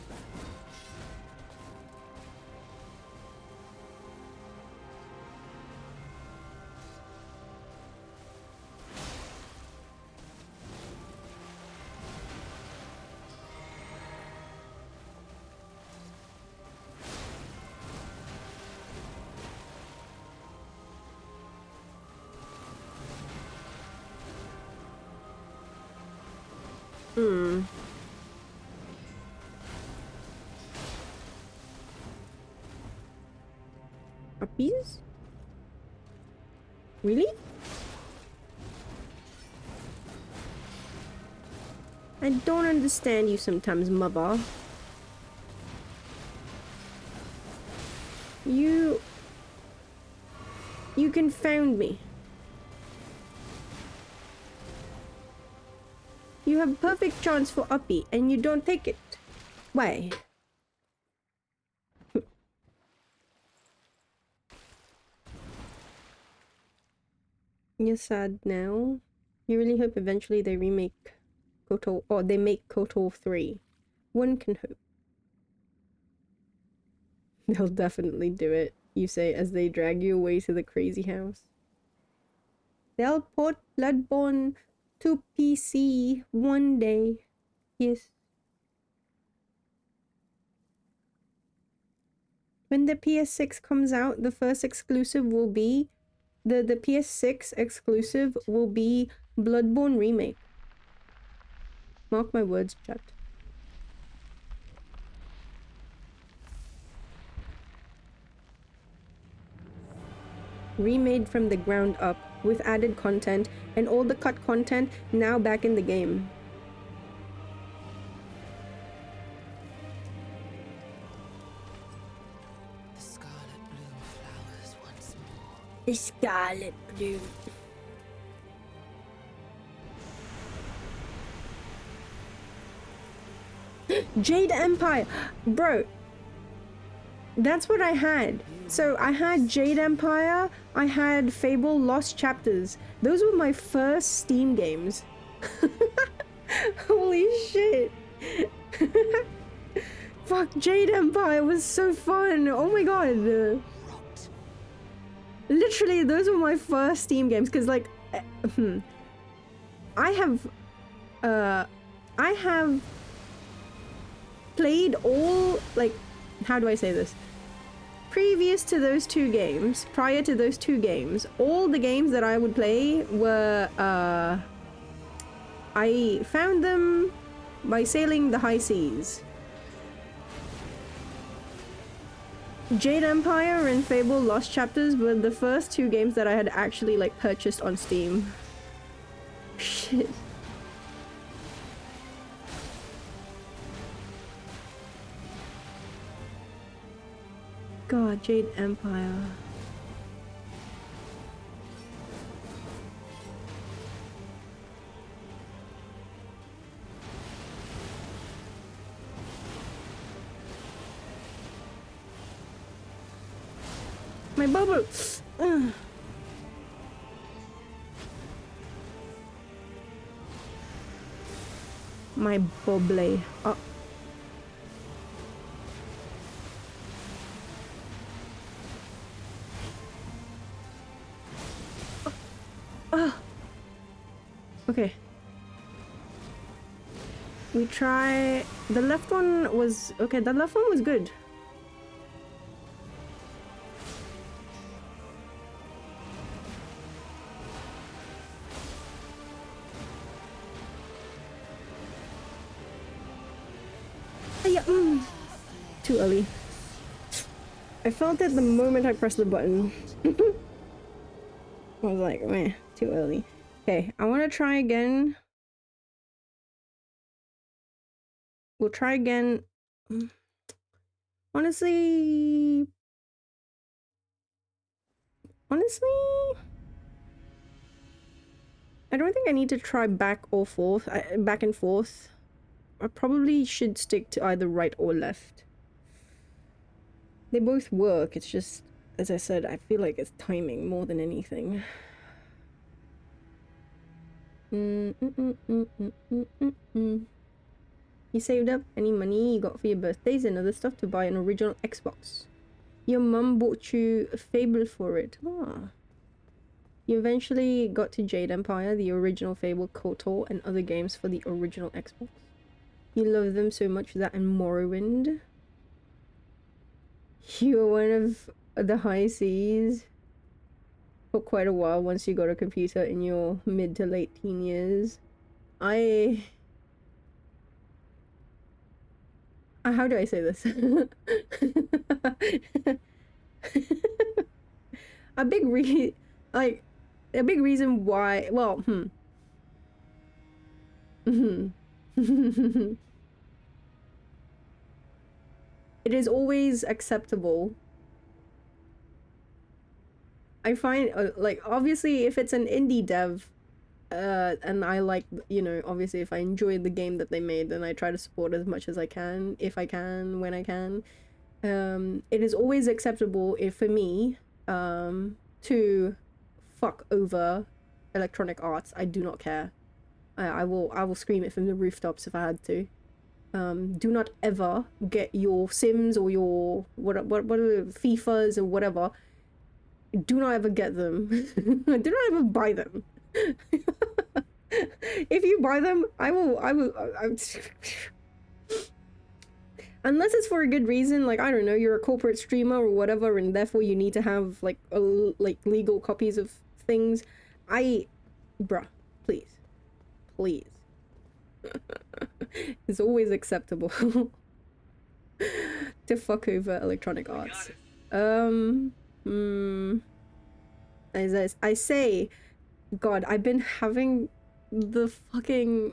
Uppies? Really? I don't understand you sometimes, mother. You confound me. You have perfect chance for uppy and you don't take it. Why? You're sad now. You really hope eventually they remake KOTOR, or they make KOTOR 3. One can hope. They'll definitely do it, you say as they drag you away to the crazy house. They'll port Bloodborne to PC one day. Yes. When the PS6 comes out, the first exclusive will be the PS6 exclusive will be Bloodborne Remake. Mark my words, chat. Remade from the ground up with added content and all the cut content now back in the game. The scarlet bloom flowers once more. The scarlet bloom. Jade Empire! Bro, that's what I had. So I had Jade Empire, I had Fable Lost Chapters. Those were my first Steam games. Holy shit. Fuck, Jade Empire was so fun. Oh my god. Rot. Literally, those were my first Steam games, because like, I have played all, like, how do I say this? Previous to those two games, prior to those two games, all the games that I would play were, I found them by sailing the high seas. Jade Empire and Fable Lost Chapters were the first two games that I had actually, like, purchased on Steam. Shit. God, Jade Empire. My bubble! Ugh. My bubble. Oh. Okay. We try... The left one was... Okay, the left one was good. Yeah, too early. I felt it the moment I pressed the button. I was like, meh, too early. Okay, I want to try again. We'll try again. Honestly, I don't think I need to try back or forth, back and forth. I probably should stick to either right or left. They both work, it's just, as I said, I feel like it's timing more than anything. You saved up any money you got for your birthdays and other stuff to buy an original Xbox. Your mum bought you a Fable for it. Ah. You eventually got to Jade Empire, the original Fable, KOTOR, and other games for the original Xbox. You love them so much that in Morrowind, you were one of the high seas for quite a while once you got a computer in your mid to late teen years. How do I say this? like a big reason why. Well, it is always acceptable. I find like obviously if it's an indie dev, and I like, you know, obviously if I enjoy the game that they made, then I try to support as much as I can, if I can, when I can. It is always acceptable if for me to fuck over Electronic Arts. I do not care. I will scream it from the rooftops if I had to. Do not ever get your Sims or your what are the FIFAs or whatever. Do not ever get them. Do not ever buy them. If you buy them, I will unless it's for a good reason, like I don't know, you're a corporate streamer or whatever, and therefore you need to have like legal copies of things. Bruh, please. It's always acceptable to fuck over Electronic Arts. As I say, God, I've been having the fucking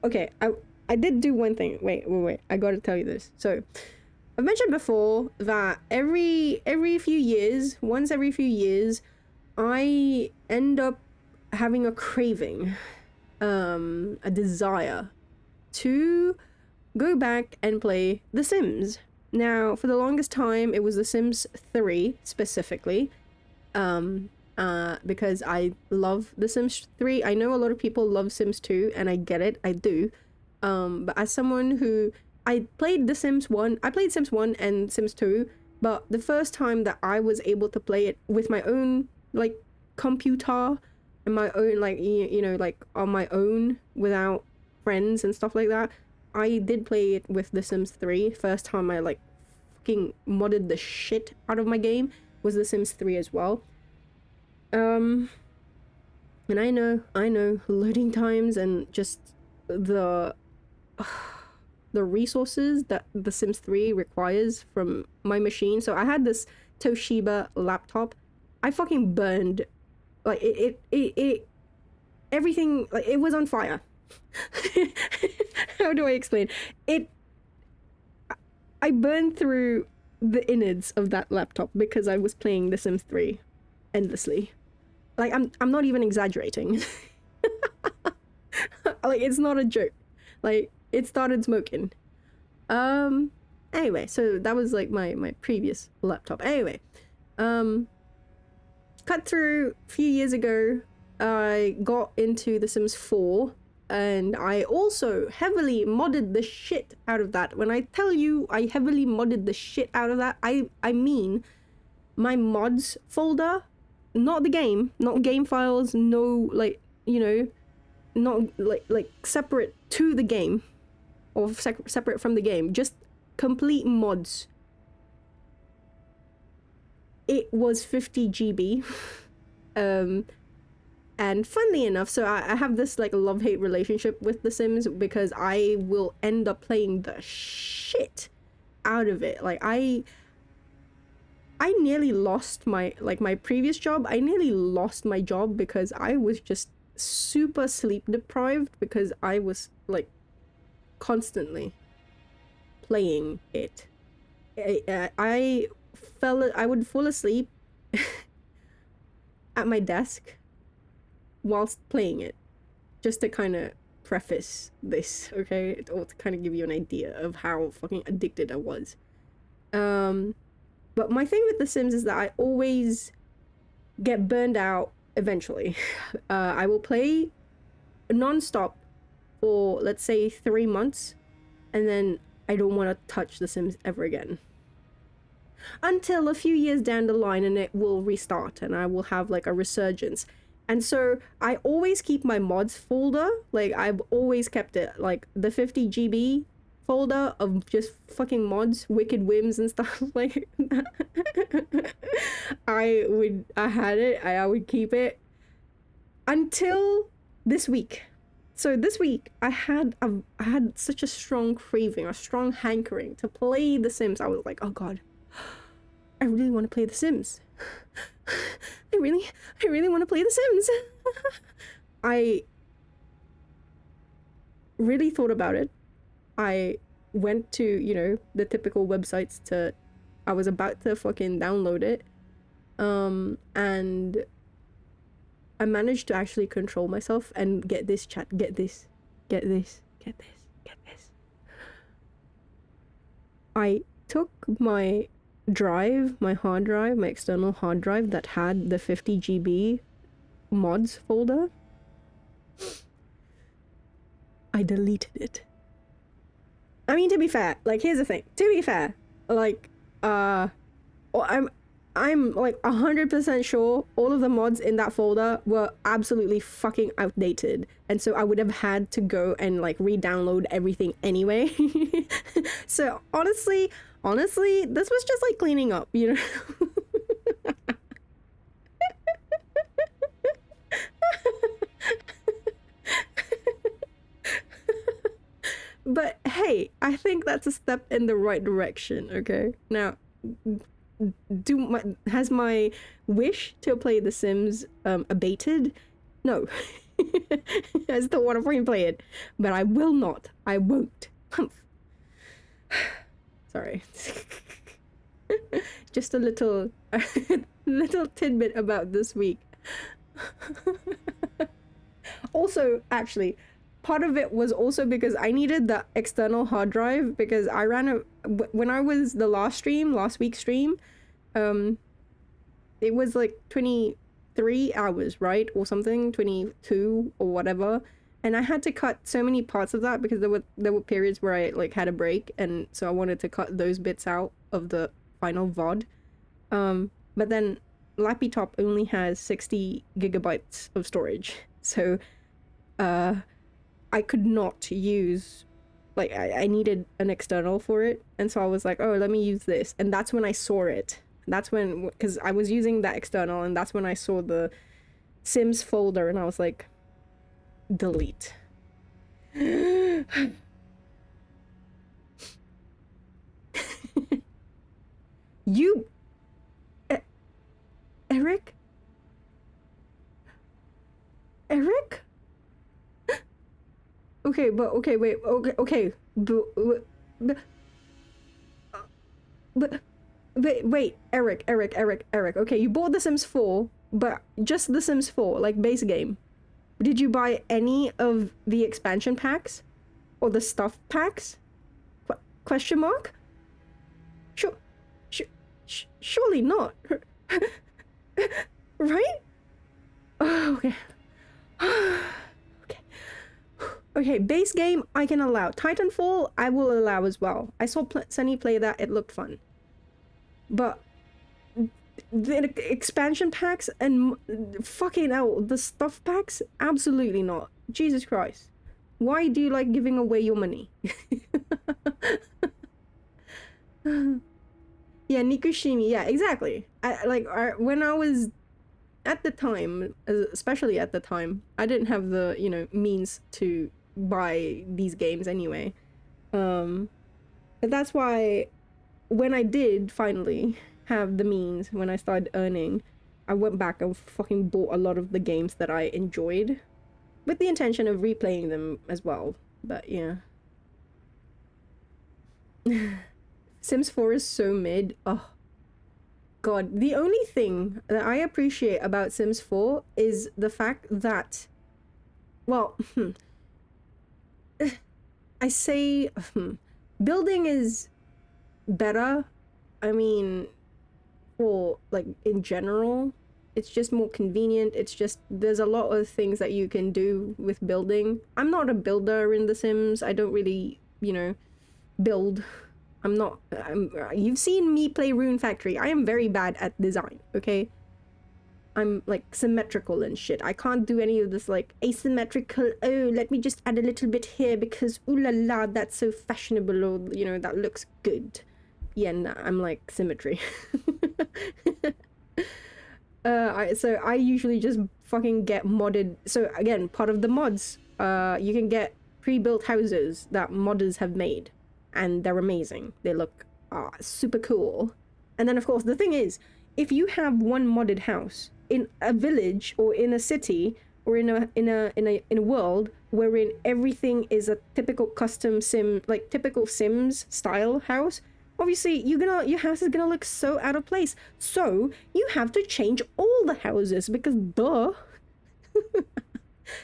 okay, I did do one thing. Wait. I gotta tell you this. So, I've mentioned before that every few years, once every few years, I end up having a craving, a desire to go back and play The Sims. Now, for the longest time, it was The Sims 3 specifically, because I love The Sims 3. I know a lot of people love Sims 2, and I get it, I do. But as someone who I played Sims 1 and Sims 2, but the first time that I was able to play it with my own like computer and my own like you know like on my own without friends and stuff like that, I did play it with The Sims 3. First time I like fucking modded the shit out of my game was The Sims 3 as well. And I know loading times and just the resources that The Sims 3 requires from my machine. So I had this Toshiba laptop. I fucking burned like it everything, like it was on fire. How do I explain it? I burned through the innards of that laptop because I was playing The Sims 3 endlessly. Like I'm not even exaggerating. Like it's not a joke. Like it started smoking. Anyway, so that was like my previous laptop. Anyway, cut through a few years ago, I got into The Sims 4, and I also heavily modded the shit out of that. When I tell you I heavily modded the shit out of that, I mean my mods folder, not the game, not game files, no like, you know, not like separate to the game or separate from the game, just complete mods. It was 50 GB. And funnily enough, so I have this like love-hate relationship with The Sims because I will end up playing the shit out of it. Like I nearly lost my previous job. I nearly lost my job because I was just super sleep deprived because I was like constantly playing it. I would fall asleep at my desk whilst playing it, just to kind of preface this, okay, or to kind of give you an idea of how fucking addicted I was. But my thing with The Sims is that I always get burned out eventually. I will play non-stop for, let's say, 3 months, and then I don't want to touch The Sims ever again. Until a few years down the line, and it will restart, and I will have, like, a resurgence. And so, I always keep my mods folder, like, I've always kept it, like, the 50 GB folder of just fucking mods, wicked whims and stuff like that. I would keep it until this week. So this week I had such a strong craving, a strong hankering to play The Sims. I was like, oh god, I really want to play The Sims. I really want to play The Sims. I really thought about it. I went to, you know, the typical websites to, I was about to fucking download it. And I managed to actually control myself and get this chat, get this. I took my drive, my hard drive, my external hard drive that had the 50 GB mods folder. I deleted it. I mean, to be fair, like, here's the thing. To be fair, like, I'm like 100% sure all of the mods in that folder were absolutely fucking outdated. And so I would have had to go and like re-download everything anyway. So honestly, this was just like cleaning up, you know? But hey, I think that's a step in the right direction, okay? Now, has my wish to play The Sims abated? No. I still want to fucking play it, but I will not. I won't. Humph. Sorry. Just a little little tidbit about this week. Also, actually, part of it was also because I needed the external hard drive because I ran a when I was the last week's stream, it was like 23 hours, right? Or something, 22 or whatever. And I had to cut so many parts of that because there were periods where I like had a break, and so I wanted to cut those bits out of the final VOD. But then Lappy Top only has 60 gigabytes of storage. So I could not use, like, I needed an external for it, and so I was like, oh, let me use this. And that's when I saw it. That's when, because I was using that external, and that's when I saw the Sims folder, and I was like, delete. You Eric? Okay, but okay, wait, okay, but wait, Eric. Okay, you bought The Sims 4, but just The Sims 4, like base game. Did you buy any of the expansion packs or the stuff packs? Question mark? Surely not. Right? Oh, okay. Okay, base game I can allow. Titanfall I will allow as well. I saw Sunny play that, it looked fun. But the expansion packs and fucking hell, the stuff packs? Absolutely not. Jesus Christ. Why do you like giving away your money? Yeah, Nikushimi, yeah, exactly. When I was at the time, especially at the time, I didn't have the, you know, means to buy these games anyway. But that's why when I did finally have the means, when I started earning, I went back and fucking bought a lot of the games that I enjoyed with the intention of replaying them as well. But yeah. Sims 4 is so mid. Oh god, the only thing that I appreciate about Sims 4 is the fact that, well, I say building is better. I mean, for like in general, it's just more convenient. It's just there's a lot of things that you can do with building. I'm not a builder in The Sims. I don't really, you know, build. You've seen me play Rune Factory. I am very bad at design, okay? I'm like symmetrical and shit. I can't do any of this like asymmetrical, oh, let me just add a little bit here because ooh la la, that's so fashionable, or, you know, that looks good. Yeah, nah, I'm like symmetry. So I usually just fucking get modded. So again, part of the mods, you can get pre-built houses that modders have made, and they're amazing. They look super cool. And then of course the thing is, if you have one modded house in a village or in a city or in a world wherein everything is a typical custom sim, like typical Sims style house, obviously your house is gonna look so out of place. So you have to change all the houses because duh.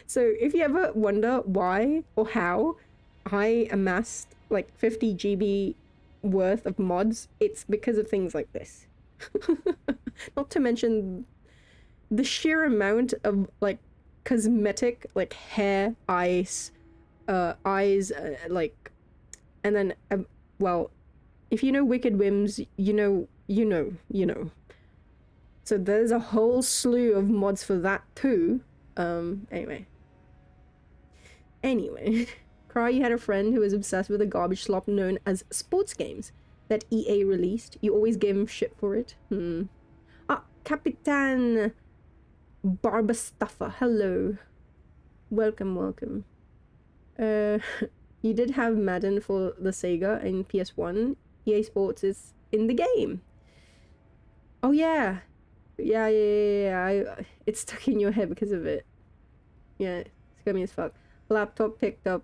So if you ever wonder why or how I amassed like 50 GB worth of mods, it's because of things like this. Not to mention the sheer amount of like cosmetic, like hair, eyes, like, and then well, if you know Wicked Whims, you know. So there's a whole slew of mods for that too. Anyway, Cry, you had a friend who was obsessed with a garbage slop known as sports games that EA released. You always gave him shit for it. Ah, Capitan Barbastuffer, hello. Welcome. You did have Madden for the Sega and PS1. EA Sports is in the game. Oh yeah. Yeah. It's stuck in your head because of it. Yeah, it's scummy as fuck. Laptop picked up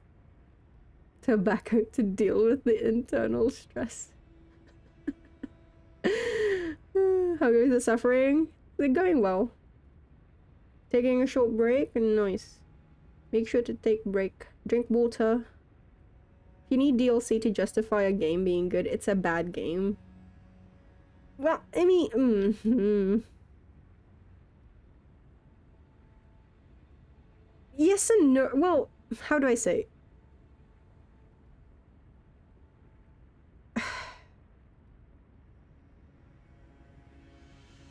tobacco to deal with the internal stress. How goes the suffering? They're going well. Taking a short break? Nice. Make sure to take a break. Drink water. If you need DLC to justify a game being good, it's a bad game. Well, I mean, yes and no. Well, how do I say?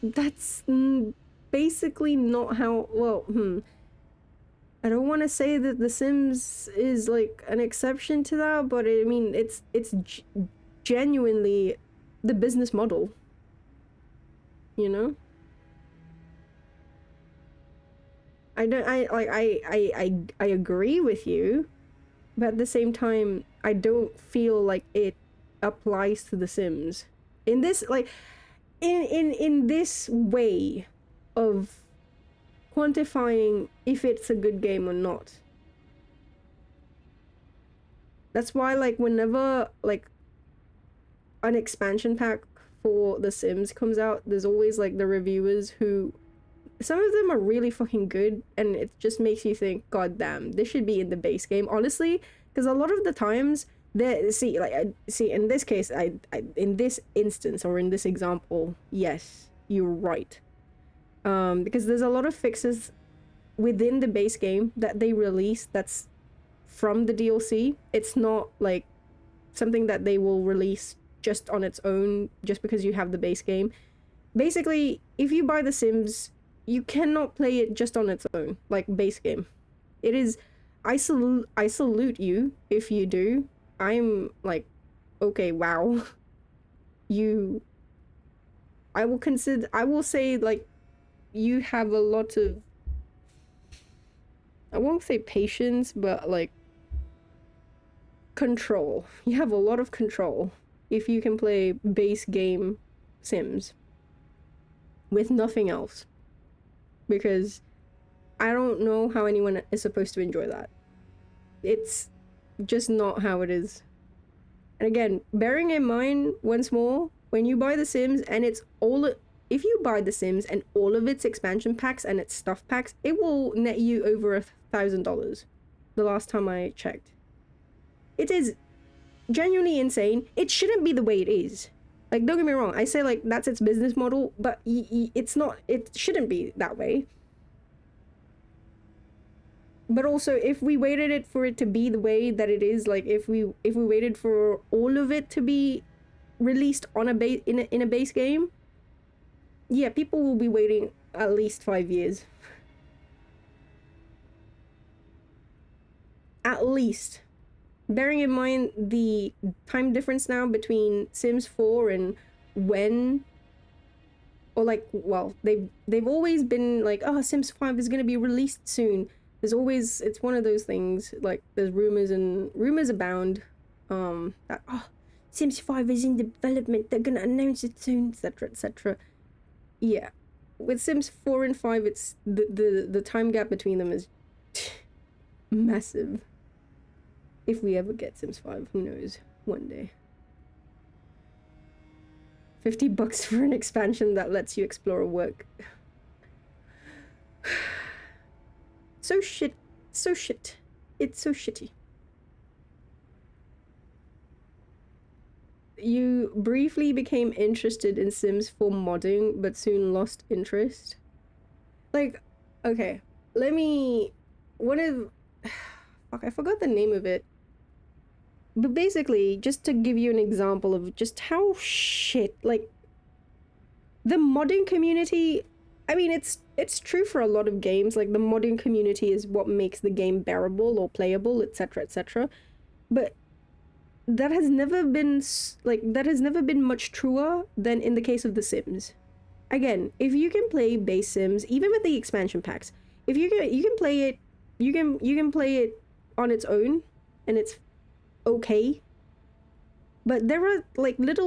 That's basically not how. Well, I don't want to say that The Sims is like an exception to that, but I mean it's genuinely the business model. You know. I agree with you, but at the same time, I don't feel like it applies to The Sims. In this, like, in this way of quantifying if it's a good game or not. That's why, like, whenever, like, an expansion pack for The Sims comes out, there's always, like, the reviewers who... Some of them are really fucking good, and it just makes you think, God damn, this should be in the base game, honestly, because a lot of the times, in this case, in this instance, or in this example, yes, you're right. Because there's a lot of fixes within the base game that they release that's from the DLC. It's not, like, something that they will release just on its own, just because you have the base game. Basically, if you buy The Sims... You cannot play it just on its own, like base game. It is, I salute you if you do. I'm like, okay, wow. I will say, like, you have a lot of, I won't say patience, but like, control. You have a lot of control if you can play base game Sims with nothing else. Because I don't know how anyone is supposed to enjoy that. It's just not how it is. And again, bearing in mind, once more, when you buy The Sims and it's all... If you buy The Sims and all of its expansion packs and its stuff packs, it will net you over $1,000. The last time I checked. It is genuinely insane. It shouldn't be the way it is. Like, don't get me wrong, I say, like, that's its business model, but it's not, it shouldn't be that way. But also, if we waited it for it to be the way that it is, like, if we waited for all of it to be released on in a base game, yeah, people will be waiting at least 5 years. At least. Bearing in mind the time difference now between Sims 4 and when, or like, well, they've always been like, oh, Sims 5 is going to be released soon. There's always, it's one of those things, like, there's rumors abound, that, oh, Sims 5 is in development, they're gonna announce it soon, etc, etc. Yeah, with Sims 4 and 5, it's the time gap between them is massive. If we ever get Sims 5, who knows, one day. $50 for an expansion that lets you explore a work. So shit. It's so shitty. You briefly became interested in Sims for modding, but soon lost interest. Like, okay, let me... One of... Fuck, I forgot the name of it. But basically, just to give you an example of just how shit, like... The modding community... I mean, it's true for a lot of games. Like, the modding community is what makes the game bearable or playable, etc, etc. But... that has never been much truer than in the case of The Sims. Again, if you can play base Sims, even with the expansion packs, if you can play it, you can play it on its own, and it's okay. But there are like there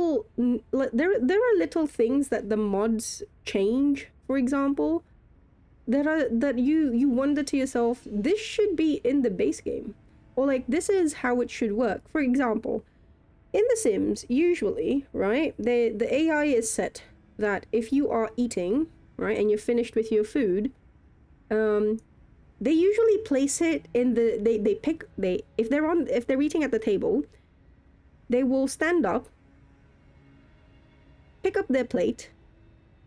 are little things that the mods change, for example, that you wonder to yourself, this should be in the base game. Or like, this is how it should work. For example, in The Sims, usually, right, the AI is set that if you are eating, right, and you're finished with your food, they usually place it in the, if they're eating at the table, they will stand up, pick up their plate,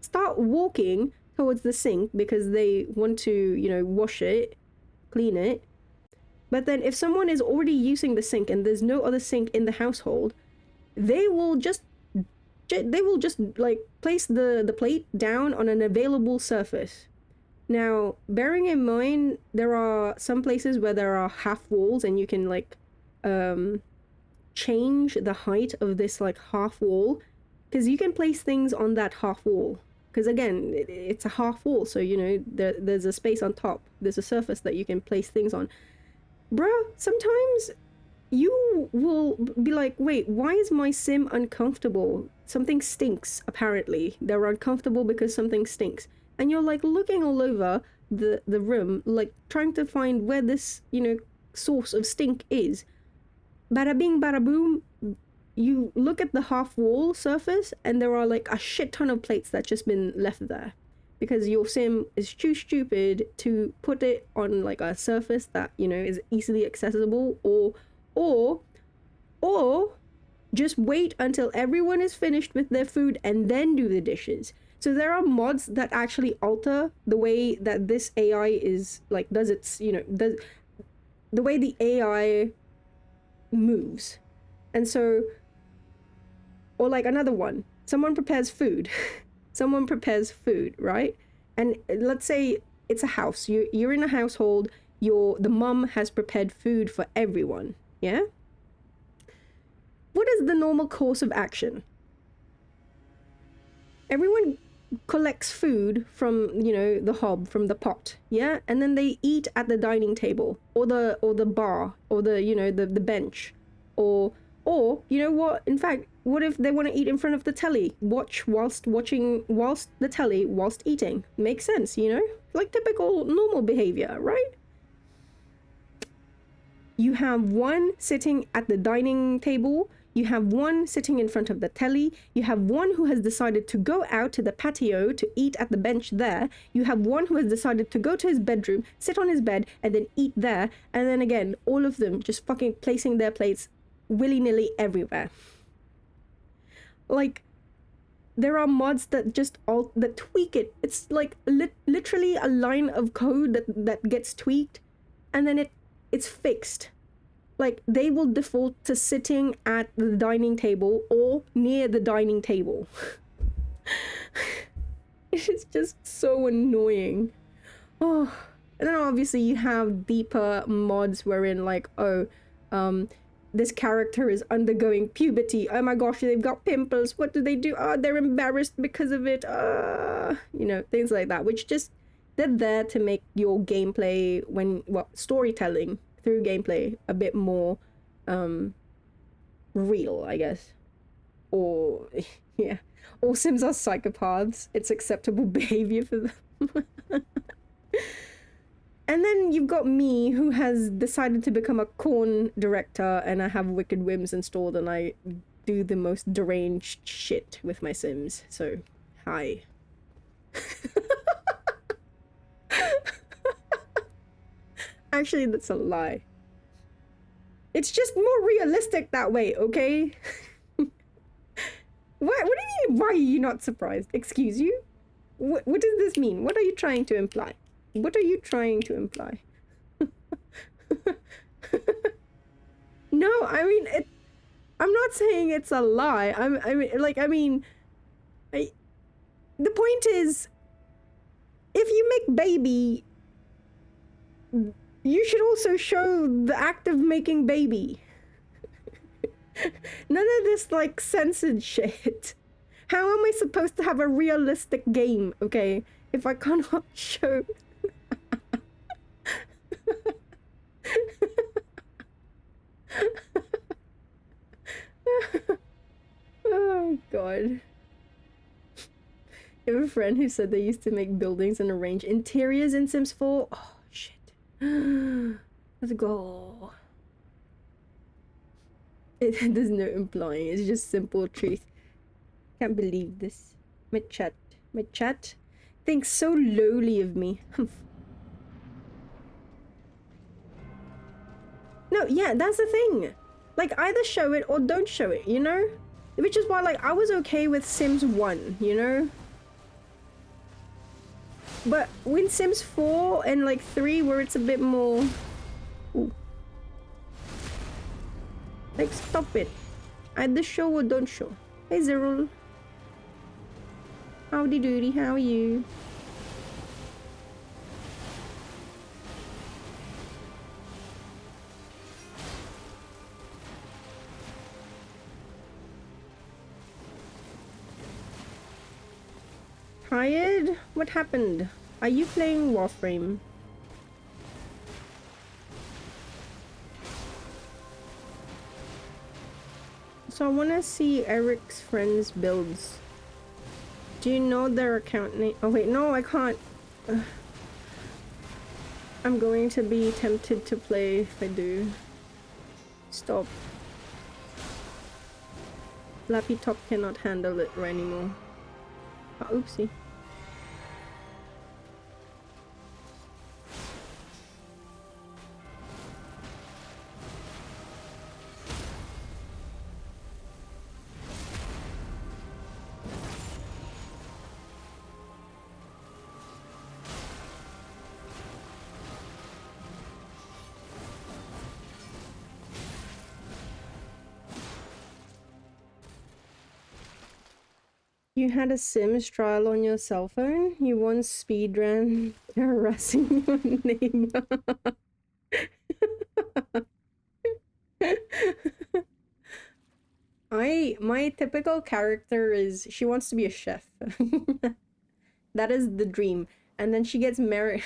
start walking towards the sink because they want to, you know, wash it, clean it. But then if someone is already using the sink and there's no other sink in the household, they will just like place the plate down on an available surface. Now, bearing in mind, there are some places where there are half walls and you can like change the height of this like half wall, because you can place things on that half wall. Because again, it's a half wall, so you know there's a space on top. There's a surface that you can place things on. Bruh, sometimes you will be like, wait, why is my sim uncomfortable? Something stinks, apparently. They're uncomfortable because something stinks. And you're like looking all over the room, like trying to find where this, you know, source of stink is. Bada bing, bada boom, you look at the half wall surface and there are like a shit ton of plates that's just been left there. Because your sim is too stupid to put it on like a surface that, you know, is easily accessible, or just wait until everyone is finished with their food and then do the dishes. So there are mods that actually alter the way that this AI is like, does its, you know, does the way the AI moves. And so, or like another one, someone prepares food. Someone prepares food, right? And let's say it's a house. You're in a household. The mum has prepared food for everyone. Yeah. What is the normal course of action? Everyone collects food from, you know, the hob, from the pot. Yeah, and then they eat at the dining table or the bar or the, you know, the bench, or you know what? In fact, what if they want to eat in front of the telly? Watch whilst the telly, whilst eating. Makes sense, you know? Like typical normal behavior, right? You have one sitting at the dining table. You have one sitting in front of the telly. You have one who has decided to go out to the patio to eat at the bench there. You have one who has decided to go to his bedroom, sit on his bed, and then eat there. And then again, all of them just fucking placing their plates willy-nilly everywhere. Like, there are mods that just that tweak it. It's like literally a line of code that gets tweaked, and then it's fixed. Like, they will default to sitting at the dining table or near the dining table. It's just so annoying. Oh, and then obviously you have deeper mods wherein like, oh, this character is undergoing puberty. Oh my gosh, they've got pimples. What do they do? Oh, they're embarrassed because of it. You know, things like that, which just, they're there to make your gameplay storytelling through gameplay a bit more real, I guess. or yeah, all Sims are psychopaths. It's acceptable behavior for them. And then you've got me, who has decided to become a corn director, and I have Wicked Whims installed, and I do the most deranged shit with my Sims. So, hi. Actually, that's a lie. It's just more realistic that way, okay? What do you mean, why are you not surprised? Excuse you? What does this mean? What are you trying to imply? What are you trying to imply? No, I mean, I'm not saying it's a lie. The point is, if you make baby, you should also show the act of making baby. None of this, like, censored shit. How am I supposed to have a realistic game, okay, if I cannot show... Oh, God. I have a friend who said they used to make buildings and arrange interiors in Sims 4. Oh, shit. Let's go. There's no implying, it's just simple truth. Can't believe this. My chat thinks so lowly of me. No, yeah, that's the thing. Like, either show it or don't show it, you know? Which is why, like, I was okay with Sims 1, you know? But with Sims 4 and, like, 3, where it's a bit more... Ooh. Like, stop it. Either show or don't show. Hey, Zerul. Howdy doody, how are you? Tired? What happened? Are you playing Warframe? So I want to see Eric's friends' builds. Do you know their account name? Oh wait, no, I can't. I'm going to be tempted to play if I do. Stop. Lappy Top cannot handle it right anymore. Oh, oopsie. You had a Sims trial on your cell phone? You once speedran harassing your neighbor. My typical character is she wants to be a chef. That is the dream. And then she gets married.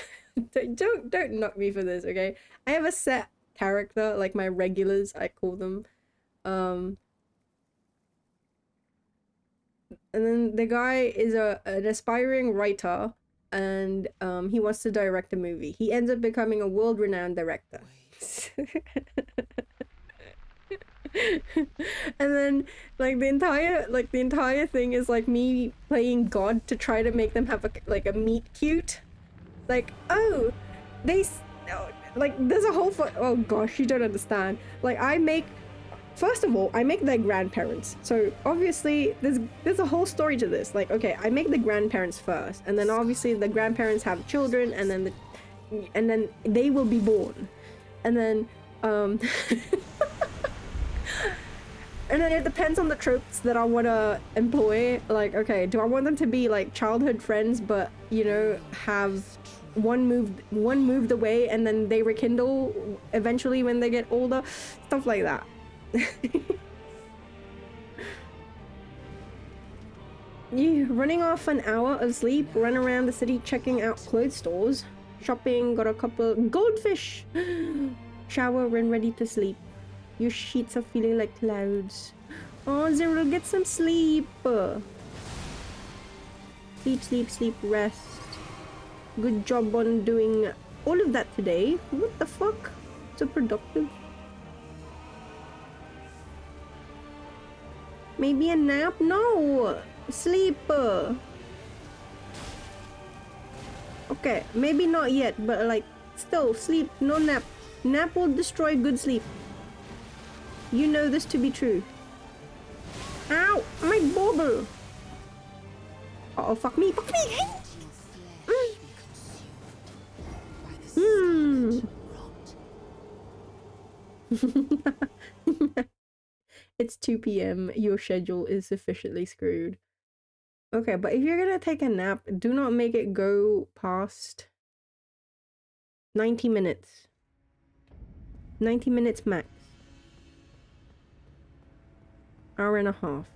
Don't knock me for this, okay? I have a set character, like my regulars, I call them. And then the guy is an aspiring writer, and he wants to direct a movie. He ends up becoming a world-renowned director. And then like the entire thing is like me playing God to try to make them have a meet cute. Like, oh, like there's a whole oh gosh, you don't understand. Like first of all, I make their grandparents. So obviously there's a whole story to this. Like, okay, I make the grandparents first, and then obviously the grandparents have children, and then they will be born. And then and then it depends on the tropes that I want to employ. Like, okay, do I want them to be like childhood friends, but you know, have one moved away and then they rekindle eventually when they get older, stuff like that. You running off an hour of sleep, run around the city checking out clothes stores, shopping, got a couple goldfish, shower and ready to sleep. Your sheets are feeling like clouds. Oh, Zero, get some sleep. Sleep, sleep, sleep, rest. Good job on doing all of that today. What the fuck? So productive. Maybe a nap? No! Sleep! Okay, maybe not yet, but like, still, sleep, no nap. Nap will destroy good sleep. You know this to be true. Ow! My bauble! Uh oh, fuck me, fuck me! Hmm. It's 2 p.m. Your schedule is sufficiently screwed. Okay, but if you're gonna take a nap, do not make it go past 90 minutes. 90 minutes max. Hour and a half.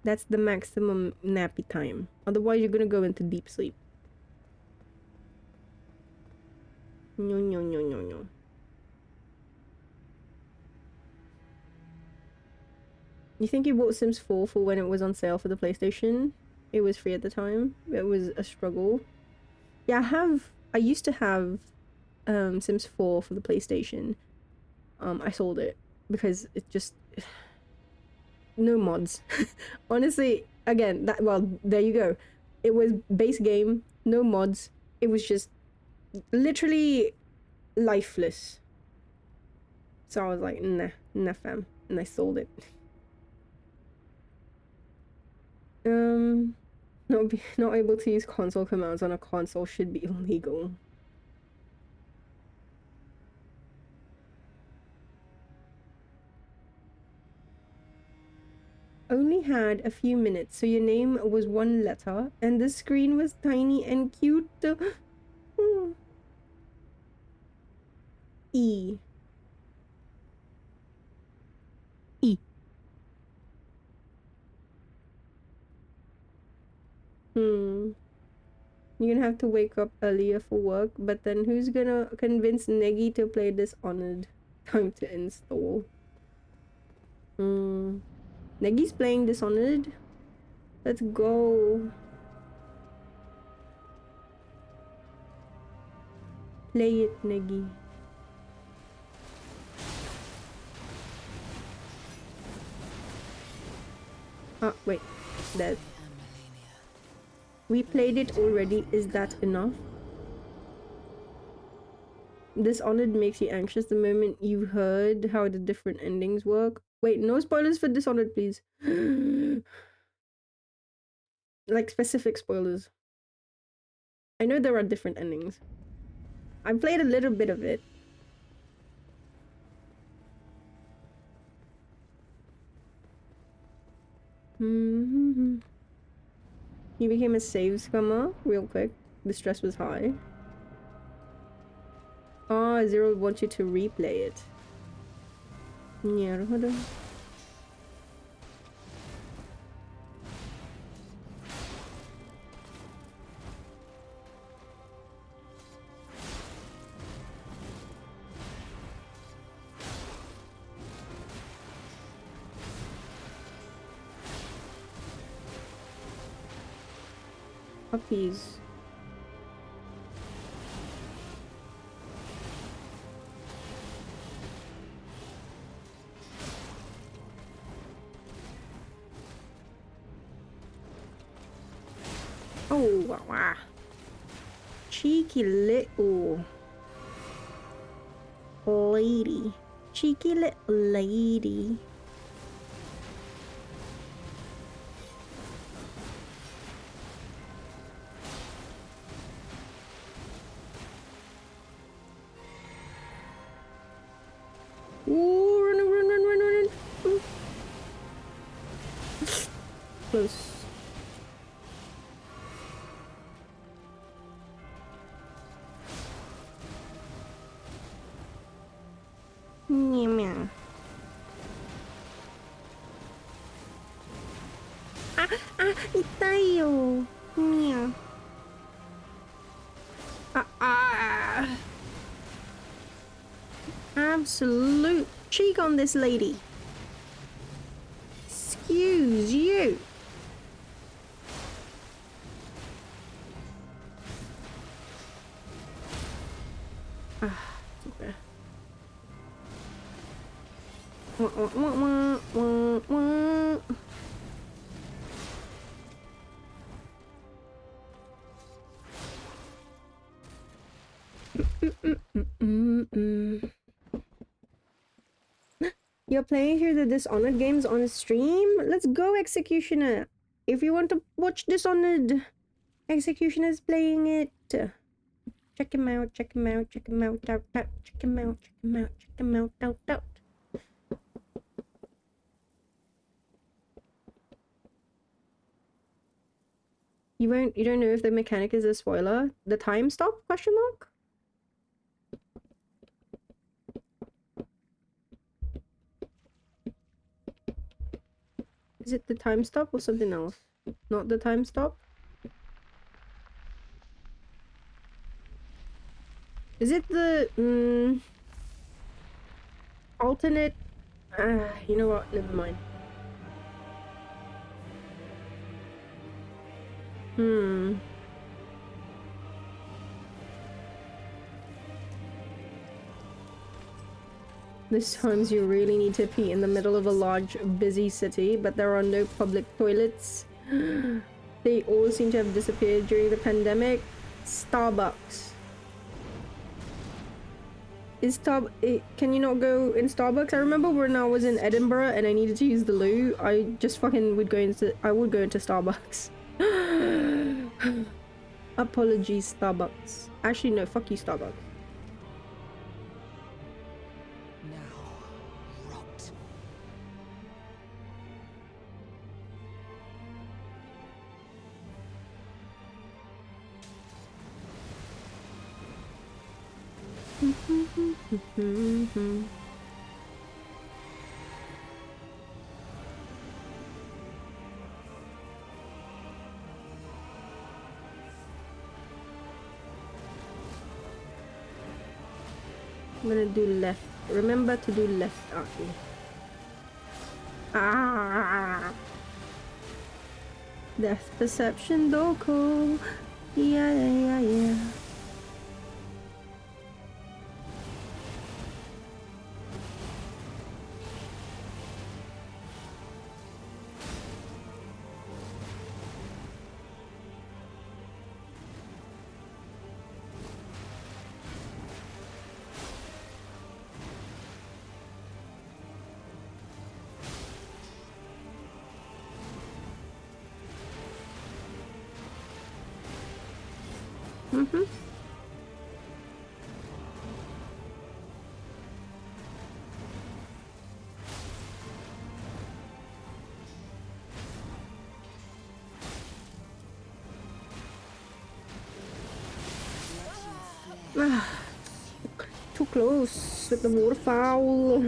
That's the maximum nappy time. Otherwise, you're gonna go into deep sleep. No, no, no, no, no. You think you bought Sims 4 for when it was on sale for the PlayStation? It was free at the time. It was a struggle. Yeah, I used to have Sims 4 for the PlayStation. I sold it because it just no mods. Honestly, again, there you go. It was base game, no mods. It was just literally lifeless. So I was like, nah fam, and I sold it. Not able to use console commands on a console should be illegal. Only had a few minutes, so your name was one letter, and the screen was tiny and cute. E. E. You're gonna have to wake up earlier for work, but then who's gonna convince Neggy to play Dishonored? Time to install. Neggy's playing Dishonored? Let's go. Play it, Neggy. Ah, wait. That. We played it already. Is that enough? Dishonored makes you anxious the moment you heard how the different endings work. Wait, no spoilers for Dishonored, please. Like specific spoilers. I know there are different endings. I played a little bit of it. You became a save scummer real quick. The stress was high. Ah, Zero wants you to replay it. Yeah, puppies. Oh, wow. Cheeky little lady. Cheeky little lady. Ooh, run. Ooh. Close. Meow. Itayo. Meow. Absolute cheek on this lady. Excuse you. Ah, okay. Wah, wah, wah, wah, wah, wah. You're playing here the Dishonored games on stream? Let's go, Executioner! If you want to watch Dishonored, Executioner's playing it. Check him out, check him out, check him out, out, out, check him out, check him out, check him out, out, out. You don't know if the mechanic is a spoiler? The time stop? Question mark? Is it the time stop or something else? Not the time stop? Is it the alternate? You know what? Never mind. There's times you really need to pee in the middle of a large, busy city, but there are no public toilets. They all seem to have disappeared during the pandemic. Starbucks. Can you not go in Starbucks? I remember when I was in Edinburgh and I needed to use the loo, I just fucking would go into Starbucks. Apologies, Starbucks. Actually, no, fuck you, Starbucks. Now, rot. I'm gonna do left. Remember to do left, Aki. Ah! Death perception local. Yeah, yeah, yeah. Too close with the waterfowl.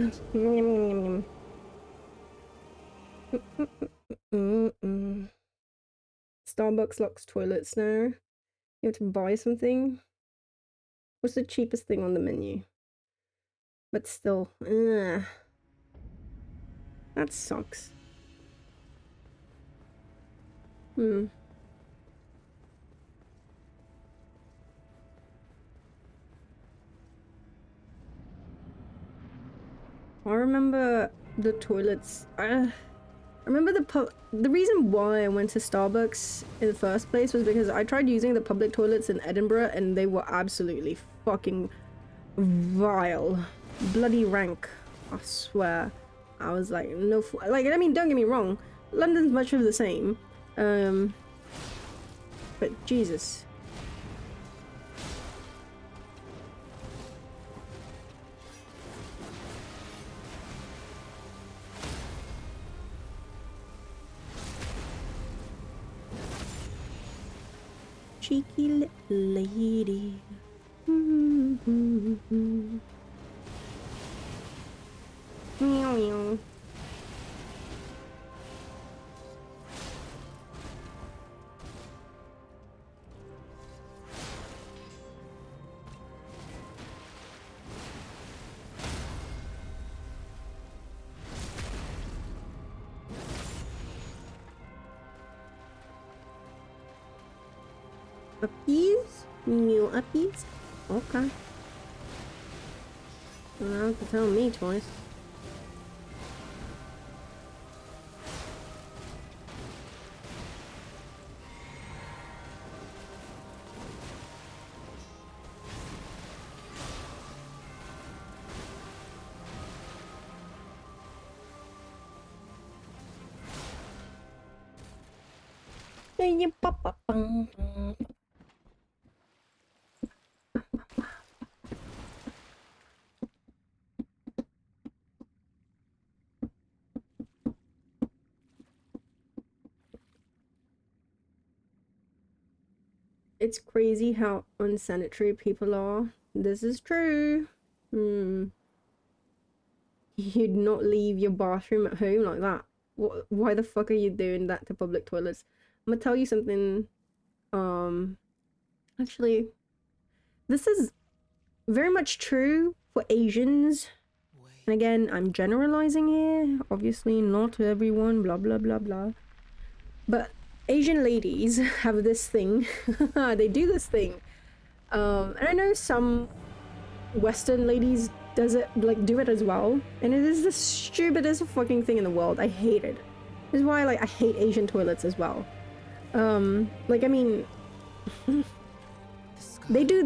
Starbucks locks toilets now. You have to buy something. What's the cheapest thing on the menu? But still, that sucks. I remember the toilets. I remember the reason why I went to Starbucks in the first place was because I tried using the public toilets in Edinburgh and they were absolutely fucking vile, bloody rank. I swear. I was like, no, like, I mean, don't get me wrong, London's much of the same, but Jesus. Cheeky little lady. Meow meow. Uppies? New uppies? Okay. You don't have to tell me twice. It's crazy how unsanitary people are. This is true. Hmm. You'd not leave your bathroom at home like that. Why the fuck are you doing that to public toilets? I'm gonna tell you something. Actually, this is very much true for Asians. And again, I'm generalizing here. Obviously, not everyone, blah blah blah blah. But Asian ladies have this thing. They do this thing. And I know some Western ladies do it as well. And it is the stupidest fucking thing in the world. I hate it. This is why I hate Asian toilets as well. I mean they do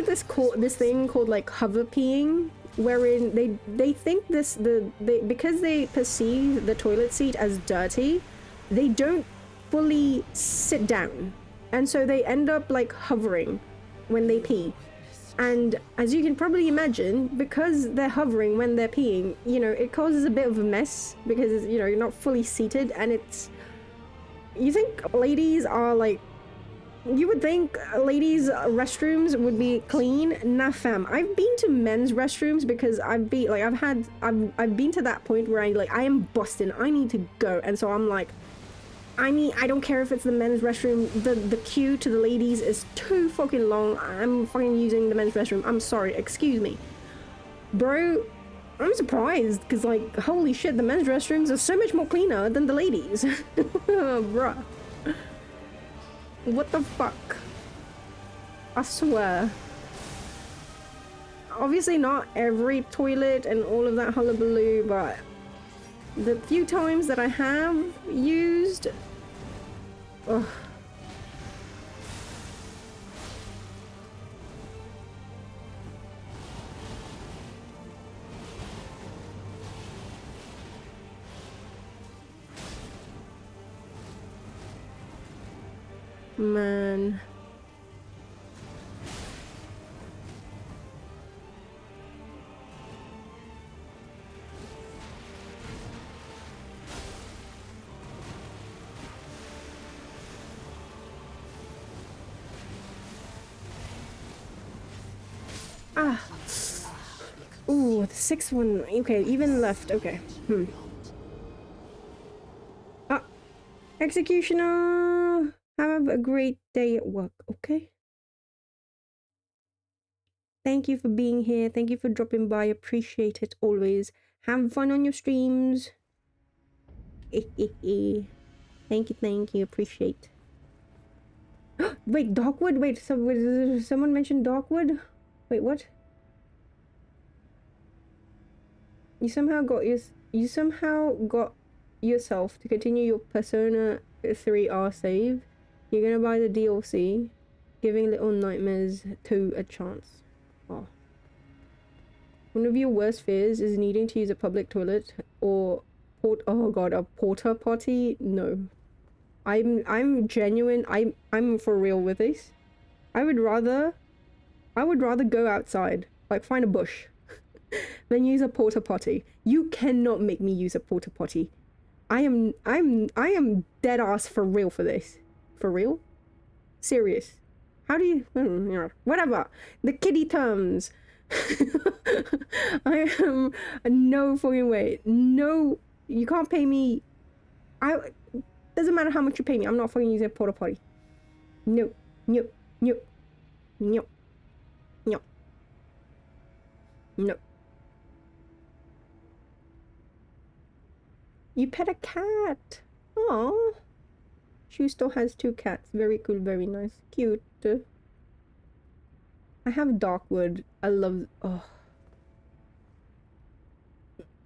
this thing called like hover peeing, wherein they think because they perceive the toilet seat as dirty, they don't fully sit down, and so they end up like hovering when they pee. And as you can probably imagine, because they're hovering when they're peeing, it causes a bit of a mess because you're not fully seated, and you think ladies are like, you would think ladies' restrooms would be clean. Nah, fam. I've been to men's restrooms because I've been to that point where I am busting. I need to go, and so I'm like, I don't care if it's the men's restroom. The queue to the ladies is too fucking long. I'm fucking using the men's restroom. I'm sorry. Excuse me, bro. I'm surprised because holy shit, the men's restrooms are so much more cleaner than the ladies, bruh. What the fuck? I swear. Obviously not every toilet and all of that hullabaloo, but the few times that I have used... Ugh. Man. Ah. Ooh, the sixth one. Okay, even left. Okay. Ah. Executioner. Have a great day at work, okay? Thank you for being here. Thank you for dropping by. Appreciate it always. Have fun on your streams. Thank you. Appreciate. Wait, Darkwood? Wait, someone mentioned Darkwood? Wait, what? You somehow got yourself to continue your Persona 3R save. You're gonna buy the DLC, giving Little Nightmares 2 a chance. Oh. One of your worst fears is needing to use a public toilet or a porta potty? No. I'm genuine. I'm for real with this. I would rather go outside, like find a bush, than use a porta potty. You cannot make me use a porta potty. I am dead ass for real for this. For real? Serious. How do you... Whatever. The kiddie terms. I am... No fucking way. No... You can't pay me... Doesn't matter how much you pay me. I'm not fucking using a porta potty. No. No. No. No. No. No. You pet a cat. Aww. Shu still has 2 cats. Very cool, very nice. Cute. I have Darkwood. I love... Oh.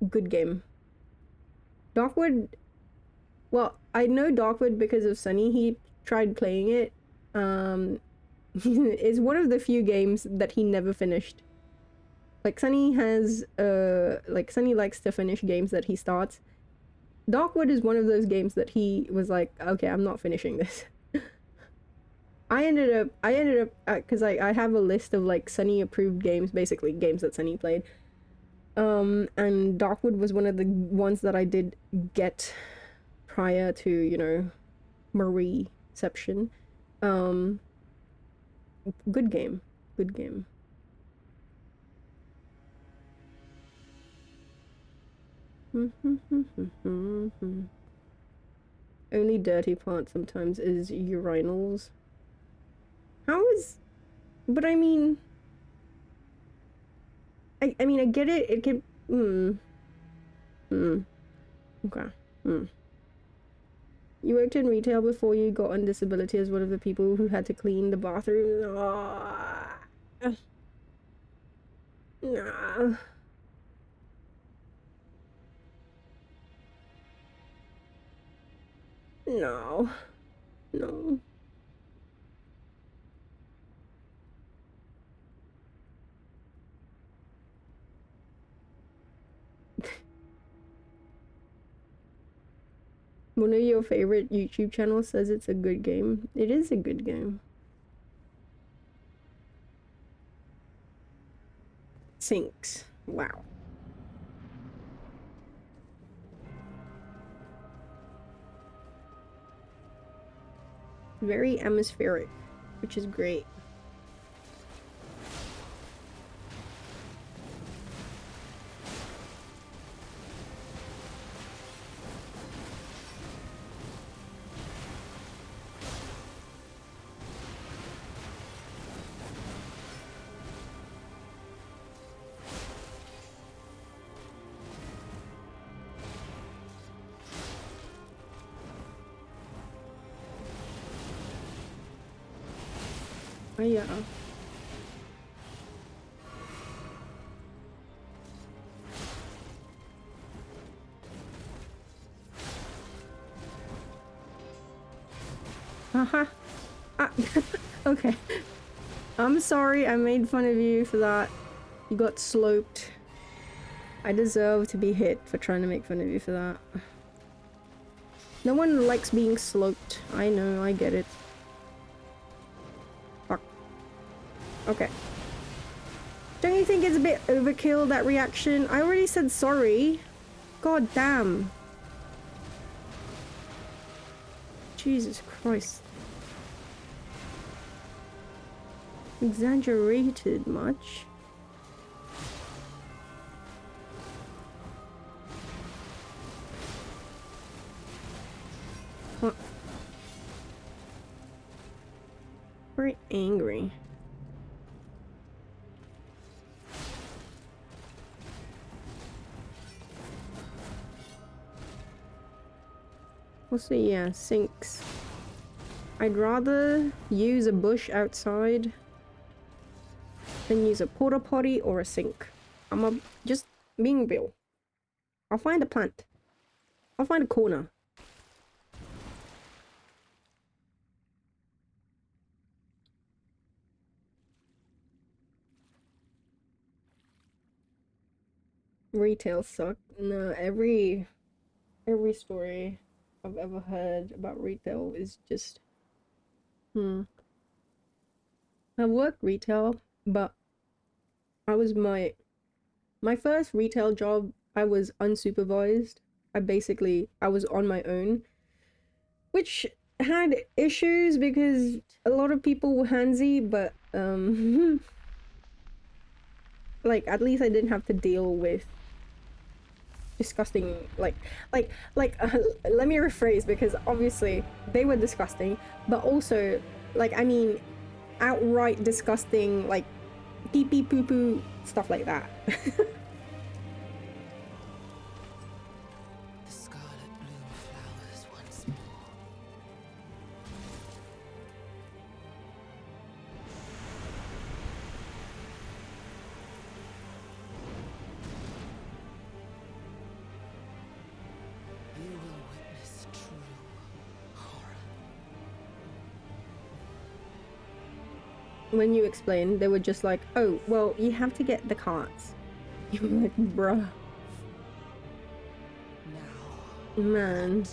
Good game. Darkwood... Well, I know Darkwood because of Sunny. He tried playing it. It's one of the few games that he never finished. Like, Sunny has... Like, Sunny likes to finish games that he starts. Darkwood is one of those games that he was like, okay, I'm not finishing this. I ended up, because I have a list of, like, Sunny approved games, basically games that Sunny played. And Darkwood was one of the ones that I did get prior to, you know, Marieception. Good game. Good game. Only dirty part sometimes is urinals. How is... But I mean... I mean, I get it. It can... Okay. You worked in retail before you got on disability as one of the people who had to clean the bathroom. Nah. No. No. One of your favorite YouTube channels says it's a good game. It is a good game. Sinks. Wow. Very atmospheric, which is great. Oh, yeah. Haha. Okay. I'm sorry I made fun of you for that. You got sloped. I deserve to be hit for trying to make fun of you for that. No one likes being sloped. I know, I get it. Fuck. Okay. Don't you think it's a bit overkill, that reaction? I already said sorry. God damn. Jesus Christ. Exaggerated much. What? Very angry. We'll see, yeah, sinks. I'd rather use a bush outside than use a porta potty or a sink. I'm just being real. I'll find a plant. I'll find a corner. Retail suck. No, every story I've ever heard about retail is just I worked retail, but I was my first retail job, I was unsupervised. I was on my own, which had issues because a lot of people were handsy, but like at least I didn't have to deal with disgusting let me rephrase, because obviously they were disgusting, but also like, I mean, outright disgusting, like pee pee poo poo stuff like that. The scarlet bloom flowers once more. when you explained, they were just like, oh, well, you have to get the cards. You were like, bruh. Now. Man.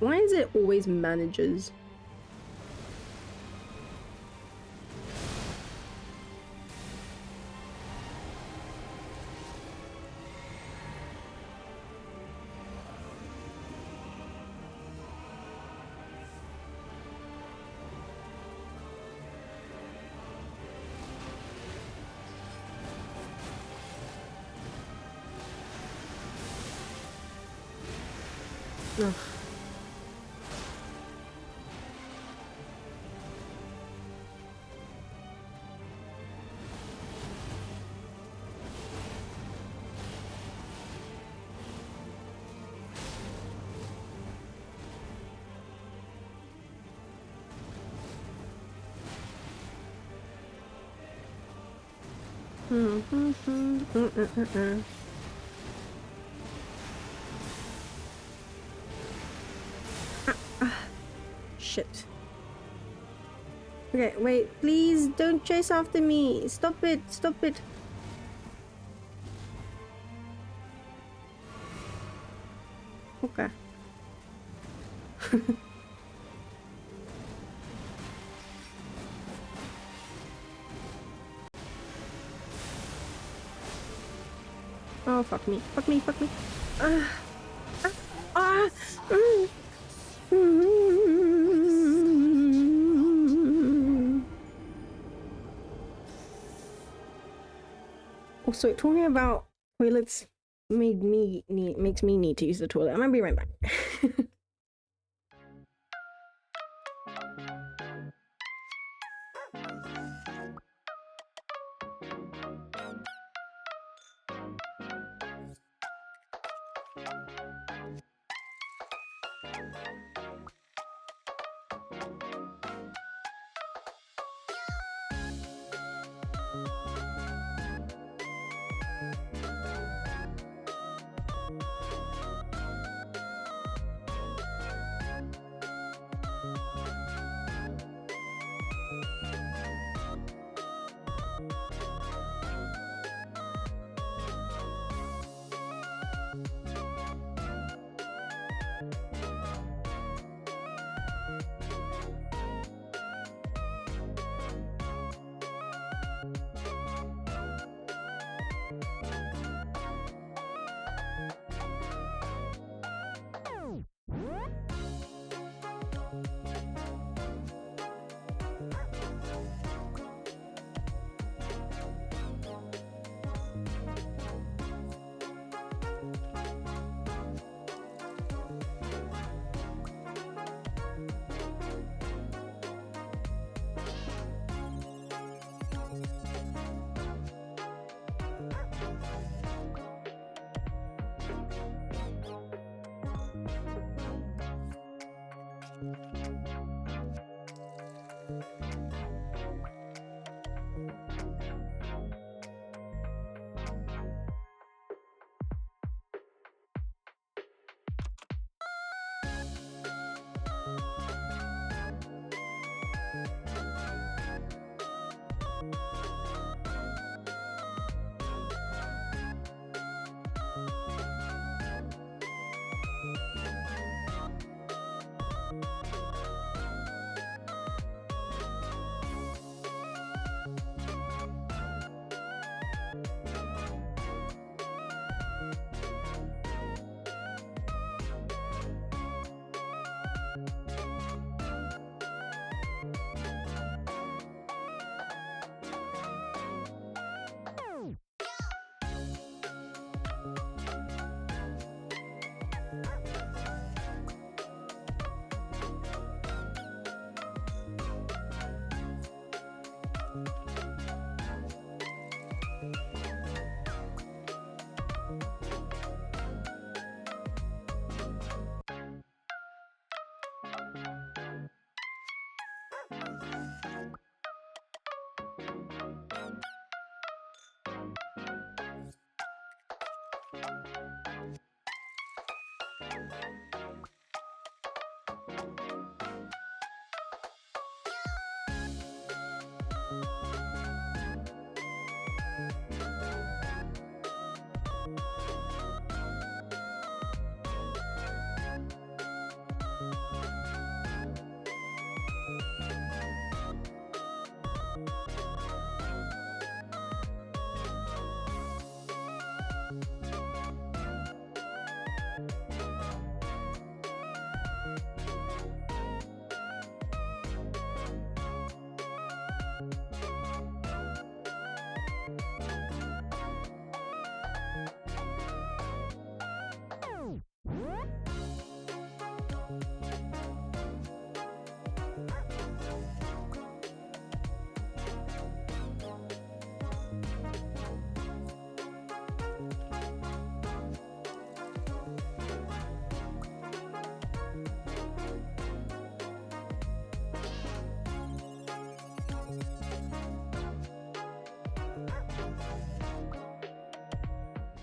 Why is it always managers? Ugh. Shit. Okay, wait, please don't chase after me. Stop it, stop it. Okay. Oh, fuck me, fuck me, fuck me. Ah, ah, ah. Also, talking about toilets makes me need to use the toilet. I'm gonna be right back.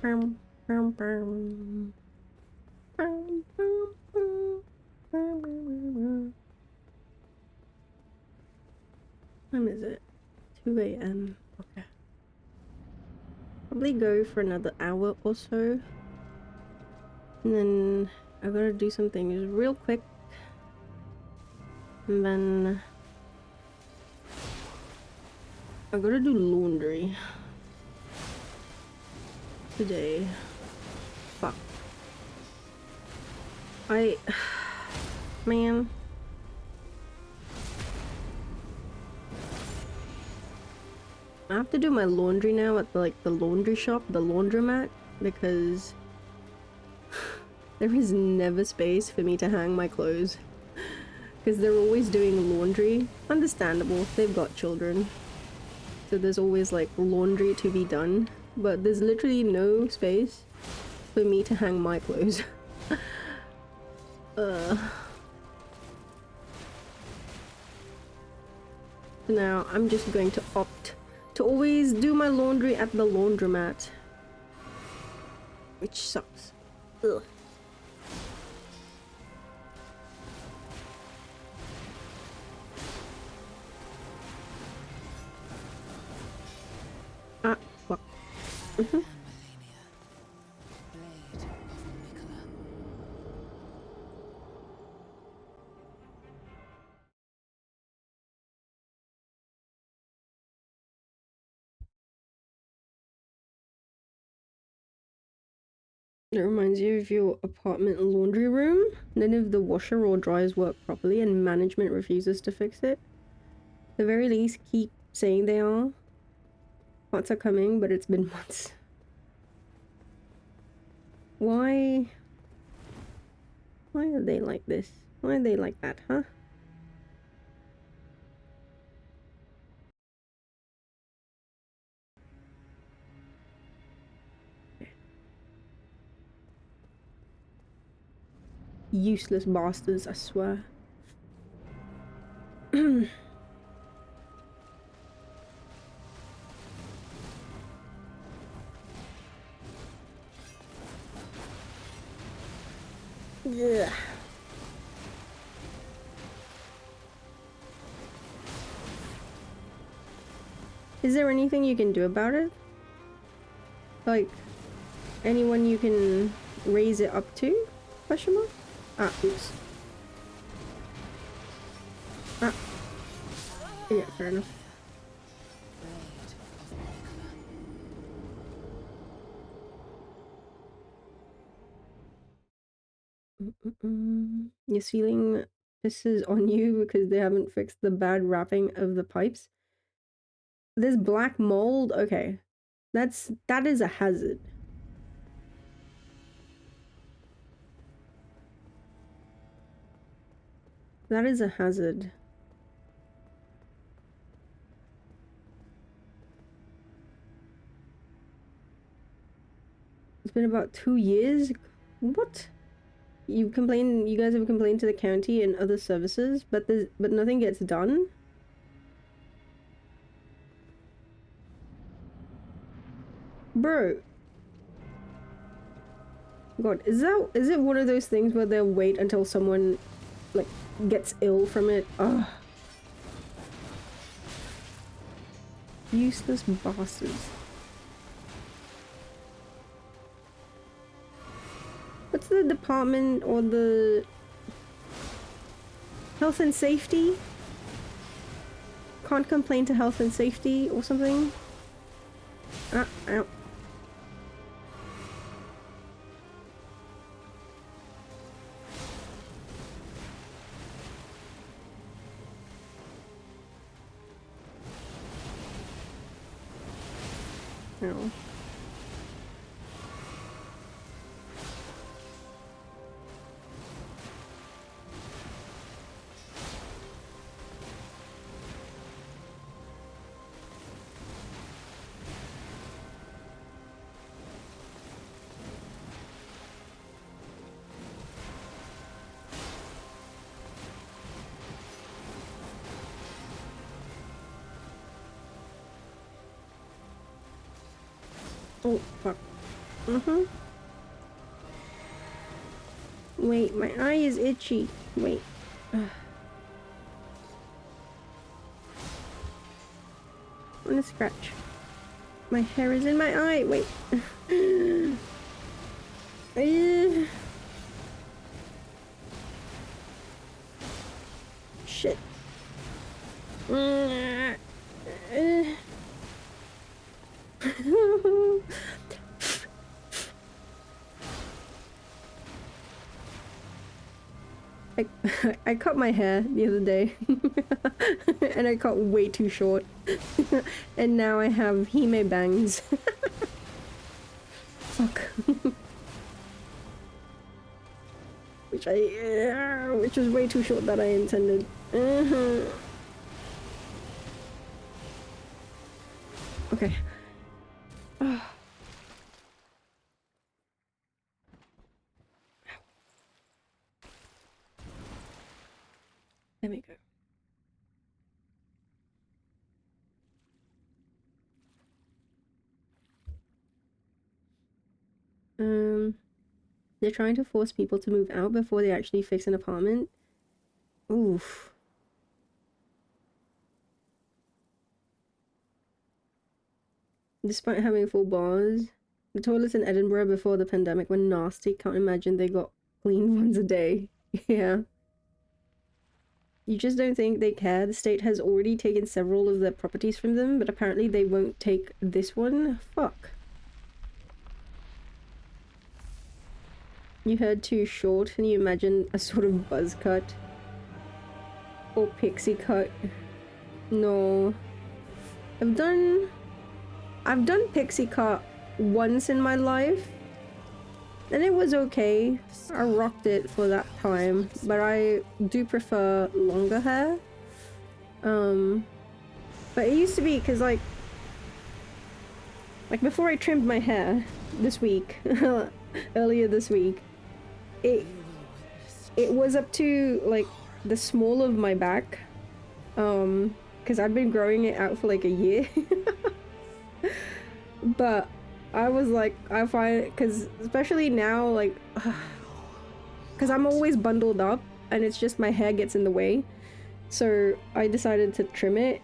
Bum, bum, bum. Bum, bum, bum. Bum, bum, bum, bum. What time is it? 2 a.m. Okay. Probably go for another hour or so. And then I gotta do some things real quick. And then I gotta do laundry today. Fuck. Man. I have to do my laundry now at the laundry shop, the laundromat, because there is never space for me to hang my clothes. Because they're always doing laundry. Understandable, they've got children. So there's always like laundry to be done. But there's literally no space for me to hang my clothes. So now I'm just going to opt to always do my laundry at the laundromat. Which sucks. Ugh. Ah, fuck. Malenia, blade of Nicola. It reminds you of your apartment laundry room. None of the washer or dryers work properly and management refuses to fix it. At the very least, keep saying they are. Parts are coming, but it's been months. Why? Why are they like this? Why are they like that, huh? Useless bastards, I swear. Yeah. Is there anything you can do about it? Like, anyone you can raise it up to? Question mark? Ah, oops. Ah, yeah, fair enough. Blade of Nicola. Your ceiling pisses on you because they haven't fixed the bad wrapping of the pipes. There's black mold? Okay. That is a hazard. That is a hazard. It's been about 2 years? What? You guys have complained to the county and other services, but nothing gets done? Bro. God, is it one of those things where they'll wait until someone like gets ill from it? Ugh. Useless bastards. What's the department or the health and safety? Can't complain to health and safety or something? Ah, ow. Ow. Oh, fuck. Mm-hmm. Wait, my eye is itchy. Wait. I wanna scratch. My hair is in my eye. Wait. Shit. I, I cut my hair the other day and I cut way too short and now I have hime bangs. Fuck. Which was way too short that I intended. Okay. There we go. They're trying to force people to move out before they actually fix an apartment. Oof. Despite having full bars, the toilets in Edinburgh before the pandemic were nasty. Can't imagine they got cleaned once a day. Yeah. You just don't think they care. The state has already taken several of their properties from them, but apparently they won't take this one. Fuck. You heard too short. Can you imagine a sort of buzz cut? Or pixie cut? No. I've done pixie cut once in my life. And it was okay. I rocked it for that time. But I do prefer longer hair. But it used to be because like before I trimmed my hair this week, earlier this week, it was up to like the small of my back, because I've been growing it out for like a year. But I was like, I find, because especially now, like, because I'm always bundled up and it's just my hair gets in the way, so I decided to trim it.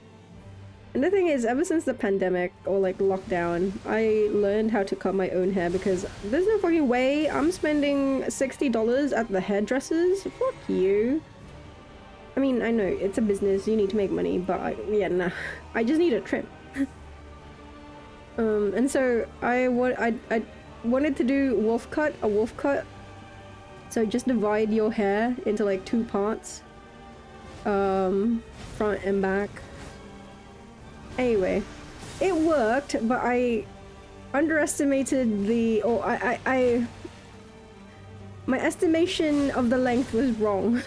And the thing is, ever since the pandemic or like lockdown, I learned how to cut my own hair because there's no fucking way I'm spending $60 at the hairdressers. Fuck you. I mean, I know it's a business, you need to make money, but yeah, nah. I just need a trim. And so I wanted to do a wolf cut. So just divide your hair into like 2 parts, front and back. Anyway, it worked, but I underestimated the, or my estimation of the length was wrong.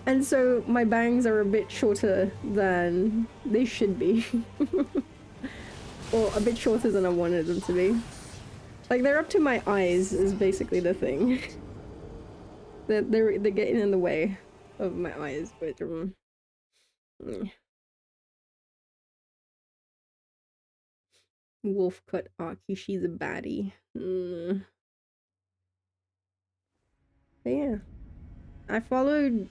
And so my bangs are a bit shorter than they should be. Or a bit shorter than I wanted them to be. Like, they're up to my eyes is basically the thing. they're getting in the way of my eyes, but wolf cut Aki, she's a baddie. But yeah. I followed,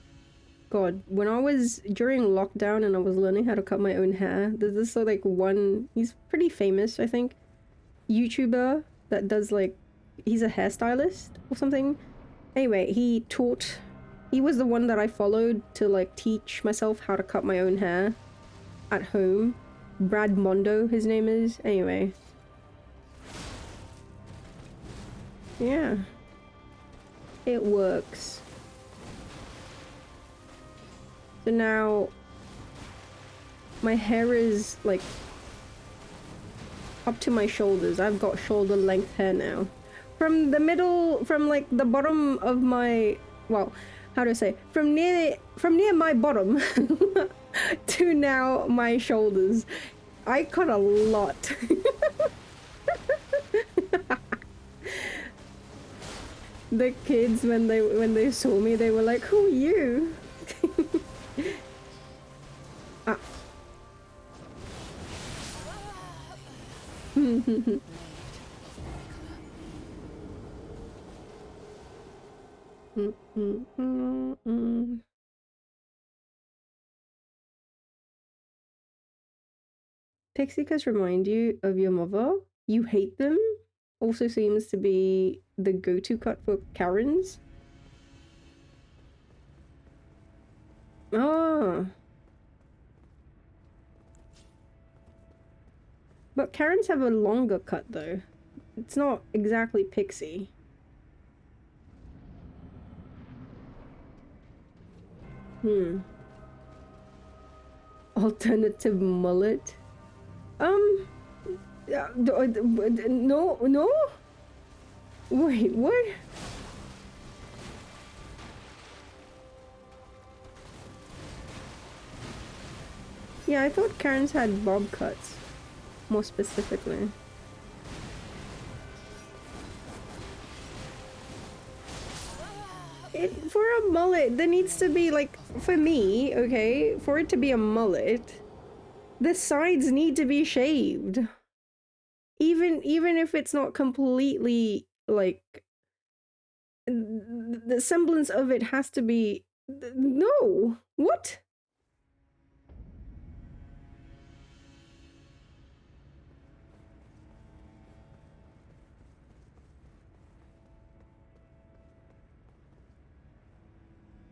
God, when I was during lockdown and I was learning how to cut my own hair, there's this like one, he's pretty famous, I think, YouTuber that does like, he's a hairstylist or something. Anyway, he was the one that I followed to like teach myself how to cut my own hair at home. Brad Mondo, his name is. Anyway. Yeah. It works. So now my hair is like up to my shoulders. I've got shoulder length hair now. From the middle, from like the bottom of my, well, how do I say? From near my bottom to now my shoulders. I cut a lot. The kids, when they saw me, they were like, "Who are you?" Ah. Mm, mm, mm, mm. Pixie remind you of your mother? You hate them? Also seems to be the go-to cut for Karens. Ah. But Karens have a longer cut though. It's not exactly Pixie. Alternative mullet? No, no? Wait, what? Yeah, I thought Karens had bob cuts, more specifically. For a mullet, there needs to be, like, for me, okay, for it to be a mullet, the sides need to be shaved. Even if it's not completely, like, the semblance of it has to be... No! What?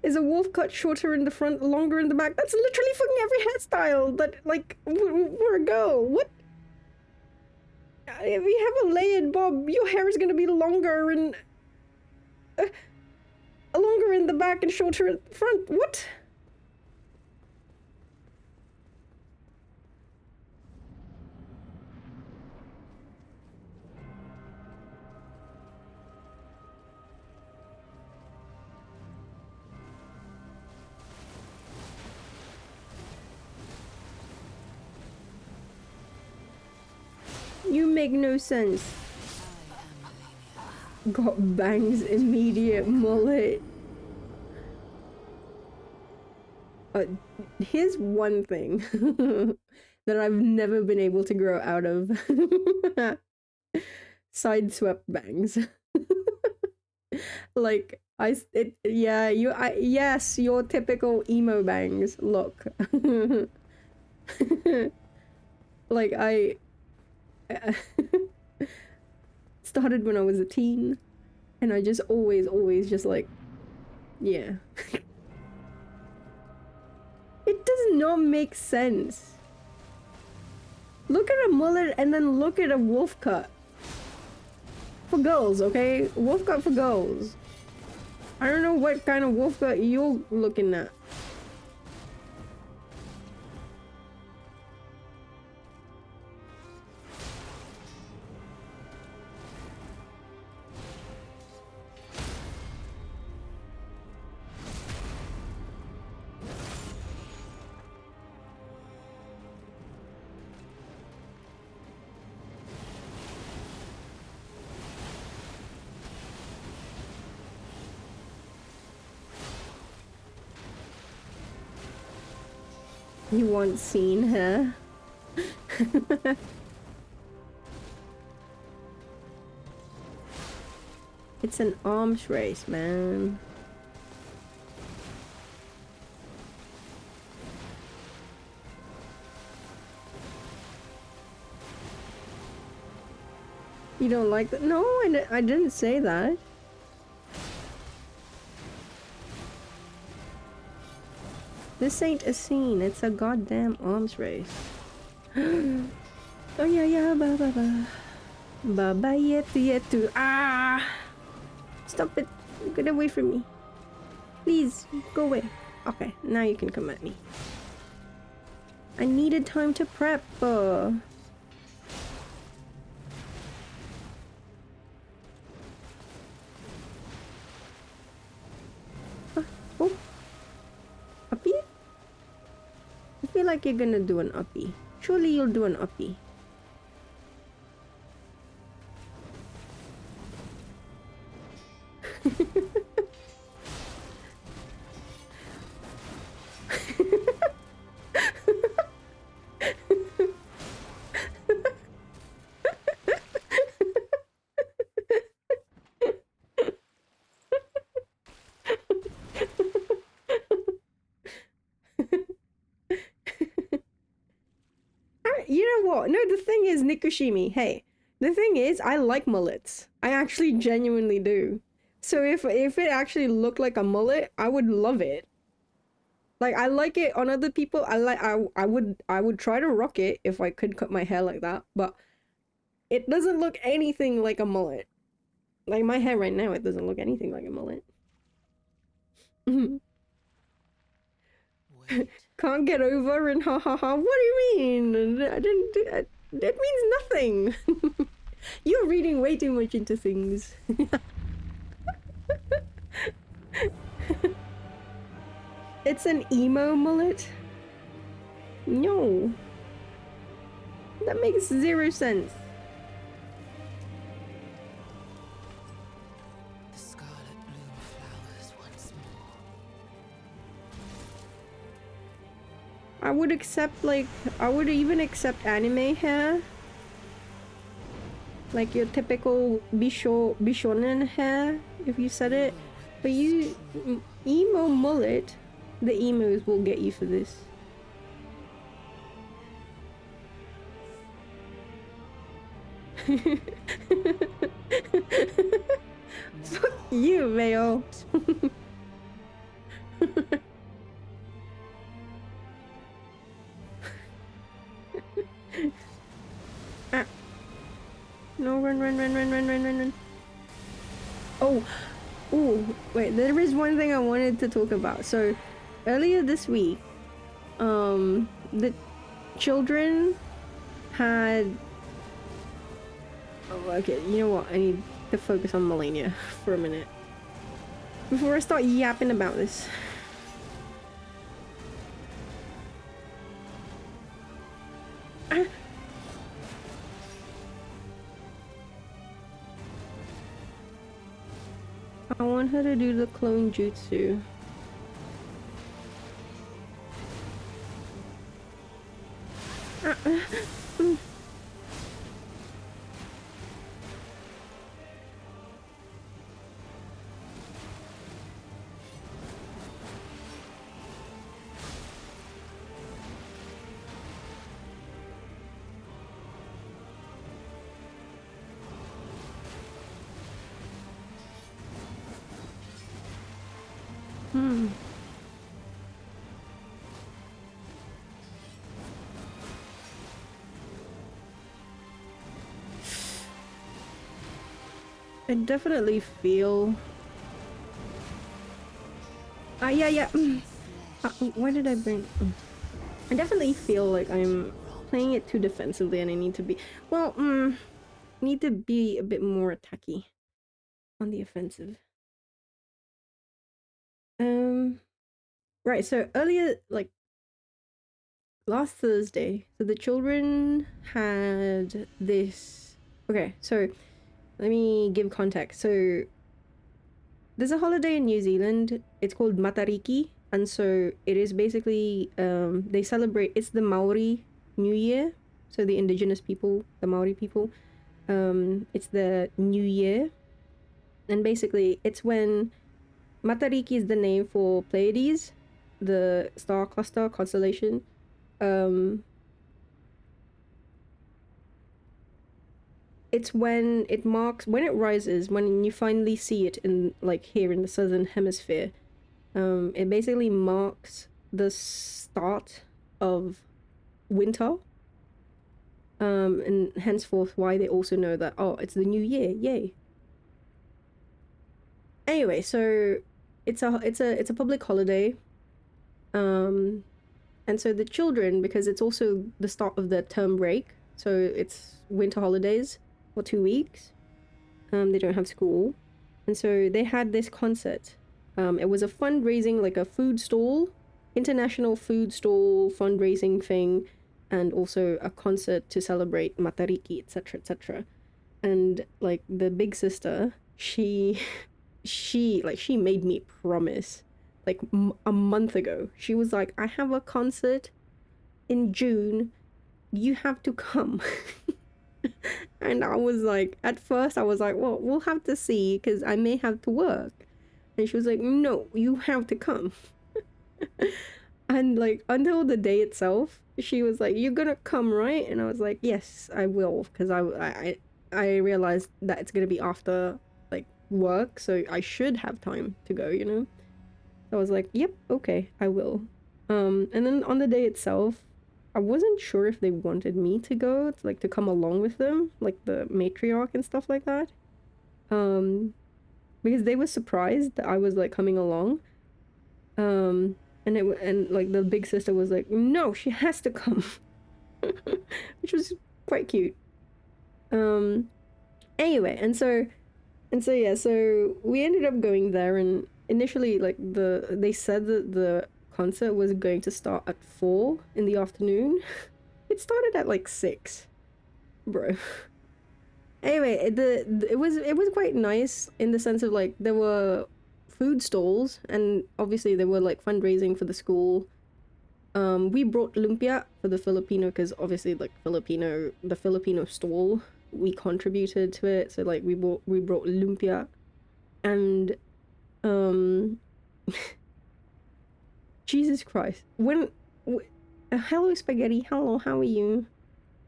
Is a wolf cut shorter in the front, longer in the back? That's literally fucking every hairstyle that, like, for a girl. What? If you have a layered bob, your hair is gonna be longer and... longer in the back and shorter at the front. What? You make no sense. Got bangs, immediate mullet. Here's one thing that I've never been able to grow out of. Side swept bangs. Like, yes, your typical emo bangs look. Like, I started when I was a teen, and I just always just like, yeah. It does not make sense. Look at a mullet and then look at a wolf cut. For girls, okay? Wolf cut for girls. I don't know what kind of wolf cut you're looking at. You want seen her? It's an arms race, man. You don't like that? No, I didn't say that. This ain't a scene, it's a goddamn arms race. Oh yeah, yeah, ba ba ba. Ba ba yetu. Ah! Stop it. Get away from me. Please, go away. Okay, now you can come at me. I needed time to prep. Oh. Uppie? I feel like you're gonna do an uppie. Surely you'll do an uppie. what? No, the thing is, Nikushimi, hey, the thing is, I like mullets. I actually genuinely do. So if it actually looked like a mullet, I would love it. Like I like it on other people. I would try to rock it if I could cut my hair like that, but it doesn't look anything like a mullet. Like my hair right now, it doesn't look anything like a mullet. Wait. Can't get over and ha ha ha. What do you mean? I didn't do that. That means nothing. You're reading way too much into things. It's an emo mullet? No. That makes 0 sense. The scarlet bloom flowers once more. I would accept, like, I would even accept anime hair. Like your typical bishonen hair, if you said it. But you, emo mullet, the emos will get you for this. Fuck you, Vale. Ah. No, run. Oh, ooh, wait, there is one thing I wanted to talk about. So, earlier this week, the children had... Oh, okay, you know what? I need to focus on Malenia for a minute. Before I start yapping about this. Ah. I want her to do the clone jutsu. I definitely feel... yeah. Why did I bring... I definitely feel like I'm playing it too defensively and I need to be... Well, need to be a bit more attacky on the offensive. Right, so earlier, like, last Thursday, so the children had this... Okay, so let me give context. So there's a holiday in New Zealand. It's called Matariki, and so it is basically they celebrate. It's the Maori New Year, so the indigenous people, the Maori people. It's the New Year, and basically it's when Matariki is the name for Pleiades, the star cluster constellation. It's when it marks, when it rises, when you finally see it in, like, here in the southern hemisphere. It basically marks the start of winter. And henceforth why they also know that, oh, it's the new year, yay. Anyway, so it's a public holiday. And so the children, because it's also the start of the term break, so it's winter holidays for 2 weeks. They don't have school, and so they had this concert. It was a fundraising, like a food stall, international food stall fundraising thing, and also a concert to celebrate Matariki, etc., etc. And like the big sister, she made me promise, like a month ago. She was like, I have a concert in June, you have to come. And I was like, at first I was like, well, we'll have to see because I may have to work. And she was like, no, you have to come. And like until the day itself, she was like, "You're gonna come, right?" And I was like, "Yes, I will," because I realized that it's gonna be after like work, so I should have time to go, you know. So I was like, "Yep, okay, I will." And then on the day itself, I wasn't sure if they wanted me to go, to come along with them, like the matriarch and stuff like that. Um, because they were surprised that I was like coming along. Um, and like the big sister was like, "No, she has to come," which was quite cute. Um, anyway, and so yeah, so we ended up going there, and initially like they said that the concert was going to start at 4 in the afternoon. It started at like 6, bro. Anyway, it was quite nice in the sense of like there were food stalls, and obviously they were like fundraising for the school. We brought lumpia for the Filipino because obviously like the Filipino stall, we contributed to it, so like we brought lumpia, and um Jesus Christ, hello spaghetti, hello, how are you?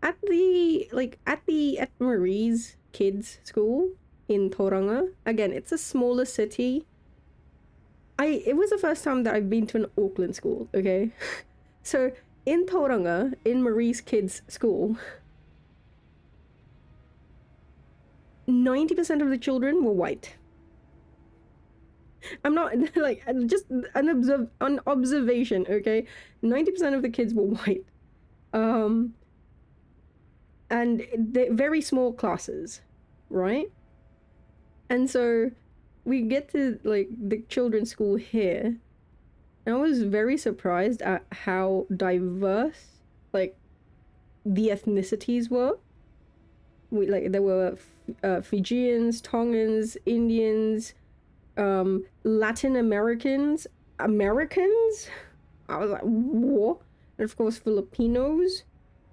At Marie's kids school in Toranga. Again, it's a smaller city. It was the first time that I've been to an Auckland school, okay? So in Tauranga, in Marie's kids' school, 90% of the children were white. I'm not like just an observation, okay? 90% of the kids were white. And they're very small classes, right? And so we get to like the children's school here, and I was very surprised at how diverse like the ethnicities were. There were Fijians, Tongans, Indians, Latin Americans, Americans. I was like, what? And of course, Filipinos.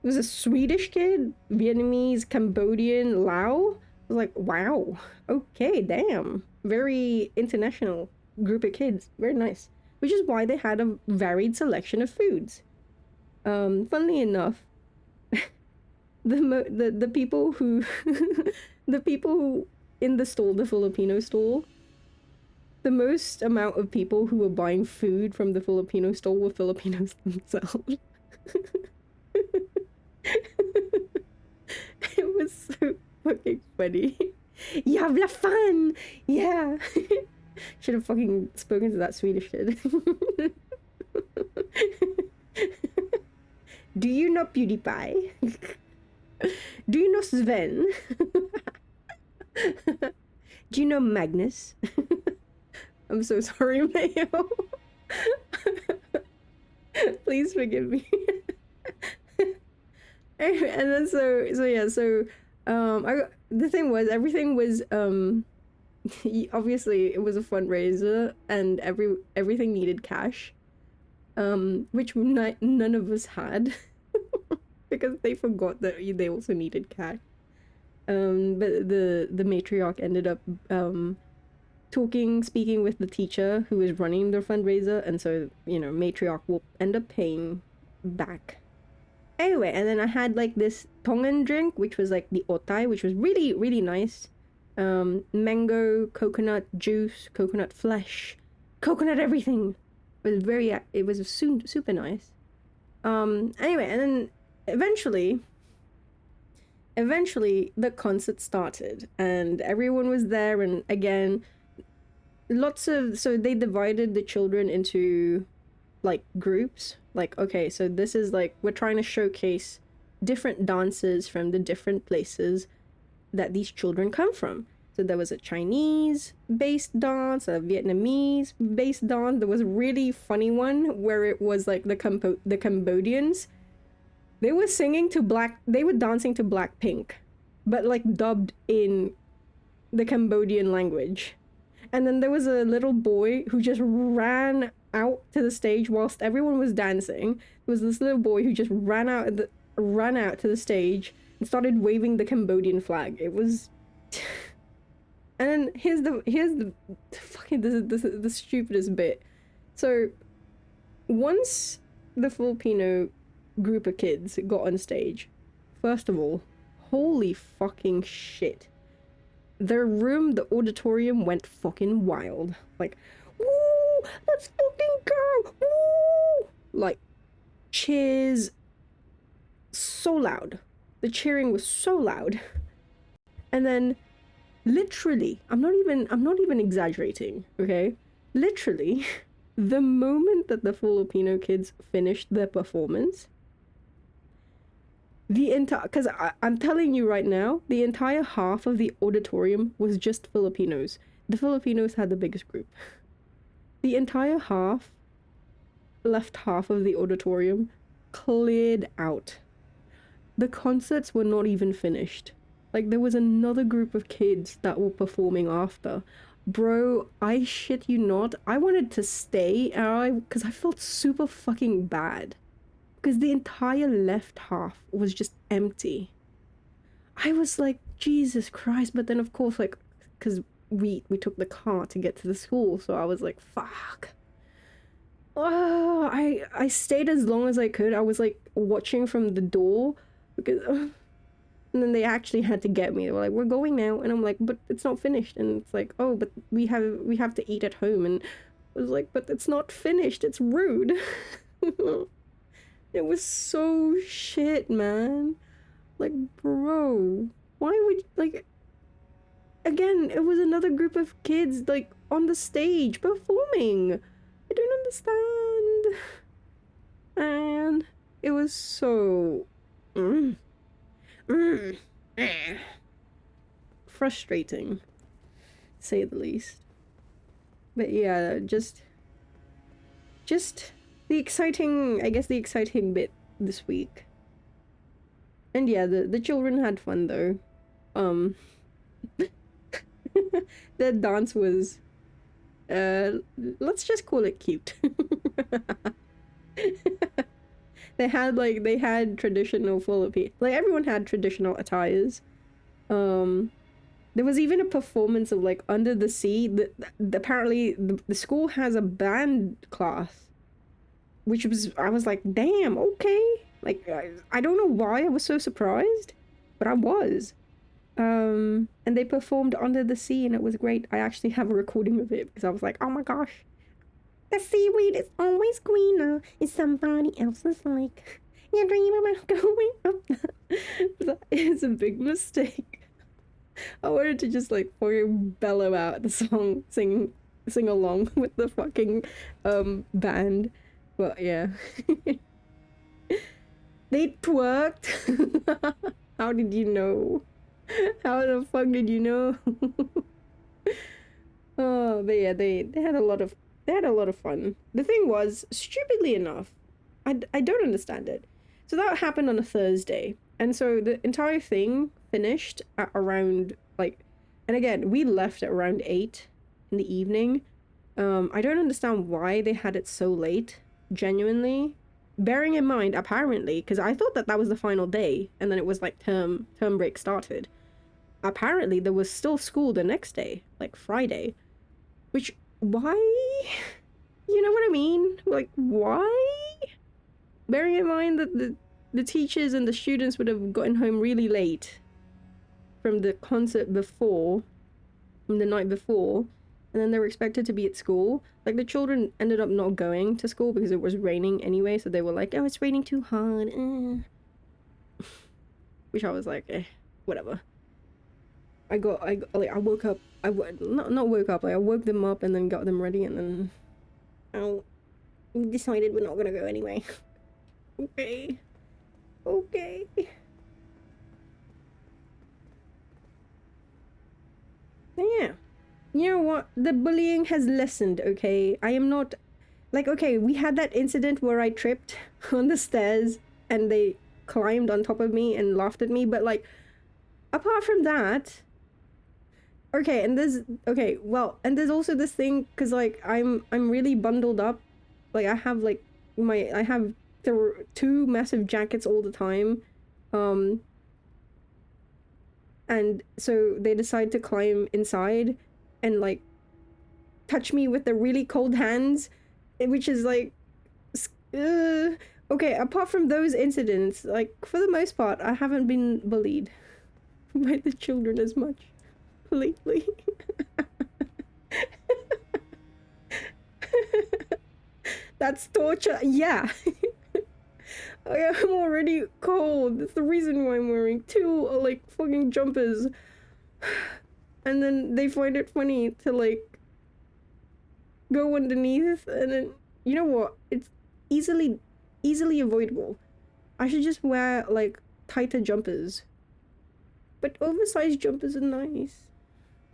There was a Swedish kid, Vietnamese, Cambodian, Lao. I was like, wow, okay, damn. Very international group of kids. Very nice. Which is why they had a varied selection of foods. Funnily enough, the people who the people who in the stall, the Filipino stall, the most amount of people who were buying food from the Filipino stall were Filipinos themselves. It was so fucking funny. You have fun! Yeah! Should have fucking spoken to that Swedish kid. Do you know PewDiePie? Do you know Sven? Do you know Magnus? I'm so sorry, Mayo. Please forgive me. And then the thing was, everything was obviously it was a fundraiser, and everything needed cash, which none of us had because they forgot that they also needed cash. But the matriarch ended up speaking with the teacher who is running the fundraiser, and so matriarch will end up paying back. Anyway, and then I had like this Tongan drink, which was like the otai, which was really, really nice. Mango, coconut juice, coconut flesh, coconut everything. It was super nice. Anyway, and then eventually the concert started, and everyone was there, and again, so they divided the children into like groups. Like, okay, so this is like we're trying to showcase different dances from the different places that these children come from. So there was a Chinese based dance, a Vietnamese based dance. There was a really funny one where it was like the Cambodians. They were dancing to Blackpink, but like dubbed in the Cambodian language. And then there was a little boy who just ran out to the stage whilst everyone was dancing. There was this little boy who just ran out to the stage and started waving the Cambodian flag. It was and then here's the fucking this is the stupidest bit. So once the Filipino group of kids got on stage, first of all, holy fucking shit. Their room, the auditorium, went fucking wild. Like, woo! Let's fucking go! Woo! Like, cheers. So loud. The cheering was so loud. And then, literally, I'm not even exaggerating, okay? Literally, the moment that the Filipino kids finished their performance, the entire, because I'm telling you right now, the entire half of the auditorium was just Filipinos. The Filipinos had the biggest group. The entire left half of the auditorium cleared out. The concerts were not even finished. Like, there was another group of kids that were performing after. Bro, I shit you not, I wanted to stay, because I felt super fucking bad. Because the entire left half was just empty. I was like, Jesus Christ. But then, of course, like, because we took the car to get to the school, so I was like, fuck. Oh, I stayed as long as I could. I was like watching from the door because, and then they actually had to get me. They were like, "We're going now," and I'm like, "But it's not finished." And it's like, "Oh, but we have to eat at home." And I was like, "But it's not finished. It's rude." It was so shit, man. Like, bro, why would, like, again, it was another group of kids, like, on the stage performing. I don't understand. And it was so frustrating, to say the least. But yeah, just the exciting, I guess the exciting bit this week. And yeah, the children had fun though. Their dance was let's just call it cute. they had traditional Philippine, like everyone had traditional attires. There was even a performance of like Under the Sea. Apparently the school has a band class, which was, I was like, damn, okay. Like, I don't know why I was so surprised, but I was. And they performed Under the Sea and it was great. I actually have a recording of it because I was like, oh my gosh. The seaweed is always greener in somebody else's lake. You dream about going up. That is a big mistake. I wanted to just like fucking bellow out the song, sing along with the fucking band. But yeah. They twerked. How did you know? How the fuck did you know? Oh, but yeah, they had a lot of fun. The thing was, stupidly enough, I don't understand it. So that happened on a Thursday, and so the entire thing finished at around like, and again, we left at around 8 in the evening. I don't understand why they had it so late. Genuinely, bearing in mind, apparently, because I thought that was the final day, and then it was like term break started. Apparently, there was still school the next day, like Friday, which, why? You know what I mean? Like, why? Bearing in mind that the teachers and the students would have gotten home really late from the concert before, from the night before, and then they were expected to be at school. Like, the children ended up not going to school because it was raining anyway, so they were like, oh, it's raining too hard. Which I was like, whatever. I woke up, not woke up, like, I woke them up and then got them ready, and then we decided we're not gonna go anyway. Okay. Yeah. You know what? The bullying has lessened, okay? I am not... Like, okay, we had that incident where I tripped on the stairs and they climbed on top of me and laughed at me, but, like, apart from that... Okay, and there's... Okay, well, and there's also this thing, because, like, I'm really bundled up. Like, I have, like, I have 2 massive jackets all the time. And so they decide to climb inside and, like, touch me with the really cold hands, which is, like, Okay, apart from those incidents, like, for the most part, I haven't been bullied by the children as much lately. That's torture. Yeah. I'm already cold. That's the reason why I'm wearing two, like, fucking jumpers. And then they find it funny to, like, go underneath, and then, you know what? It's easily avoidable. I should just wear, like, tighter jumpers. But oversized jumpers are nice.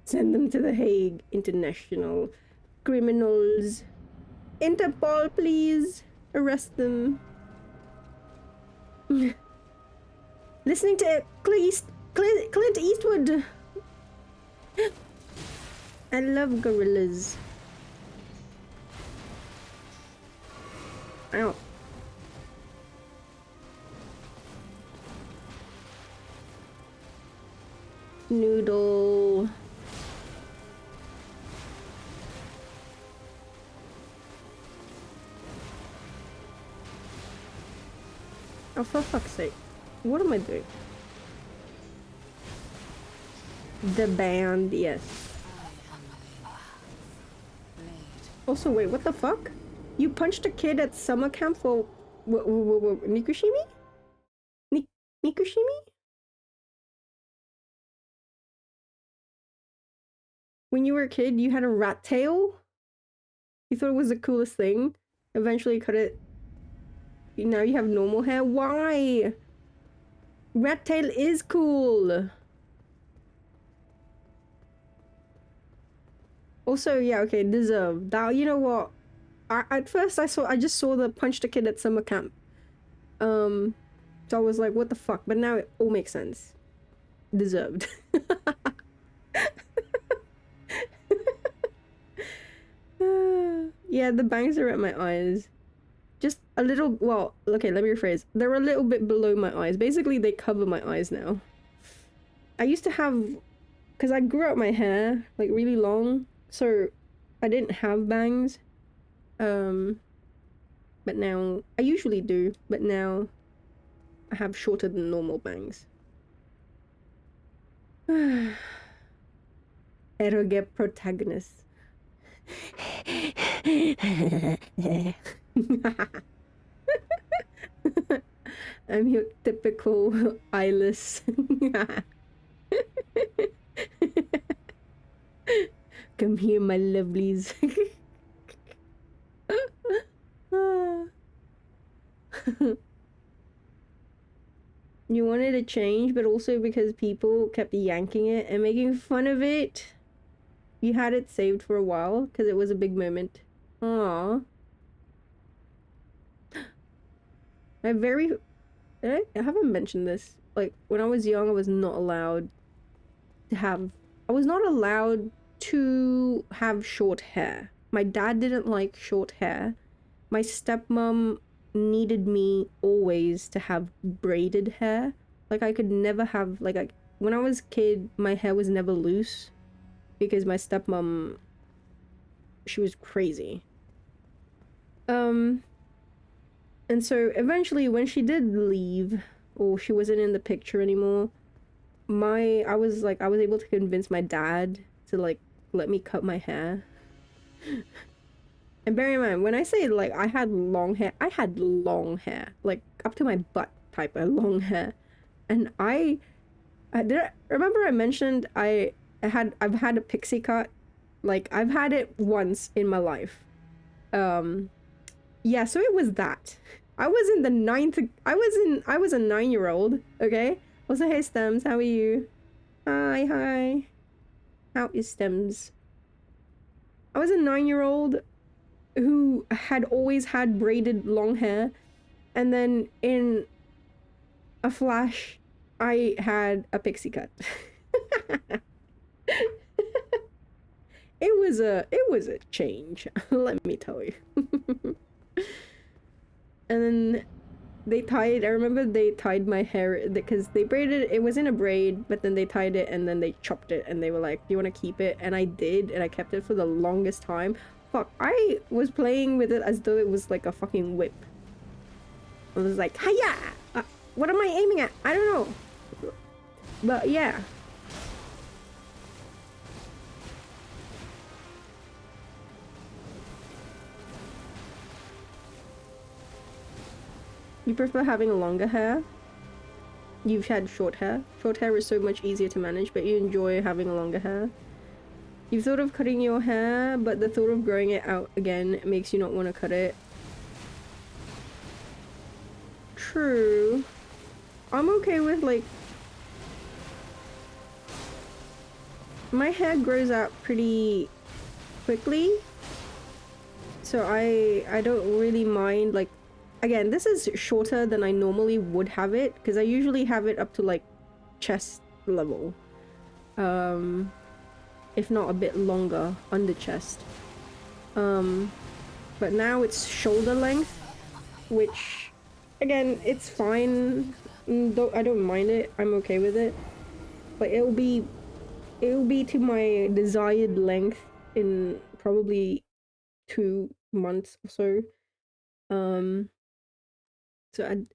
Send them to the Hague. International criminals. Interpol, please. Arrest them. Listening to Clint Eastwood. I love gorillas. Ow. Noodle. Oh, for fuck's sake. What am I doing? The band, yes. Also, wait, what the fuck? You punched a kid at summer camp for Nikushimi? Nikushimi? When you were a kid, you had a rat tail? You thought it was the coolest thing? Eventually cut it. Now you have normal hair? Why? Rat tail is cool. Also, yeah, okay, deserved. That, you know what? At first I just saw the punched a kid at summer camp. So I was like, what the fuck? But now it all makes sense. Deserved. Yeah, the bangs are at my eyes. Just a little, well, okay, let me rephrase. They're a little bit below my eyes. Basically, they cover my eyes now. I used to have, because I grew out my hair, like, really long, so I didn't have bangs. But now, I usually do, but now I have shorter than normal bangs. Eroge protagonist. I'm your typical eyeless. Come here, my lovelies. You wanted to change, but also because people kept yanking it and making fun of it. You had it saved for a while because it was a big moment. Aww. I haven't mentioned this. Like, when I was young, I was not allowed to have... I was not allowed to have short hair. My dad didn't like short hair. My stepmom needed me always to have braided hair. Like, I could never have... Like, when I was a kid, my hair was never loose. Because my stepmom... She was crazy. And so eventually when she did leave, or she wasn't in the picture anymore, I was able to convince my dad to, like, let me cut my hair. And bear in mind, when I say, like, I had long hair, like, up to my butt type of long hair. And remember I mentioned I've had a pixie cut? Like, I've had it once in my life. Yeah, so it was that. I was in the I was a 9-year-old, okay? Also, hey Stems, how are you? Hi. How is Stems? I was a 9-year-old who had always had braided long hair, and then in a flash, I had a pixie cut. It was a change, let me tell you. And then I remember they tied my hair, because they braided it, it was in a braid, but then they tied it and then they chopped it and they were like, do you want to keep it? And I did, and I kept it for the longest time. Fuck, I was playing with it as though it was like a fucking whip. I was like, hiya! What am I aiming at? I don't know. But yeah. You prefer having longer hair? You've had short hair. Short hair is so much easier to manage, but you enjoy having longer hair. You've thought of cutting your hair, but the thought of growing it out again makes you not want to cut it. True. I'm okay with, like... My hair grows out pretty quickly. So I don't really mind, like... Again, this is shorter than I normally would have it, because I usually have it up to, like, chest level. If not a bit longer, under chest. But now it's shoulder length, which, again, it's fine. I don't mind it. I'm okay with it. But it'll be to my desired length in probably 2 months or so.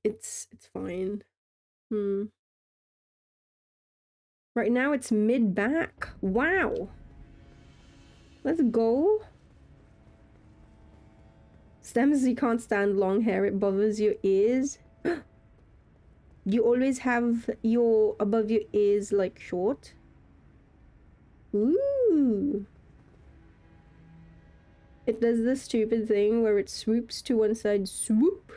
It's fine. Right now it's mid back. Wow. Let's go. Stems, you can't stand long hair. It bothers your ears. You always have your above your ears like short. Ooh. It does this stupid thing where it swoops to one side. Swoop.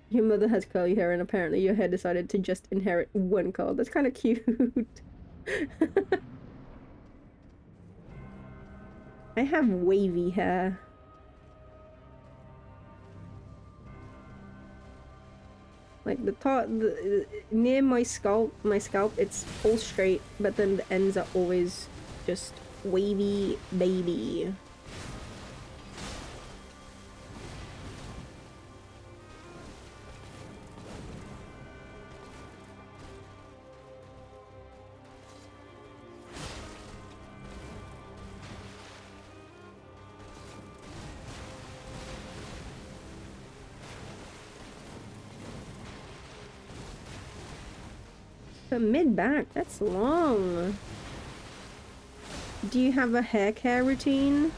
Your mother has curly hair and apparently your hair decided to just inherit one curl. That's kind of cute. I have wavy hair. Like the top, near my scalp, it's all straight, but then the ends are always just wavy, baby. But mid-back, that's long. Do you have a hair care routine?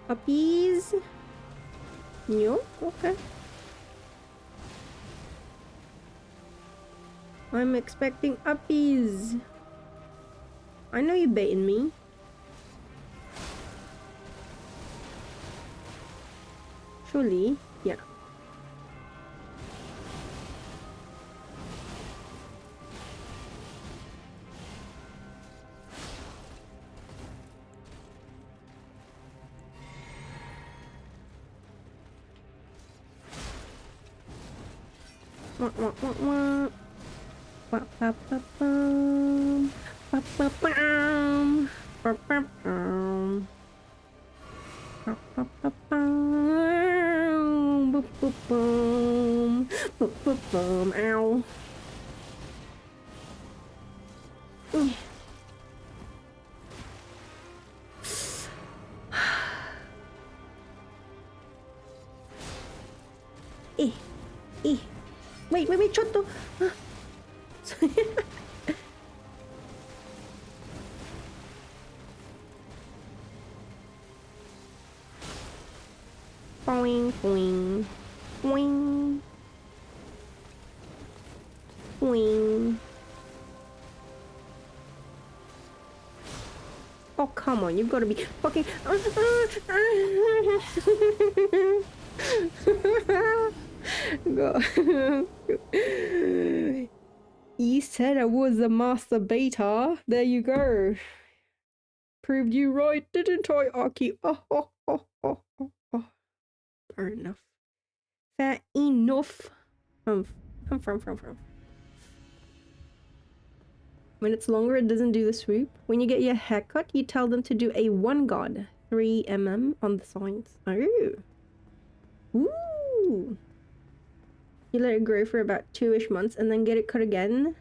Puppies? No? Okay. I'm expecting uppies. I know you're baiting me. Surely, yeah. Wah, wah, wah, wah. Ba, ba, ba, bum. Ba, ba, bum. Ba, ba, bum. Ba, ba, ba, bum. Ba, ba, bum. Ba, ba, bum. Ow. Mm. Eh, eh. Wait, Chotto. Boing, boing, boing, boing. Oh, come on, you've got to be fucking... Go. You said I was a masturbator. There you go. Proved you right, didn't I, Aki? Oh. Fair enough. Fair enough. From. When it's longer, it doesn't do the swoop. When you get your haircut, you tell them to do a 1 guard, 3 mm on the sides. Oh. Ooh. You let it grow for about 2-ish months and then get it cut again.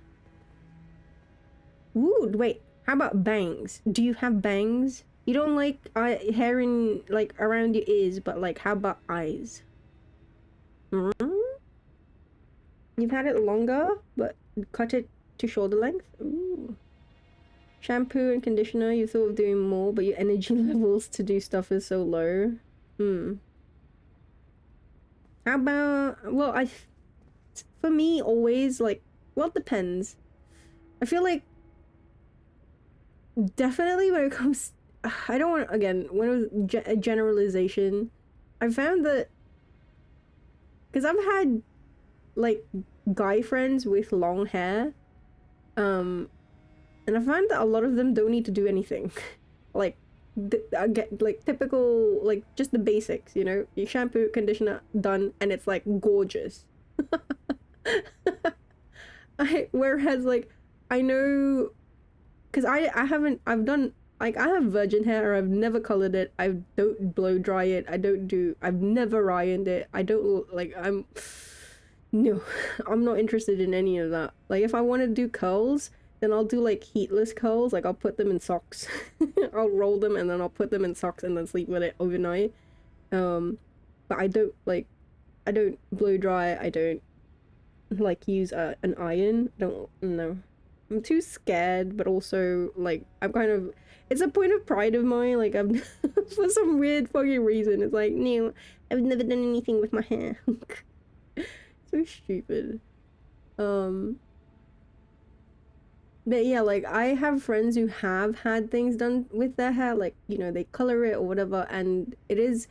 Ooh, wait. How about bangs? Do you have bangs? You don't like hair in, like, around your ears, but, like, how about eyes? Hmm? You've had it longer, but cut it to shoulder length? Ooh. Shampoo and conditioner, you thought of doing more, but your energy levels to do stuff is so low. How about... Well, for me, always, like... Well, it depends. I feel like... Definitely when it comes... I don't want... Again, when it was a generalization, I found that... Because I've had, like, guy friends with long hair. And I find that a lot of them don't need to do anything. Like, I get, like, typical, like, just the basics, you know? You shampoo, conditioner, done, and it's, like, gorgeous. Whereas, like, I know... Because I've done... Like, I have virgin hair, I've never colored it, I don't blow dry it, I've never ironed it, I don't, like, no, I'm not interested in any of that. Like, if I want to do curls, then I'll do, like, heatless curls, like, I'll put them in socks. I'll roll them, and then I'll put them in socks, and then sleep with it overnight. But I don't blow dry, I don't, like, use an iron, no. I'm too scared, but also, like, I'm kind of... It's a point of pride of mine, like, I'm... for some weird fucking reason, it's like, no, I've never done anything with my hair. So stupid. But yeah, like, I have friends who have had things done with their hair, like, you know, they color it or whatever, and it is,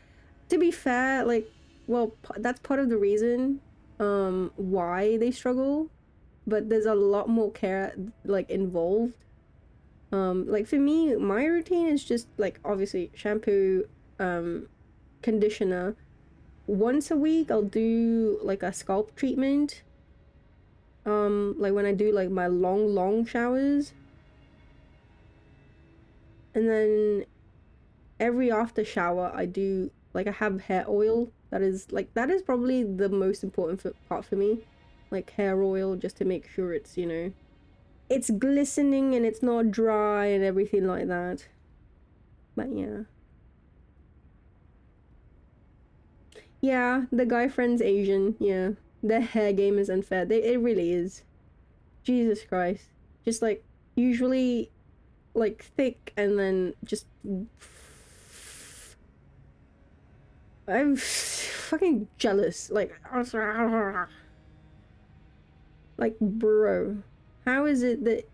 to be fair, like, well, that's part of the reason, why they struggle, but there's a lot more care, like, involved. Like, for me, my routine is just, like, obviously shampoo, conditioner. Once a week, I'll do, like, a scalp treatment. Like, when I do, like, my long showers. And then every after shower, I do, like, I have hair oil. That is probably the most important part for me. Like, hair oil, just to make sure it's, you know, it's glistening and it's not dry and everything like that. But yeah. Yeah, the guy friend's Asian, yeah. Their hair game is unfair. It really is. Jesus Christ. Just, like, usually, like, thick and then just... I'm fucking jealous. Like, bro. How is it that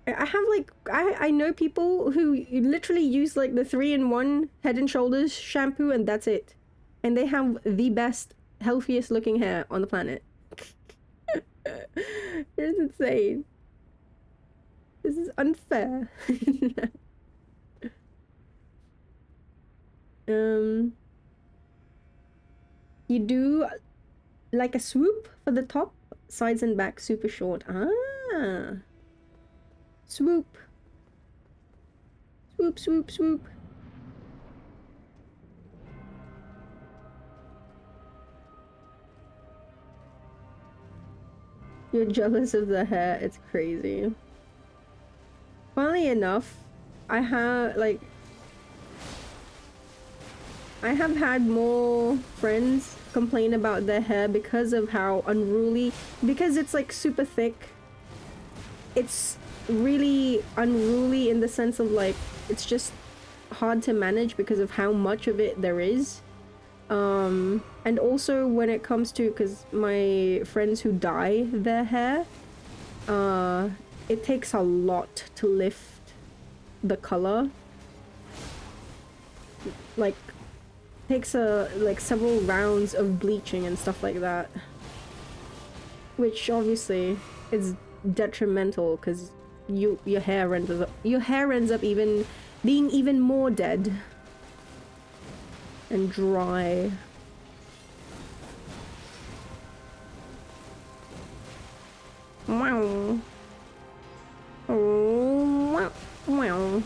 I have, like, I know people who literally use, like, the 3-in-1 Head and Shoulders shampoo and that's it. And they have the best, healthiest looking hair on the planet. It's insane. This is unfair. You do, like, a swoop for the top, sides and back, super short. Ah. Swoop. Swoop, swoop, swoop. You're jealous of the hair. It's crazy. Funnily enough, I have had more friends complain about their hair because of how unruly, because it's, like, super thick. It's really unruly in the sense of, like, it's just hard to manage because of how much of it there is. And also when it comes to, because my friends who dye their hair, it takes a lot to lift the color. Like, takes like several rounds of bleaching and stuff like that, which obviously is detrimental because your hair ends up even being even more dead and dry. Wow. Oh, wow, wow.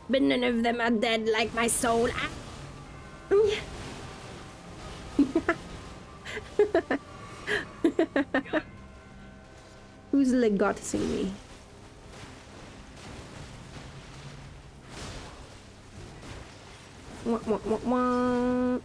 But none of them are dead like my soul. Who's legatusing me? Wah, wah, wah, wah.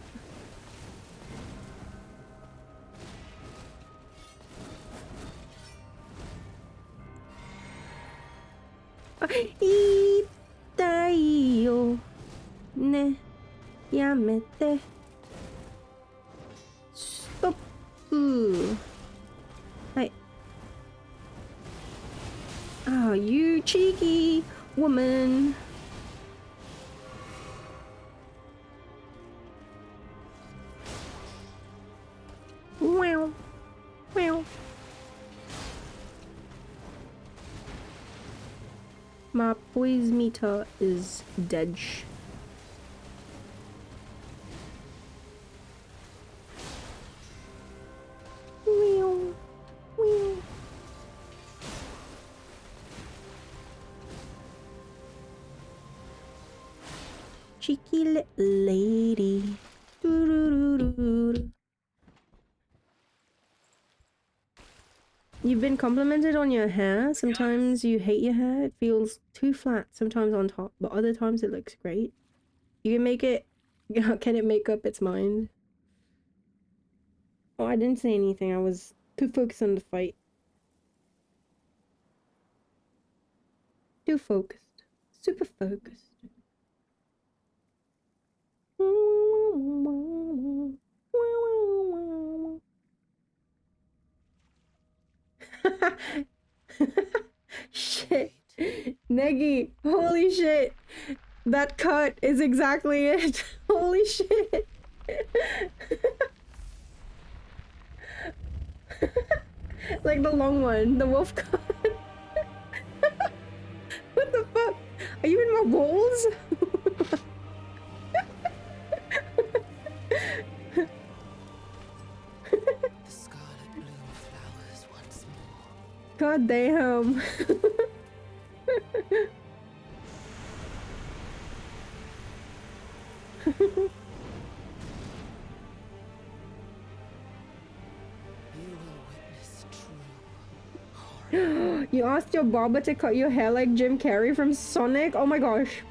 Itaio ne yamete. Stop. Hey. Oh, you cheeky woman. Wow. Wow. My poise meter is dead. Meow. Meow. Cheeky little lady. Doo-doo-doo-doo-doo. You've been complimented on your hair. Sometimes you hate your hair. It feels too flat sometimes on top, but other times it looks great. You can make it... Can it make up its mind? Oh, I didn't say anything. I was too focused on the fight. Too focused. Super focused. Shit. Negi, holy shit. That cut is exactly it. Holy shit. Like the long one, the wolf cut. What the fuck? Are you in my balls? The scarlet bloom flowers once more. God damn. You will witness true horror. You asked your barber to cut your hair like Jim Carrey from Sonic? Oh my gosh.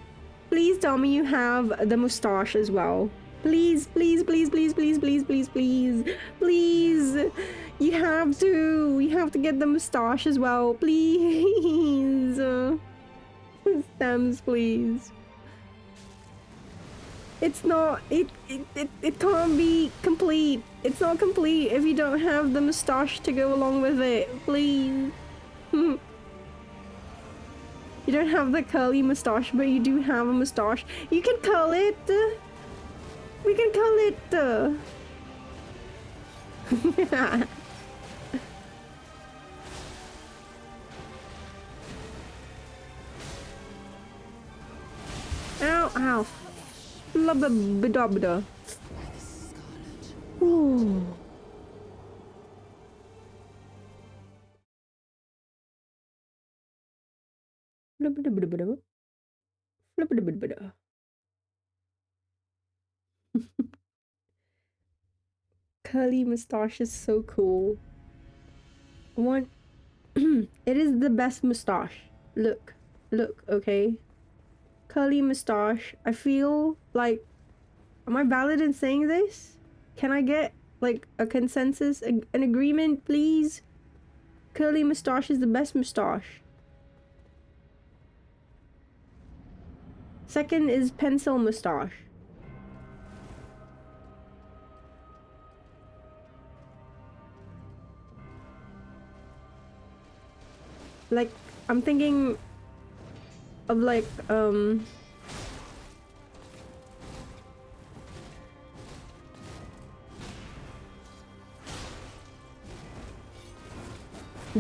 Please tell me you have the mustache as well. Please, please, please, please, please, please, please, please, please. You have to. You have to get the mustache as well. Please. Stems, please. It's not, it can't be complete. It's not complete if you don't have the mustache to go along with it. Please. You don't have the curly mustache, but you do have a mustache. You can curl it. We can curl it. Ow, ow. Blubba bidabda. By the scarlet. Ooh. Flubbidabidabida. Flubbidabidabida. Curly mustache is so cool. One, it is the best mustache. Look, look, okay? Curly mustache. I feel like, am I valid in saying this? Can I get like a consensus, an agreement, please? Curly mustache is the best mustache. Second is pencil mustache. Like, I'm thinking of like,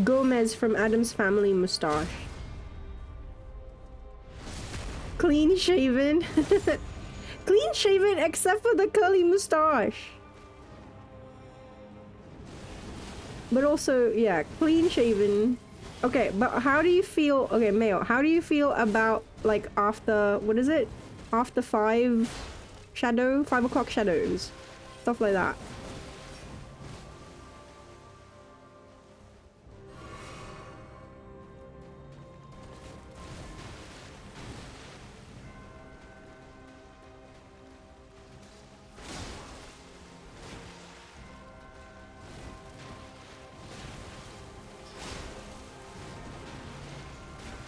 Gomez from Adam's Family mustache. clean shaven. Clean shaven except for the curly mustache. But also, yeah, clean shaven. Okay, but how do you feel? Okay, Mayo, how do you feel about like after, what is it? After 5 o'clock shadows? Stuff like that.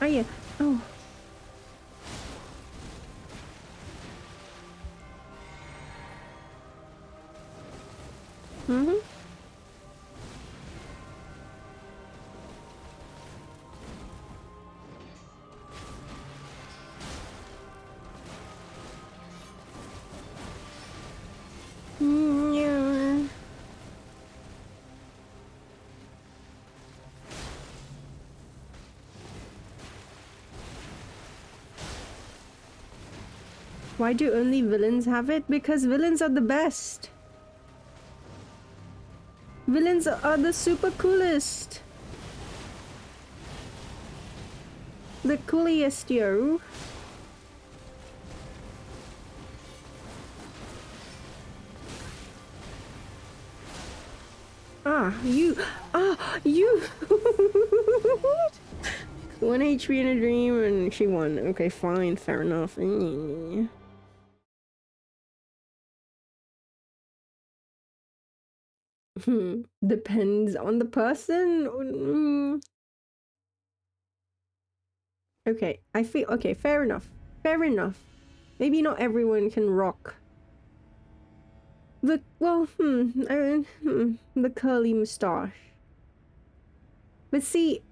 Oh yeah. Oh. Mm-hmm. Yeah. Why do only villains have it? Because villains are the best. Villains are the super coolest. The coolest, yo. Ah, you. Ah, you. 1 HP in a dream and she won. Okay, fine, fair enough. Depends on the person. Okay, I feel okay, fair enough. Fair enough. Maybe not everyone can rock the the curly mustache. But see,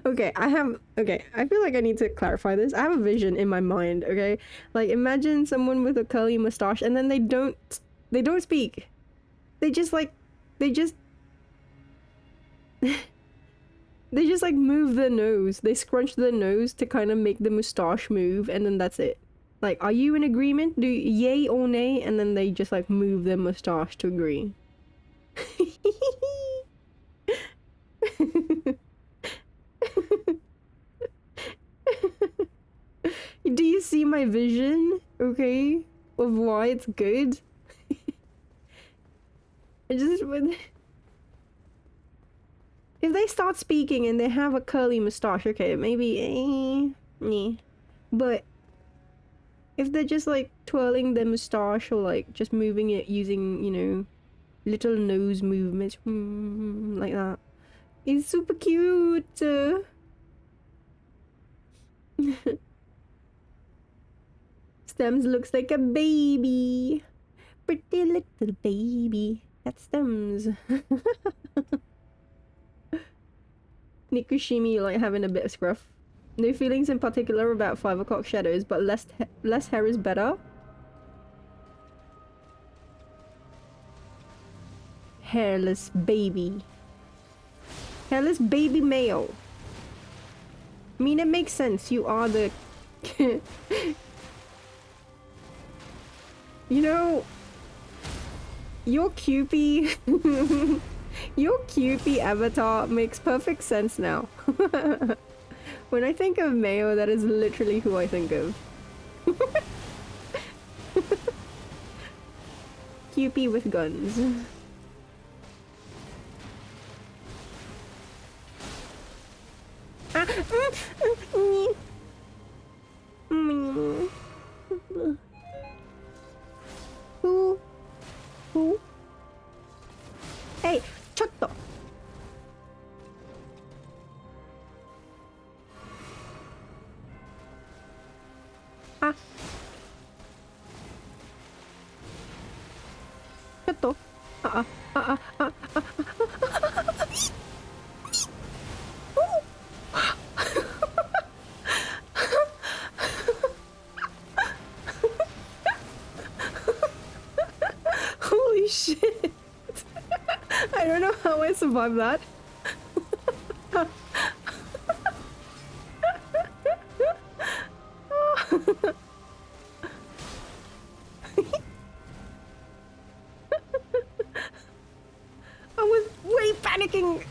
okay, I feel like I need to clarify this. I have a vision in my mind, okay? Like imagine someone with a curly mustache and then they don't speak. They just like they just they just like move their nose. They scrunch their nose to kind of make the mustache move and then that's it. Like, are you in agreement? Do yay or nay? And then they just like move their mustache to agree. Do you see my vision? Okay, of why it's good. I just if they start speaking and they have a curly mustache, okay, maybe but if they're just like twirling their mustache or like just moving it using, you know, little nose movements like that, it's super cute. Stems looks like a baby. Pretty little baby. That's Stems. Nikushimi like having a bit of scruff. No feelings in particular about 5 o'clock shadows, but less hair is better. Hairless baby. Hairless baby male. I mean, it makes sense. You are the... You know... Your Cupid... Your Cupid avatar makes perfect sense now. When I think of Mayo, that is literally who I think of. Cupid with guns. Who? Hey, chotto. Ah. Chotto. Holy shit. I don't know how I survived that.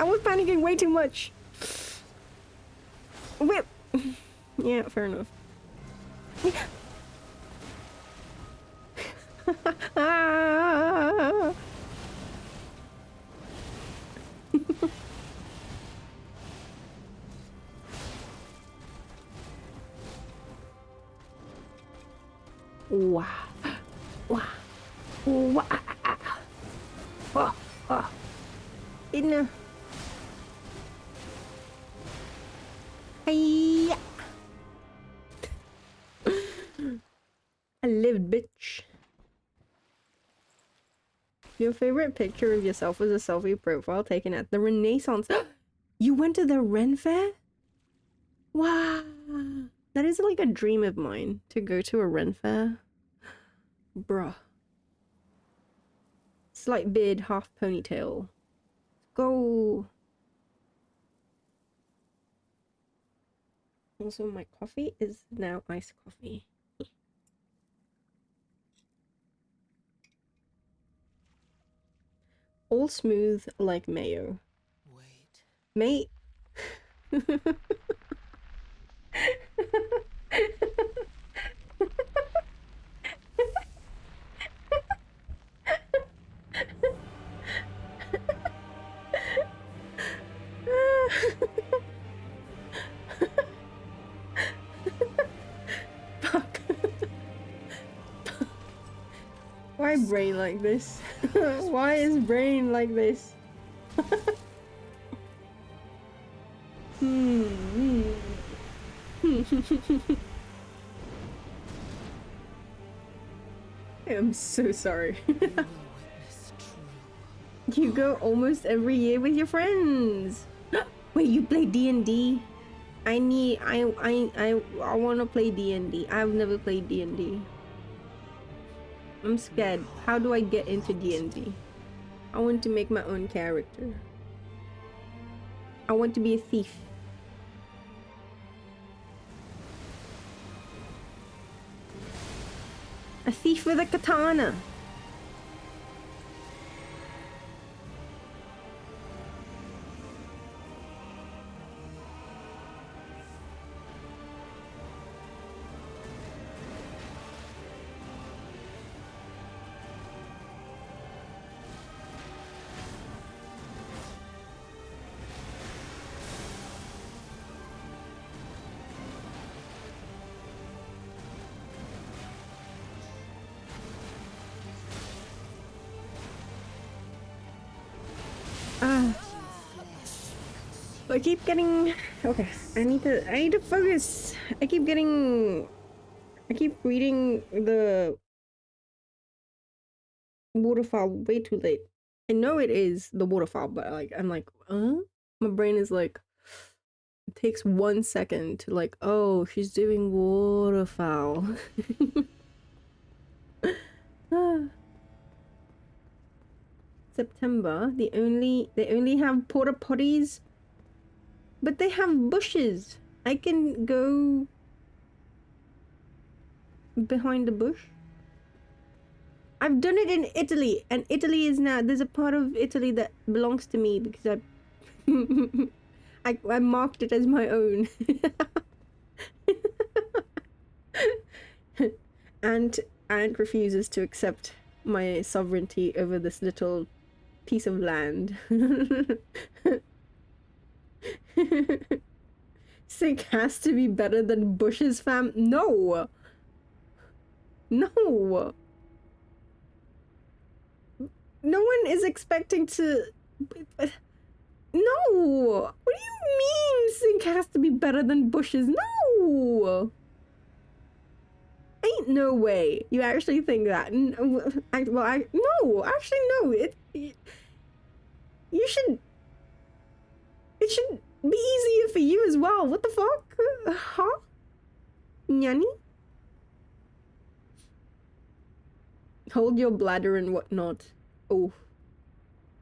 I was panicking way too much. Whip. Yeah, fair enough. Ah. Wow. Wow. Wow. Oh, oh. In. Hey. I lived, bitch. Your favorite picture of yourself was a selfie profile taken at the Renaissance. You went to the Ren Fair? Wow. That is like a dream of mine, to go to a Ren Fair. Bruh. Slight beard, half ponytail. Go. Also, my coffee is now iced coffee. All smooth like mayo. Wait. Mate. Fuck. Why brain like this? Why is brain like this? I'm so sorry. You will witness true. You go almost every year with your friends. Wait, you play D&D? I want to play D&D. I've never played D&D. I'm scared. How do I get into D&D? I want to make my own character. I want to be a thief. A thief with a katana. I keep getting... Okay, I need to focus. I keep reading the waterfall way too late. I know it is the waterfall, but like I'm like, my brain is like, it takes 1 second to like, oh, she's doing waterfowl. September, they only have porta potties, but they have bushes. I can go behind the bush. I've done it in Italy, and Italy is now, there's a part of Italy that belongs to me because I marked it as my own. And Aunt refuses to accept my sovereignty over this little piece of land. Sink has to be better than Bush's fam. No! No! No one is expecting to... No! What do you mean Sink has to be better than Bush's? No! Ain't no way you actually think that. No, actually no. You should... It should be easier for you as well. What the fuck? Huh? Nyani? Hold your bladder and whatnot. Oh.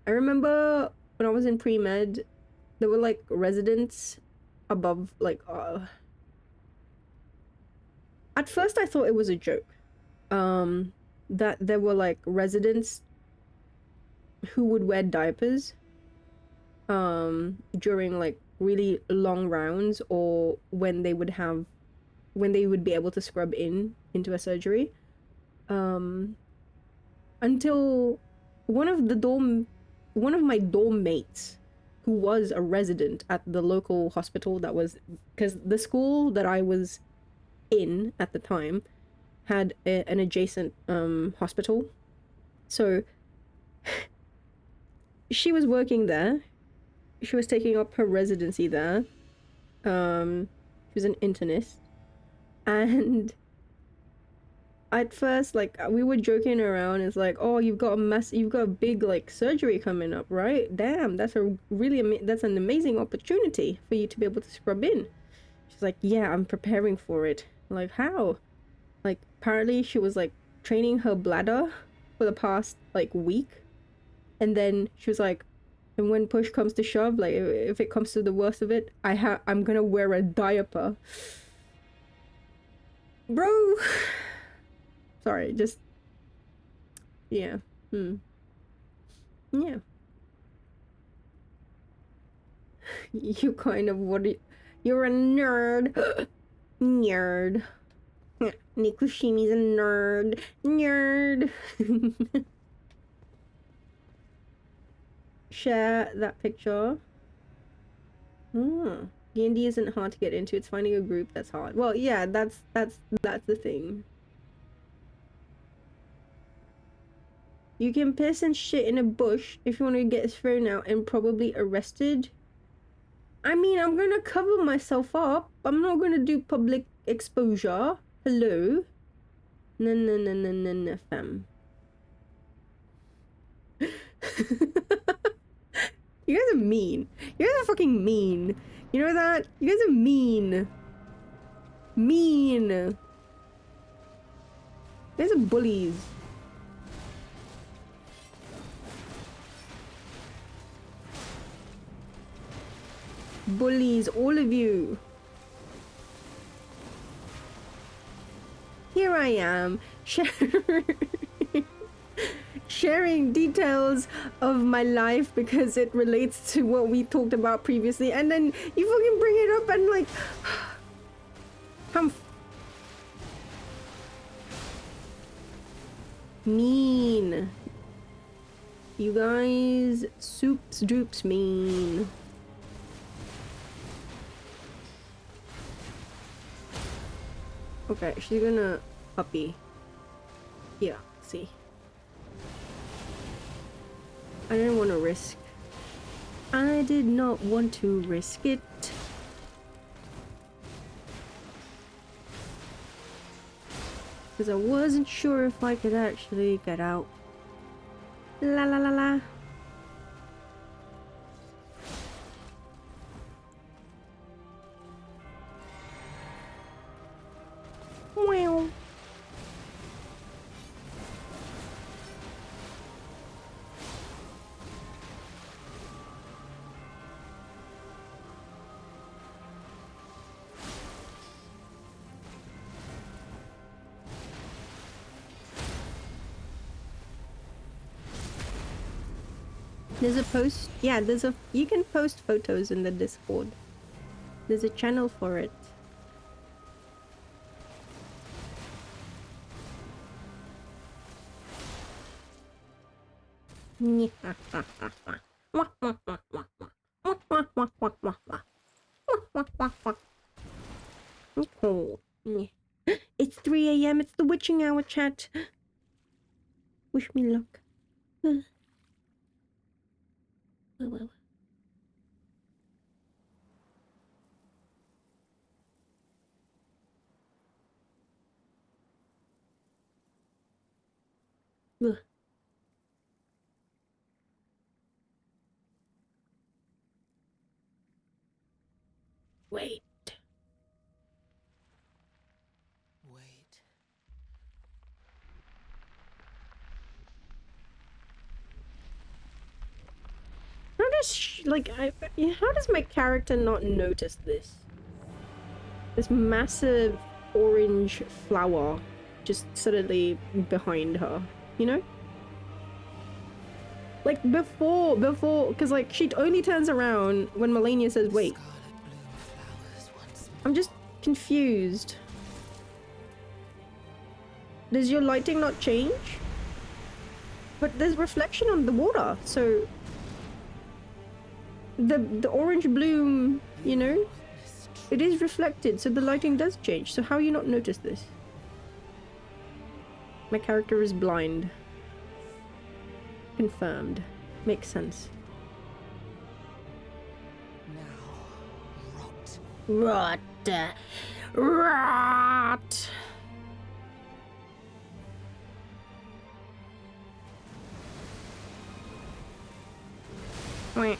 I remember when I was in pre-med, there were like residents above, like, at first I thought it was a joke. That there were like residents who would wear diapers. during like really long rounds, or when they would be able to scrub into a surgery. Until one of my dorm mates, who was a resident at the local hospital that was, because the school that I was in at the time had an adjacent hospital. So she was working there. She was taking up her residency there. She was an internist. And at first, like, we were joking around. It's like, oh, you've got a big like surgery coming up, right? Damn, that's that's an amazing opportunity for you to be able to scrub in. She's like, yeah, I'm preparing for it. Like, how? Like, apparently she was like training her bladder for the past like week, and then she was like, and when push comes to shove, like if it comes to the worst of it, I'm gonna wear a diaper, bro. Sorry, just yeah. Yeah. You kind of you're a nerd. Nerd. Nikushimi's a nerd. Nerd. Share that picture. D&D isn't hard to get into. It's finding a group that's hard. Well, yeah, that's the thing. You can piss and shit in a bush if you want to get thrown out and probably arrested. I mean, I'm gonna cover myself up. I'm not gonna do public exposure. Hello? No, fam. You guys are mean. You guys are fucking mean. You know that? You guys are mean. Mean. You guys are bullies. Bullies, all of you. Here I am, sharing details of my life because it relates to what we talked about previously, and then you fucking bring it up and like, mean. You guys, soups droops mean. Okay, she's gonna puppy. Yeah, see. I didn't want to risk. I did not want to risk it. Because I wasn't sure if I could actually get out. La la la la. Wow. There's a post, yeah, you can post photos in the Discord. There's a channel for it. It's 3 a.m. It's the witching hour, chat. Wish me luck. Well. Ugh. Wait. How does how does my character not notice this? This massive orange flower just suddenly behind her, you know? Like before, because like she only turns around when Malenia says wait. Scarlet bloom flowers once more. I'm just confused. Does your lighting not change? But there's reflection on the water, so the orange bloom, you know, Witness it is reflected, so the lighting does change. So how you not notice this? My character is blind. Confirmed. Makes sense. now Rot. rot. Rot. Wait.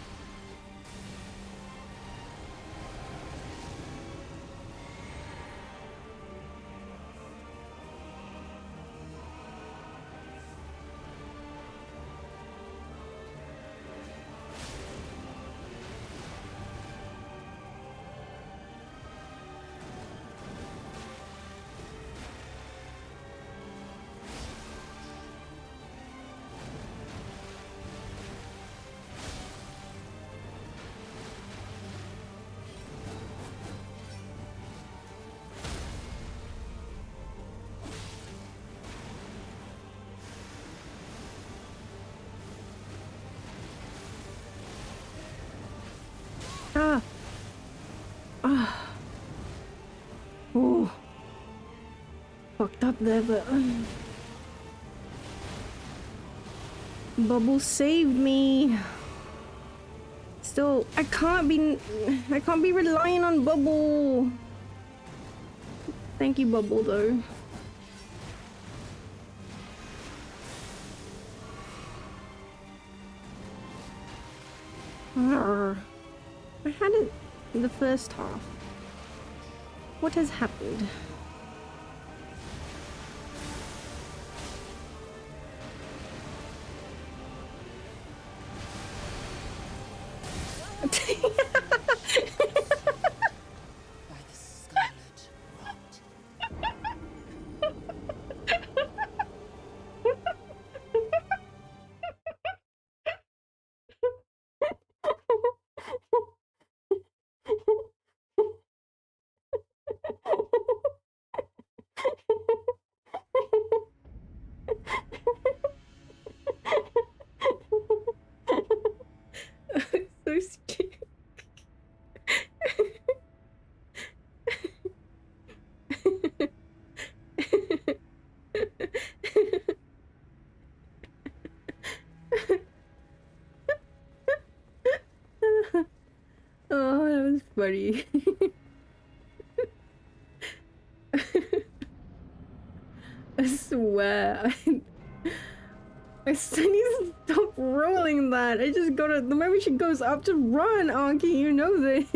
Ah. Ah. Oh. Fucked up there, but Bubble saved me. Still, I can't be relying on Bubble. Thank you, Bubble, though. Arr. I had it in the first half. What has happened? By the scarlet rot. So scared. Oh, that was funny. I swear. I still need to stop rolling that. I just gotta. The moment she goes up to run, Anki, you know this.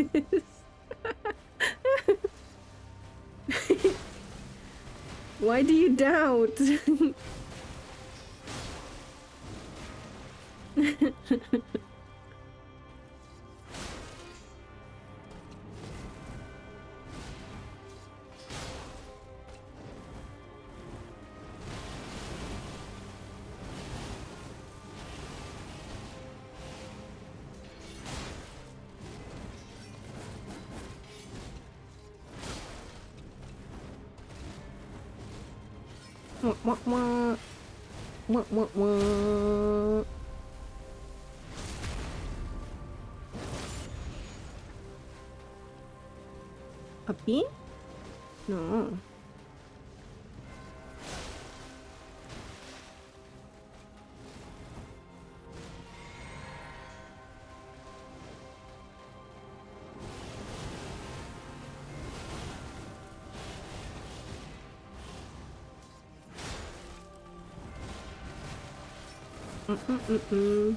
Why do you doubt? Wah, wah, wah. Wah, wah, wah. Puppy? No. Mm-mm-mm-mm.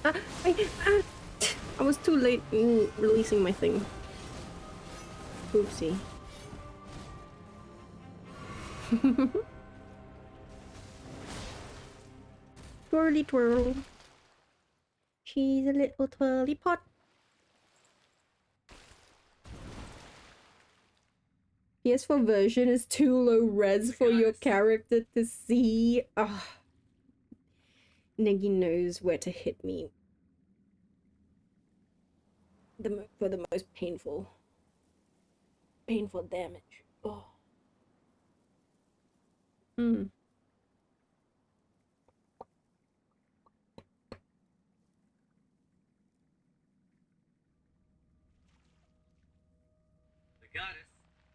Ah, ah. I was too late in releasing my thing. Oopsie. Twirly twirl. She's a little twirly pot. PS4 version is too low res for your character to see. Ah, Negi knows where to hit me. For the most painful damage. Oh. Mm.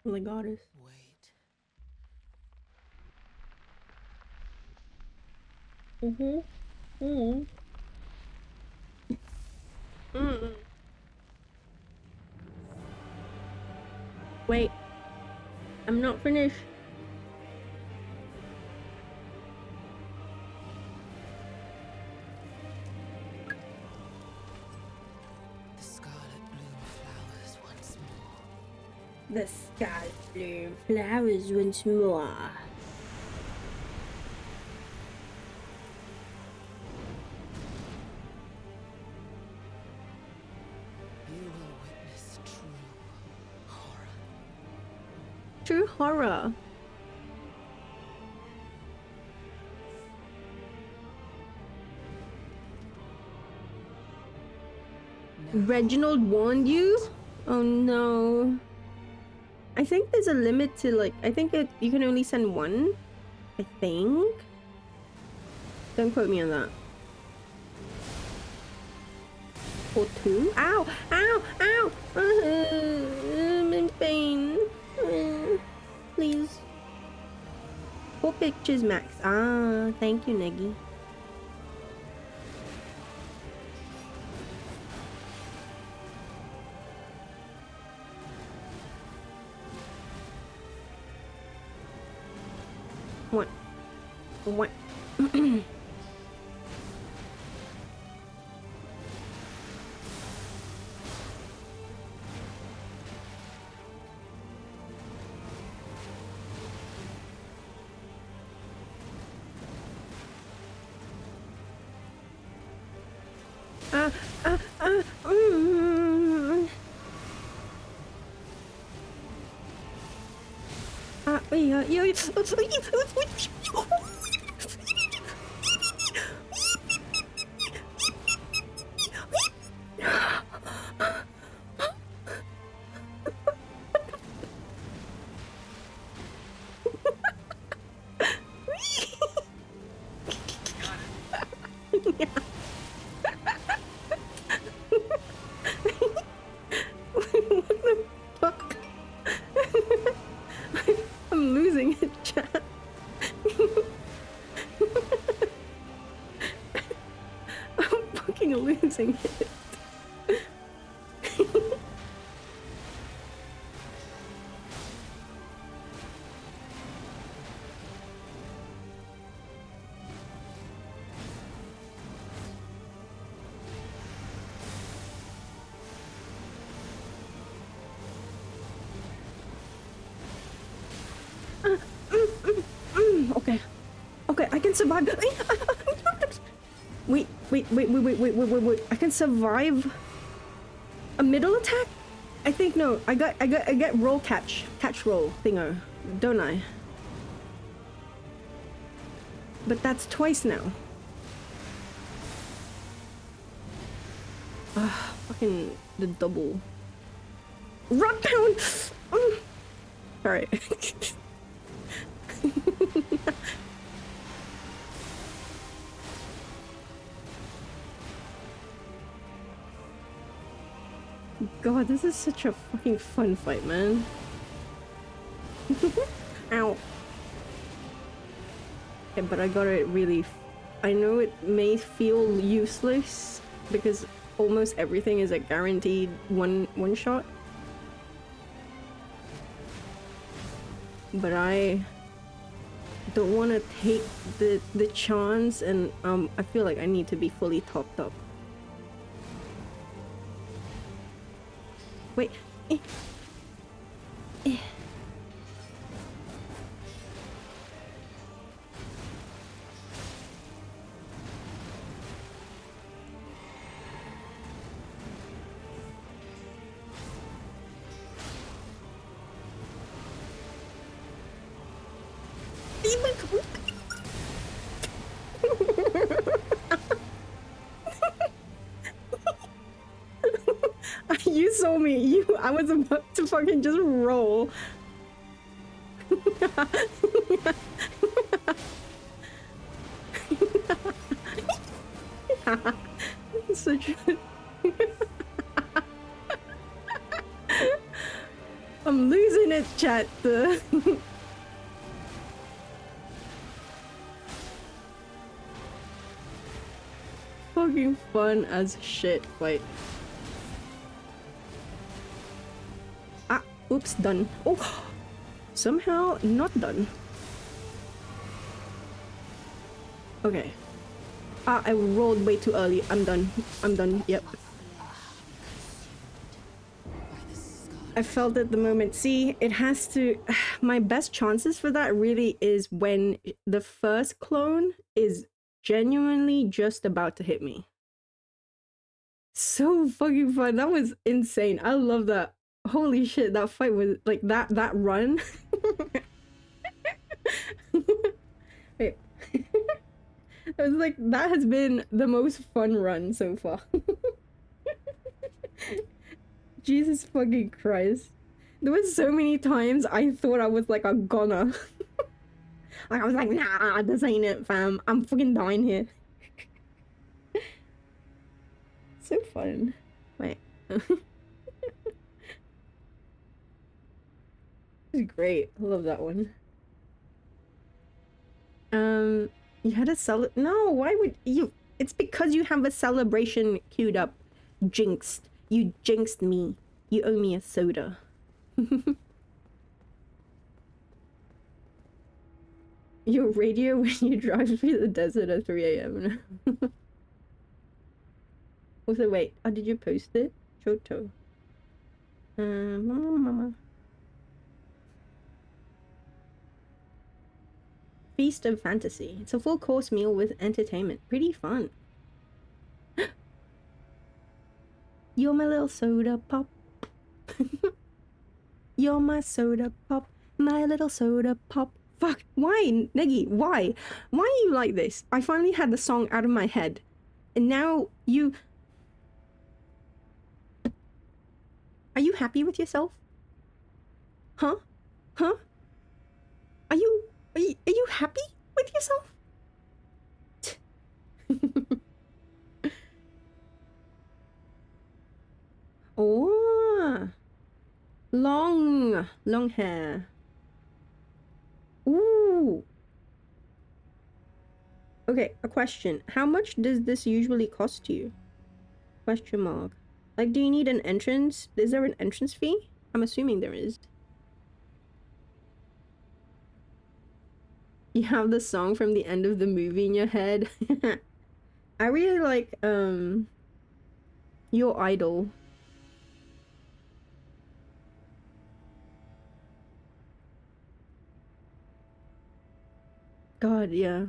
The goddess. Wait. Mm-hmm. Mm. Mm. Wait. I'm not finished. The scarlet bloom flowers once more. The sky bloom flowers once more. You will witness true horror. True horror. Reginald warned you? Oh no. I think there's a limit to like, I think you can only send one. I think. Don't quote me on that. Or two? Ow! Ow! Ow! I'm in pain. Please. 4 pictures max. Ah, thank you, Negi. What? What? Mm. Yeah. What the fuck? I'm losing it, chat. I'm fucking losing it. Okay. Okay, I can survive. Wait. I can survive a middle attack? I think no. I get roll catch roll thingo, don't I? But that's twice now. Fucking the double. Rock pound! Alright. God, this is such a fucking fun fight, man. Ow. Okay, but I got it really... I know it may feel useless because almost everything is a guaranteed one shot. But I don't want to take the chance, and I feel like I need to be fully topped up. Wait. You saw me. I was about to fucking just roll. Such a... I'm losing it, chat. Fucking fun as shit. Wait. Ah, oops, done. Oh, somehow not done. Okay. Ah, I rolled way too early. I'm done. I'm done. Yep. I felt it the moment. See, it has to... My best chances for that really is when the first clone is genuinely just about to hit me. So fucking fun. That was insane. I love that. Holy shit, that fight was... Like, that run. Wait. I was like, that has been the most fun run so far. Jesus fucking Christ. There was so many times I thought I was like a goner. Like, I was like, nah, this ain't it, fam. I'm fucking dying here. So fun. Wait. This is great. I love that one. You had a no, why would you? It's because you have a celebration queued up. Jinxed. You jinxed me. You owe me a soda. Your radio when you drive through the desert at 3 a.m. Also, wait. Oh, did you post it? Choto. Mama. Feast of Fantasy. It's a full course meal with entertainment. Pretty fun. You're my little soda pop. You're my soda pop. My little soda pop. Fuck. Why, Neggy? Why? Why are you like this? I finally had the song out of my head. And now you... Are you happy with yourself? Huh? Huh? Are you happy with yourself? Oh, long hair. Ooh. Okay, a question. How much does this usually cost you? Question mark. Like, do you need an entrance? Is there an entrance fee? I'm assuming there is. You have the song from the end of the movie in your head. I really like, Your Idol. God, yeah.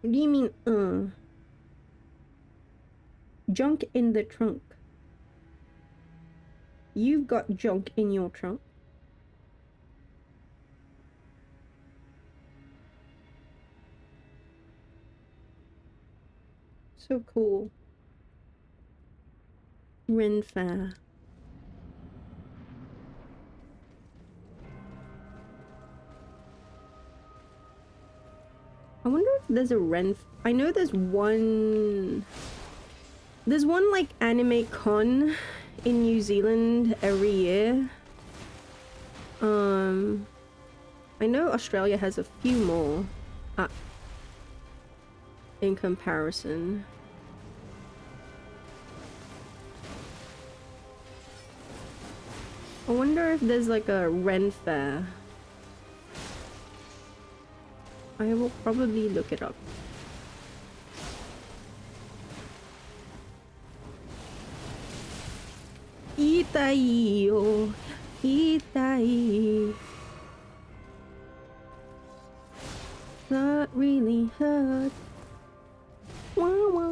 What do you mean, Junk in the trunk. You've got junk in your trunk. So cool. Ren Fair. I wonder if there's a I know there's one... There's one, like, anime con in New Zealand every year. I know Australia has a few more. In comparison. I wonder if there's like a Ren Fair. I will probably look it up. Itai, oh, Itai. That really hurt. Wah, wah.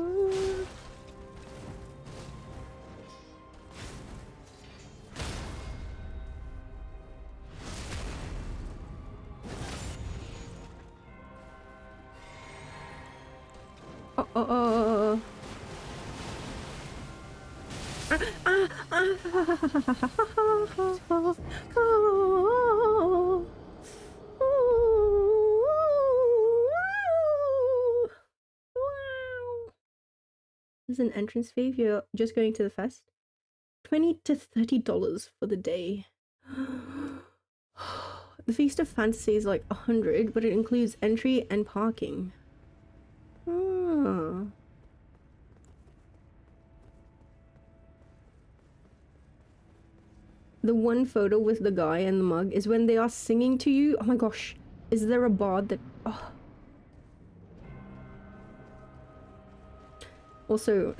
oh. There's an entrance fee if you're just going to the fest. $20 to $30 for the day. The Feast of Fantasy is like 100, but it includes entry and parking. Ah. The one photo with the guy and the mug is when they are singing to you. Oh my gosh, is there a bard that... Oh. Also,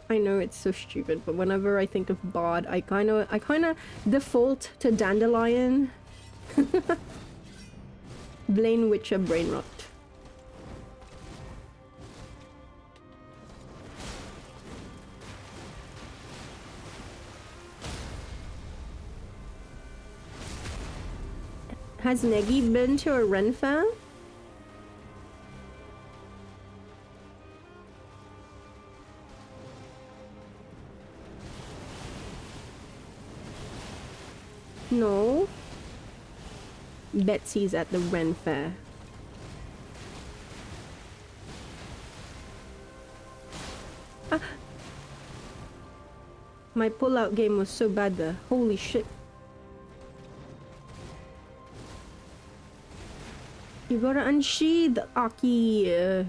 I know it's so stupid, but whenever I think of bard, I kind of default to Dandelion. Blaine Witcher brain rot. Has Negi been to a Ren fair? No. Betsy's at the Ren fair. Ah. My pull-out game was so bad there. Holy shit. You gotta unsheath, Aki.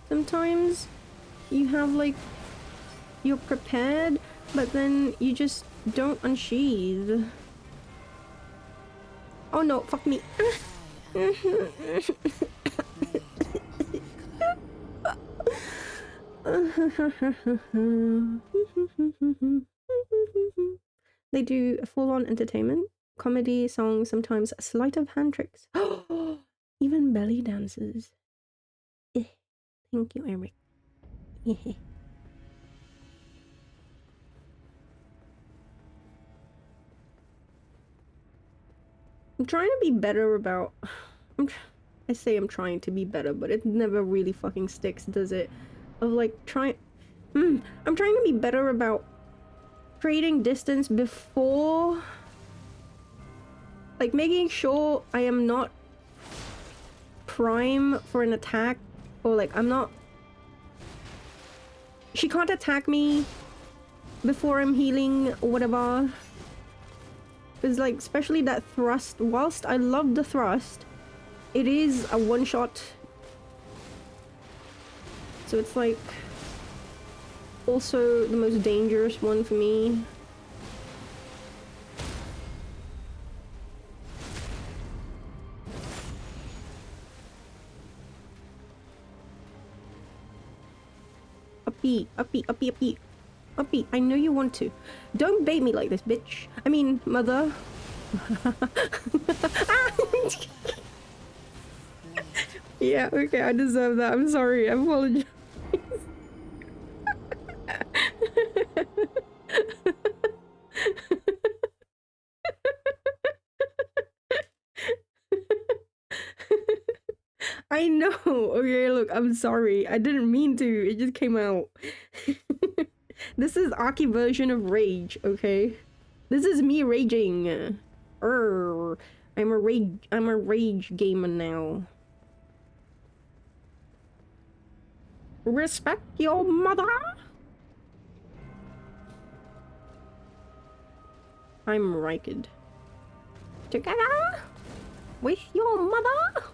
Sometimes you have like, you're prepared, but then you just don't unsheath. Oh no, fuck me. They do full-on entertainment, comedy, songs, sometimes sleight of hand tricks. Even belly dances. Thank you, Eric. I'm trying to be better about... I say I'm trying to be better, but it never really fucking sticks, does it? Of like trying... I'm trying to be better about creating distance before... Like making sure I am not prime for an attack, or like I'm not... She can't attack me before I'm healing or whatever. Because like, especially that thrust, whilst I love the thrust, it is a one-shot. So it's like also the most dangerous one for me. Uppy, uppy, uppy, uppy. Uppy, I know you want to. Don't bait me like this, bitch. I mean, mother. Yeah, okay, I deserve that. I'm sorry. I apologize. I know. Okay, look, I'm sorry. I didn't mean to. It just came out. This is Aki version of rage, okay? This is me raging. I'm a rage gamer now. Respect your mother. I'm Riked. Together with your mother.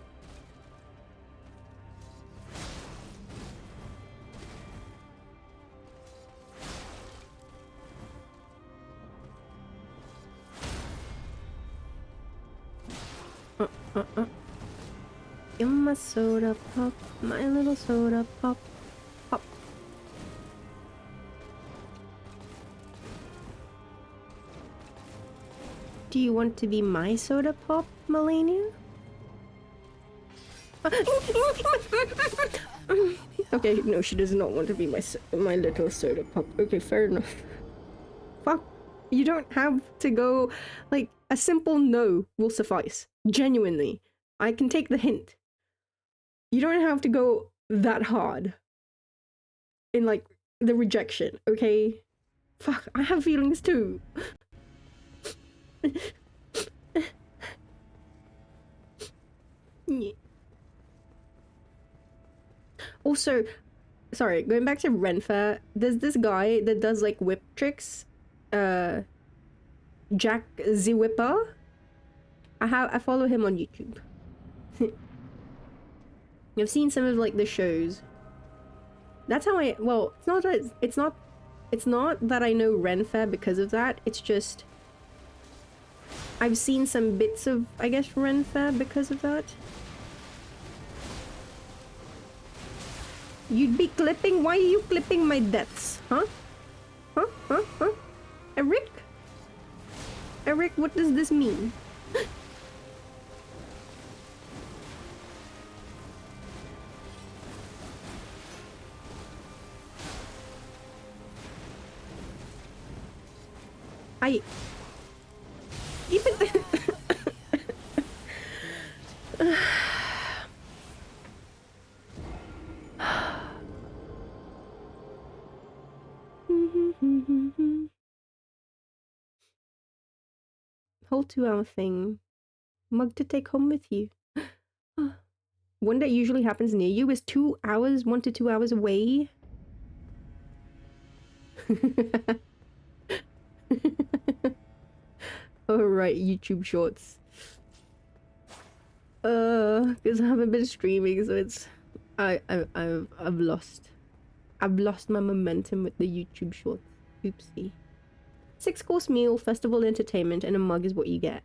You're my soda pop, my little soda pop, pop. Do you want to be my soda pop, Malenia? Okay, no, she does not want to be my little soda pup. Okay, fair enough. Fuck. You don't have to go, like, a simple no will suffice. Genuinely. I can take the hint. You don't have to go that hard in, like, the rejection, okay? Fuck, I have feelings too. Yeah. Also, sorry, going back to Ren Fair, there's this guy that does, like, whip tricks. Jack the Whipper. I follow him on YouTube. I've seen some of, like, the shows. That's how I, well, it's not that I know Ren Fair because of that. It's just I've seen some bits of, I guess, Ren Fair because of that. You'd be clipping? Why are you clipping my deaths? Huh? Huh? Huh? Huh? Eric? Eric, what does this mean? I... Even... Whole 2-hour thing. Mug to take home with you. One that usually happens near you is 2 hours, 1 to 2 hours away. Alright, YouTube shorts. Because I haven't been streaming, so it's I've lost my momentum with the YouTube shorts. Oopsie. 6-course meal, festival entertainment, and a mug is what you get.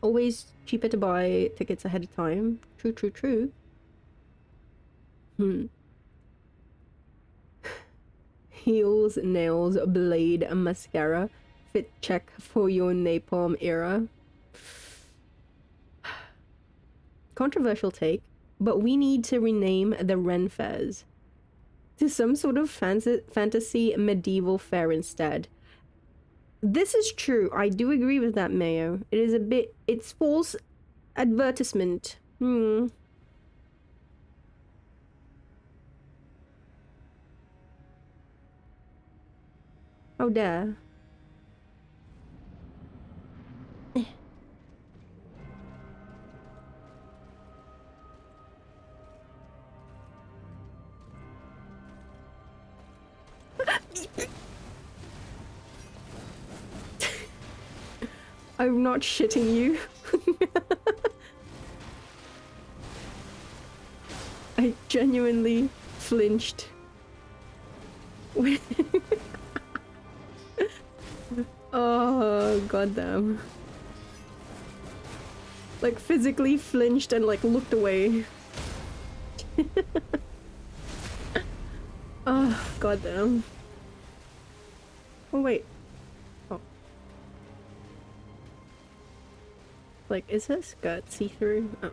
Always cheaper to buy tickets ahead of time. True, true, true. Heels, nails, blade, and mascara. Fit check for your napalm era. Controversial take, but we need to rename the Ren Fairs to some sort of fantasy medieval fair instead. This is true. I do agree with that, Mayo. It is a bit... It's false advertisement. Oh, dare. I'm not shitting you. I genuinely flinched. Oh, goddamn. Like, physically flinched and, like, looked away. Oh, goddamn. Oh, wait. Oh. Like, is her skirt see-through? Oh.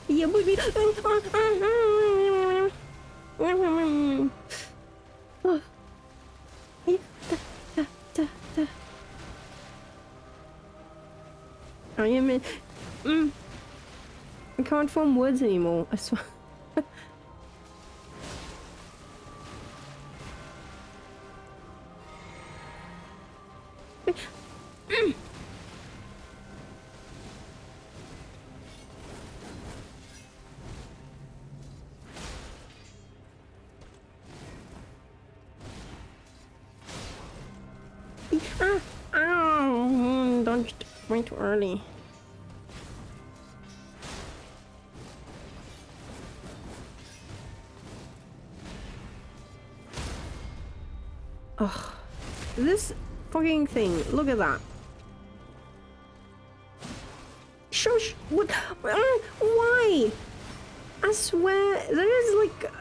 Yeah, baby. I am in. I can't form words anymore. I swear. Don't way too early. Ugh. This fucking thing. Look at that. shush! What? Why? I swear, there is like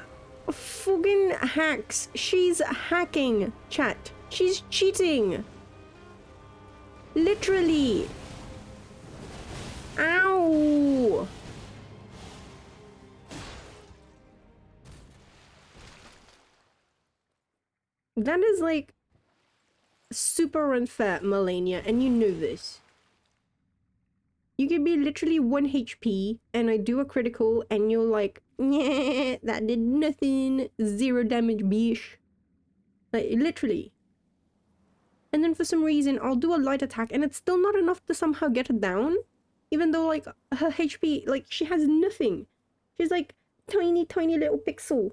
fucking hacks. She's hacking, chat. She's cheating. Literally. Ow. That is like super unfair, Malenia, and you know this. You can be literally 1 HP and I do a critical and you're like, yeah, that did nothing. 0 damage, bish. Like, literally. And then for some reason, I'll do a light attack and it's still not enough to somehow get her down. Even though, like, her HP, like, she has nothing. She's like, tiny, tiny little pixel.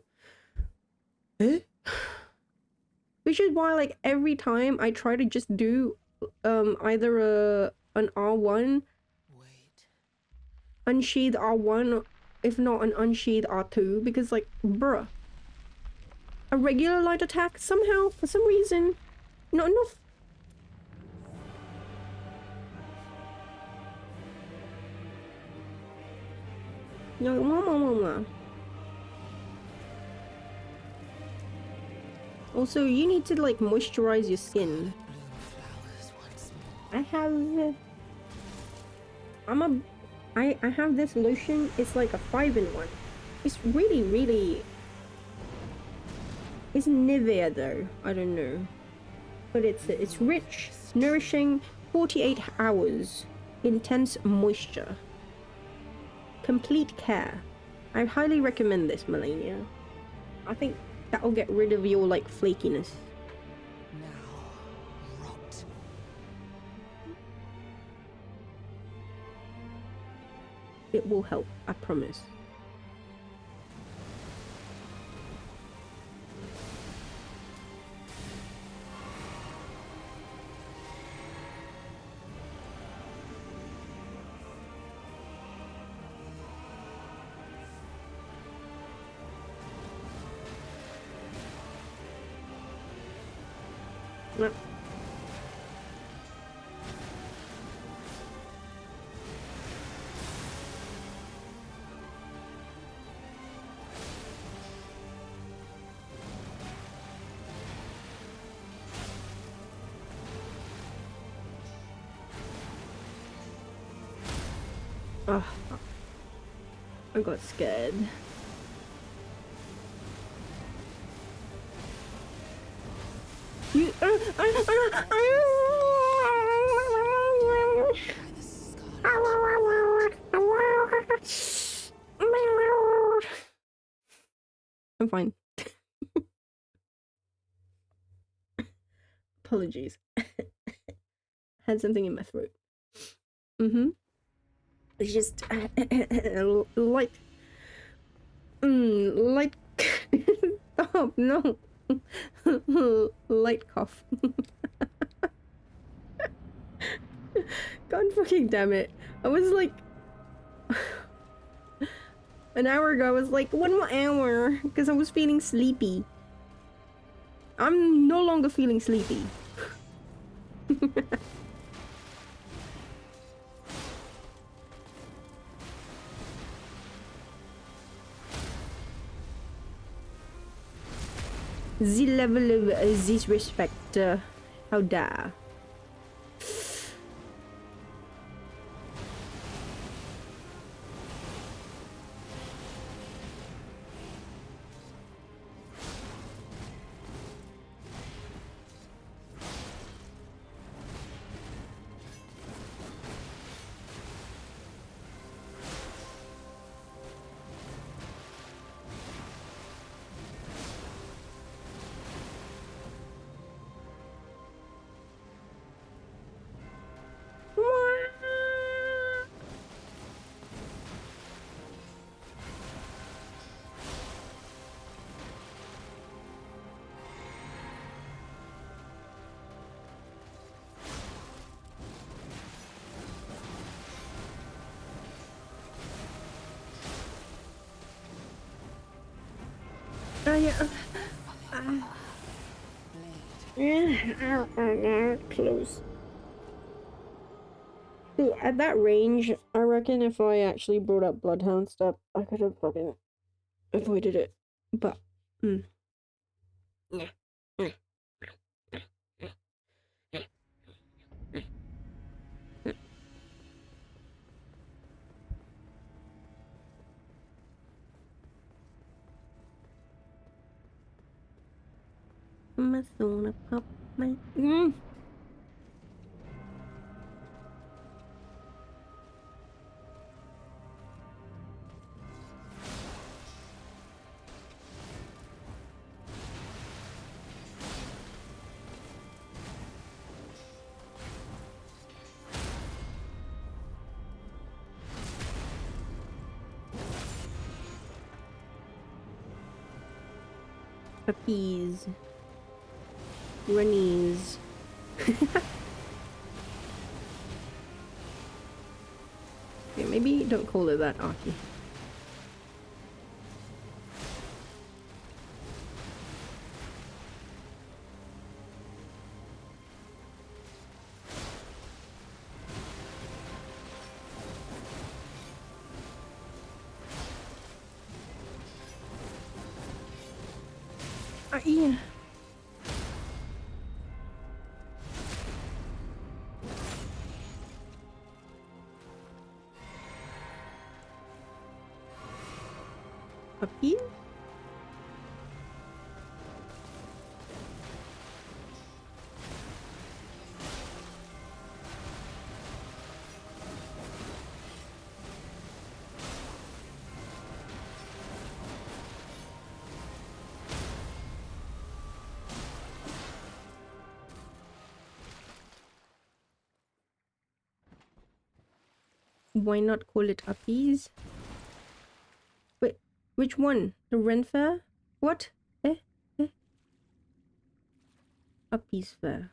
Huh? Which is why, like, every time I try to just do, either an R1, unsheathe R1, if not an unsheathe R2, because, like, bruh. A regular light attack, somehow, for some reason, not enough. No, also, you need to, like, moisturize your skin. I have... I have this lotion. It's like a 5-in-1. It's really, really... It's Nivea though. I don't know. But it's rich, nourishing, 48 hours. Intense moisture. Complete care. I highly recommend this, Malenia. I think that'll get rid of your, like, flakiness. Now, rot. It will help, I promise. No. Oh, I got scared. You. I'm fine. Apologies. Had something in my throat. It's just light. Light. Stop! No. Light cough. God fucking damn it! I was like. An hour ago, I was like, 1 more hour, because I was feeling sleepy. I'm no longer feeling sleepy. The level of disrespect, how dare. Yeah. Close. See, at that range, I reckon if I actually brought up Bloodhound stuff, I could have fucking avoided it. But, Yeah. My soul pop my. Puppies. Runnies. Okay, maybe don't call it that, Archie. Yeah. Puppy? Why not call it uppies? Wait, which one? The Ren Fair? What? Uppies Fair.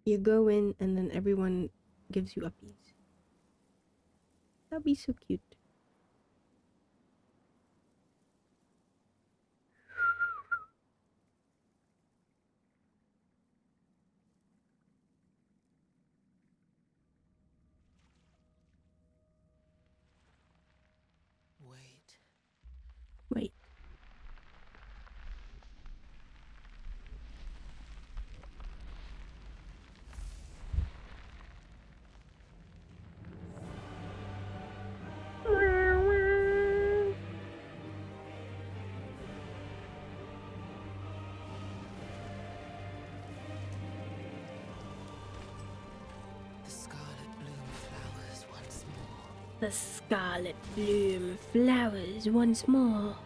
You go in and then everyone gives you uppies. That'd be so cute. Wait. Wait. The scarlet bloom flowers once more. The scarlet bloom flowers once more.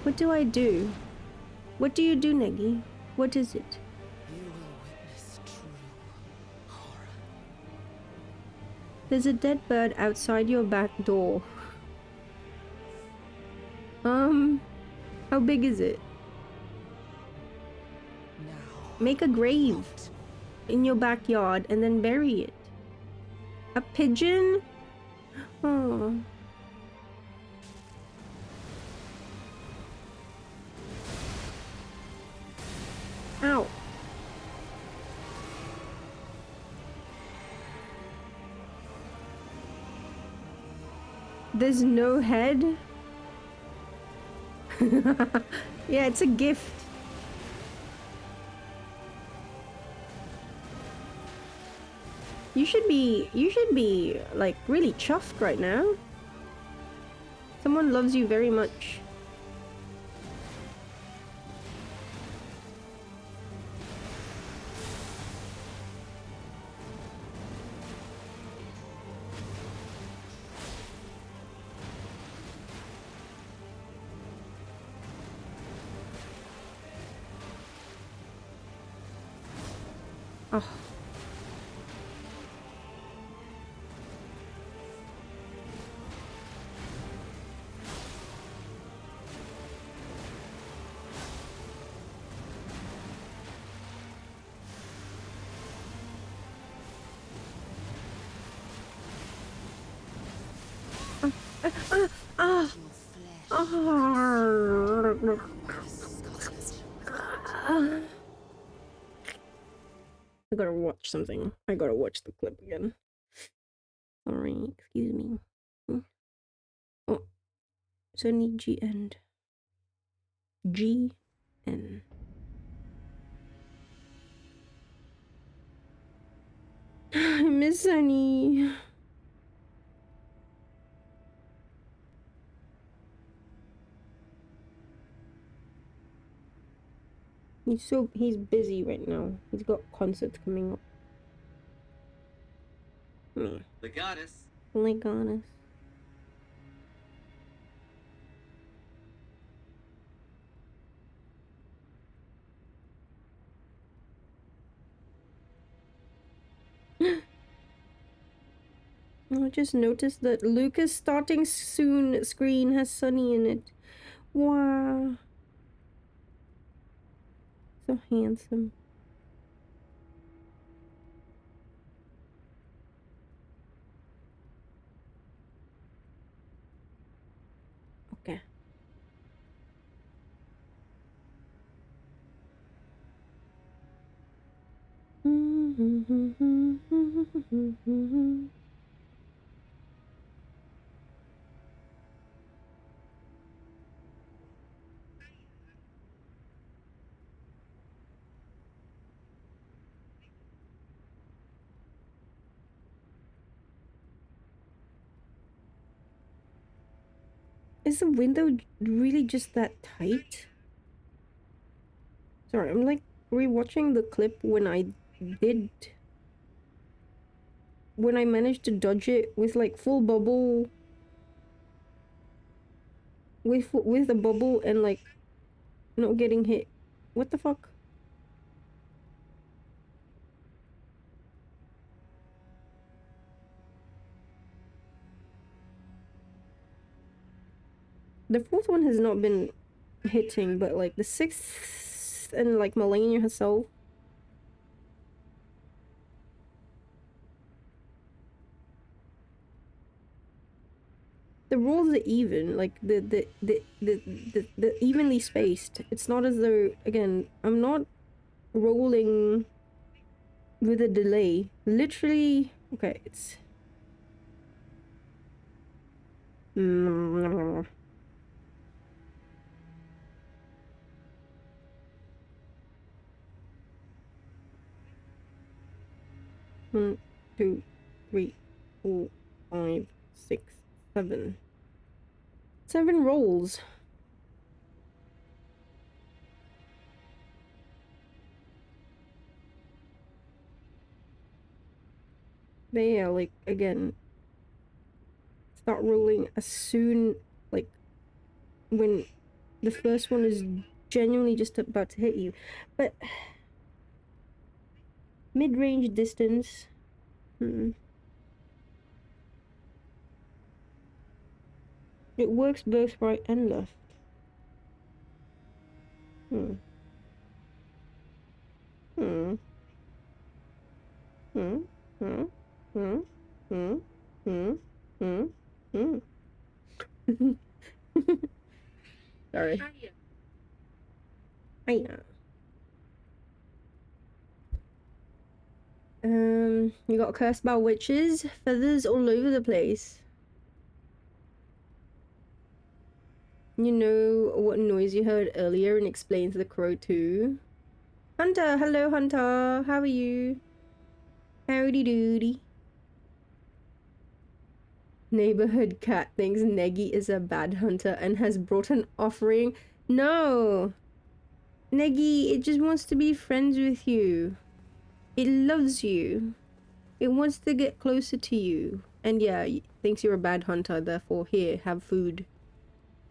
What do I do? What do you do, Neggy? What is it? You will witness true horror. There's a dead bird outside your back door. How big is it? Now. Make a grave in your backyard and then bury it. A pigeon? Oh. Ow. There's no head? Yeah, it's a gift. You should be like really chuffed right now. Someone loves you very much. Oh. Ah. Your flesh. Ah. The scarlet. I gotta watch something. I gotta watch the clip again. Sorry, excuse me. Oh, Sunny G and G N. I miss Sunny. He's busy right now. He's got concerts coming up. The goddess. Oh my goodness. I just noticed that Lucas starting soon screen has Sunny in it. Wow. So handsome. Okay. Is the window really just that tight? Sorry, I'm like rewatching the clip when I managed to dodge it with like full bubble with a bubble and like not getting hit. What the fuck? The fourth one has not been hitting, but like the sixth and like Malenia herself. The rolls are even, like the evenly spaced. It's not as though, again, I'm not rolling with a delay. Literally, okay, it's 1, 2, 3, 4, 5, 6, 7. 7 rolls. But yeah, like, again, start rolling as soon, like, when the first one is genuinely just about to hit you. But mid-range distance, it works both right and left. Hmm. Hmm. Hmm. Hmm. Hmm. Hmm. Hmm. Hmm. Hmm. Sorry. Hiya. You got cursed by witches, feathers all over the place. You know what noise you heard earlier and explains the crow too? Hunter, hello Hunter, how are you? Howdy doody. Neighborhood cat thinks Neggy is a bad hunter and has brought an offering. No! Neggy, it just wants to be friends with you. It loves you. It wants to get closer to you. And yeah, it thinks you're a bad hunter, therefore here, have food.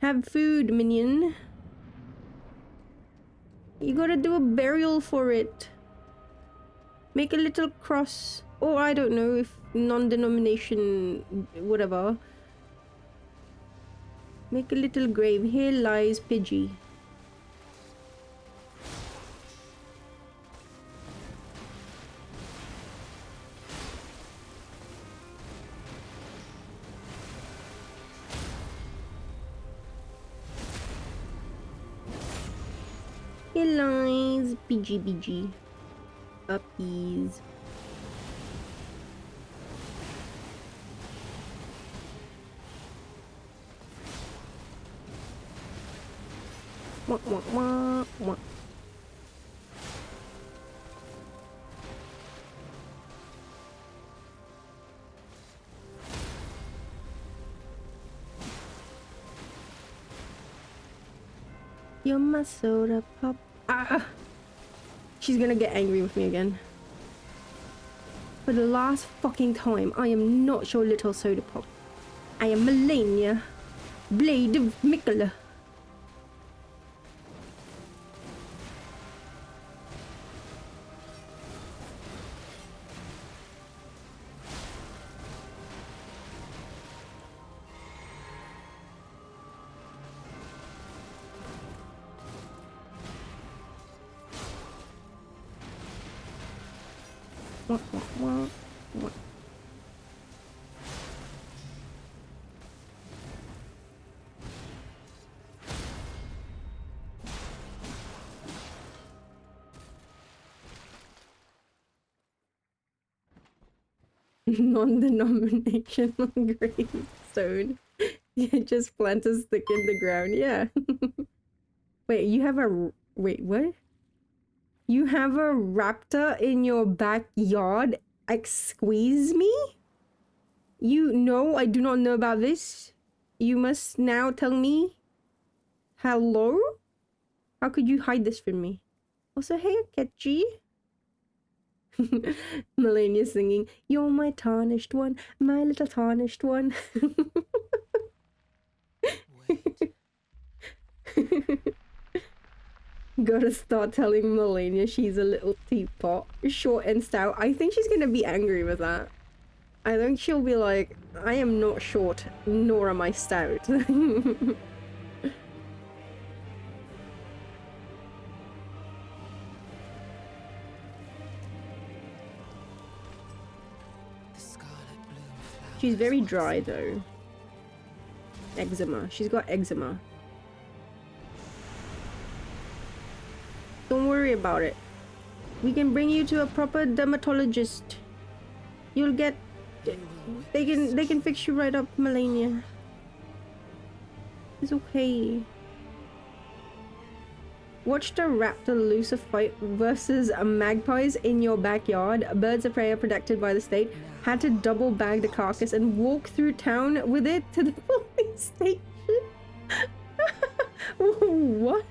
Have food, minion. You gotta do a burial for it. Make a little cross. Or I don't know if non-denomination, whatever. Make a little grave. Here lies Pidgey. Here lies Pidgey. Uppies. Wah, wah, wah, wah. You're my soda pop. Ah! She's gonna get angry with me again. For the last fucking time, I am not your little soda pop. I am Malenia, Blade of Mikola. Wah, wah, wah, wah. Non-denominational gravestone. Yeah, just plant a stick in the ground. Yeah. Wait, you have a... Wait, what? You have a raptor in your backyard? Squeeze me? You know I do not know about this. You must now tell me. Hello? How could you hide this from me? Also, hey, Ketchy. Malenia singing, you're my tarnished one, my little tarnished one. Wait. Gotta start telling Malenia she's a little teapot, short and stout. I think she's gonna be angry with that. I think she'll be like, I am not short, nor am I stout. The scarlet bloom flowers She's very once dry more. though. Eczema. She's got eczema. Don't worry about it. We can bring you to a proper dermatologist. You'll get... You will They can fix you right up, Malenia. It's okay. Watch the raptor lose a fight versus magpies in your backyard. Birds of prey are protected by the state. Had to double bag the carcass and walk through town with it to the police station. What?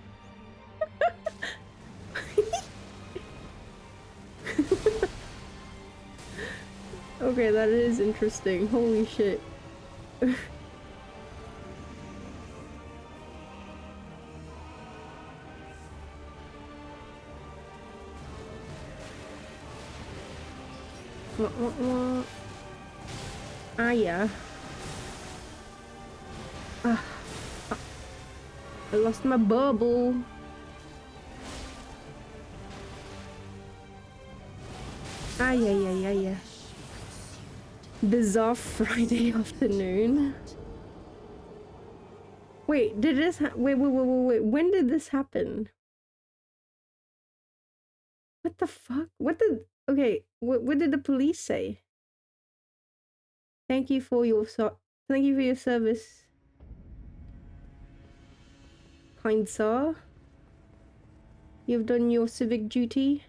Okay, that is interesting. Holy shit. Wah, wah, wah. Ah, yeah. Ah, ah. I lost my bubble. Ah, yeah, yeah, yeah, yeah. Bizarre Friday afternoon. Wait, did this wait, when did this happen? What the fuck? What did... Okay, what did the police say? Thank you for your service, kind sir. You've done your civic duty.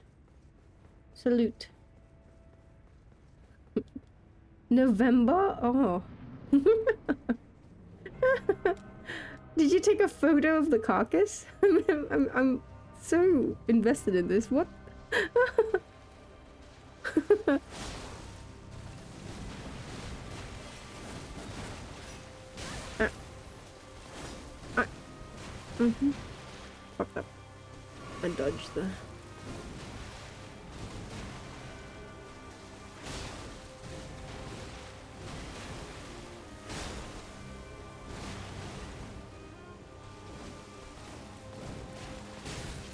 Salute. November? Oh. Did you take a photo of the carcass? I'm so invested in this. What? Fucked up. I dodged the...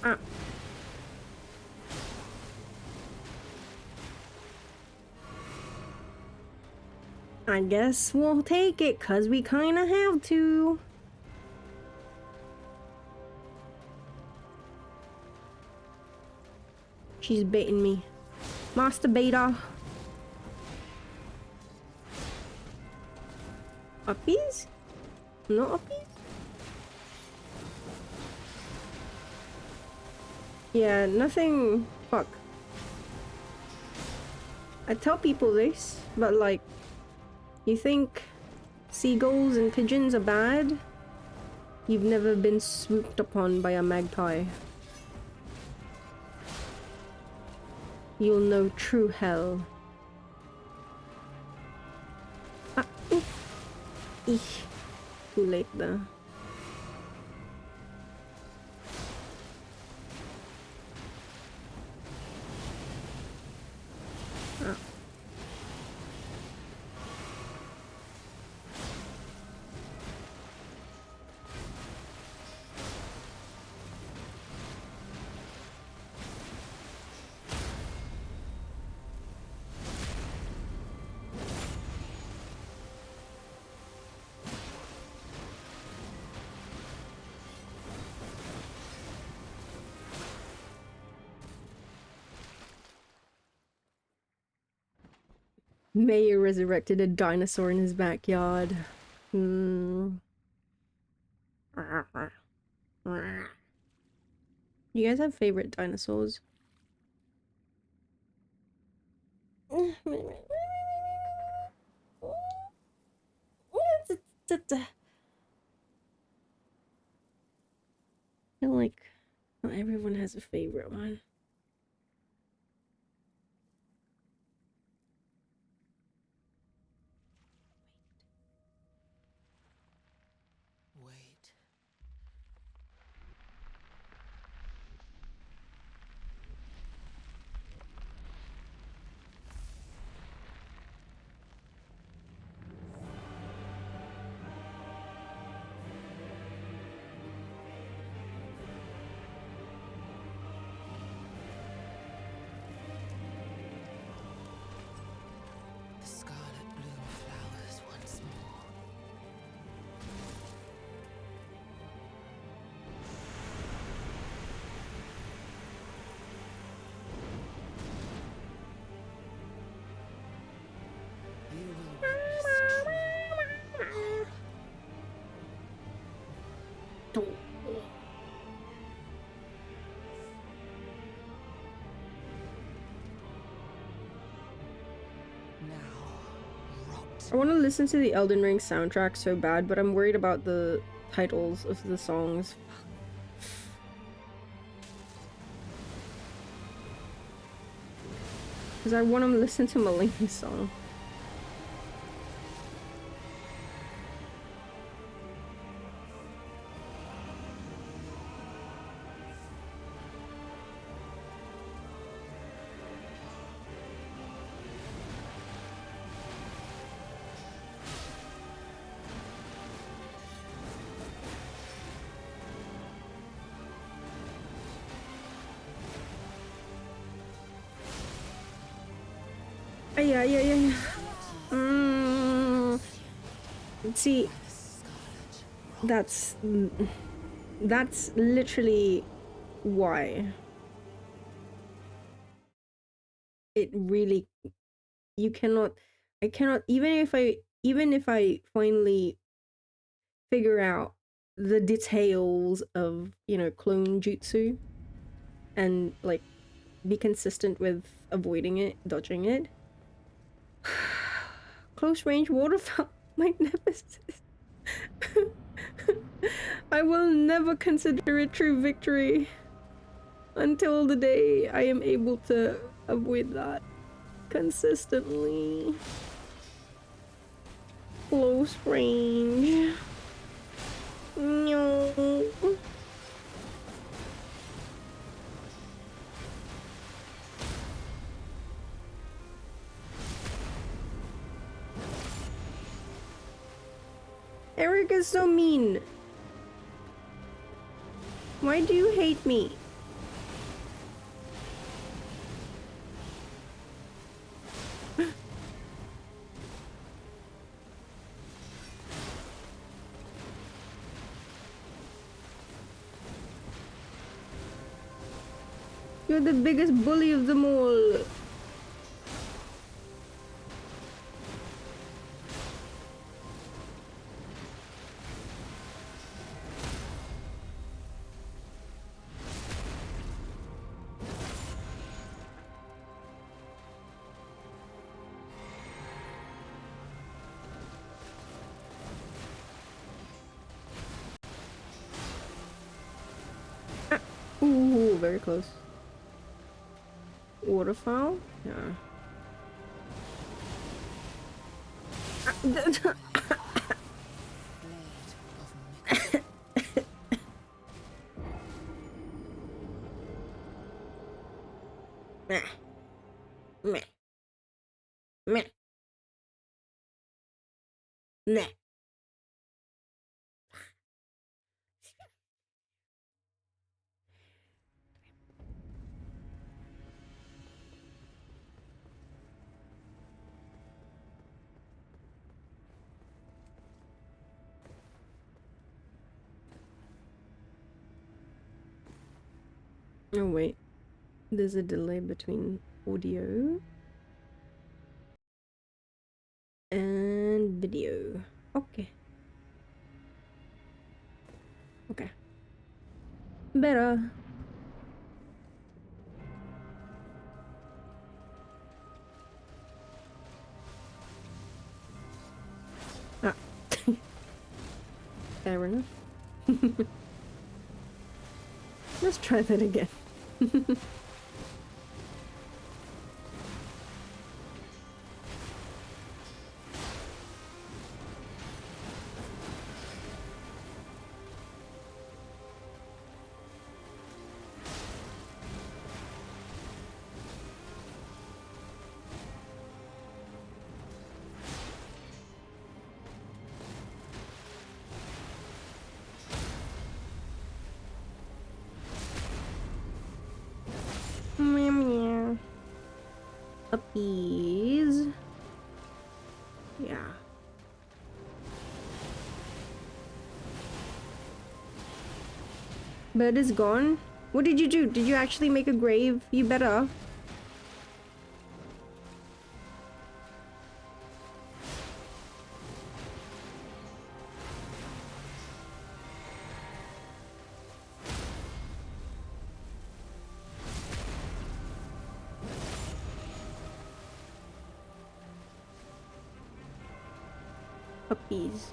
Ah. I guess we'll take it, 'cause we kinda have to. She's baiting me. Masturbator. Uppies? No uppies? Yeah, nothing. Fuck. I tell people this, but like, you think seagulls and pigeons are bad? You've never been swooped upon by a magpie. You'll know true hell. Ah, eesh. Too late though. Ah. Mayor resurrected a dinosaur in his backyard. Hmm. You guys have favorite dinosaurs? I feel like not everyone has a favorite one. Wait. The scarlet bloom flowers once more. You will witness true horror. Now, rot. I want to listen to the Elden Ring soundtrack so bad, but I'm worried about the titles of the songs. Because I want to listen to Malenia's song. Yeah. See, that's literally why it really I cannot even if I finally figure out the details of, you know, clone jutsu and like be consistent with avoiding it, dodging it. Close range waterfowl, my nemesis. I will never consider it true victory until the day I am able to avoid that consistently. Close range. No. Eric is so mean. Why do you hate me? You're the biggest bully of them all. Ooh, very close. Waterfowl? Yeah. Blade of Mick. Meh. Meh. Meh. Meh. Oh wait, there's a delay between audio and video. Okay. Okay. Better. Ah. Fair enough. Let's try that again. Meow meow. Puppies. Yeah. Bird is gone. What did you do? Did you actually make a grave? You better. Puppies.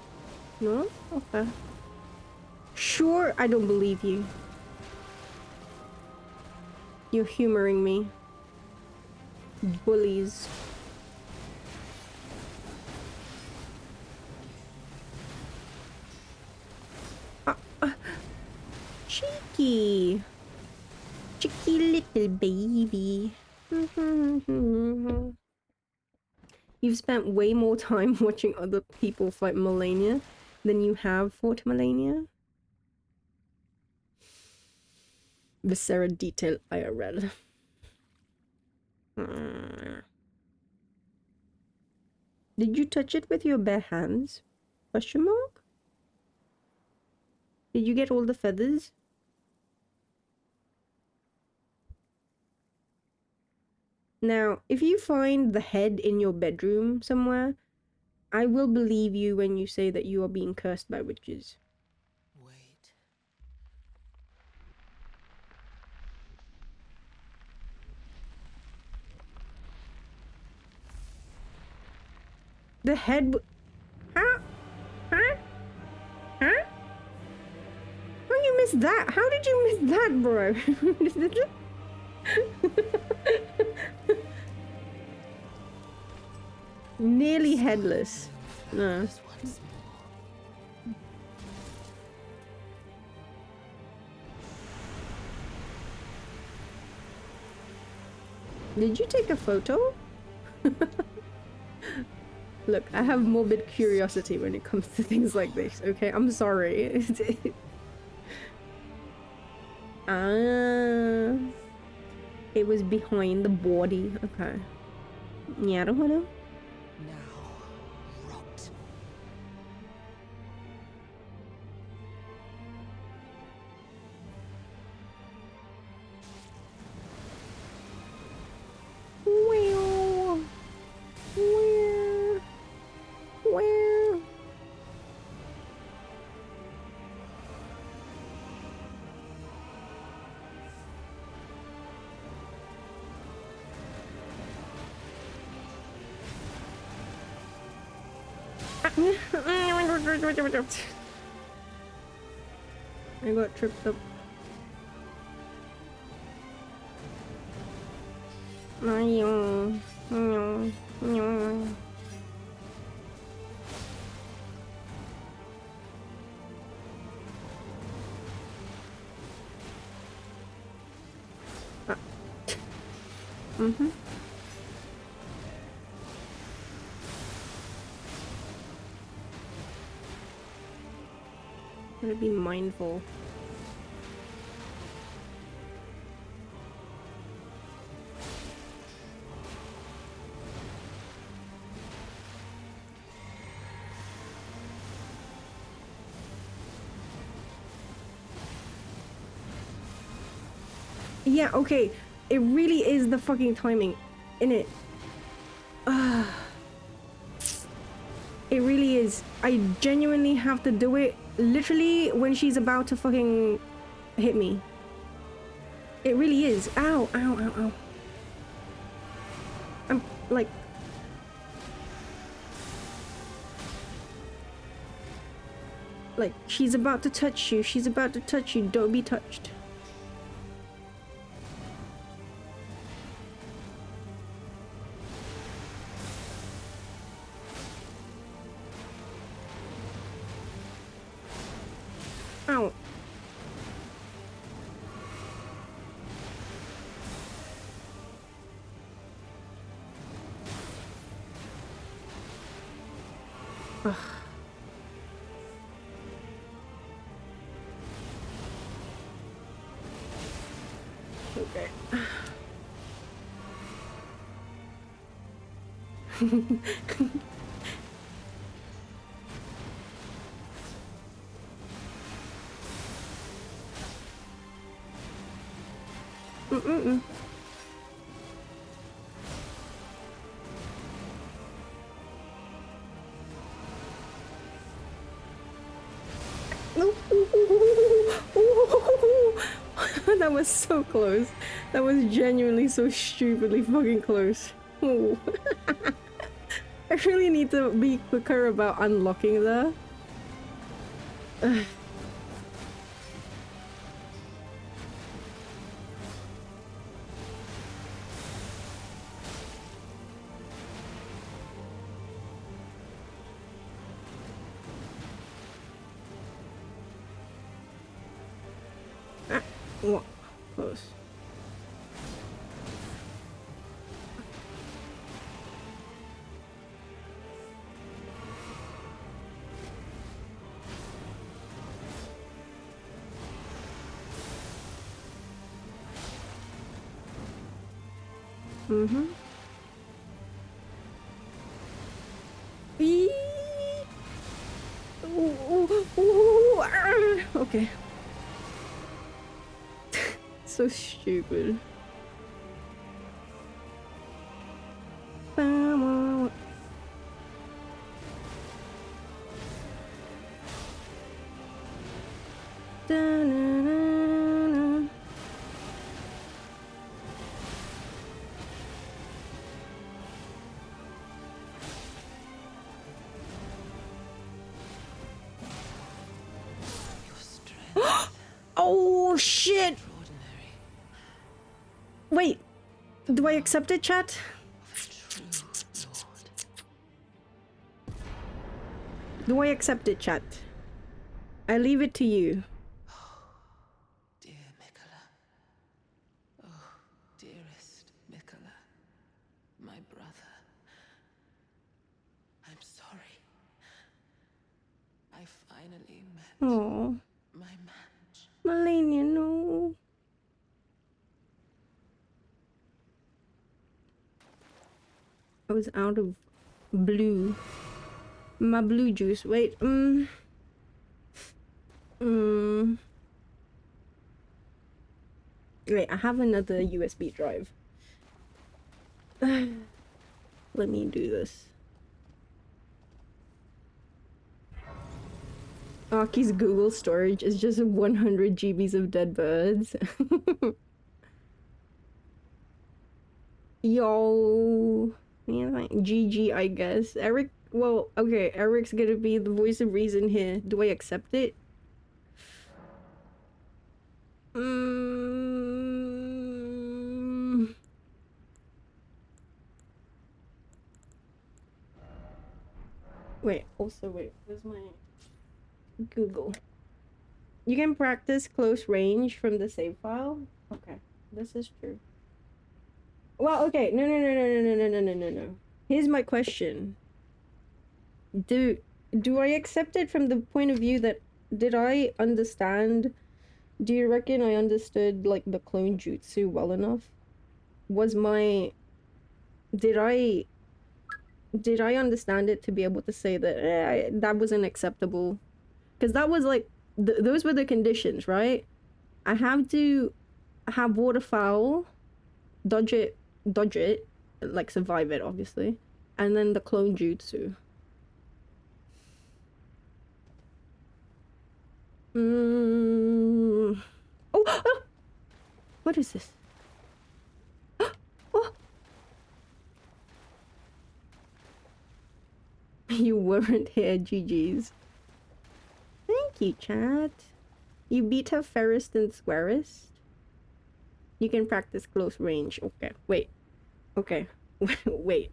No? Okay. Sure, I don't believe you. You're humoring me. Bullies. Cheeky. Cheeky little baby. You've spent way more time watching other people fight Malenia than you have fought Malenia. Viscera detail IRL. Did you touch it with your bare hands? Question mark? Did you get all the feathers? Now, if you find the head in your bedroom somewhere, I will believe you when you say that you are being cursed by witches. Wait. The head Huh? Huh? Huh? How you missed that? How did you miss that, bro? Nearly headless. No. Flowers once more. Did you take a photo? Look, I have morbid curiosity when it comes to things like this, okay? I'm sorry. Ah. It was behind the body. Okay. Yeah, Now, rot. Well. Well. Well. I got tripped up. Meow. Meow. Meow. Mm-hmm. Gotta be mindful. Yeah, okay. It really is the fucking timing, innit? It really is. I genuinely have to do it literally when she's about to fucking hit me. It really is. Ow, ow, ow, ow. I'm like... Like, she's about to touch you. She's about to touch you. Don't be touched. Ow. Ugh. Okay. Mm-mm-mm. That was so close. That was genuinely so stupidly fucking close. Ooh. I really need to be quicker about unlocking the... What? Close. Mm-hmm. Eee. Ooh, ooh, ooh, okay. So stupid. Da-na-na-na. Your strength Oh shit! extraordinary. Wait, do I accept it, chat? Of a true lord. Do I accept it, chat? I leave it to you. Dear Mikola. Oh, dearest Mikola. My brother. I'm sorry. I finally met Oh, my match. Malenia, no. I was out of blue. My blue juice. Wait, Wait, I have another USB drive. Let me do this. Aki's Google storage is just 100 GBs of dead birds. Yo. Yeah, like, GG, I guess. Eric, well, okay, Eric's gonna be the voice of reason here. Do I accept it? Mm, Wait, also wait, where's my Google? You can practice close range from the save file? Okay, this is true. Well, okay, no. Here's my question. Do I accept it from the point of view that did I understand? Do you reckon I understood like the clone jutsu well enough? Was my did I understand it to be able to say that that wasn't acceptable? Because that was like those were the conditions, right? I have to have waterfowl, dodge it, like survive it, obviously, and then the clone jutsu. Mm. Oh, oh! What is this? Oh! You weren't here, GG's. Thank you, chat. You beat her fairest and squarest. You can practice close range. Okay, wait. Okay, wait.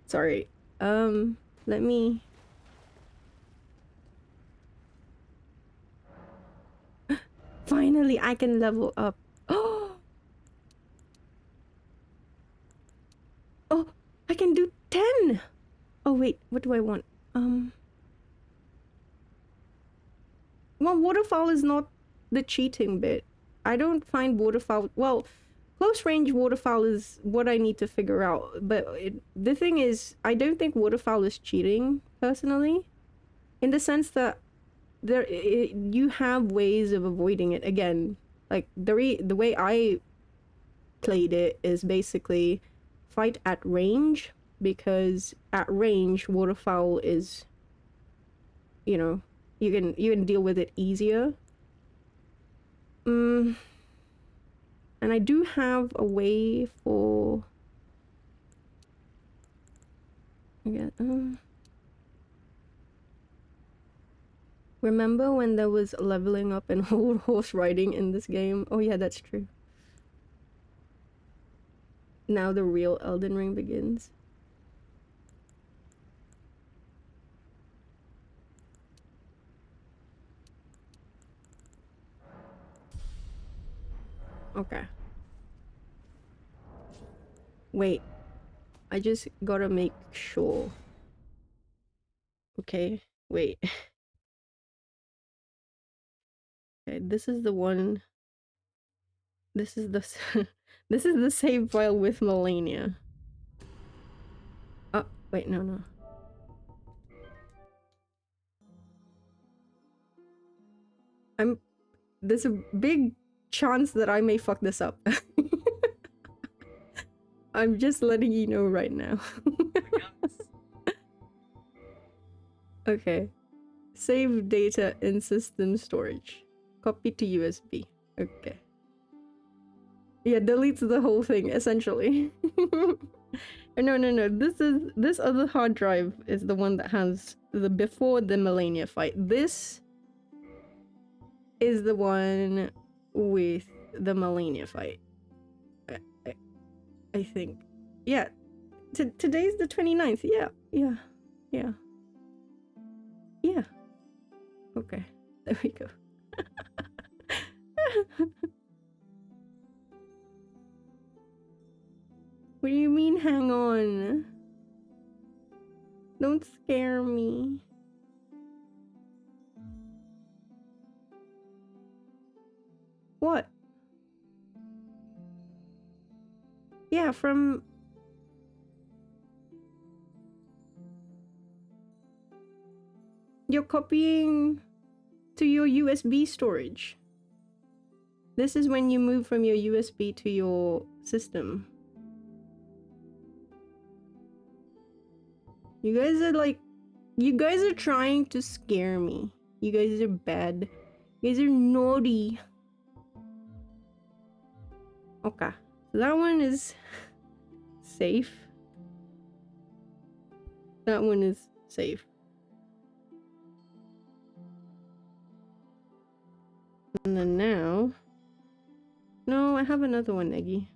Sorry. Let me. Finally, I can level up. Oh, oh, I can do 10. Oh wait, what do I want? Well, waterfall is not the cheating bit. I don't find waterfall. Well, close range waterfall is what I need to figure out. But the thing is, I don't think waterfall is cheating personally, in the sense that you have ways of avoiding it. Again, like the way I played it is basically fight at range, because at range waterfowl is, you know, you can deal with it easier. And I do have a way for remember when there was leveling up and horse riding in this game? Oh yeah, that's true. Now the real Elden Ring begins. Okay. Wait. I just gotta make sure. Okay. Wait. Okay, this is the one. This is the this is the save file with Malenia. Oh, wait, no. There's a big chance that I may fuck this up. I'm just letting you know right now. Okay. Save data in system storage. Copy to USB. Okay. Yeah, deletes the whole thing, essentially. No. This other hard drive is the one that has the before the Malenia fight. This is the one with the Malenia fight. I think. Yeah. Today's the 29th. Yeah. Okay. There we go. What do you mean, hang on? Don't scare me. What? Yeah, from... You're copying to your USB storage. This is when you move from your USB to your system. You guys are trying to scare me. You guys are bad. You guys are naughty. Okay. So that one is safe. That one is safe. And then now... No, I have another one, Eggy.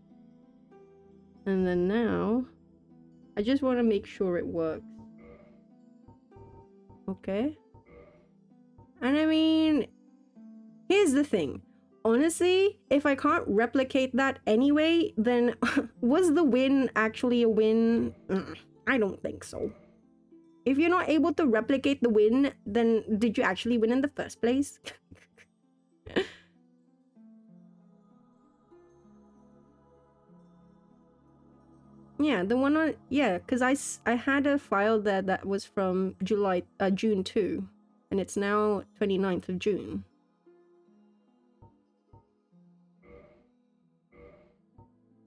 And then now... I just want to make sure it works. Okay. And I mean, here's the thing. Honestly, if I can't replicate that anyway, then was the win actually a win? I don't think so. If you're not able to replicate the win, then did you actually win in the first place? Yeah, the one on, yeah, because I had a file there that was from June 2, and it's now 29th of June.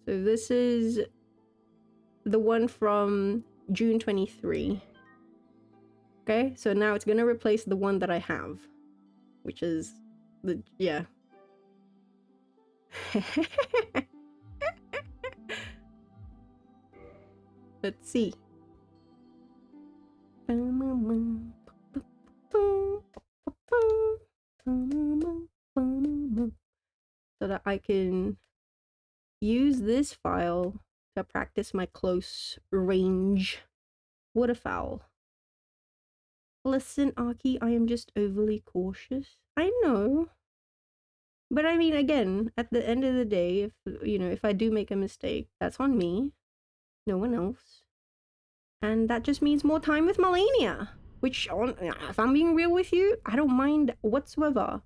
So this is the one from June 23. Okay, so now it's gonna replace the one that I have, which is the, yeah. Let's see. So that I can use this file to practice my close range waterfowl. Listen, Aki, I am just overly cautious. I know. But I mean, again, at the end of the day, if, you know, if I do make a mistake, that's on me. No one else. And that just means more time with Malenia. Which, if I'm being real with you, I don't mind whatsoever.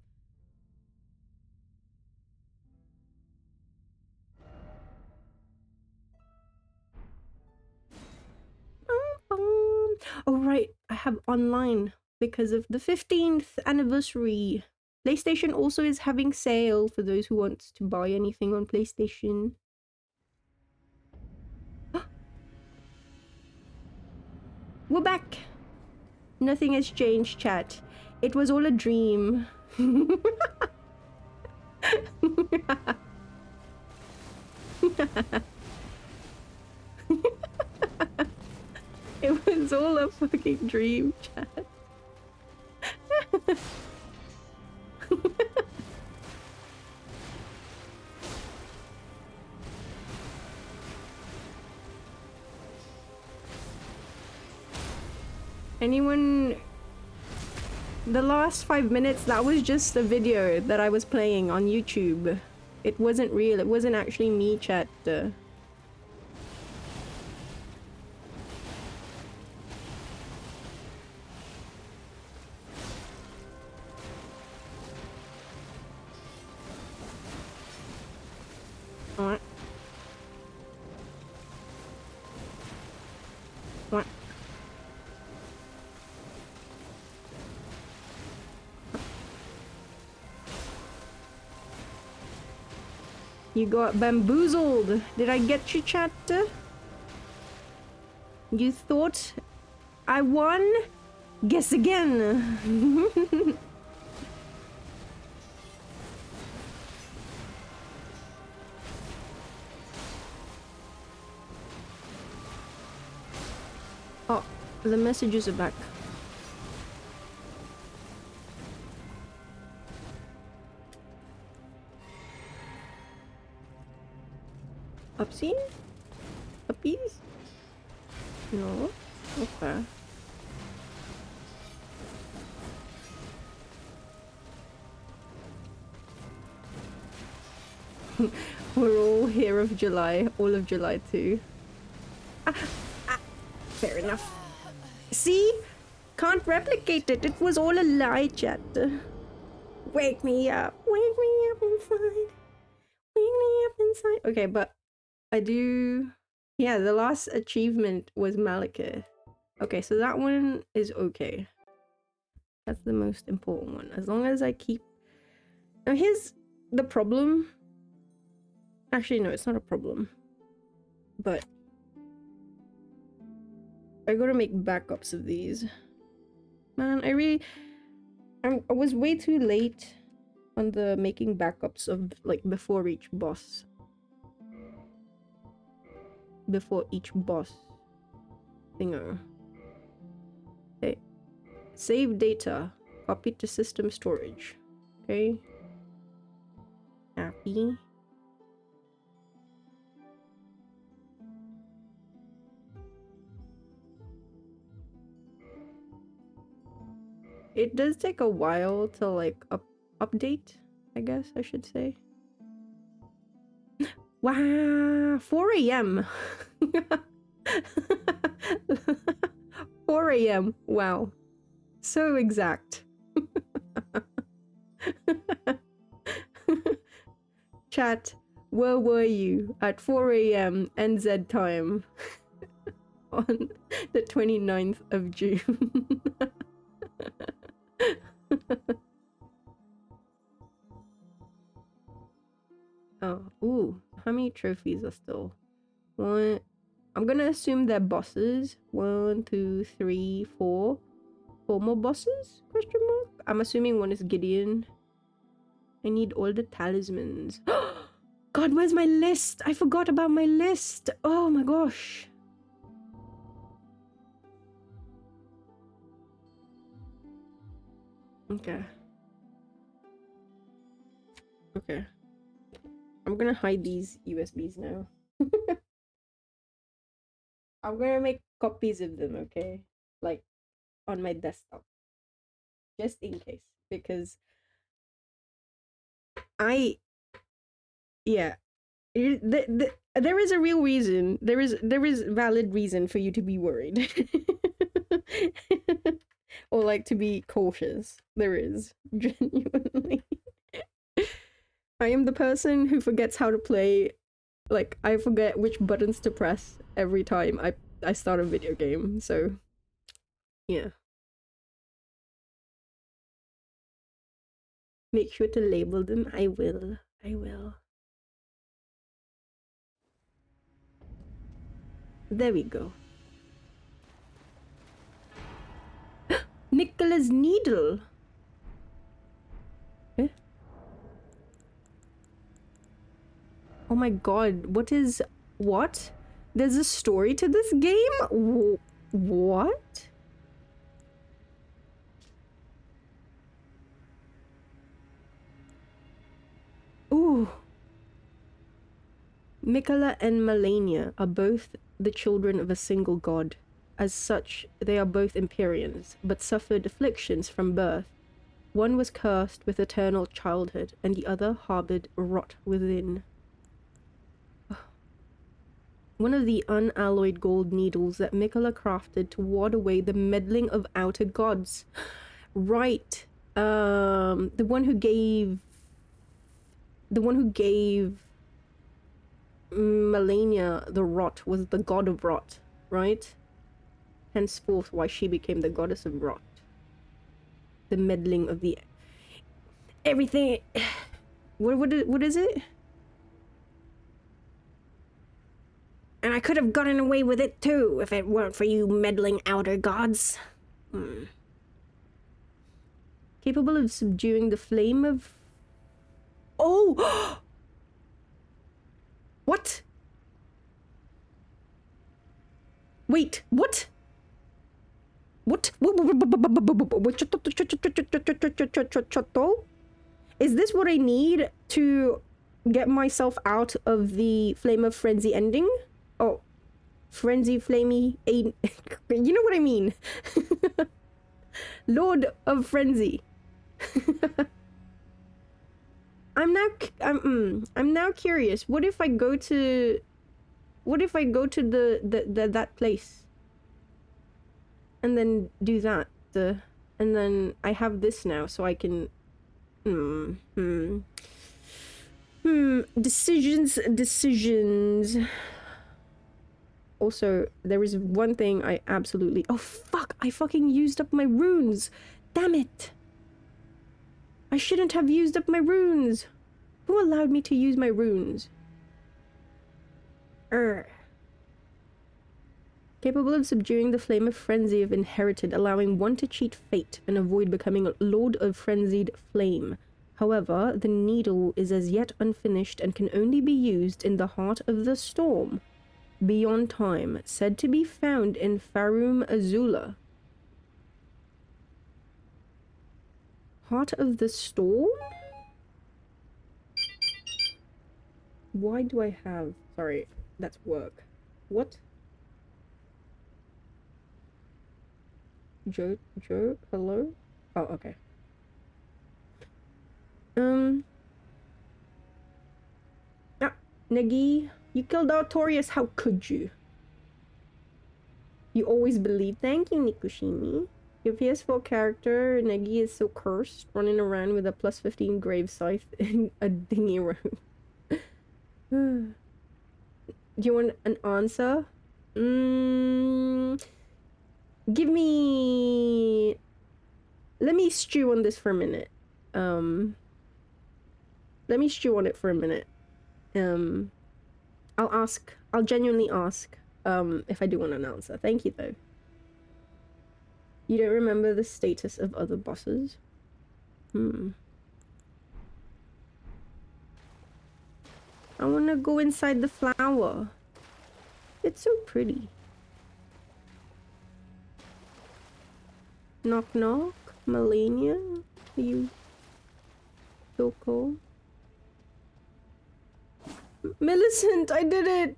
Oh right, I have online because of the 15th anniversary. PlayStation also is having sale for those who want to buy anything on PlayStation. We're back. Nothing has changed, chat. It was all a dream. It was all a fucking dream, chat. Anyone... The last 5 minutes, that was just a video that I was playing on YouTube. It wasn't real, it wasn't actually me, chat. What? What? You got bamboozled. Did I get you, chat? You thought I won? Guess again. Oh, the messages are back. Upsy? Uppies? No? Okay. We're all here of July, all of July too. Fair enough. See? Can't replicate it. It was all a lie, chat. Wake me up. Wake me up inside. Wake me up inside. Okay, but I do... Yeah, the last achievement was Malekith. Okay, so that one is okay. That's the most important one. As long as I keep... Now here's the problem. Actually, no, it's not a problem. But I gotta make backups of these. Man, I was way too late on the making backups of, like, before each boss. Before each boss thingo. Okay. Save data. Copy to system storage. Okay. Happy. it does take a while to like update, I guess I should say. Wow, 4 a.m. 4 a.m. Wow. So exact. Chat, where were you at 4 a.m. NZ time on the 29th of June? Oh, ooh, how many trophies are still? One, I'm gonna assume they're bosses. 1, 2, 3, 4. 4 more bosses? Question mark? I'm assuming one is Gideon. I need all the talismans. God, where's my list? I forgot about my list. Oh my gosh. Okay. Okay. I'm gonna hide these USBs now. I'm gonna make copies of them, okay? Like, on my desktop. Just in case. Because yeah. There is a real reason. There is valid reason for you to be worried. Or like to be cautious. There is. Genuinely. I am the person who forgets how to play. Like, I forget which buttons to press every time I start a video game, so yeah. Make sure to label them. I will. I will. There we go. Nicola's needle. Eh? Oh my god, what? There's a story to this game? What? Ooh. Nicola and Malenia are both the children of a single god. As such, they are both Empyreans, but suffered afflictions from birth. One was cursed with eternal childhood, and the other harbored rot within. One of the unalloyed gold needles that Mikola crafted to ward away the meddling of outer gods. Right. The one who gave Malenia the rot was the god of rot, right? Henceforth why she became the goddess of rot. The meddling of the everything. What is it? And I could have gotten away with it too if it weren't for you meddling outer gods. Capable of subduing the flame of... Oh! What? Wait, what? What? Is this what I need to get myself out of the Flame of Frenzy ending? Oh, Frenzy, Flamey, you know what I mean. Lord of Frenzy. I'm now curious. What if I go to the that place and then do that, and then I have this now, so I can decisions. Also, there is one thing I absolutely... Oh, fuck! I fucking used up my runes! Damn it! I shouldn't have used up my runes! Who allowed me to use my runes? Capable of subduing the flame of frenzy of inherited, allowing one to cheat fate and avoid becoming a lord of frenzied flame. However, the needle is as yet unfinished and can only be used in the heart of the storm. Beyond time, said to be found in Farum Azula. Heart of the Storm? Why do I have... Sorry, that's work. What? Joe, hello? Oh, okay. Ah, Negi, you killed Artorias. How could you? You always believe. Thank you, Nikushimi. Your PS4 character, Negi, is so cursed, running around with a plus 15 grave scythe in a dingy room. Do you want an answer? Give me... Let me stew on this for a minute. Let me stew on it for a minute. I'll ask. I'll genuinely ask. If I do want an answer. Thank you, though. You don't remember the status of other bosses? I wanna go inside the flower. It's so pretty. Knock knock. Malenia? Are you so cool? Millicent, I did it!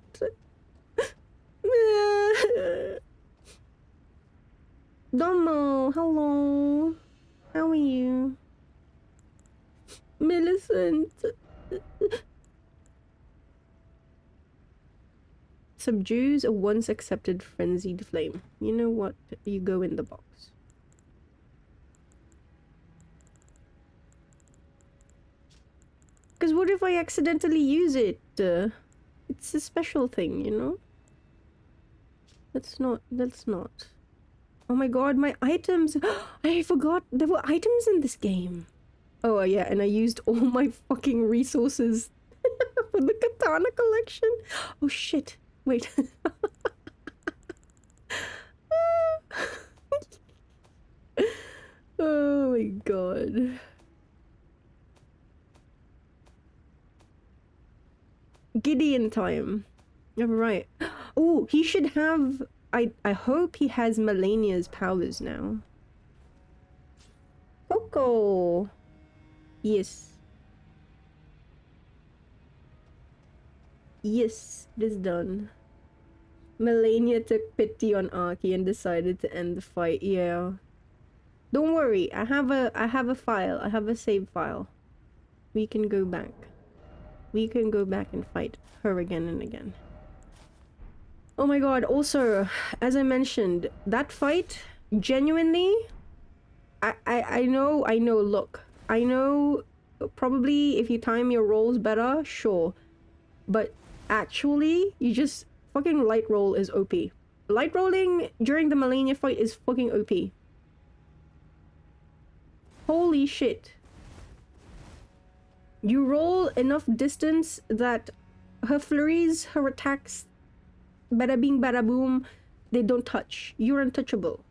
Domo, hello. How are you? Millicent. Subdues a once accepted frenzied flame. You know what? You go in the box. Because what if I accidentally use it? It's a special thing, you know? That's not. Oh my god, my items! I forgot there were items in this game. Oh yeah, and I used all my fucking resources for the katana collection. Oh shit. Wait. Oh my god. Gideon time. Alright. Oh, he should have... I hope he has Malenia's powers now. Coco! Yes. Yes, it is done. Malenia took pity on Aki and decided to end the fight. Yeah. Don't worry, I have a file. I have a save file. We can go back. We can go back and fight her again and again. Oh my god, also, as I mentioned, that fight, genuinely, I know, look, I know probably if you time your rolls better, sure, but actually, you just, fucking light roll is OP. Light rolling during the Malenia fight is fucking OP. Holy shit. You roll enough distance that her flurries, her attacks, bada bing bada boom, they don't touch. You're untouchable.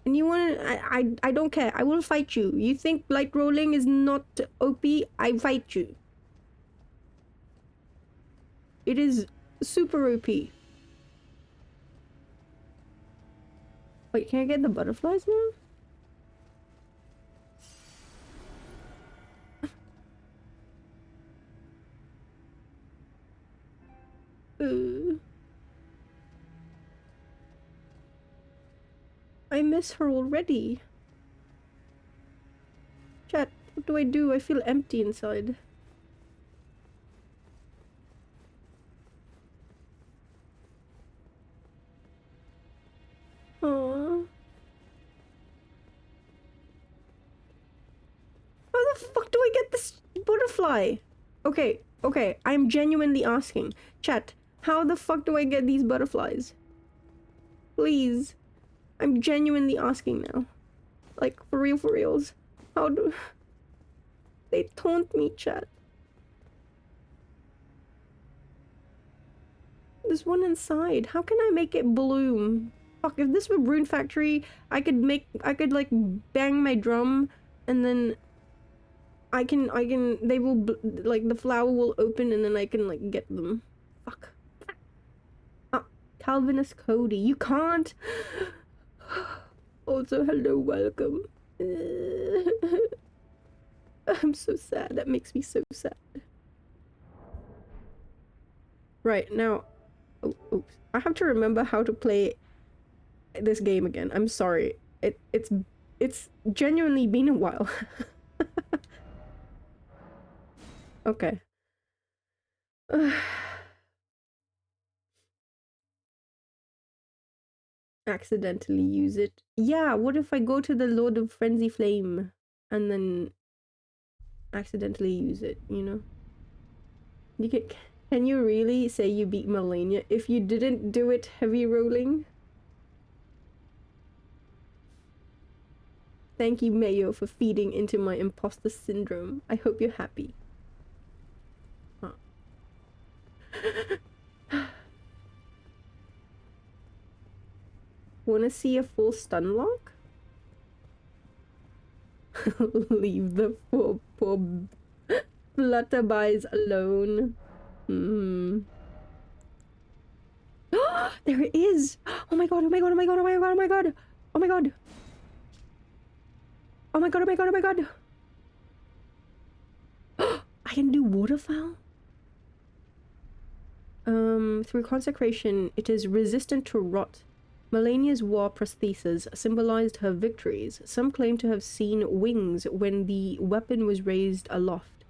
And you want I don't care. I will fight you. You think light rolling is not OP? I fight you. It is super OP. Wait, can I get the butterflies now? I miss her already. Chat, what do? I feel empty inside. Aww. How the fuck do I get this butterfly? Okay, I'm genuinely asking. Chat, how the fuck do I get these butterflies? Please. I'm genuinely asking now. Like, for reals. How do... They taunt me, chat. There's one inside. How can I make it bloom? Fuck, if this were Rune Factory, I could like, bang my drum, and then... they will, like, the flower will open, and then I can, like, get them. Fuck. Ah, Calvinist Cody, you can't... Also, hello, welcome. I'm so sad. That makes me so sad. Right, now... Oh, oops. I have to remember how to play this game again. I'm sorry. It's It's genuinely been a while. Okay. Accidentally use it. Yeah, what if I go to the Lord of Frenzy Flame and then accidentally use it, you know? Can you really say you beat Malenia if you didn't do it heavy rolling? Thank you, Mayo, for feeding into my imposter syndrome. I hope you're happy. Huh. Wanna see a full stun lock? Leave the poor flutterbys alone. Hmm. There it is! Oh my god, oh my god, oh my god, oh my god, oh my god! Oh my god! Oh my god, oh my god, oh my god! I can do waterfowl? Through consecration, it is resistant to rot. Malenia's war prosthesis symbolized her victories. Some claim to have seen wings when the weapon was raised aloft.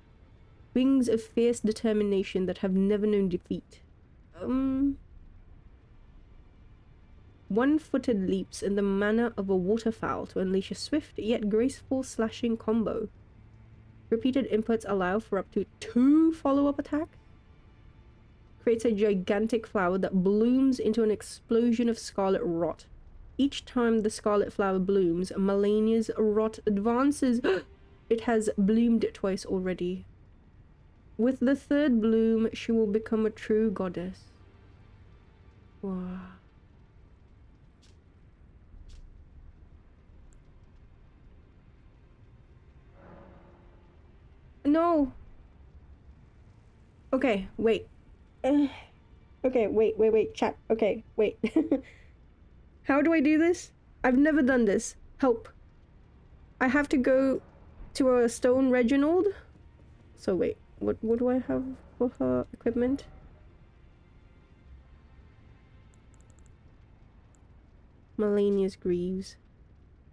Wings of fierce determination that have never known defeat. One-footed leaps in the manner of a waterfowl to unleash a swift yet graceful slashing combo. Repeated inputs allow for up to 2 follow-up attacks. Creates a gigantic flower that blooms into an explosion of scarlet rot. Each time the scarlet flower blooms, Malenia's rot advances. It has bloomed twice already. With the 3rd bloom, she will become a true goddess. Wow. No! Okay, wait. Okay, wait, chat. Okay, wait. How do I do this? I've never done this. Help. I have to go to a stone Reginald? So wait, what do I have for her equipment? Malenia's Greaves.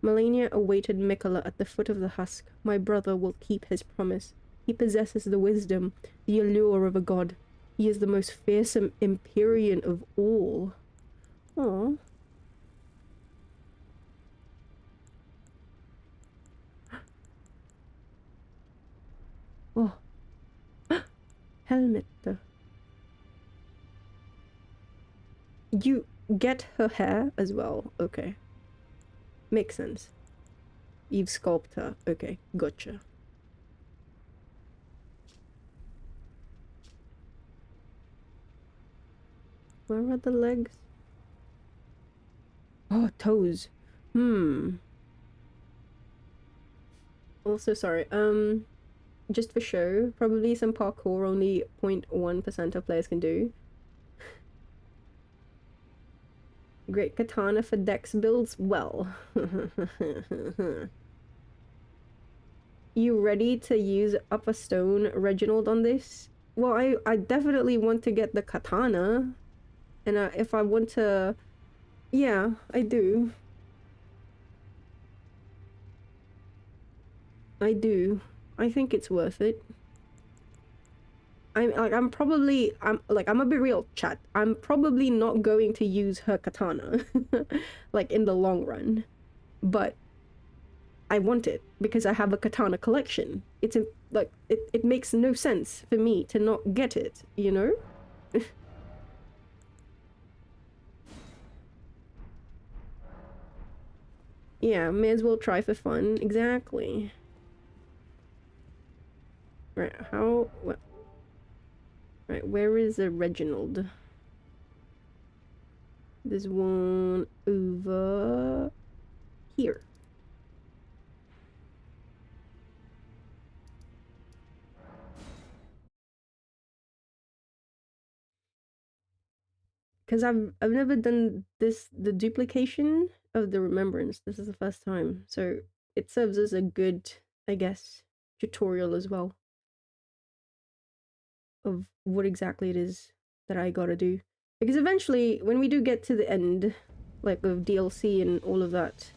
Malenia awaited Mikola at the foot of the husk. My brother will keep his promise. He possesses the wisdom, the allure of a god. He is the most fearsome Empyrean of all. Aww. Oh. Helmet. You get her hair as well? Okay. Makes sense. You've sculpted her. Okay, gotcha. Where are the legs? Oh, toes. Also, sorry, just for show, probably some parkour only 0.1% of players can do. Great katana for dex builds? Well. You ready to use up a stone Reginald on this? Well, I definitely want to get the katana. And if I want to... Yeah, I do. I do. I think it's worth it. I'm a bit real, chat. I'm probably not going to use her katana, like in the long run, but I want it because I have a katana collection. It's like it makes no sense for me to not get it, you know? Yeah, may as well try for fun. Exactly. Right, what? Right, where is the Reginald? There's one over here. Because I've never done the duplication of the remembrance. This is the first time. So it serves as a good, I guess, tutorial as well of what exactly it is that I gotta do. Because eventually, when we do get to the end, like of DLC and all of that,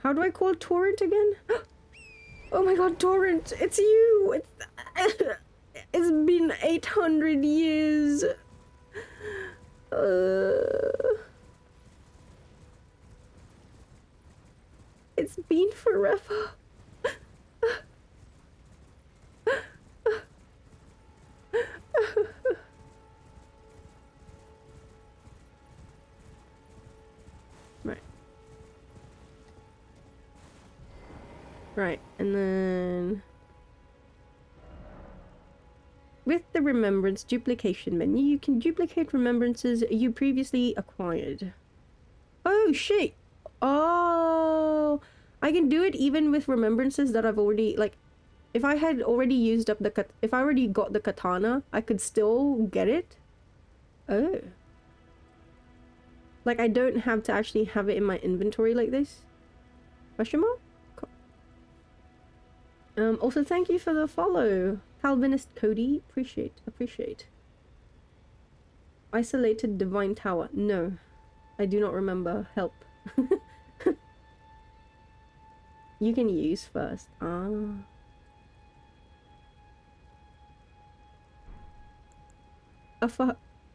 How do I call Torrent again? Oh my god, Torrent! It's you! It's been 800 years! It's been forever. Right. Right, and then... With the Remembrance Duplication menu, you can duplicate remembrances you previously acquired. Oh, shit! Oh! I can do it even with remembrances that I've already, like... If I had already used up the if I already got the katana, I could still get it? Oh. Like, I don't have to actually have it in my inventory like this? Question mark? Also thank you for the follow. Calvinist Cody, appreciate. Isolated Divine Tower. No. I do not remember. Help. You can use first. Ah.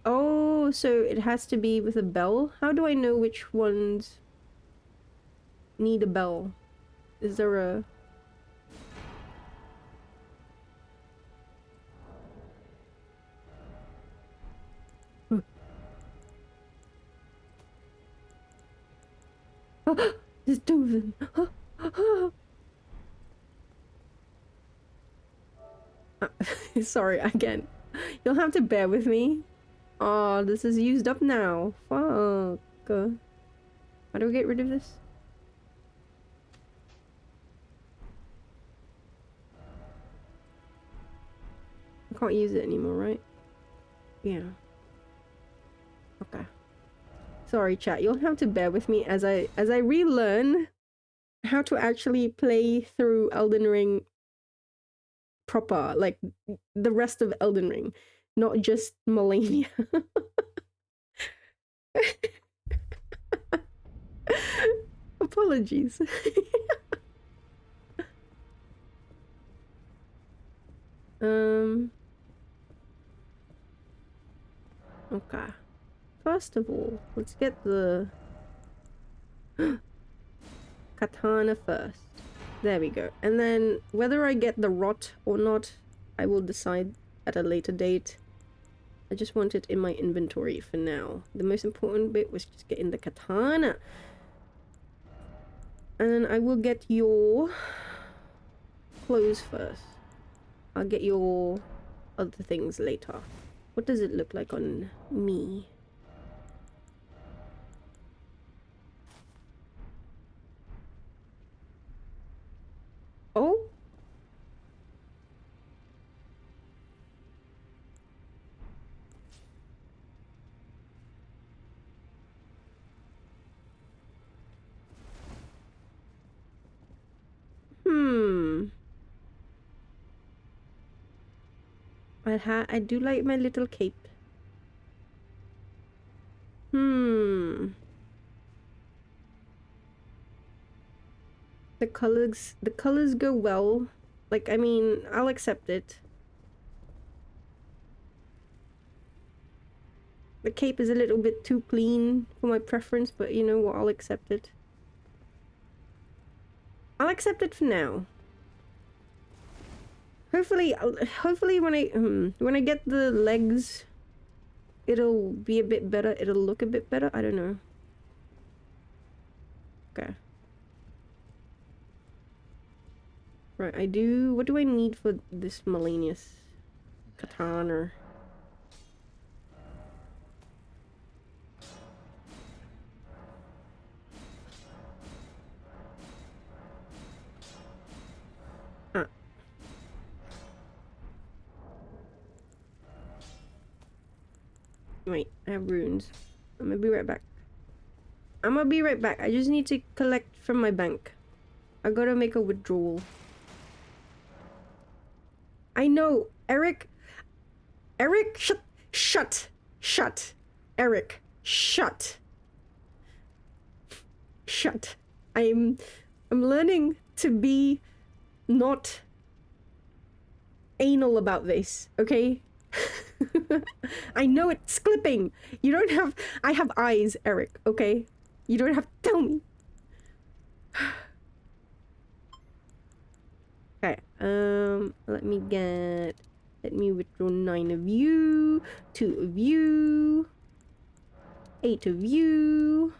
Oh, so it has to be with a bell? How do I know which ones need a bell? Is there a... There's two of them. Sorry, again. You'll have to bear with me. Oh, this is used up now. Fuck. How do we get rid of this? I can't use it anymore, right? Yeah. Okay. Sorry, chat. You'll have to bear with me as I relearn how to actually play through Elden Ring proper, like the rest of Elden Ring, not just Malenia. Apologies. Okay. First of all, let's get the katana first. There we go. And then whether I get the rot or not, I will decide at a later date. I just want it in my inventory for now. The most important bit was just getting the katana. And then I will get your clothes first. I'll get your other things later. What does it look like on me? Oh? I do like my little cape. The colors go well. Like, I mean, I'll accept it. The cape is a little bit too clean for my preference, but you know what, I'll accept it. I'll accept it for now. Hopefully when I get the legs, it'll be a bit better. It'll look a bit better. I don't know. Okay. Right, what do I need for this Malenius katana? Wait, I have runes. I'm gonna be right back. I just need to collect from my bank. I gotta make a withdrawal. I know, Eric. Eric, shut. Eric, shut. I'm I'm learning to be not anal about this, okay? I know it's clipping. You don't have... I have eyes, Eric, okay? You don't have to tell me. Okay, let me get... Let me withdraw 9 of you, 2 of you, 8 of you,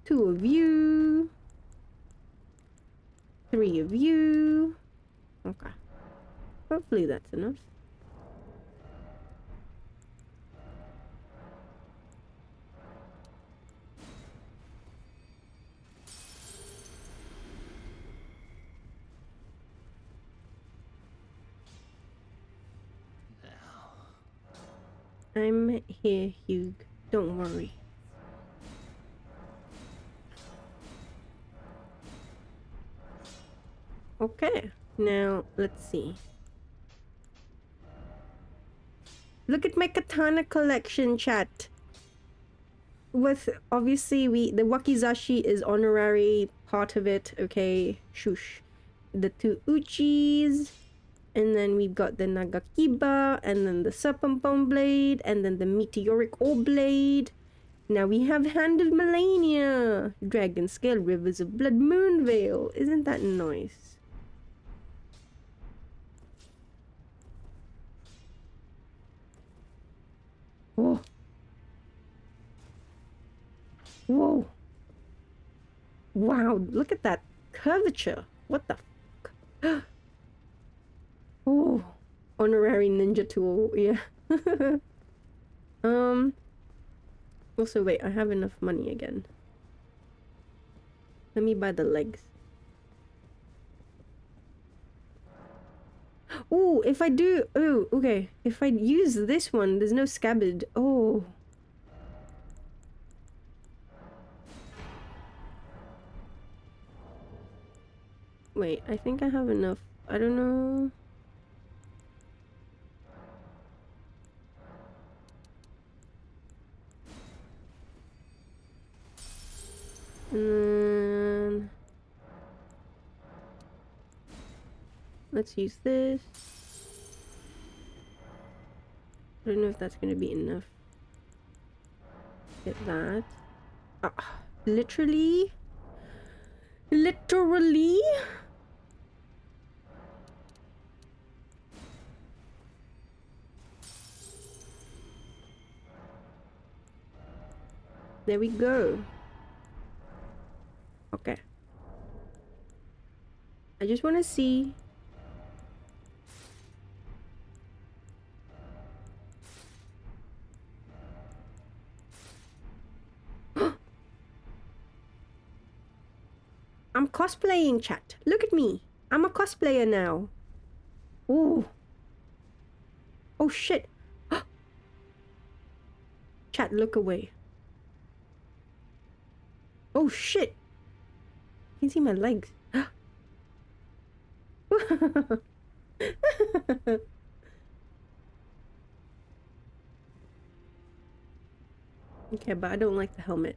2 of you, 3 of you. Okay. Hopefully that's enough. I'm here, Hugh. Don't worry. Okay, now let's see. Look at my katana collection, chat. With obviously the wakizashi is honorary part of it. Okay, shush. The 2 uchis, and then we've got the nagakiba, and then the serpent bone blade, and then the meteoric ore blade. Now we have Hand of Malenia, Dragon Scale, Rivers of Blood, Moonveil. Isn't that nice? Oh. Whoa. Wow, look at that curvature. What the fuck? Oh. Honorary ninja tool, yeah. Also, wait, I have enough money again. Let me buy the legs. Oh, if I do... Oh, okay. If I use this one, there's no scabbard. Oh. Wait, I think I have enough. I don't know. And then... Let's use this. I don't know if that's gonna be enough. Get that. Literally? Literally? There we go. Okay. I just want to see. I'm cosplaying, chat. Look at me. I'm a cosplayer now. Ooh. Oh shit. Chat, look away. Oh shit. You can see my legs. Okay, but I don't like the helmet.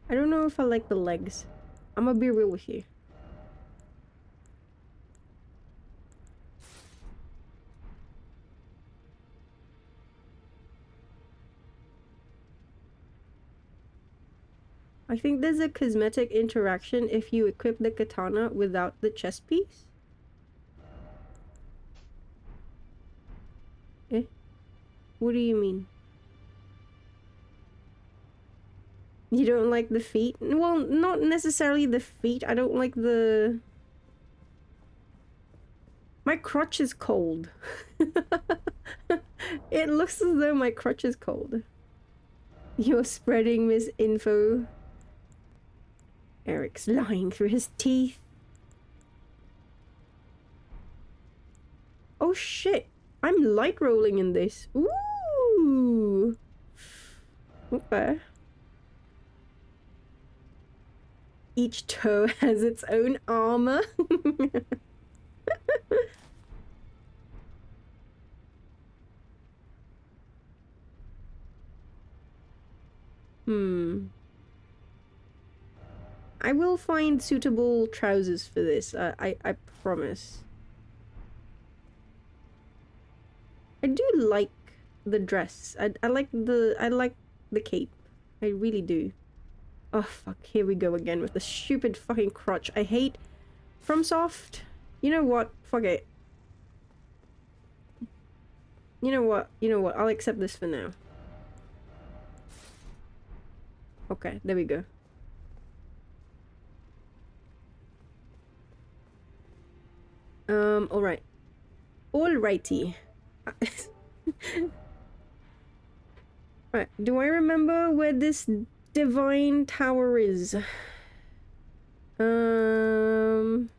I don't know if I like the legs. I'm gonna be real with you. I think there's a cosmetic interaction if you equip the katana without the chest piece. Eh? What do you mean? You don't like the feet? Well, not necessarily the feet. I don't like the... My crotch is cold. It looks as though my crotch is cold. You're spreading misinfo. Eric's lying through his teeth. Oh shit! I'm light rolling in this. Ooh! Okay. Each toe has its own armor. Hmm. I will find suitable trousers for this. I promise. I do like the dress. I like the cape. I really do. Oh fuck, here we go again with the stupid fucking crotch. I hate FromSoft. You know what? Fuck it. You know what? You know what? I'll accept this for now. Okay, there we go. Alright. Alrighty. Right, do I remember where this divine tower is? Um...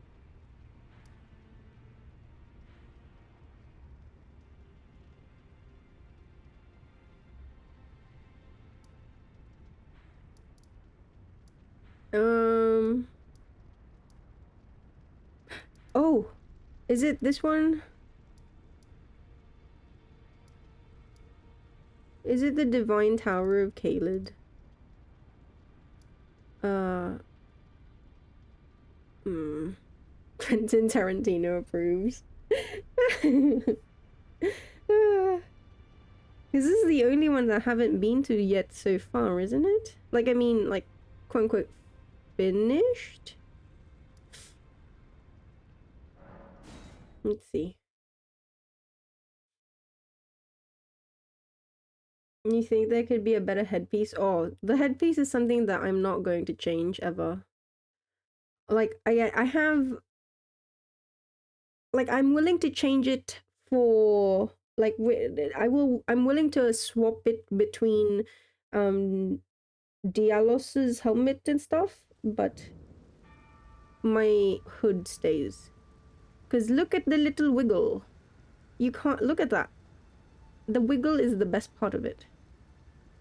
Um... Oh! Is it this one? Is it the Divine Tower of Caelid? Quentin Tarantino approves. This is the only one that I haven't been to yet so far, isn't it? Like, I mean, like, quote unquote, finished? Let's see. You think there could be a better headpiece? Oh, the headpiece is something that I'm not going to change ever. Like, I have... Like, I'm willing to change it for... Like, I'm willing to swap it between, Dialos's helmet and stuff, but my hood stays. Because look at the little wiggle. You can't... Look at that. The wiggle is the best part of it.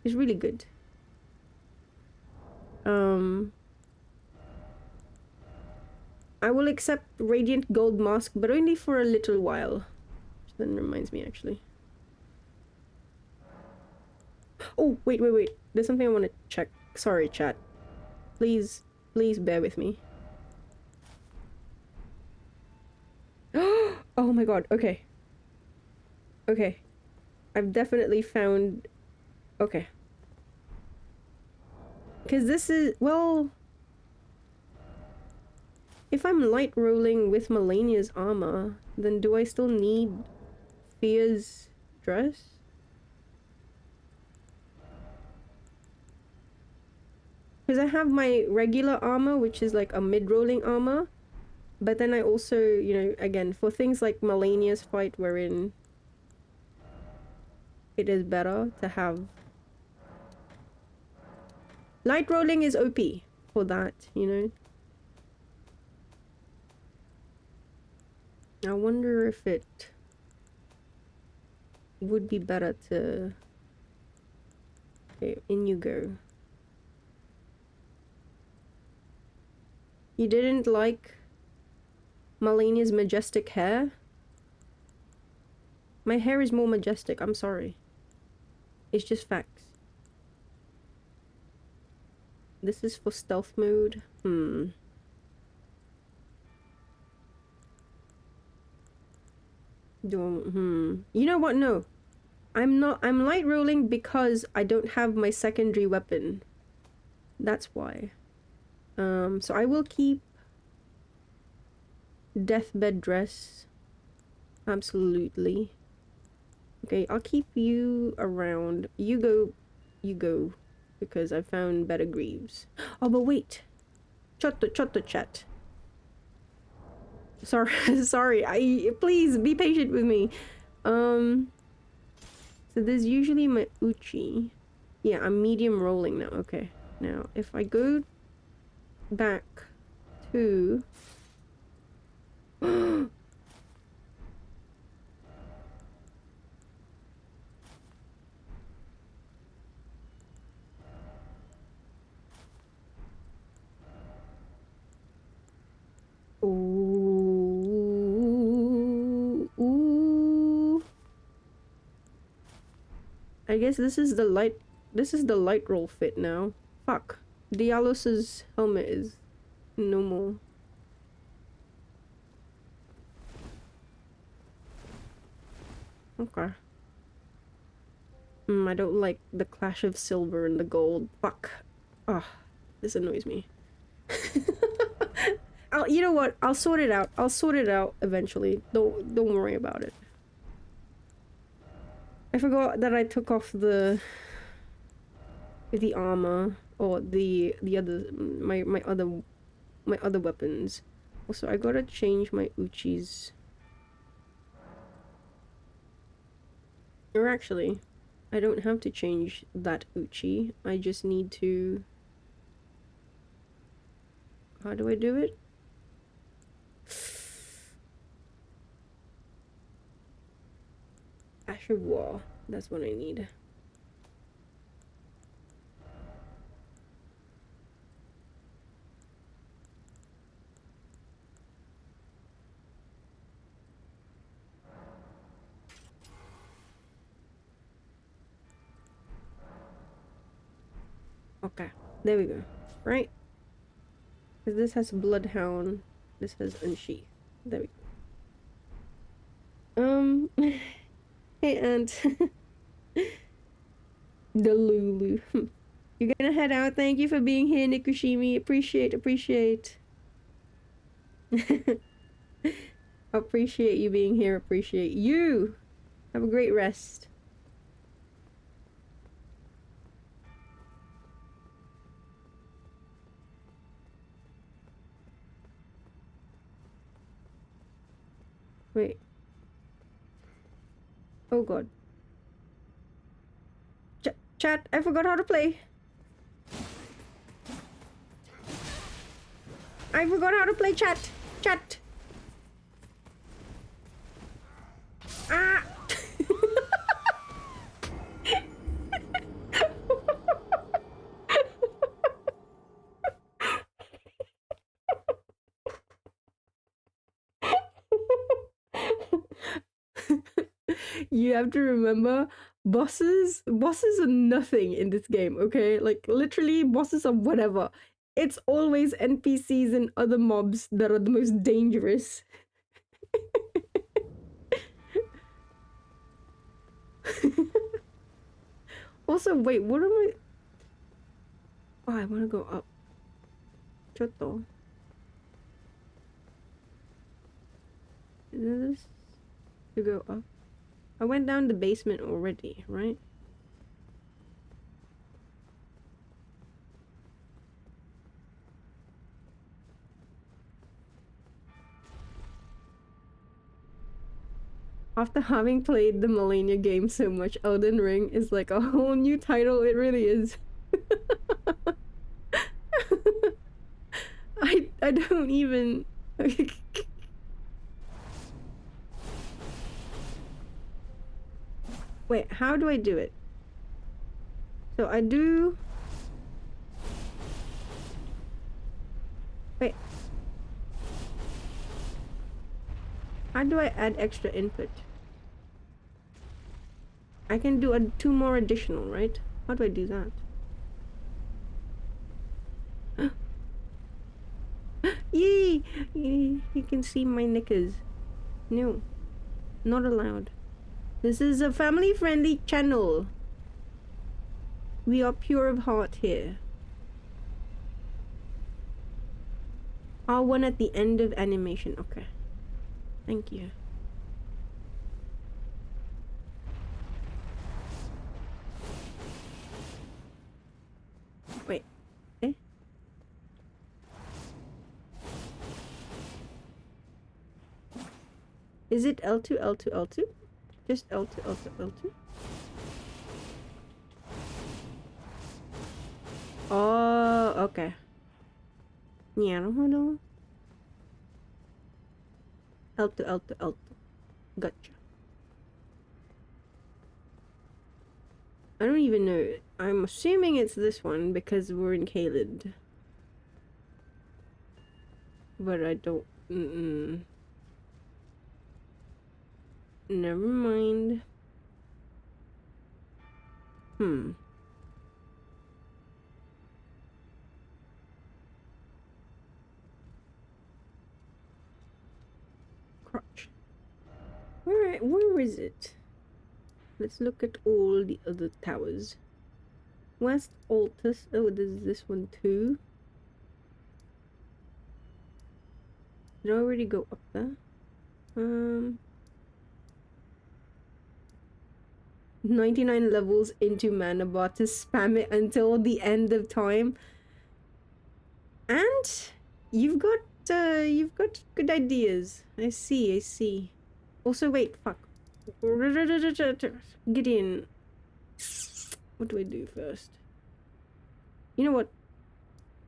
It's really good. I will accept Radiant Gold Mask, but only for a little while. Which then reminds me, actually. Oh, wait. There's something I want to check. Sorry, chat. Please bear with me. Oh my god, okay. Okay. I've definitely found... Okay. Because this is... Well... If I'm light rolling with Malenia's armor, then do I still need Fia's dress? Because I have my regular armor, which is like a mid-rolling armor. But then I also, you know, again, for things like Malenia's fight wherein it is better to have... Light rolling is OP for that, you know? I wonder if it would be better to... Okay, in you go. You didn't like Malenia's majestic hair? My hair is more majestic, I'm sorry. It's just facts. This is for stealth mode. You know what? No. I'm light rolling because I don't have my secondary weapon. That's why. So I will keep deathbed dress. Absolutely. Okay, I'll keep you around. You go. Because I found better greaves. Oh, but wait. Chotto chat. Sorry, sorry. Please be patient with me. So there's usually my Uchi. Yeah, I'm medium rolling now. Okay. Now, if I go back to... I guess this is the light. This is the light roll fit now. Fuck. Dialos's helmet is no more. Okay. I don't like the clash of silver and the gold. Fuck. Ah, this annoys me. You know what? I'll sort it out. I'll sort it out eventually. Don't worry about it. I forgot that I took off the armor or the other my other weapons. Also, I gotta change my Uchi's. Or actually, I don't have to change that Uchi. I just need to. How do I do it? Ash of War. That's what I need. Okay, there we go. Right? Because this has Bloodhound. This has Unsheath. There we go. Hey, Aunt. The Lulu. You're gonna head out. Thank you for being here, Nikushimi. Appreciate. Appreciate you being here. Appreciate you. Have a great rest. Wait. Oh god. Chat, I forgot how to play. I forgot how to play chat. Chat. Ah. You have to remember, bosses are nothing in this game, okay? Like, literally, bosses are whatever. It's always NPCs and other mobs that are the most dangerous. Also, wait, what am I... Oh, I want to go up. Chotto. Is this to go up? I went down the basement already, right? After having played the Malenia game so much, Elden Ring is like a whole new title. It really is. I don't even... Wait, how do I do it? So I do... Wait. How do I add extra input? I can do 2 more additional, right? How do I do that? Yee! You can see my knickers. No. Not allowed. This is a family-friendly channel. We are pure of heart here. R1 at the end of animation. Okay. Thank you. Wait. Eh? Is it L2, L2, L2? Just L2, L2, L2? Oh, okay. Yeah, L2, L2, L2. Gotcha. I don't even know. I'm assuming it's this one because we're in Caelid. But I don't... Never mind. Hmm. Crotch. Where is it? Let's look at all the other towers. West Altus. Oh, there's this one too. Did I already go up there? 99 levels into mana bar to spam it until the end of time. And you've got good ideas. I see. Also, wait, fuck. Gideon. What do I do first? You know what?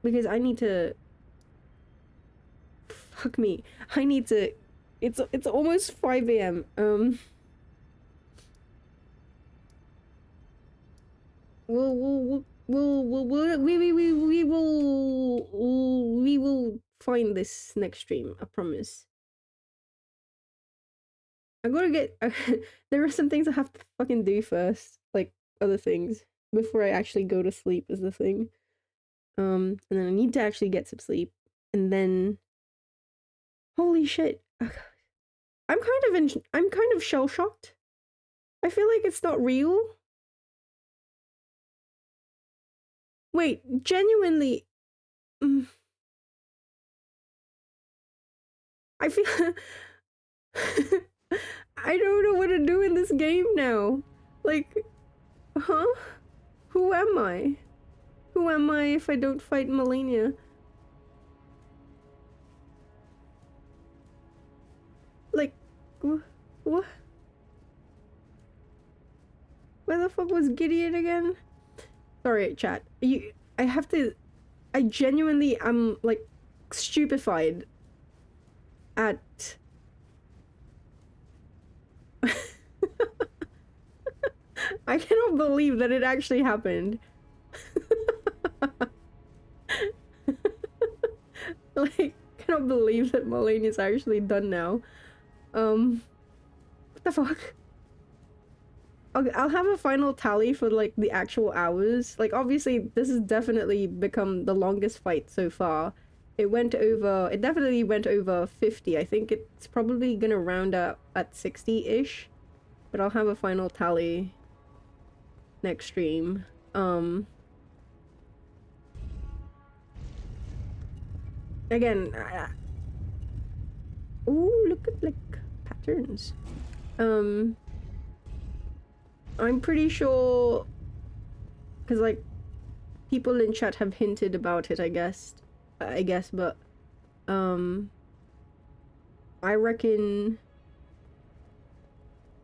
Because I need to. Fuck me. I need to. It's almost 5 a.m. We will find this next stream. I promise. I gotta get. There are some things I have to fucking do first, like other things, before I actually go to sleep. Is the thing. And then I need to actually get some sleep, and then. Holy shit! I'm kind of shell shocked. I feel like it's not real. Wait, genuinely. I feel. I don't know what to do in this game now. Like, huh? Who am I? Who am I if I don't fight Malenia? Like, what? Where the fuck was Gideon again? Sorry, chat. I genuinely am, like, stupefied at... I cannot believe that it actually happened. Like, cannot believe that Malenia's actually done now. What the fuck? Okay, I'll have a final tally for, like, the actual hours. Like, obviously, this has definitely become the longest fight so far. It definitely went over 50. I think it's probably gonna round up at 60-ish. But I'll have a final tally next stream. Again, ooh, look at, like, patterns. I'm pretty sure, because, like, people in chat have hinted about it, I guess, but, I reckon,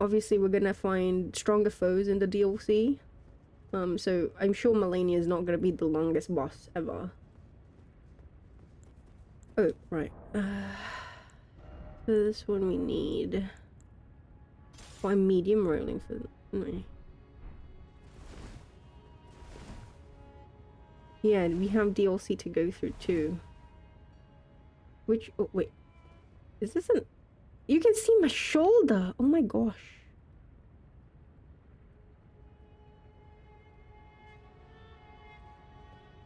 obviously we're gonna find stronger foes in the DLC, so I'm sure Malenia is not gonna be the longest boss ever. Oh, right. This one we need. Oh, I'm medium rolling for me. Yeah, we have DLC to go through too. Which, oh wait, is this an... You can see my shoulder! Oh my gosh.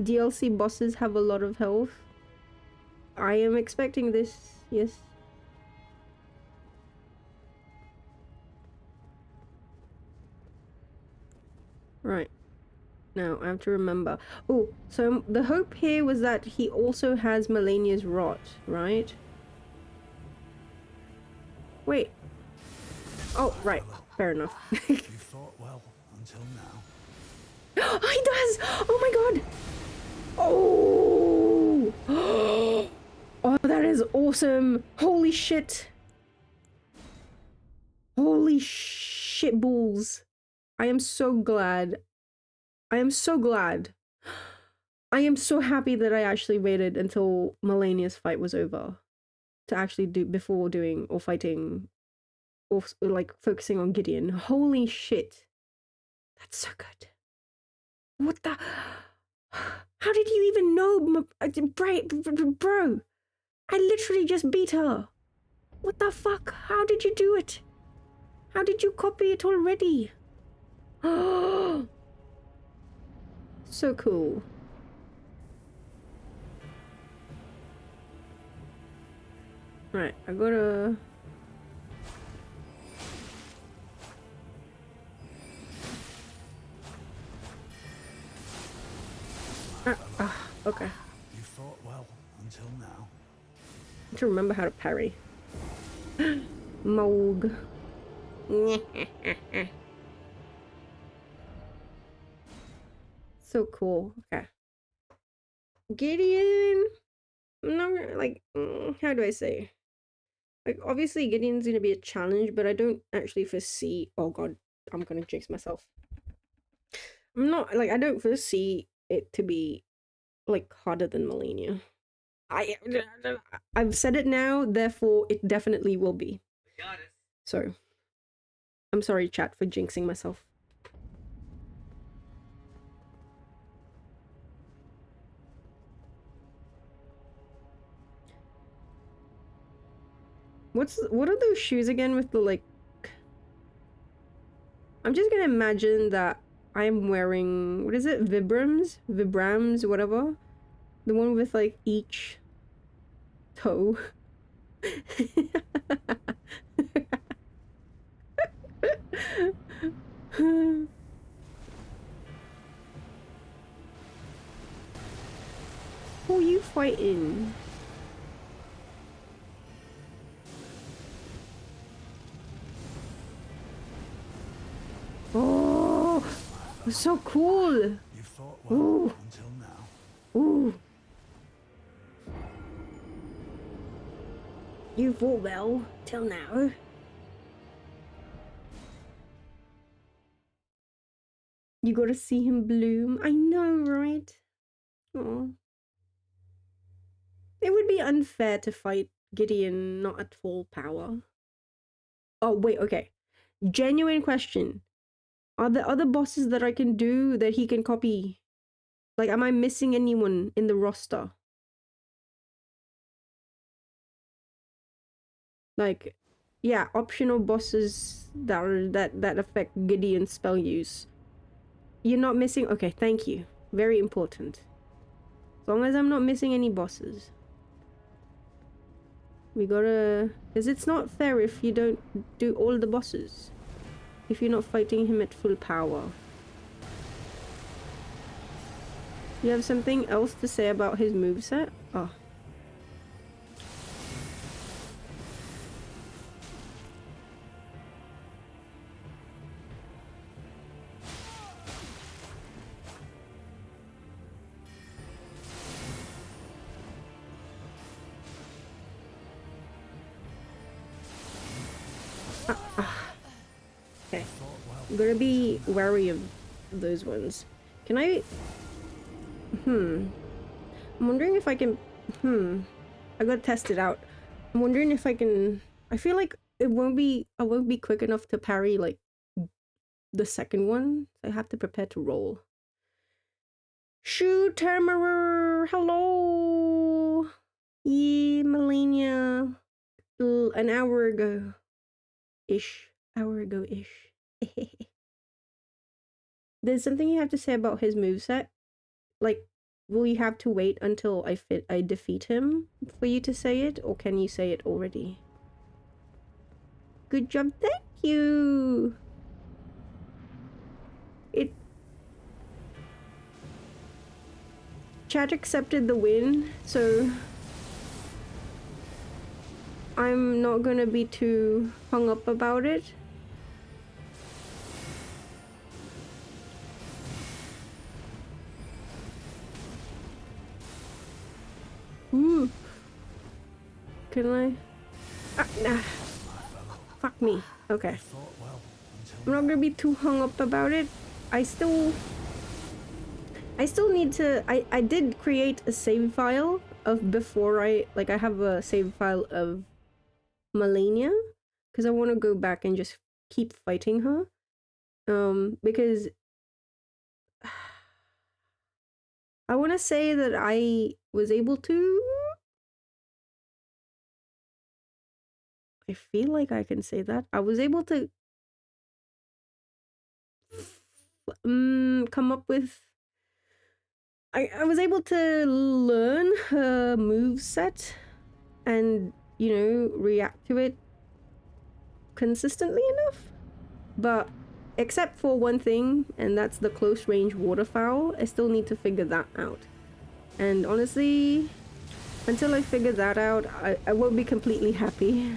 DLC bosses have a lot of health. I am expecting this, yes. Right. Now, I have to remember. Oh, so the hope here was that he also has Malenia's rot, right? Wait. Oh, right. Fair enough. You fought well until now. He does! Oh my god! Oh! Oh, that is awesome! Holy shit! Holy shit balls! I am so glad. I am so glad. I am so happy that I actually waited until Malenia's fight was over to actually do before doing or fighting or like focusing on Gideon. Holy shit. That's so good. What the? How did you even know? Bro, I literally just beat her. What the fuck? How did you do it? How did you copy it already? Oh, So cool. Right, I gotta... okay. You fought well until now. To remember how to parry. Moog. So cool. Okay. Gideon. I'm not gonna, like, how do I say? Like, obviously Gideon's gonna be a challenge, but I don't actually foresee. Oh god, I'm gonna jinx myself. I'm not like I don't foresee it to be like harder than Malenia. I've said it now, therefore it definitely will be. So, I'm sorry, chat, for jinxing myself. What are those shoes again with the like? I'm just gonna imagine that I'm wearing, what is it? Vibrams, whatever. The one with like each toe. Who are you fighting? Oh, so cool. You fought well Ooh. until now. Ooh. You fought well till now. You gotta see him bloom. I know, right? Oh. It would be unfair to fight Gideon not at full power. Oh, wait, okay. Genuine question. Are there other bosses that I can do that he can copy? Like, am I missing anyone in the roster? Like, yeah, optional bosses that affect Gideon's spell use. You're not missing? Okay, thank you. Very important. As long as I'm not missing any bosses. We gotta... Because it's not fair if you don't do all the bosses. If you're not fighting him at full power. You have something else to say about his moveset? Oh. Okay. I'm gonna be wary of those ones. Can I... I'm wondering if I can... I gotta test it out. I'm wondering if I can... I feel like it won't be... I won't be quick enough to parry, like, the second one. I have to prepare to roll. Shoot, Termerer! Hello! Yeah, Malenia. An hour ago. Hour ago-ish. There's something you have to say about his moveset? Like, will you have to wait until I defeat him for you to say it, or can you say it already? Good job, thank you! Chat accepted the win, so I'm not gonna be too hung up about it. Ooh. Can I? Nah. Fuck me. Okay. I'm not gonna be too hung up about it. I still need to... I did create a save file of before I have a save file of Malenia, because I want to go back and just keep fighting her. Because I want to say that I was able to... I feel like I can say that. I was able to come up with I was able to learn her move set and, you know, react to it consistently enough. But except for one thing, and that's the close range waterfowl, I still need to figure that out. And honestly, until I figure that out, I won't be completely happy.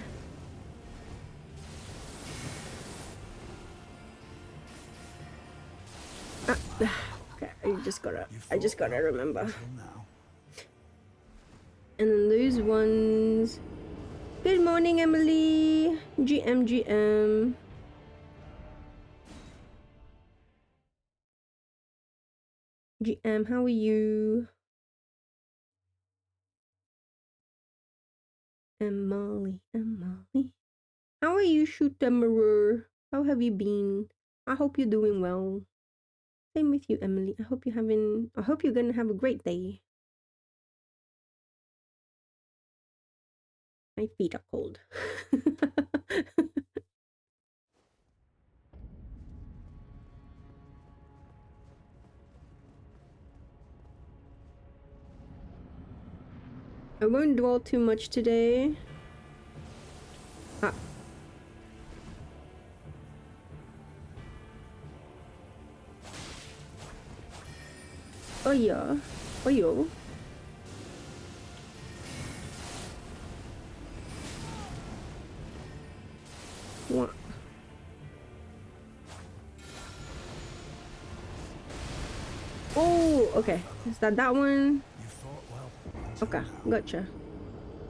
Ah, okay, I just gotta remember. Until now. And then those ones. Good morning, Emily. GM. GM, how are you? Emily. How are you, Shooter Mirror? How have you been? I hope you're doing well. Same with you, Emily. I hope you're gonna have a great day. My feet are cold. I won't dwell too much today. Ah. Oh yeah. Oh yo. What? Oh, okay. Is that one? You fought well. Until Okay, now. gotcha.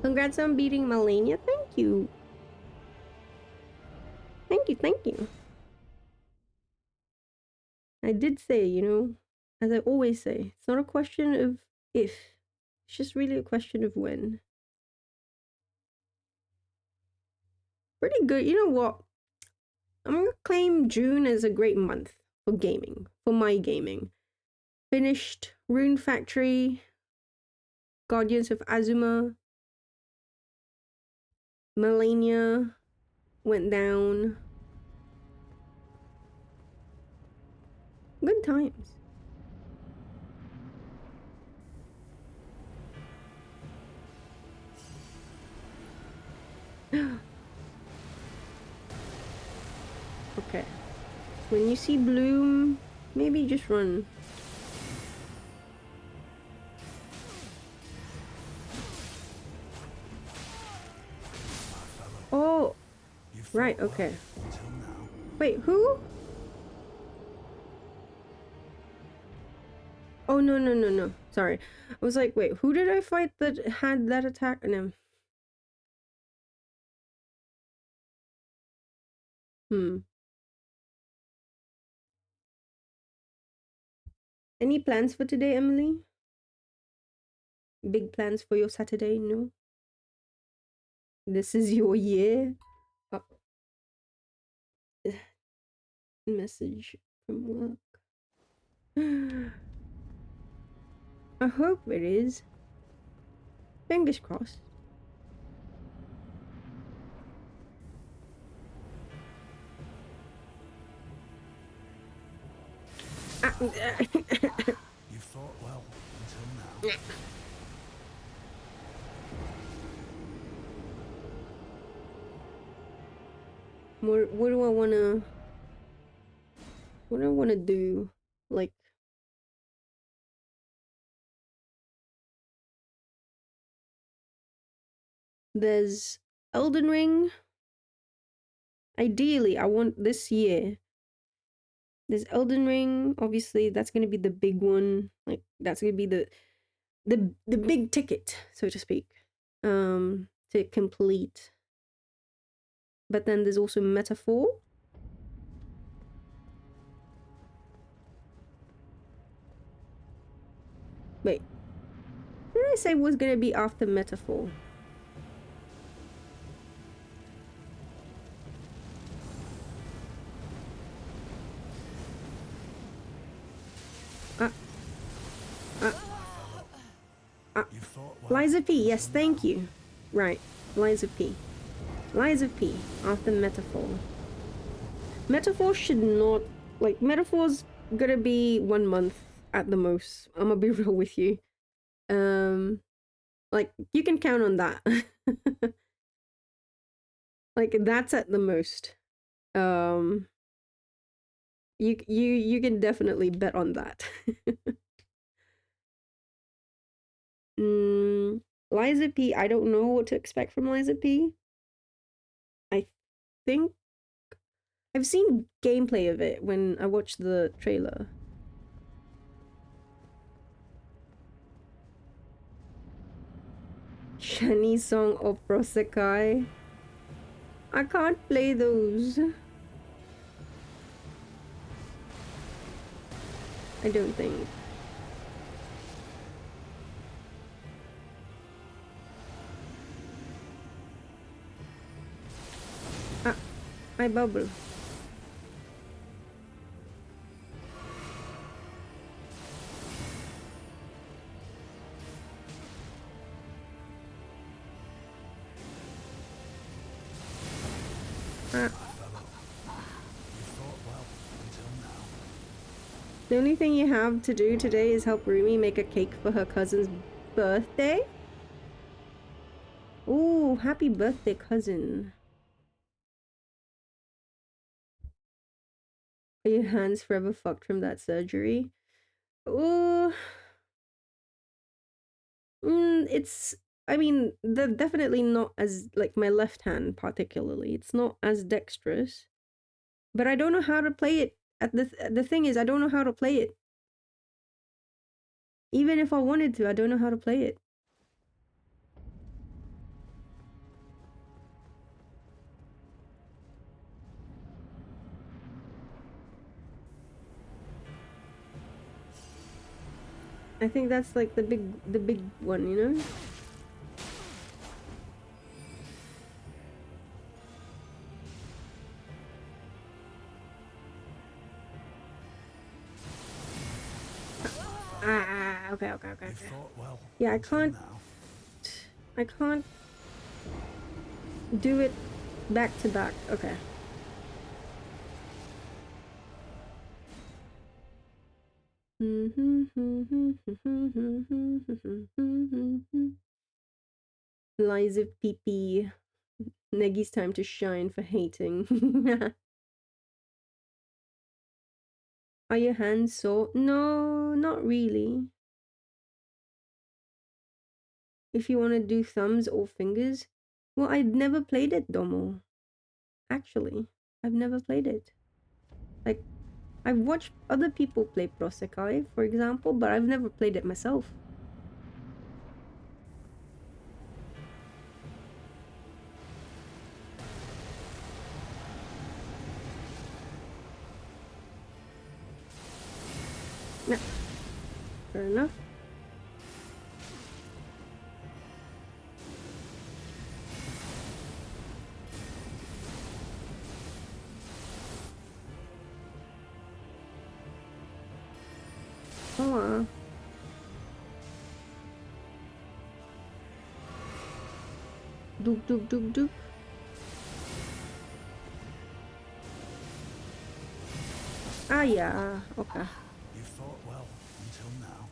Congrats on beating Malenia. Thank you. Thank you. I did say, you know, as I always say, it's not a question of if, it's just really a question of when. Pretty good. You know what? I'm gonna claim June as a great month for gaming, for my gaming. Finished Rune Factory, Guardians of Azuma, Malenia went down. Good times. Okay. When you see Bloom, maybe just run. Oh, You fought right, well. okay. Until now. Wait, who? Oh, no. Sorry. I was like, wait, who did I fight that had that attack on him? Any plans for today, Emily? Big plans for your Saturday? No? This is your year? Oh. Message from work. I hope it is. Fingers crossed. You fought well. Until now. What do I wanna... What do I wanna do? Like... There's Elden Ring. Ideally, I want this year. There's Elden Ring. Obviously, that's gonna be the big one. Like, that's gonna be the big ticket, so to speak. To complete. But then there's also Metaphor. Wait. What did I say was gonna be after Metaphor? You fought well. Lies of P, yes, thank you. Right, Lies of P. Lies of P, after Metaphor. Metaphor should not... Like, Metaphor's gonna be 1 month at the most. I'm gonna be real with you. Like you can count on that. Like that's at the most. Um, you can definitely bet on that. mm, Liza P. I don't know what to expect from Liza P. I think I've seen gameplay of it when I watched the trailer. Shani song or Prosekai. I can't play those. I don't think. Ah, my bubble. Ah. You fought well until now. The only thing you have to do today is help Rumi make a cake for her cousin's birthday? Ooh, happy birthday, cousin. Are your hands forever fucked from that surgery? Ooh. It's... I mean, they're definitely not as... Like, my left hand, particularly. It's not as dexterous. But I don't know how to play it. The thing is, I don't know how to play it. Even if I wanted to, I don't know how to play it. I think that's like the big one, you know? Okay. You fought well Yeah, I until can't now. do it back to back. Okay. Liza PP. Negi's time to shine for hating. Are your hands sore? No, not really. If you want to do thumbs or fingers. Well, I've never played it, Domo. Actually, I've never played it. Like, I've watched other people play Prosekai, for example, but I've never played it myself. No. Fair enough. Oh, doop doop doop doop. Ah, yeah. Okay. You fought well until now.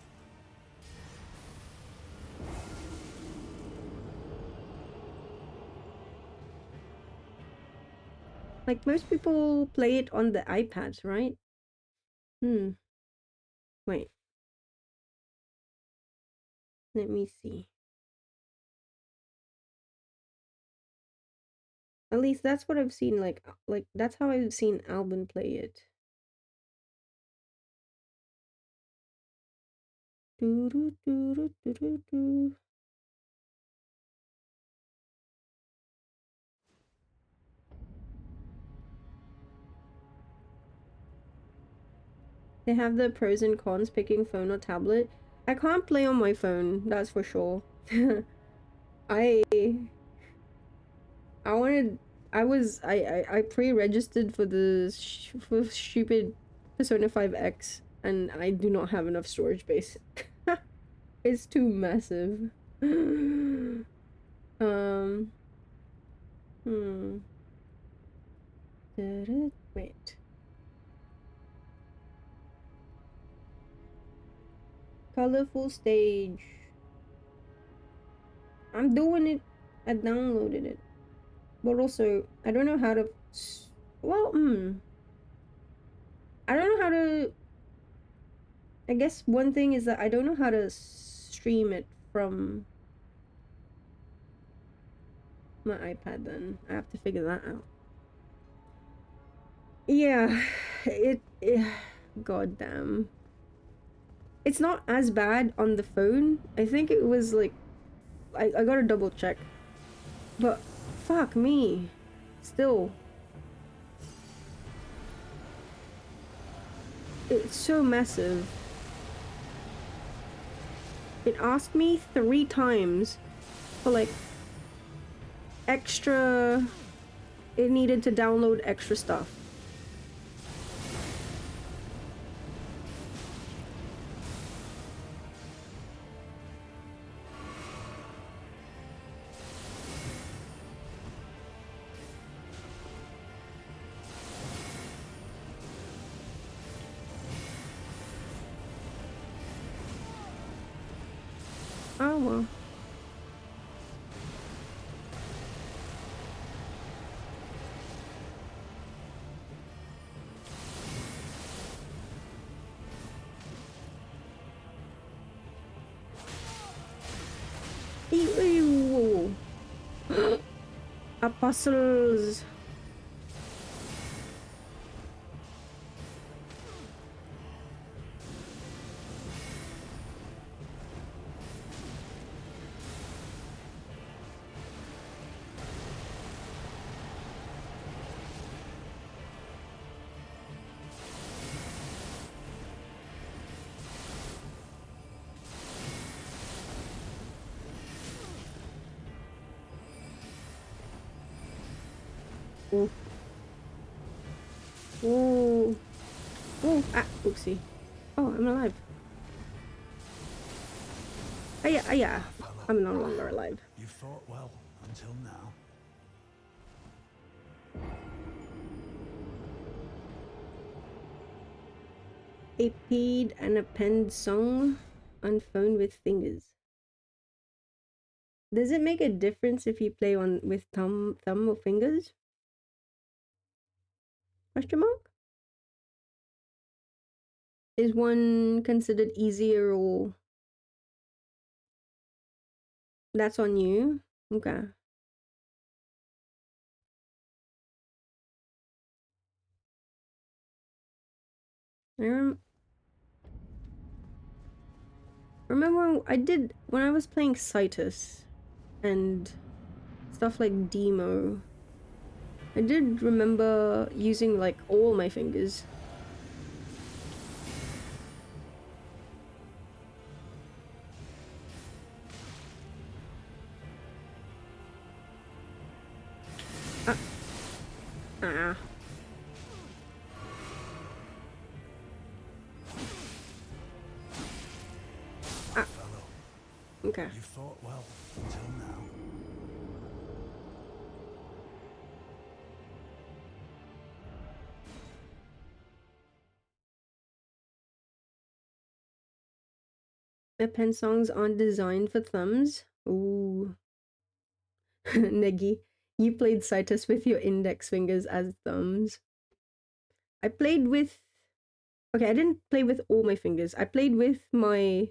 Like, most people play it on the iPads, right? Wait. Let me see. At least that's what I've seen, like that's how I've seen Albin play it. Doo doo doo doo doo doo doo. They have the pros and cons picking phone or tablet. I can't play on my phone, that's for sure. I I wanted I pre-registered for the for stupid Persona 5X and I do not have enough storage space. It's too massive. um Wait. Colorful stage. I'm doing it. I downloaded it. But also, I don't know how to... Well, I don't know how to... I guess one thing is that I don't know how to stream it from my iPad then. I have to figure that out. Yeah, god damn. It's not as bad on the phone. I think it was like... I gotta double check. But, fuck me. Still. It's so massive. It asked me 3 times for like extra... It needed to download extra stuff. Oh well. Ew. Apostles. Ooh. Ooh. Ooh. Ah, oopsie. Oh, I'm alive. Ah, yeah, ah, yeah. I'm no longer alive. You fought well until now. A paid and append song on phone with fingers. Does it make a difference if you play on with thumb or fingers? Question mark? Is one considered easier or... That's on you? Okay. Remember when I was playing Citus and stuff like Demo, I did remember using like all my fingers. Ah. Ah. Ah. Fellow, Okay. you fought well until now. My pen songs aren't designed for thumbs. Ooh. Negi, you played Citus with your index fingers as thumbs. I played with... Okay, I didn't play with all my fingers. I played with my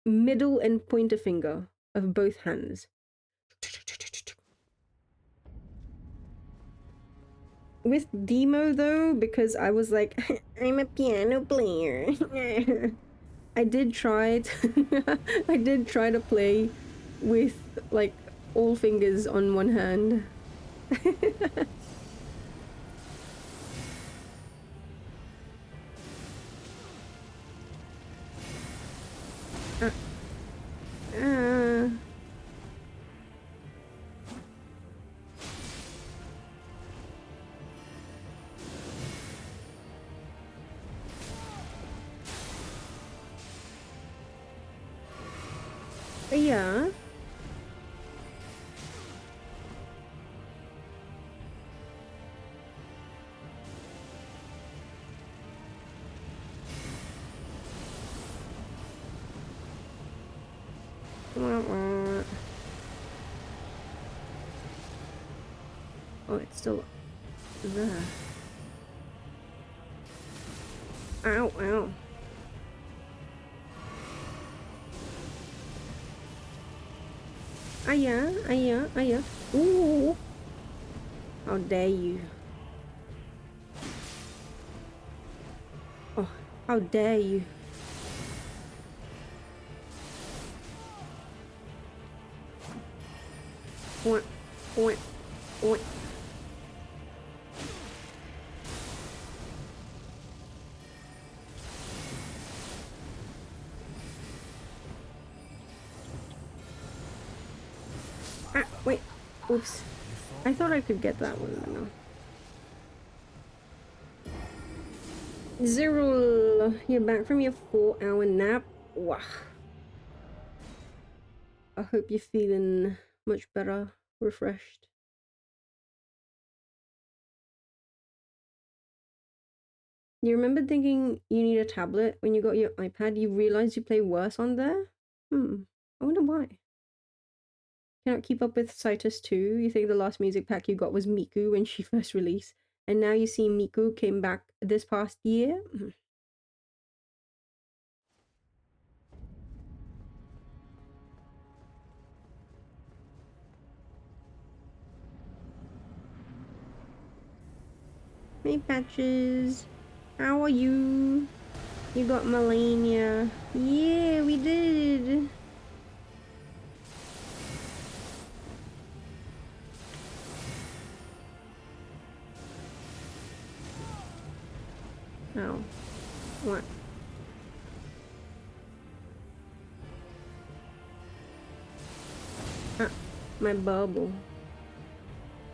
middle and pointer finger of both hands. With Demo though, because I was like, I'm a piano player. I did try to I did try to play with like all fingers on one hand. uh, uh. Yeah. Wah, wah. Oh, it's still there. Ow, ow. Aya, aya, aya. Ooh. How dare you. Oh, how dare you. What? What? What? Ah, wait. Oops. I thought I could get that one, but no. Zero. You're back from your 4-hour nap. Wow. I hope you're feeling much better, refreshed. You remember thinking you need a tablet when you got your iPad? You realized you play worse on there? I wonder why. Cannot keep up with Citus 2. You think the last music pack you got was Miku when she first released, and now you see Miku came back this past year? Hey, Patches. How are you? You got Malenia. Yeah, we did. Oh. What? Ah, my bubble.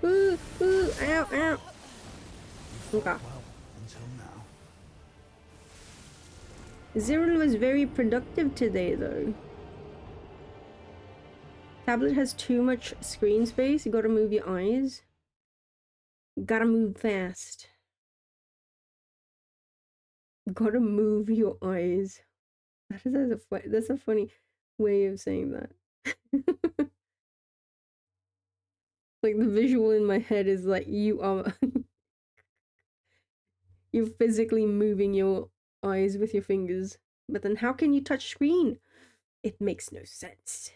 Ooh, ooh, ow, ow. Okay. Well, until now. Zyril was very productive today, though. Tablet has too much screen space. You gotta move your eyes. Gotta move fast. Gotta move your eyes. That's a funny way of saying that. Like the visual in my head is like you are you're physically moving your eyes with your fingers. But then how can you touch screen? It makes no sense.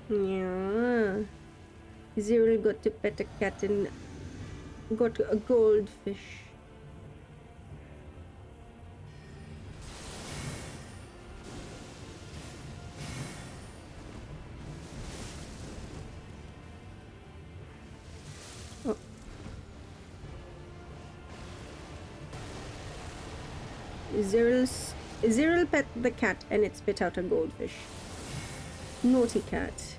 Yeah. Zero got to pet a cat and got a goldfish. Oh. Zyril pet the cat and it spit out a goldfish. Naughty cat.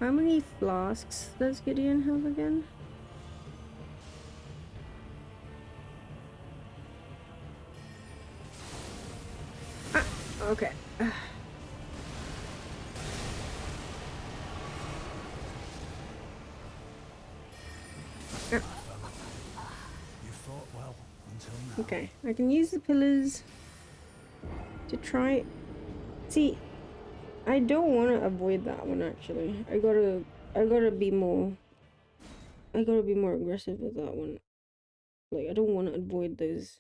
How many flasks does Gideon have again? Ah, okay. You fought well until now. Okay, I can use the pillars to try. See, I don't want to avoid that one actually. I gotta be more. I gotta be more aggressive with that one. Like I don't want to avoid those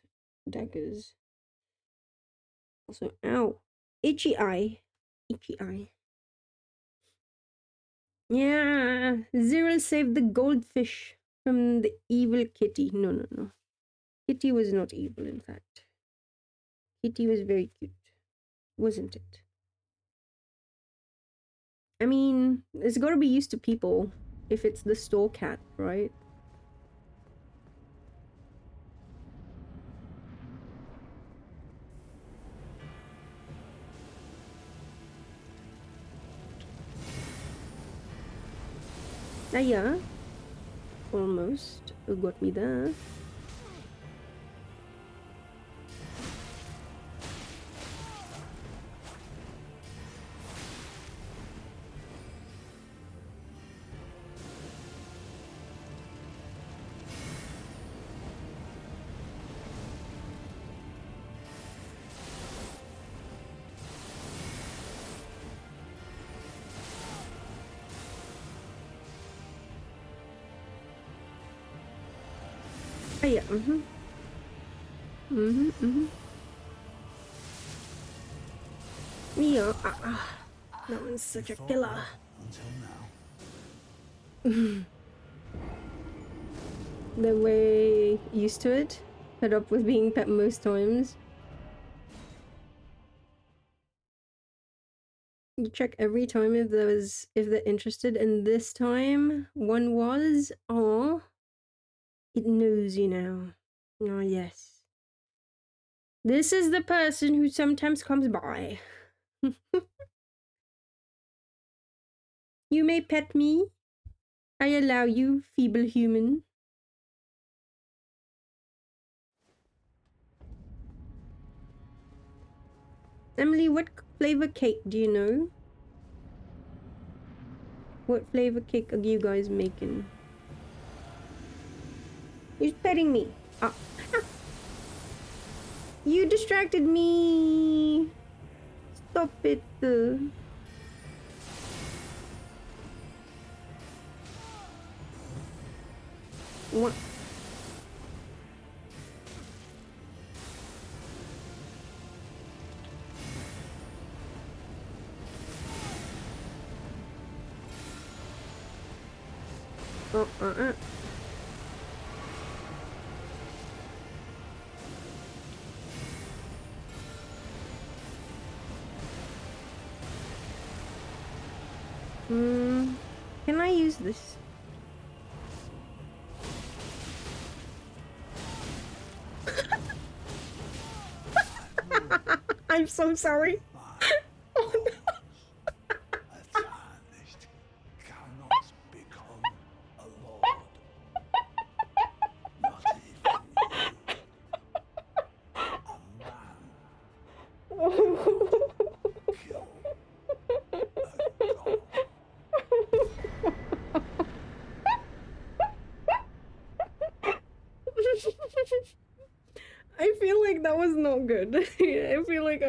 daggers. Also, ow, itchy eye, itchy eye. Yeah, Zero saved the goldfish from the evil kitty. No, no, no. Kitty was not evil, in fact. Kitty was very cute, wasn't it? I mean, it's gotta be used to people if it's the store cat, right? Ah, yeah. almost got me there. Oh, yeah, Yeah, that one's such a You fought killer. well until now. They're way used to it. Fed up with being pet most times. You check every time if they're interested, and this time one was. Oh, it knows you now. Oh yes. This is the person who sometimes comes by. You may pet me. I allow you, feeble human. Emily, what flavor cake do you know? What flavor cake are you guys making? Who's petting me? Ah. You distracted me. Stop it. What? Oh, Can I use this? I'm so sorry. Oh, no. A tarnished cannot become a lord. Not even you. A man kill a god. I feel like that was not good. I feel like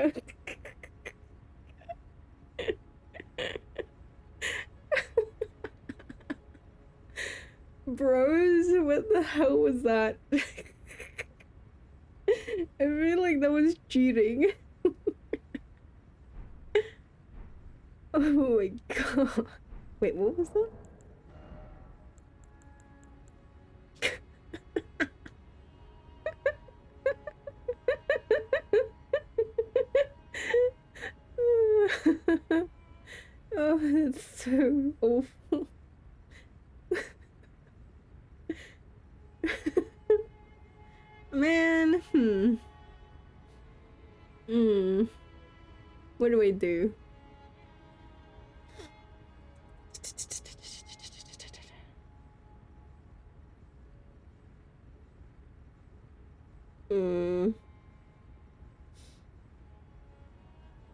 Bros, what the hell was that? I feel like that was cheating. Oh my god. Wait, what was that? Oh, it's so awful. Man, What do I do?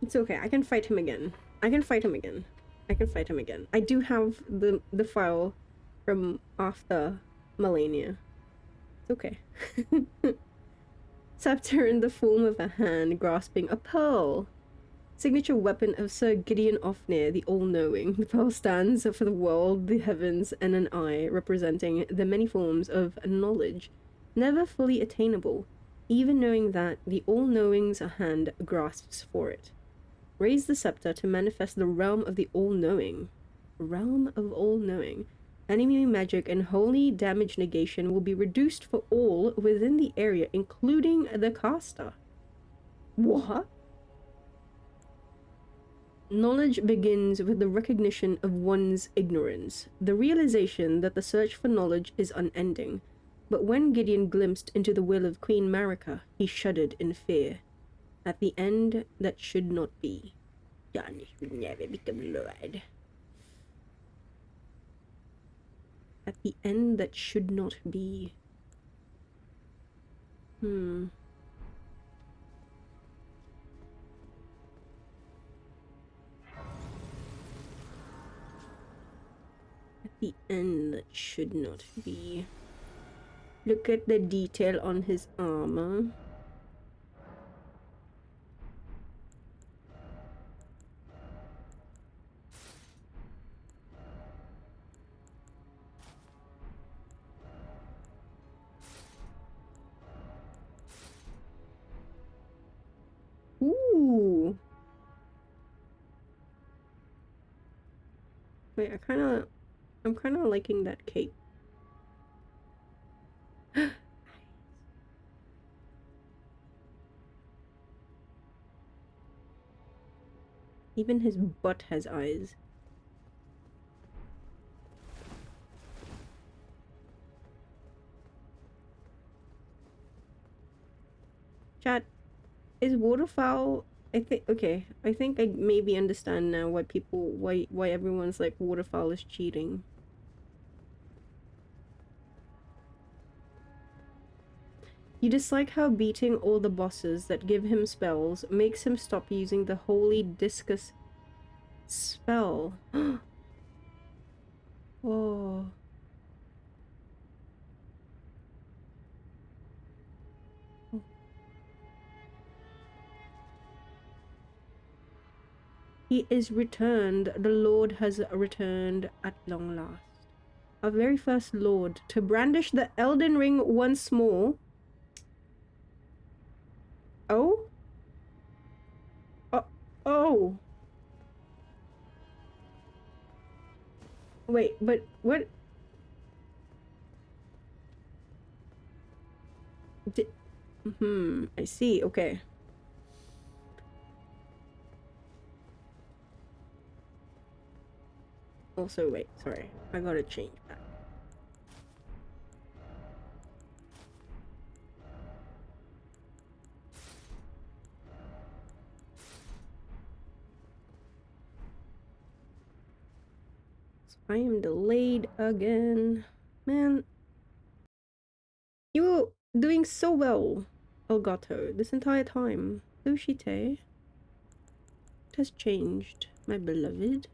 It's okay. I can fight him again. I can fight him again. I can fight him again. I do have the file from after Malenia. It's okay. Scepter in the form of a hand grasping a pearl. Signature weapon of Sir Gideon Ofnir, the All-Knowing. The pearl stands for the world, the heavens, and an eye, representing the many forms of knowledge, never fully attainable, even knowing that the All-Knowing's hand grasps for it. Raise the scepter to manifest the realm of the All-Knowing. Realm of All-Knowing. Enemy magic and holy damage negation will be reduced for all within the area, including the caster. What? Knowledge begins with the recognition of one's ignorance, the realization that the search for knowledge is unending. But when Gideon glimpsed into the will of Queen Marika, he shuddered in fear. At the end that should not be. Giannis would never become Lord. At the end that should not be. Hmm. At the end that should not be. Look at the detail on his armor. Ooh. Wait, I'm kind of liking that cape. Even his butt has eyes. Chat, is waterfowl? I think okay. I think I maybe understand now why everyone's like waterfowl is cheating. You dislike how beating all the bosses that give him spells makes him stop using the holy discus spell. Oh. He is returned. The Lord has returned at long last. Our very first Lord, to brandish the Elden Ring once more. Oh? Oh. Wait, but what? I see, okay. Also, wait, sorry. I gotta change that. I am delayed again. Man. You were doing so well, Elgato, this entire time. Lushite. It has changed, my beloved.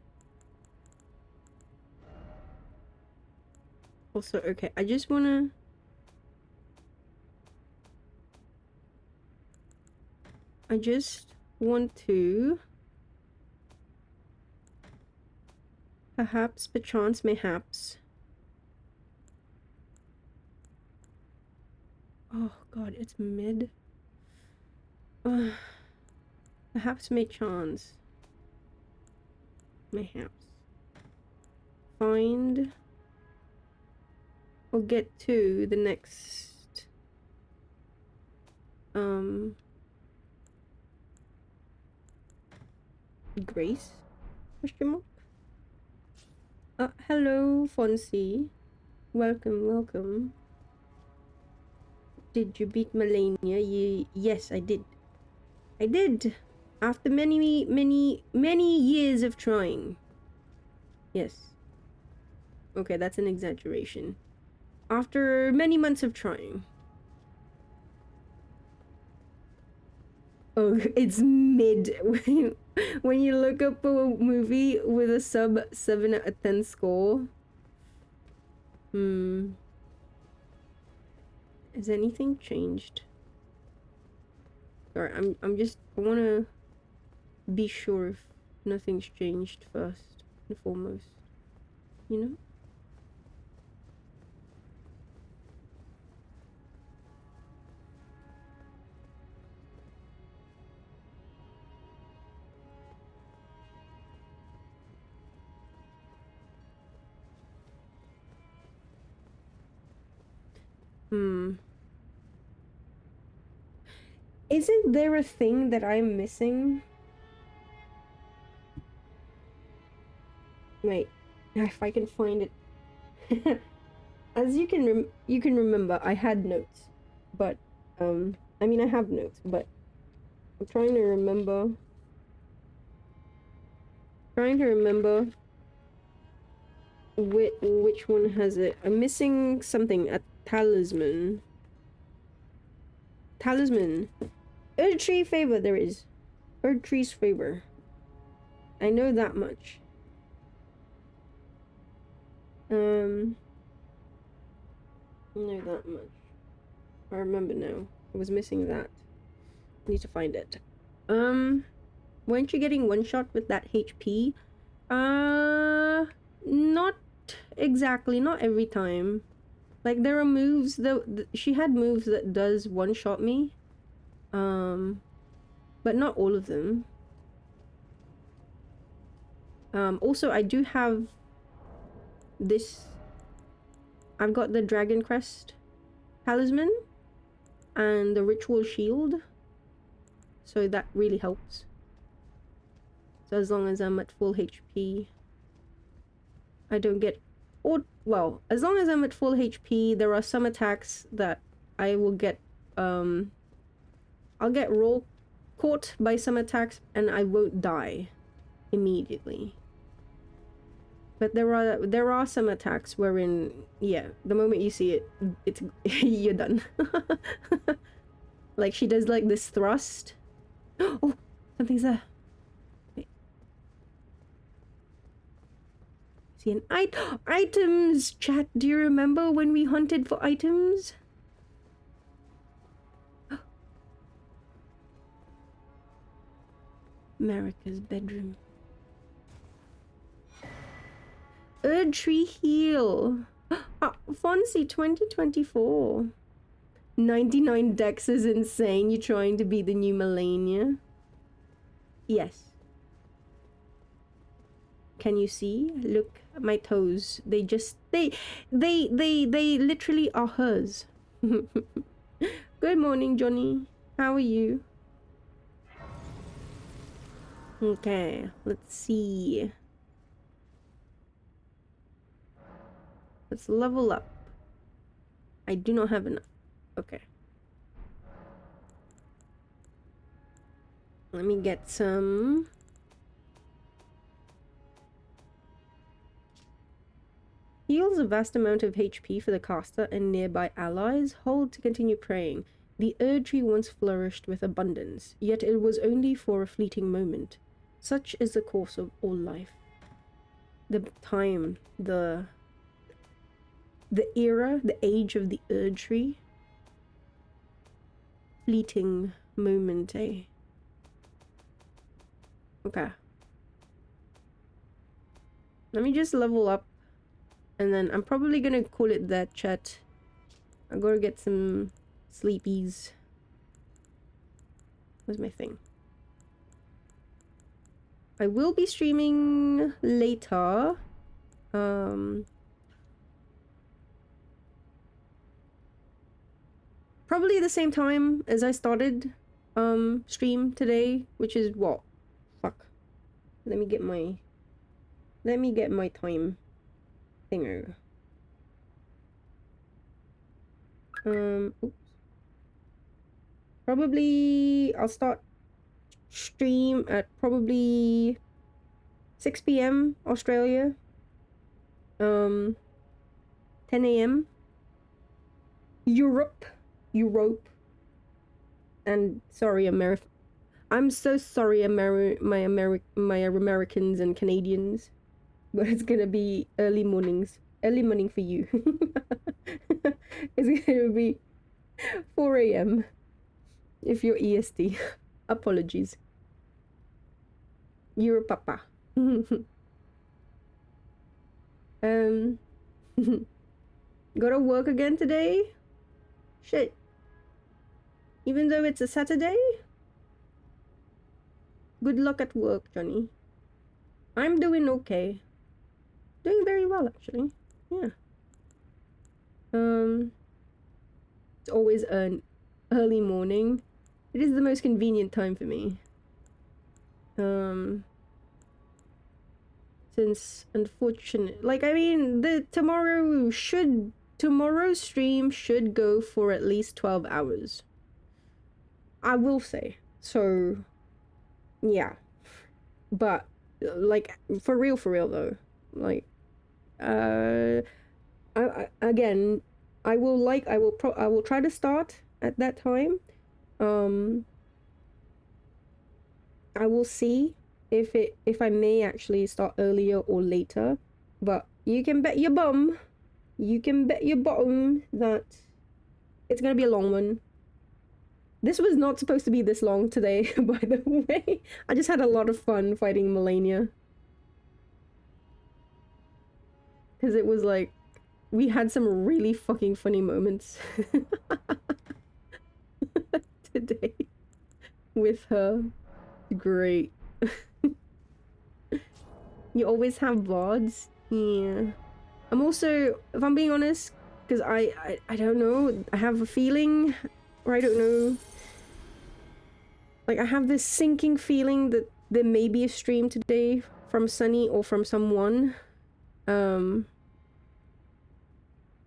Also, okay, I just want to perhaps, perchance, mayhaps. Oh god, it's mid. Perhaps, may chance. Mayhaps. Find or get to the next Grace? Question mark? Hello, Fonzie. Welcome, welcome. Did you beat Malenia? Yes, I did. I did! After many, many, many years of trying. Yes. Okay, that's an exaggeration. After many months of trying. Oh, it's mid. When you look up a movie with a sub 7 out of 10 score. Has anything changed? Sorry, I wanna be sure if nothing's changed first and foremost. You know? Isn't there a thing that I'm missing? Wait, if I can find it. As you can remember, I had notes, but I mean I have notes, but I'm trying to remember. Which one has it? I'm missing something. A talisman. Talisman. Erd tree favor there is. Erd tree's favor. I know that much. I know that much. I remember now. I was missing that. Need to find it. Weren't you getting one shot with that HP? Not exactly. Not every time. Like there are moves that she had moves that does one shot me. But not all of them. Also I do have this. I've got the Dragon Crest talisman and the ritual shield. So that really helps. So as long as I'm at full HP, I don't get, or well, as long as I'm at full HP, there are some attacks that I will get, I'll get roll caught by some attacks and I won't die immediately. But there are some attacks wherein, yeah, the moment you see it, it's you're done. Like she does like this thrust. Oh, something's there. Wait. See an items, chat. Do you remember when we hunted for items? America's bedroom. Erd tree heal. Fonzie 2024. 99 dex is insane. You're trying to be the new Malenia. Yes. Can you see? Look at my toes. They just they literally are hers. Good morning, Johnny. How are you? Okay, let's see. Let's level up. I do not have enough. Okay. Let me get some. Heals a vast amount of HP for the caster and nearby allies. Hold to continue praying. The Erd tree once flourished with abundance, yet it was only for a fleeting moment. Such is the course of all life. The time, the era, the age of the Erd tree. Fleeting moment, eh? Okay. Let me just level up. And then I'm probably gonna call it that, chat. I gotta get some sleepies. Where's my thing? I will be streaming later. Probably the same time as I started stream today, which is what? Fuck. Let me get my time thingo. Oops. Probably I'll start stream at probably 6 p.m. Australia. 10 a.m. Europe. And sorry, I'm so sorry, my Americans and Canadians, but it's gonna be early morning for you. It's gonna be 4 a.m. if you're EST. Apologies. You're a papa. Gotta work again today? Shit. Even though it's a Saturday? Good luck at work, Johnny. I'm doing okay. Doing very well, actually. Yeah. It's always an early morning. It is the most convenient time for me. Since, unfortunately, like, I mean, tomorrow's stream should go for at least 12 hours. I will say. So, yeah. But, like, for real though, like, Again, I will try to start at that time. I will see if I may actually start earlier or later, but you can bet your bum, you can bet your bottom that it's gonna be a long one. This was not supposed to be this long today, by the way. I just had a lot of fun fighting Malenia. Because it was like, we had some really fucking funny moments today with her. Great. You always have VODs? Yeah. I'm also, if I'm being honest, because I don't know, I have a feeling, or I don't know, like I have this sinking feeling that there may be a stream today from Sunny or from someone.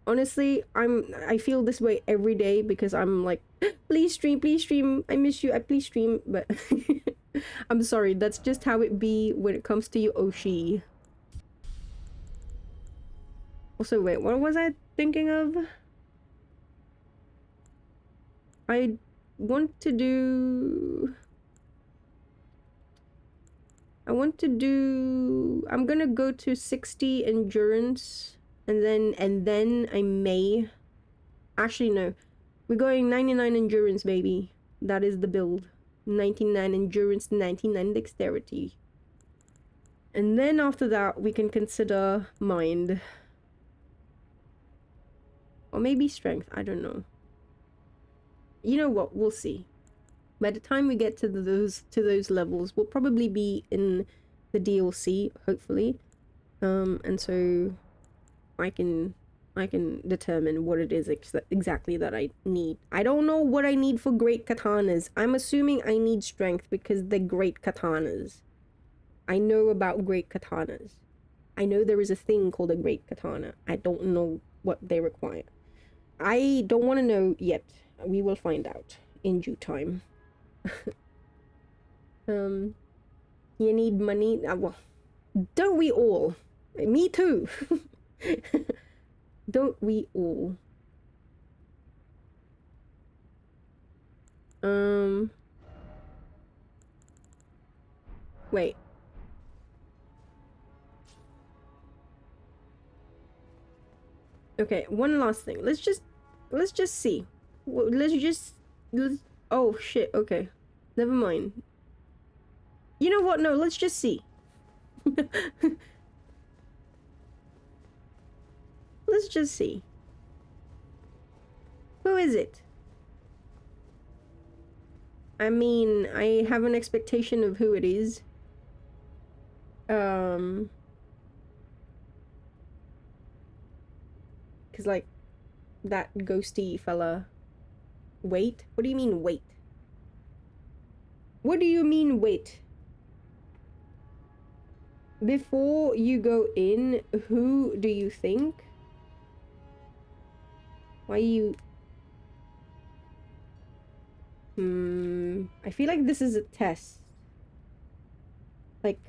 Honestly, I feel this way every day because I'm like, please stream, I miss you, please stream, but I'm sorry, that's just how it be when it comes to you, Oshi. Also, wait, what was I thinking of? I want to do... I'm gonna go to 60 endurance, and then I may... Actually, no. We're going 99 endurance, baby. That is the build. 99 endurance, 99 dexterity. And then after that, we can consider mind. Or maybe strength, I don't know. You know what, we'll see. By the time we get to those levels, we'll probably be in the DLC, hopefully. And so I can determine what it is exactly that I need. I don't know what I need for great katanas. I'm assuming I need strength because they're great katanas. I know about great katanas. I know there is a thing called a great katana. I don't know what they require. I don't want to know yet. We will find out in due time. You need money? Well, don't we all? Me too. Don't we all? Wait. Okay, one last thing. Let's just see. Oh shit, okay. Never mind. You know what? No, let's just see. Let's just see. Who is it? I mean, I have an expectation of who it is. Cause like, that ghosty fella. Wait? What do you mean wait? What do you mean wait? Before you go in, who do you think? Why you... I feel like this is a test. Like...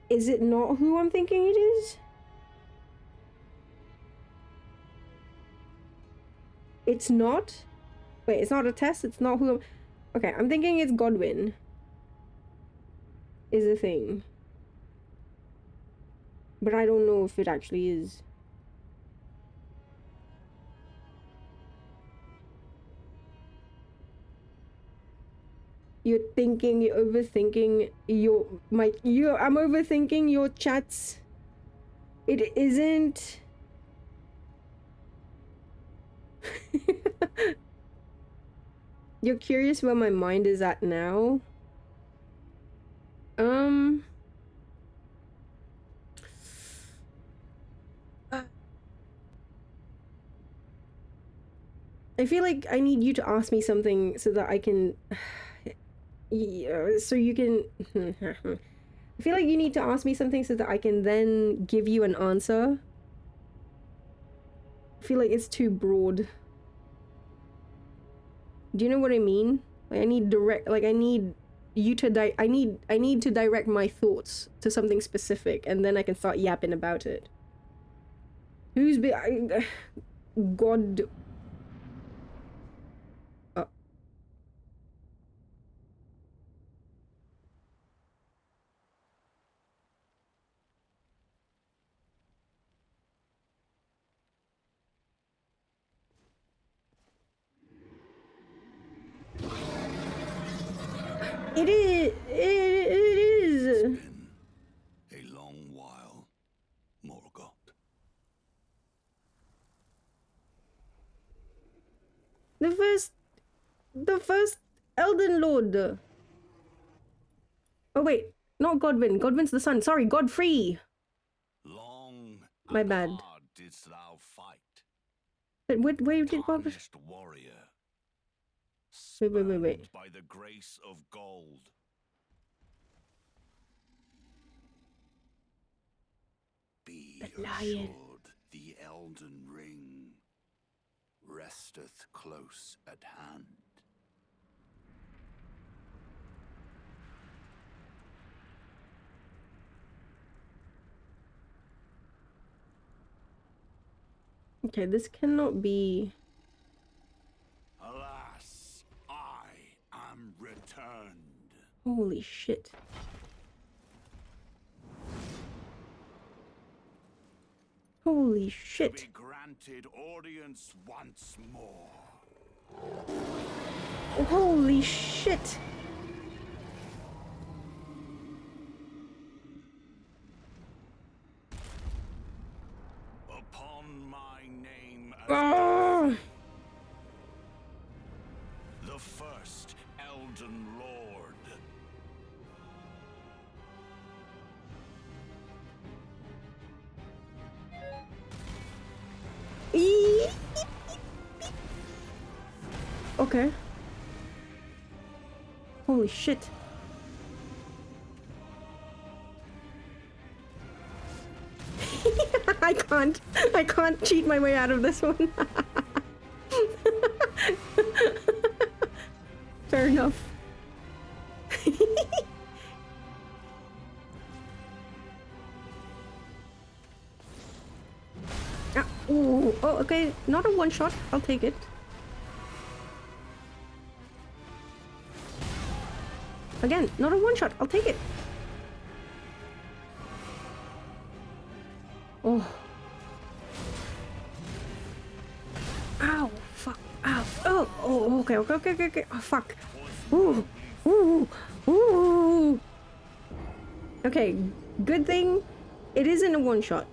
Is it not who I'm thinking it is? It's not? Wait, it's not a test? It's not who I'm... Okay, I'm thinking it's Godwin. Is a thing. But I don't know if it actually is. You're thinking, you're overthinking I'm overthinking your chats. It isn't. You're curious where my mind is at now? I feel like I need you to ask me something so that I can... so you can... I feel like you need to ask me something so that I can then give you an answer. I feel like it's too broad. Do you know what I mean? Like I need direct... Like I need you to I need to direct my thoughts to something specific, and then I can start yapping about it. Who's God? It is. It is. Been a long while, Morgoth. The first Elden Lord. Oh wait, not Godwin. Godwin's the son. Sorry, Godfrey. Long My and bad. hard didst thou fight, Where did Godwin? tarnished warrior. Wait. Spurned by the grace of gold. Be The lion. assured, the Elden Ring resteth close at hand. Okay, this cannot be. Alas, I am returned. Holy shit. Holy To shit. be granted audience once more. Holy shit. Upon my name as Ah! the first Elden Lord. Eee! Okay. Holy shit. I can't cheat my way out of this one. Fair enough. Ah, ooh, oh, okay. Not a one shot. I'll take it. Again, not a one shot. I'll take it. Oh. Ow. Fuck. Ow. Oh. Oh. Okay. Oh, fuck. Ooh. Ooh. Ooh. Okay. Good thing it isn't a one shot.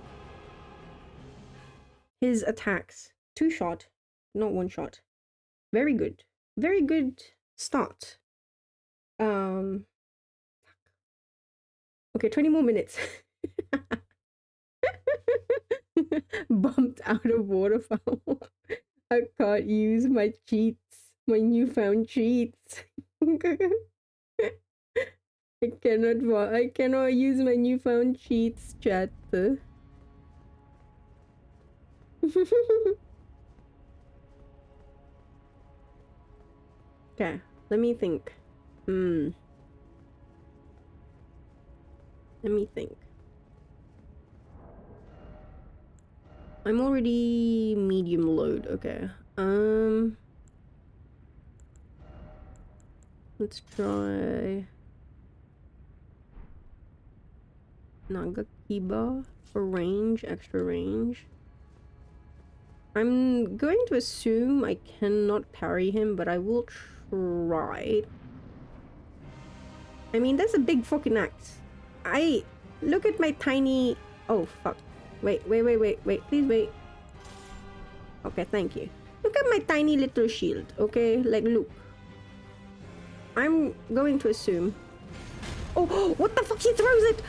His attacks. Two shot, not one shot. Very good. Very good start. Okay, 20 more minutes. Bumped out of waterfowl. I can't use my cheats. My newfound cheats. I cannot use my newfound cheats, chat. Okay, let me think. Let me think. I'm already medium load. Okay. Let's try Nagakiba for range, extra range. I'm going to assume I cannot parry him, but I will try. I mean, that's a big fucking axe. Look at my tiny... Oh, fuck. Wait. Please wait. Okay, thank you. Look at my tiny little shield, okay? Like, look. I'm going to assume... Oh, what the fuck? He throws it!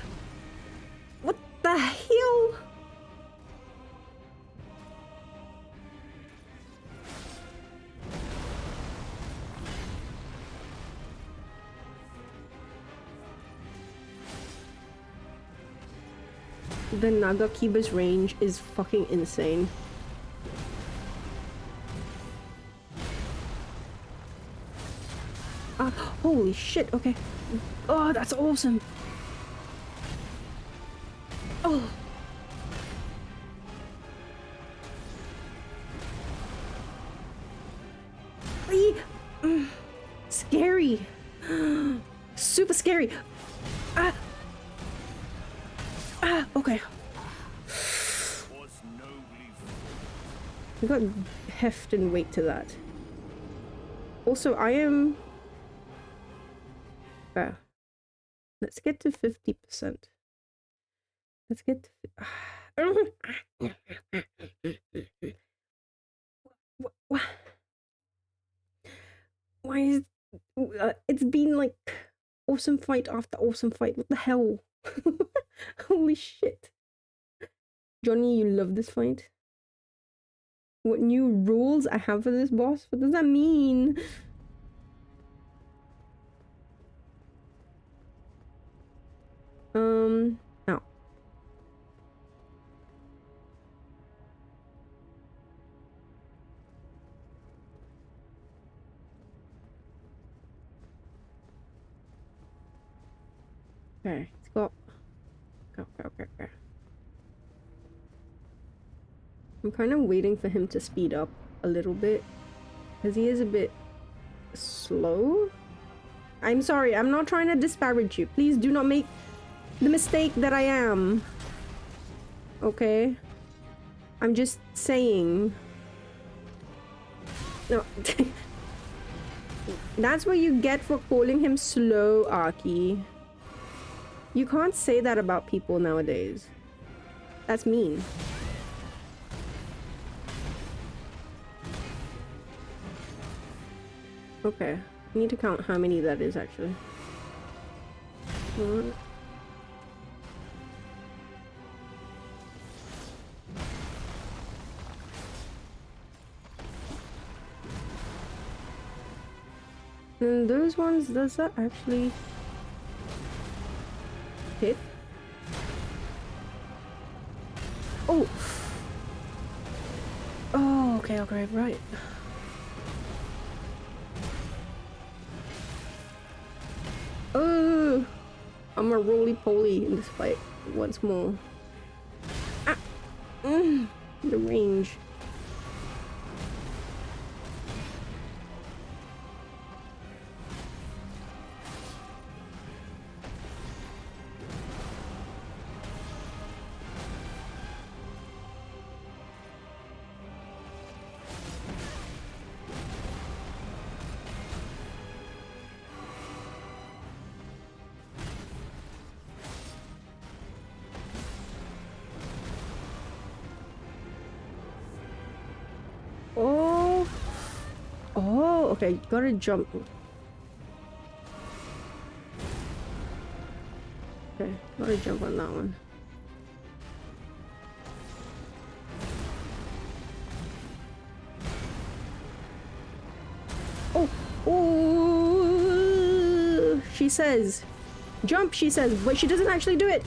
What the hell? The Nagakiba's range is fucking insane. Holy shit, okay. Oh, that's awesome. Oh. Eee. Scary. Super scary. Ah. Ah, okay. I got heft and weight to that. Also, I am... let's get to 50%. Let's get to... Why is... it's been like awesome fight after awesome fight. What the hell? Holy shit. Johnny, you love this fight? What new rules I have for this boss? What does that mean? Now. Okay, let's go. Okay. I'm kind of waiting for him to speed up a little bit, because he is a bit slow. I'm sorry, I'm not trying to disparage you. Please do not make the mistake that I am. Okay? I'm just saying. No. That's what you get for calling him slow, Aki. You can't say that about people nowadays. That's mean. Okay, I need to count how many that is actually. One. And those ones, does that actually hit? Oh! Oh, okay, right. Oh! I'm a roly-poly in this fight once more. Ah! The range. Oh, okay, gotta jump. Okay, gotta jump on that one. Oh, she says, jump, she says, but she doesn't actually do it.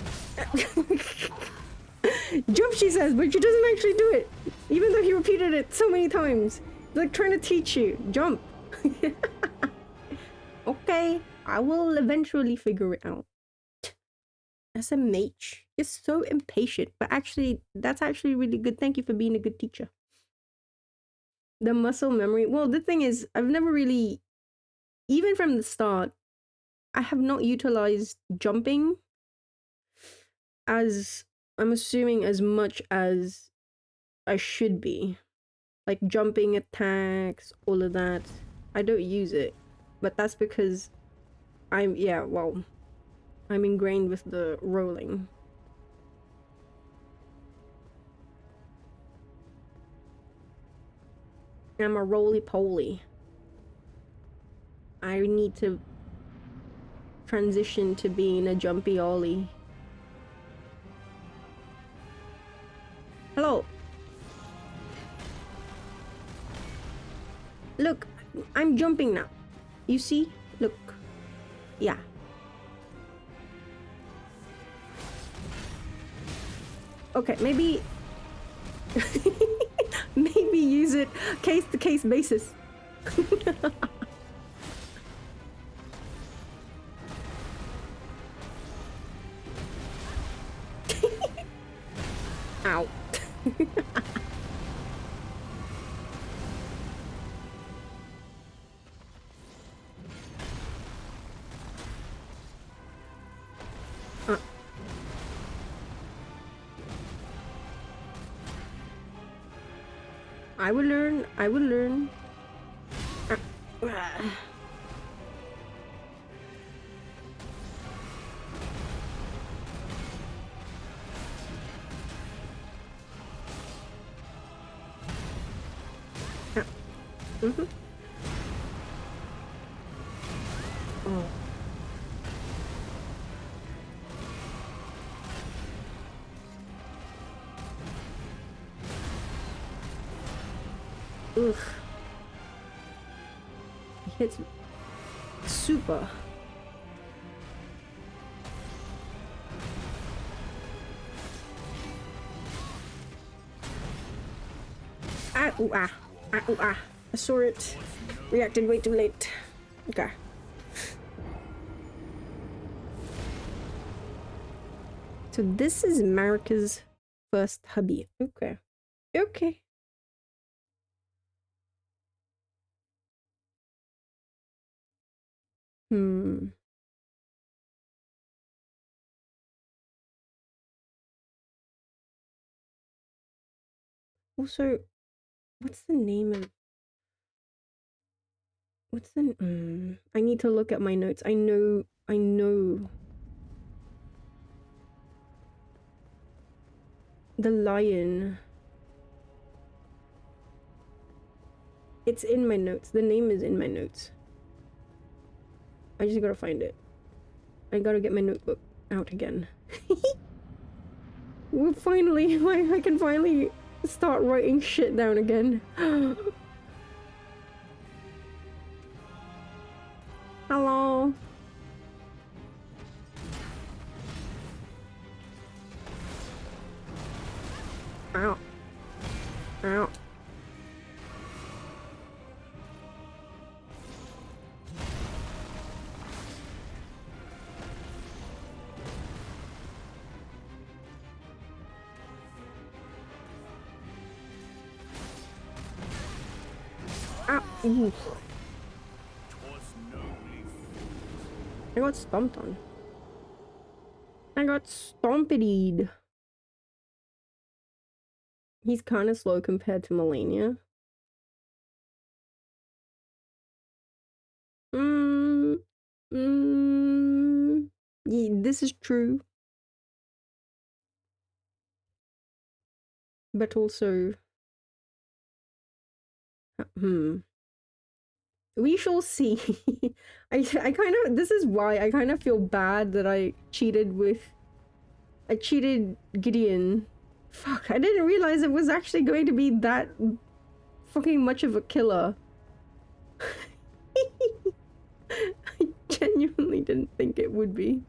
Jump, she says, but she doesn't actually do it. Even though he repeated it so many times. Like trying to teach you. Jump. Okay, I will eventually figure it out. SMH. You're so impatient, but actually, that's actually really good. Thank you for being a good teacher. The muscle memory. Well, the thing is, I've never really, even from the start, I have not utilized jumping as, I'm assuming, as much as I should be. Like jumping attacks, all of that. I don't use it. But that's because I'm ingrained with the rolling. I'm a roly-poly. I need to transition to being a jumpy ollie. Hello. Look, I'm jumping now. You see? Look. Yeah. Okay, maybe... maybe use it case-to-case basis. I will learn. I will learn. Ah. Mm-hmm. Oh. Ugh. He hits super. Ah, ooh, ah. Ah, ooh, ah. I saw it. Reacted way too late. Okay. So this is Marika's first hubby. Okay. Okay. Hmm. Also, what's the name of... What's the... I need to look at my notes. I know... The lion. It's in my notes. The name is in my notes. I just gotta find it. I gotta get my notebook out again. Well, finally, I can finally start writing shit down again. Hello. Ow. Ow. Ow. Ooh. I got stomped on. I got stompedied. He's kind of slow compared to Malenia. Mm, yeah, this is true. But also... We shall see. I kind of... This is why I kind of feel bad that I cheated Gideon. Fuck, I didn't realize it was actually going to be that fucking much of a killer. I genuinely didn't think it would be.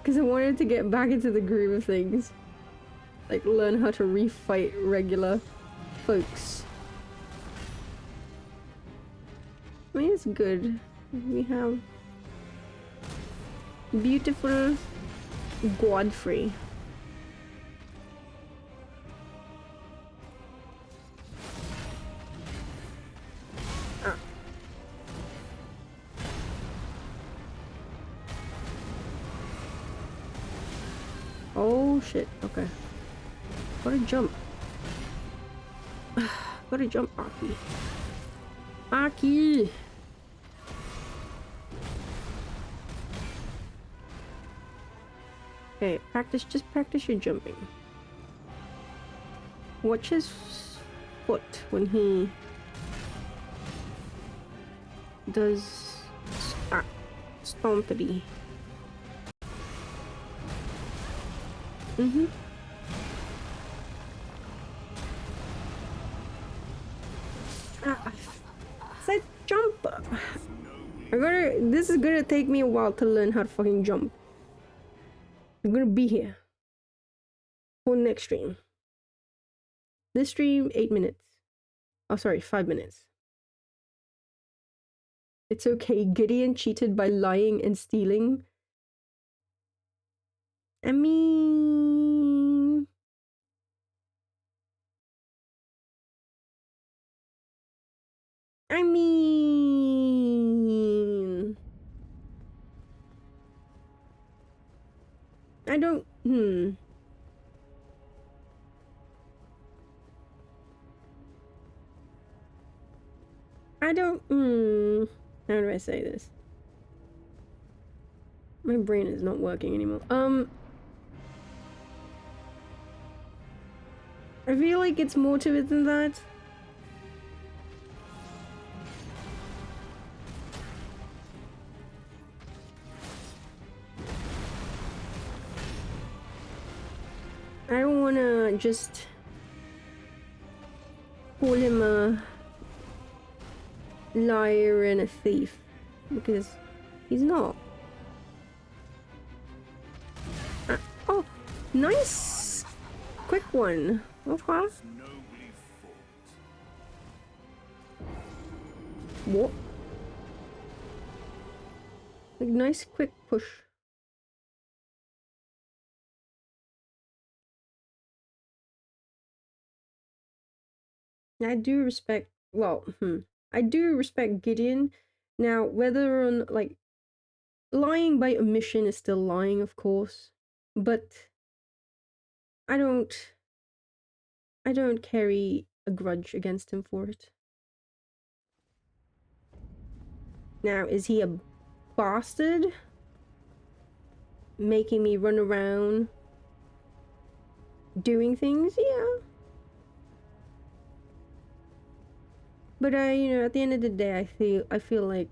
Because I wanted to get back into the groove of things. Like, learn how to refight regular folks. I mean, it's good. We have beautiful Godfrey. Ah. Oh shit, okay. Gotta jump. Gotta jump, Aki. Aki! Okay, just practice your jumping. Watch his foot when he does stompity. Said jump. This is gonna take me a while to learn how to fucking jump. I'm gonna be here for next stream. This stream, 8 minutes. Oh, sorry, 5 minutes. It's okay. Gideon cheated by lying and stealing. I mean... I mean... I don't. I don't. How do I say this? My brain is not working anymore. I feel like it's more to it than that. I don't wanna just call him a liar and a thief, because he's not. Oh, nice! Quick one. Okay. What? Like, nice quick push. I do respect, well, I do respect Gideon. Now, whether on, like, lying by omission is still lying, of course, but I don't carry a grudge against him for it. Now, is he a bastard? Making me run around doing things? Yeah. But you know, at the end of the day, I feel like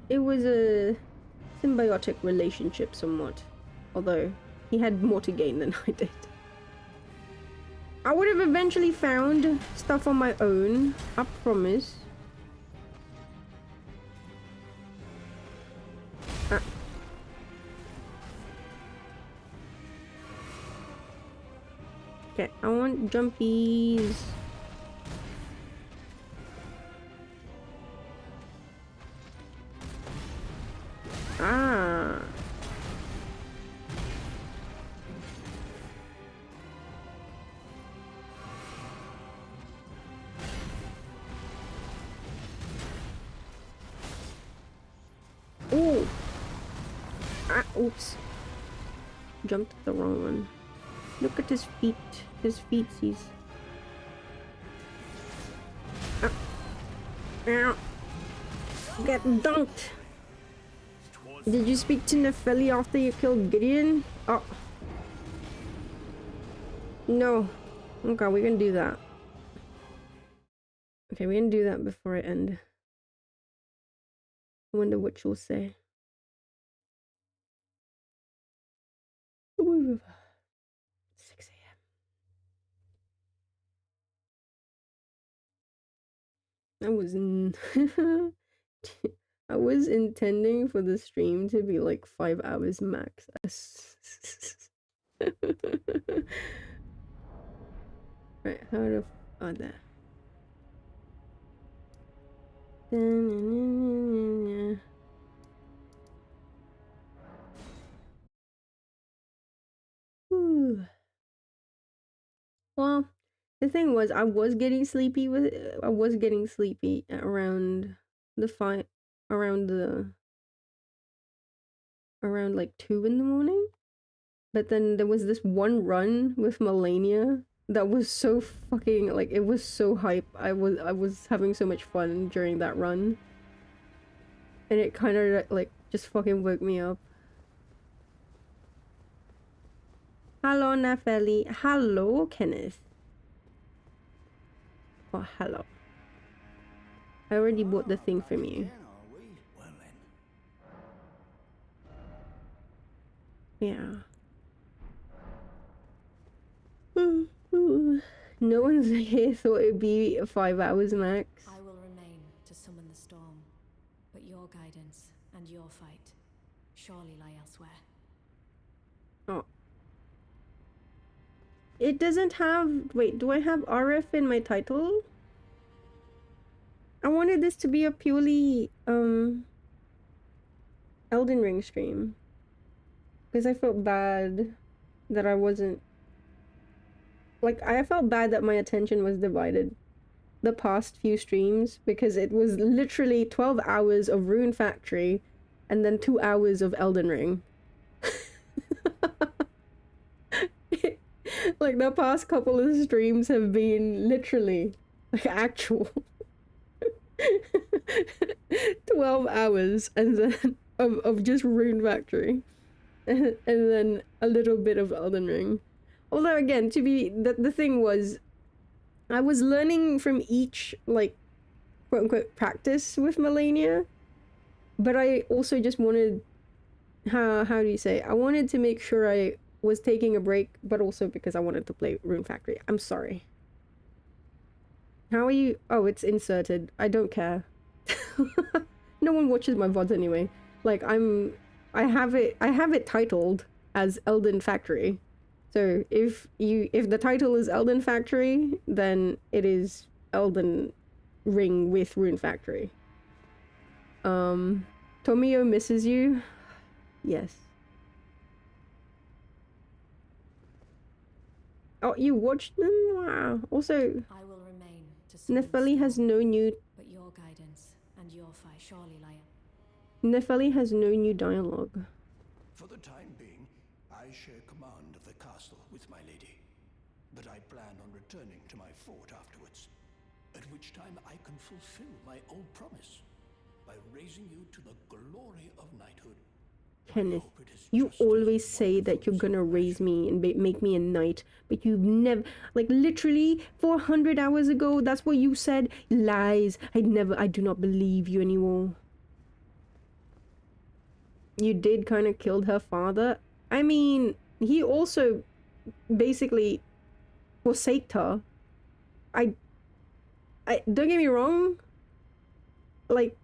it was a symbiotic relationship somewhat. Although he had more to gain than I did. I would have eventually found stuff on my own, I promise. Okay, I want jumpies. Ah. Oh. Ah, oops. Jumped the wrong one. Look at his feet. His feetsies. Ah. Ow. Get dunked. Did you speak to Nefeli after you killed Gideon? Oh. No. Okay, we can do that. Okay, we can do that before I end. I wonder what you'll say. 6 a.m. I was intending for the stream to be like 5 hours max. Right, how to... Oh, there. Well, the thing was, I was getting sleepy around the fight, around like 2 in the morning. But then there was this one run with Malenia that was so fucking, like, it was so hype. I was having so much fun during that run. And it kind of, like, just fucking woke me up. Hello, Nefeli. Hello, Kenneth. Oh, hello. I already bought the thing from you. Yeah. No one's here thought it'd be 5 hours max. I will remain to summon the storm, but your guidance and your fight surely lie elsewhere. Oh. It doesn't have... Wait, do I have RF in my title? I wanted this to be a purely, Elden Ring stream. Because I felt bad that I wasn't... Like, I felt bad that my attention was divided the past few streams, because it was literally 12 hours of Rune Factory and then 2 hours of Elden Ring. Like the past couple of streams have been literally like actual 12 hours and then of just Rune Factory and then a little bit of Elden Ring. Although again, to be the thing was I was learning from each like quote unquote practice with Malenia, but I also just wanted how do you say? I wanted to make sure I was taking a break, but also because I wanted to play Rune Factory. I'm sorry. How are you? Oh, it's inserted. I don't care. No one watches my VODs anyway. Like I have it titled as Elden Factory. So if the title is Elden Factory, then it is Elden Ring with Rune Factory. Tomio misses you. Yes. Oh, you watched them? Wow. Also, I will remain to summon the Nefeli has storm, no new but your guidance and your fight surely lie. Nefeli has no new dialogue. For the time being, I share command of the castle with my lady. But I plan on returning to my fort afterwards, at which time I can fulfill my old promise by raising you to the glory of knighthood. Kenneth, you always say that you're gonna raise me and make me a knight, but you've never, like literally 400 hours ago, that's what you said. Lies. I do not believe you anymore. You did kind of killed her father. I mean, he also basically forsaked her. I don't get me wrong. Like,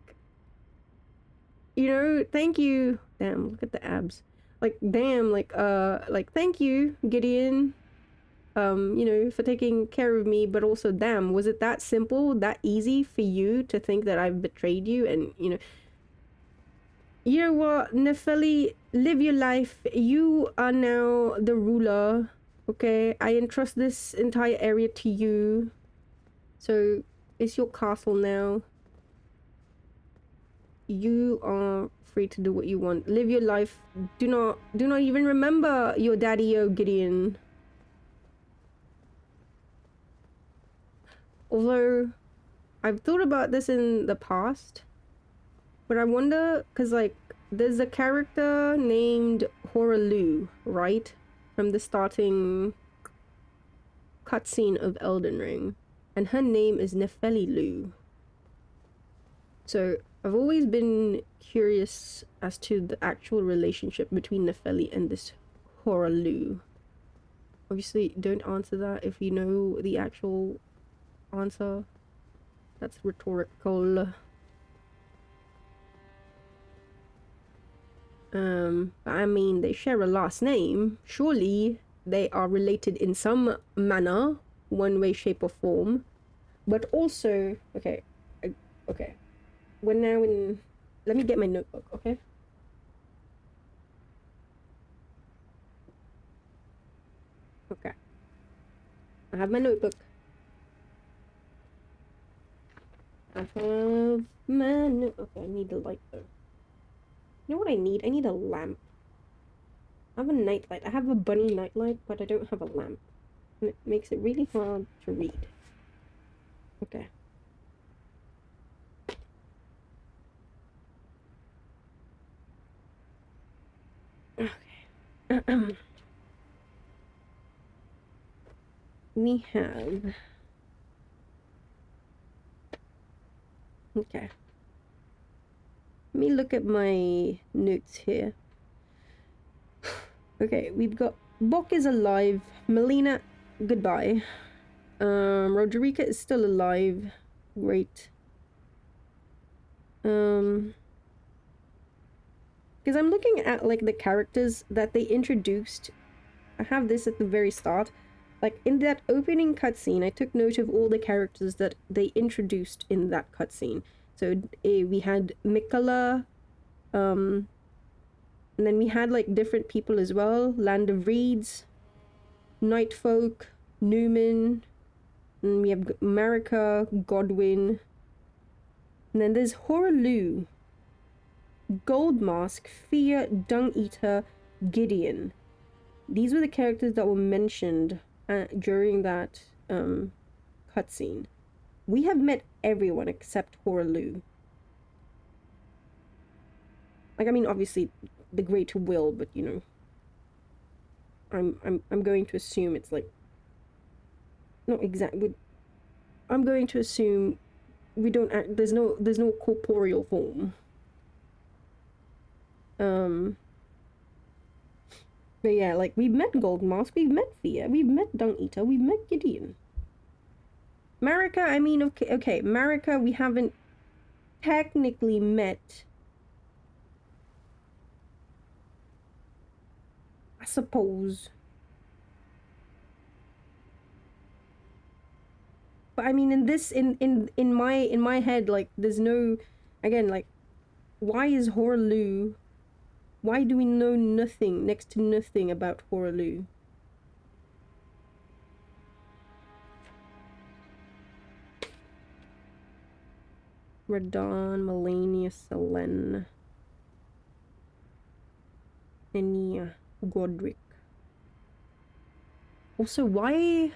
you know, thank you. Damn, look at the abs. Like, damn, like thank you, Gideon. You know, for taking care of me, but also, damn, was it that simple, that easy for you to think that I've betrayed you? And, you know what, Nefeli, live your life. You are now the ruler, okay? I entrust this entire area to you. So, it's your castle now. You are free to do what you want. Live your life. Do not even remember your daddy-o, Gideon. Although, I've thought about this in the past, but I wonder, because, like, there's a character named Horalu, right? From the starting cutscene of Elden Ring. And her name is Nefeli. So, I've always been curious as to the actual relationship between Nefeli and this Horalu. Obviously, don't answer that if you know the actual answer. That's rhetorical. I mean, they share a last name. Surely they are related in some manner, one way, shape, or form. But also, okay. We're now in... Let me get my notebook, okay? Okay. I have my notebook. I have my notebook. Okay, I need a light though. You know what I need? I need a lamp. I have a nightlight. I have a bunny nightlight, but I don't have a lamp. And it makes it really hard to read. Okay. Okay. We have... Okay. Let me look at my notes here. Okay, we've got Bok is alive. Melina, goodbye. Roderica is still alive. Great. Because I'm looking at like the characters that they introduced. I have this at the very start. Like in that opening cutscene, I took note of all the characters that they introduced in that cutscene. So we had Mikola, and then we had like different people as well. Land of Reeds, Nightfolk, Newman, and we have Marika, Godwin. And then there's Horalu, Goldmask, Fear, Dung Eater, Gideon. These were the characters that were mentioned during that cutscene. We have met everyone except Horalu. Like, I mean, obviously the Great Will, but you know, I'm going to assume it's like not exactly. I'm going to assume we don't act. There's no corporeal form. But yeah, like we've met Gold Mask, we've met Fia, we've met Dung Eater, we've met Gideon. Marika, I mean, okay, Marika, we haven't technically met. I suppose. But I mean, in this, in my head, like, there's no, again, like, why is Horalu? Why do we know nothing, next to nothing about Horalu? Radon, Malenia, Selen, Enia, Godric. Also, why?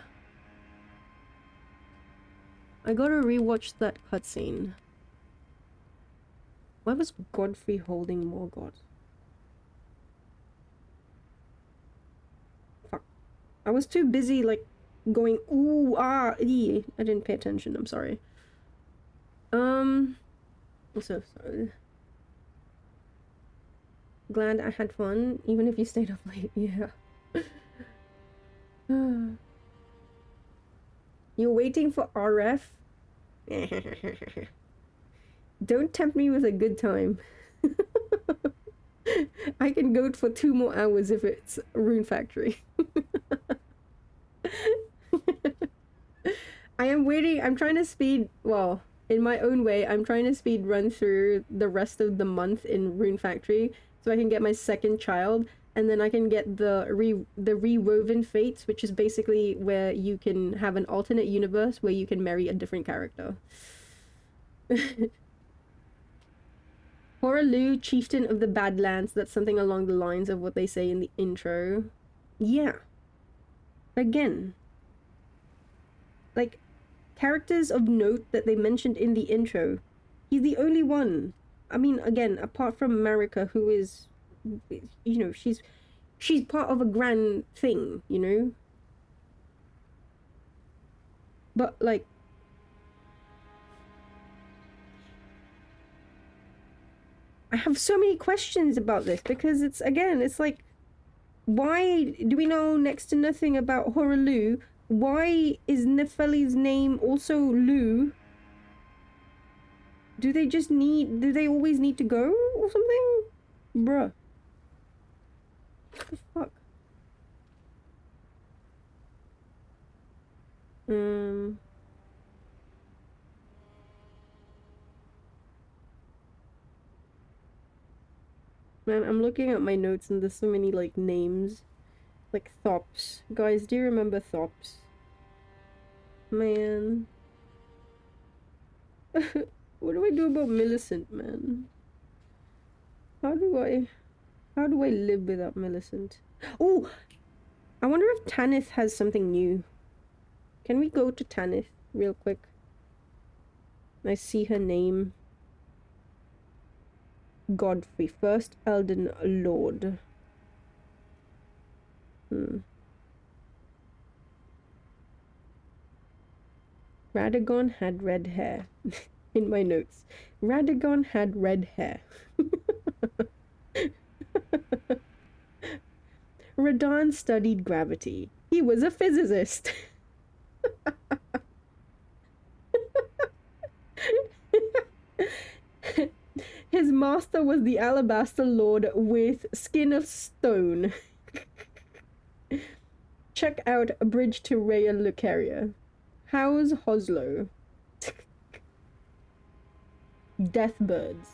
I gotta rewatch that cutscene. Why was Godfrey holding Morgoth? Fuck. I was too busy, like, going, ooh, ah, ee. I didn't pay attention, I'm sorry. I'm so sorry. Glad I had fun, even if you stayed up late, yeah. You're waiting for RF? Don't tempt me with a good time. I can go for 2 more hours if it's Rune Factory. I am waiting. I'm trying to speed, well, in my own way, I'm trying to speed run through the rest of the month in Rune Factory so I can get my second child, and then I can get the Rewoven Fates, which is basically where you can have an alternate universe where you can marry a different character. Horalu, Chieftain of the Badlands, that's something along the lines of what they say in the intro. Yeah. Again. Like, characters of note that they mentioned in the intro. He's the only one. I mean, again, apart from Marika, who is, you know, she's part of a grand thing, you know? But, like, I have so many questions about this because it's, again, it's like, why do we know next to nothing about Horalu? Why is Nefeli's name also Lu? Do they always need to go or something? Bruh. What the fuck? Man, I'm looking at my notes and there's so many, like, names. Like, Thops. Guys, do you remember Thops? Man. What do I do about Millicent, man? How do I live without Millicent? Oh! I wonder if Tanith has something new. Can we go to Tanith real quick? I see her name. Godfrey, first Elden Lord. Radagon had red hair. In my notes. Radagon had red hair. Radon studied gravity. He was a physicist. His master was the Alabaster Lord with skin of stone. Check out A Bridge to Raya Lucaria. How's Hoslo? Deathbirds.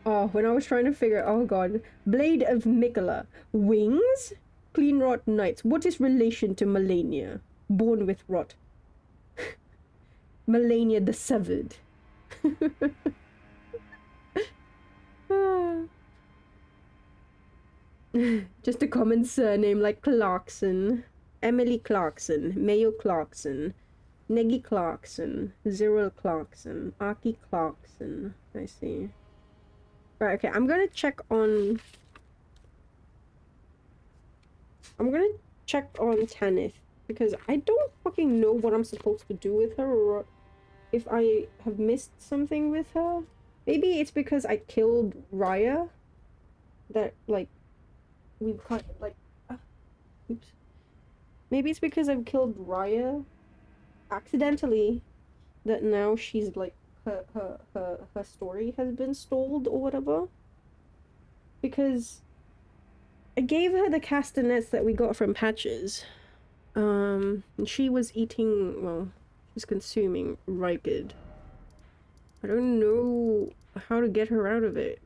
Oh, when I was trying to figure out, oh god. Blade of Mikola. Wings? Clean Rot Knights. What is relation to Malenia? Born with rot. Malenia the Severed. Just a common surname like Clarkson. Emily Clarkson, Mayo Clarkson, Neggy Clarkson, Zero Clarkson, Aki Clarkson. I see. Right, okay, I'm gonna check on Tanith because I don't fucking know what I'm supposed to do with her or if I have missed something with her. Maybe it's because I killed Raya that like we've kind of like oops. Maybe it's because I've killed Raya accidentally that now she's like her story has been stalled or whatever. Because I gave her the castanets that we got from Patches. And she was eating, well, she was consuming Rykard. I don't know how to get her out of it.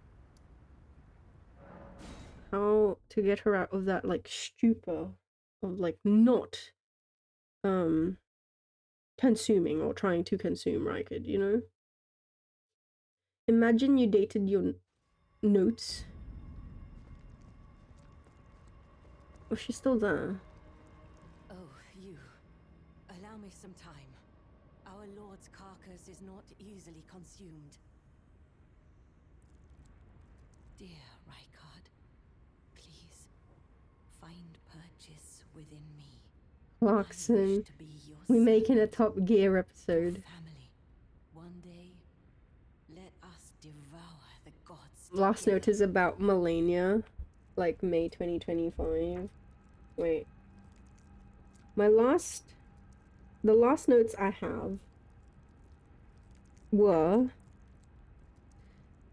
How to get her out of that, like, stupor of, like, not, consuming or trying to consume Rykard, you know? Imagine you dated your notes. Oh, she's still there. Oh, you. Allow me some time. Our Lord's carcass is not easily consumed. Dear Rykard, please find purchase within me. I Clarkson. wish to be your We're making a servant, Top Gear your episode. family. One day, let us devour the gods. Last note together. is about Malenia, like May 2025. Wait. The last notes I have were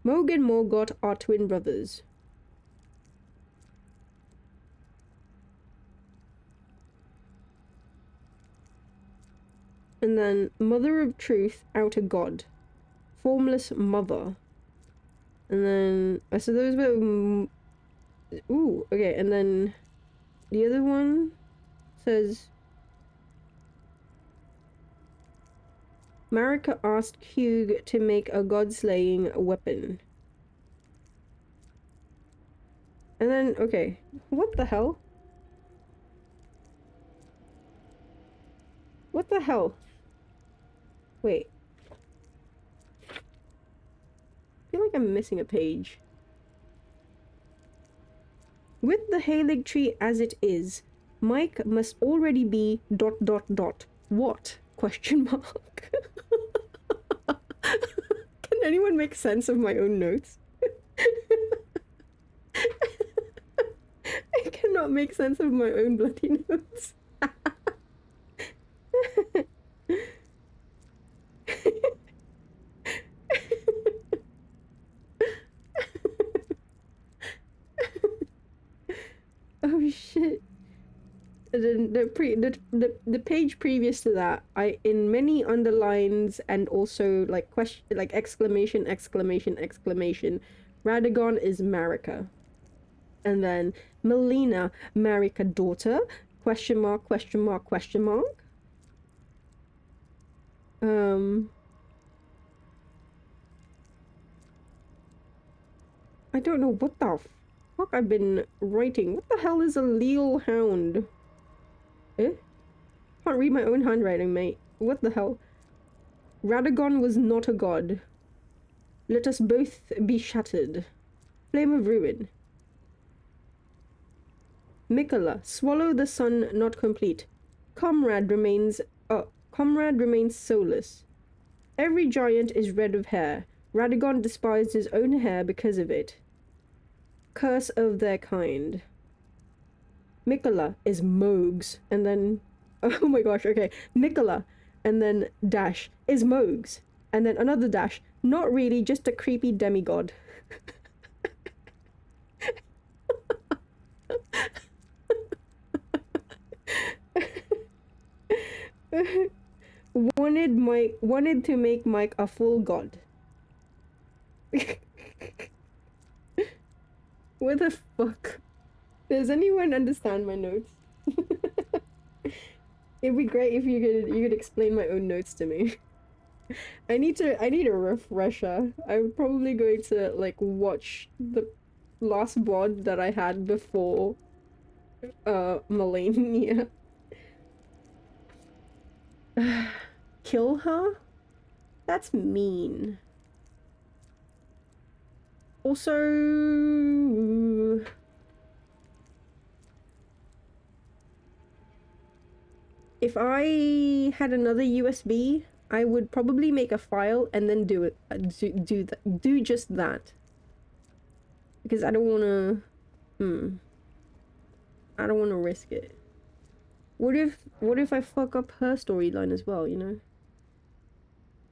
Moog and Morgoth are twin brothers. And then Mother of Truth, Outer God. Formless Mother. And then, so those were, ooh, okay, and then the other one says, Marika asked Hugh to make a god-slaying weapon. And then, okay, what the hell? What the hell? Wait. I feel like I'm missing a page. With the Halig tree as it is, Mike must already be ... What? Question mark. Can anyone make sense of my own notes? I cannot make sense of my own bloody notes. Oh shit. The page previous to that, I in many underlines and also like question, like exclamation, Radagon is Marika. And then Melina, Marika daughter, question mark. I don't know what the fuck I've been writing. What the hell is a Leal Hound? Eh? Can't read my own handwriting, mate. What the hell? Radagon was not a god. Let us both be shattered. Flame of Ruin. Mikola, swallow the sun not complete. Comrade remains soulless. Every giant is red of hair. Radagon despised his own hair because of it. Curse of their kind. Mikola is Moogs, and then oh my gosh, okay. Mikola, and then dash is Moogs, and then another dash. Not really, just a creepy demigod. wanted to make Mike a full god. What the fuck? Does anyone understand my notes? It'd be great if you could explain my own notes to me. I need a refresher. I'm probably going to like watch the last VOD that I had before Malenia Kill her? That's mean. Also, if I had another USB, I would probably make a file and then do it. Do just that. Because I don't want to. I don't want to risk it. What if I fuck up her storyline as well? You know.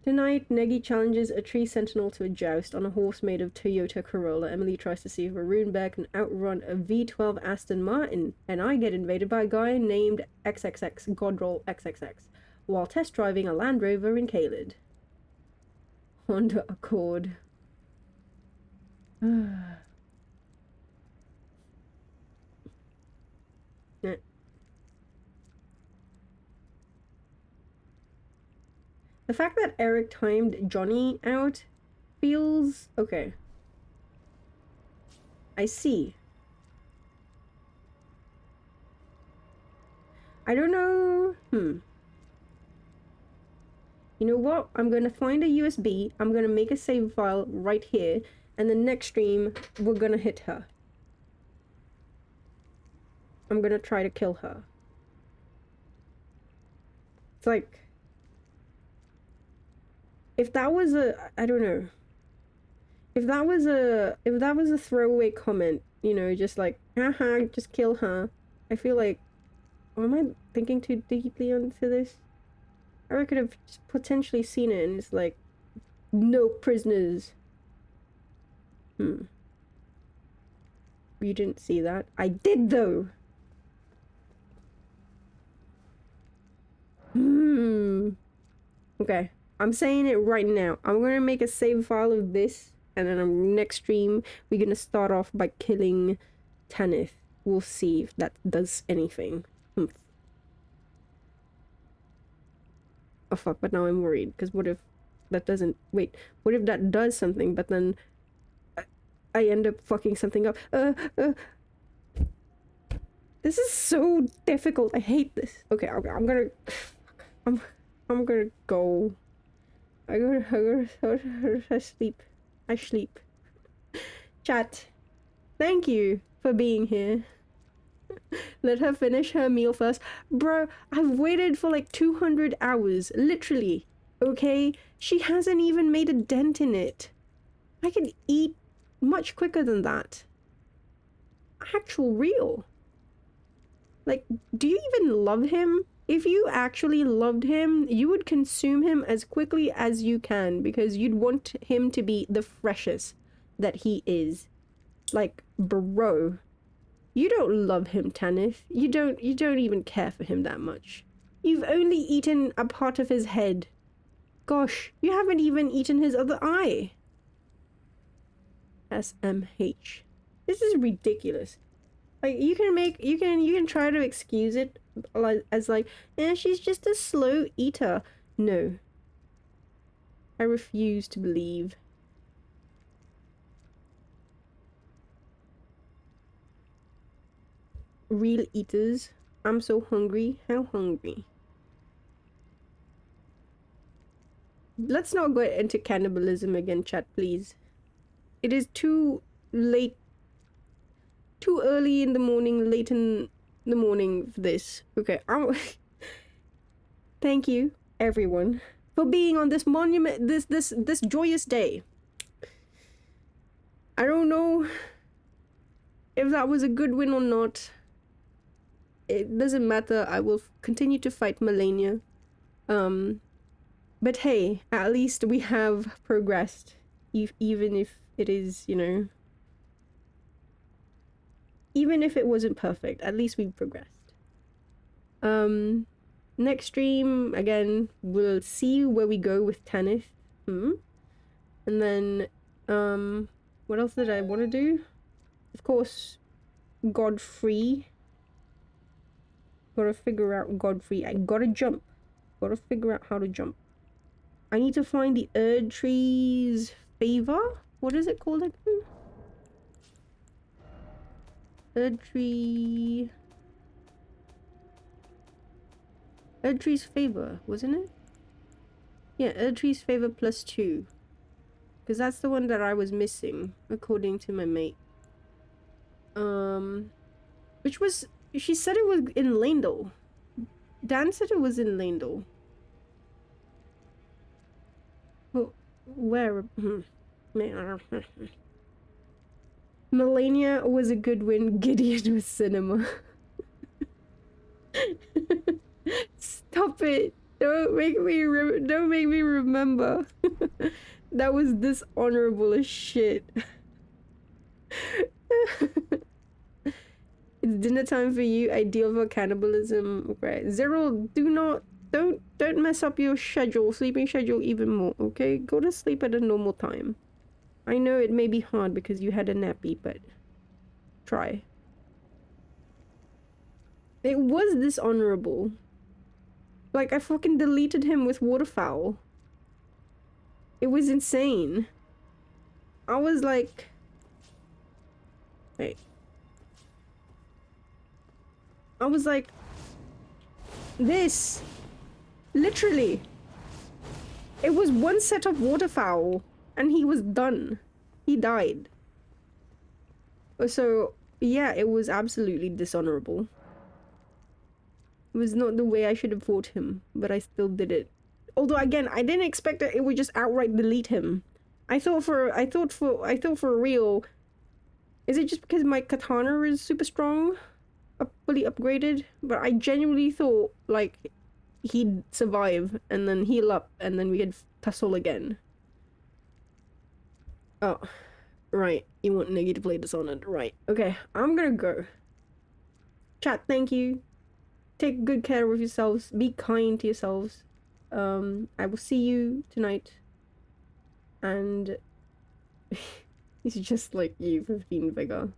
Tonight, Negi challenges a tree sentinel to a joust on a horse made of Toyota Corolla. Emily tries to see if a rune bear can outrun a V12 Aston Martin, and I get invaded by a guy named XXX Godroll XXX while test driving a Land Rover in Caelid. Honda Accord. Yeah. The fact that Eric timed Johnny out feels okay. I see. I don't know. You know what? I'm gonna find a USB. I'm gonna make a save file right here. And the next stream, we're gonna hit her. I'm gonna try to kill her. It's like... If that was a... I don't know. If that was a throwaway comment, you know, just like, haha, just kill her. I feel like... Am I thinking too deeply into this? I could have potentially seen it and it's like, no prisoners. You didn't see that? I did though! Okay, I'm saying it right now. I'm gonna make a save file of this, and then on next stream, we're gonna start off by killing Tanith. We'll see if that does anything. Oh fuck, but now I'm worried, because what if that doesn't... Wait, what if that does something, but then I end up fucking something up? This is so difficult. I hate this. Okay, I'm gonna... I'm gonna go. I sleep. I sleep. Chat, thank you for being here. Let her finish her meal first. Bro, I've waited for like 200 hours. Literally. Okay? She hasn't even made a dent in it. I can eat much quicker than that. Actual real. Like, do you even love him? If you actually loved him, you would consume him as quickly as you can because you'd want him to be the freshest that he is. Like, bro. You don't love him, Tanith. You don't even care for him that much. You've only eaten a part of his head. Gosh, you haven't even eaten his other eye. SMH. This is ridiculous. Like, you can try to excuse it as like, she's just a slow eater. No. I refuse to believe. Real eaters. I'm so hungry. How hungry? Let's not go into cannibalism again, chat, please. It is too late. Too early in the morning, late in the morning for this. Okay, thank you, everyone, for being on this monument, this joyous day. I don't know if that was a good win or not. It doesn't matter. I will continue to fight Malenia. But hey, at least we have progressed, even if it is, you know. Even if it wasn't perfect, at least we progressed. Next stream, again, we'll see where we go with Tanith. And then, what else did I want to do? Of course, Godfrey. Gotta figure out Godfrey. I gotta jump. Gotta figure out how to jump. I need to find the Erd Tree's favor? What is it called again? Erd Tree Erdtree's favor, wasn't it? Yeah, Erdtree's favor +2. Because that's the one that I was missing, according to my mate. Which was... She said it was in Landel. Dan said it was in Landel. Well, where? Malenia was a good win. Gideon was cinema. Stop it! Don't make me remember. That was dishonorable as shit. It's dinner time for you. Ideal for cannibalism. Okay, Zero, don't mess up your sleeping schedule even more. Okay, go to sleep at a normal time. I know it may be hard because you had a nappy, but try. It was dishonorable. Like, I fucking deleted him with waterfowl. It was insane. I was like... Wait. I was like... This. Literally. It was one set of waterfowl. And he was done. He died. So, yeah, it was absolutely dishonorable. It was not the way I should have fought him, but I still did it. Although again, I didn't expect that it would just outright delete him. I thought for real. Is it just because my katana is super strong? Fully upgraded? But I genuinely thought, like, he'd survive and then heal up and then we could tussle again. Oh, right. You want Niggy to play Dishonored. Right. Okay, I'm gonna go. Chat, thank you. Take good care of yourselves. Be kind to yourselves. I will see you tonight. And it's just like you, 15 vigor.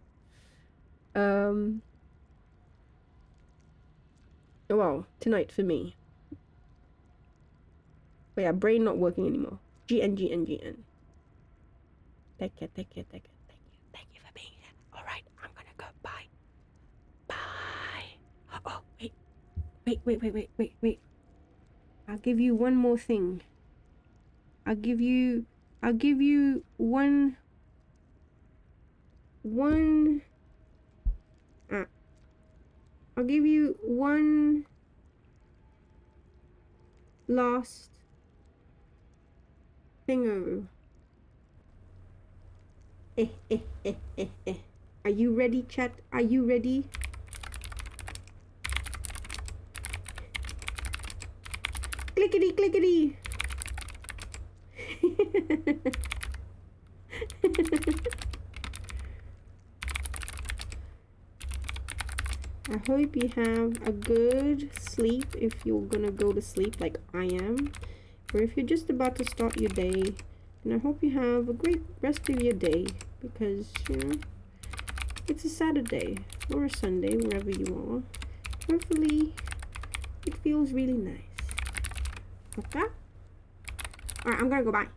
Well, tonight for me. But yeah, brain not working anymore. GN. Take care. Thank you for being here. Alright, I'm gonna go. Bye. Bye. Oh, wait. I'll give you one more thing. I'll give you one I'll give you one last thingo. Are you ready, chat? Are you ready? Clickety. I hope you have a good sleep if you're gonna go to sleep like I am. Or if you're just about to start your day. And I hope you have a great rest of your day. Because, you know, it's a Saturday or a Sunday, wherever you are. Hopefully, it feels really nice. Okay? Alright, I'm gonna go. Bye.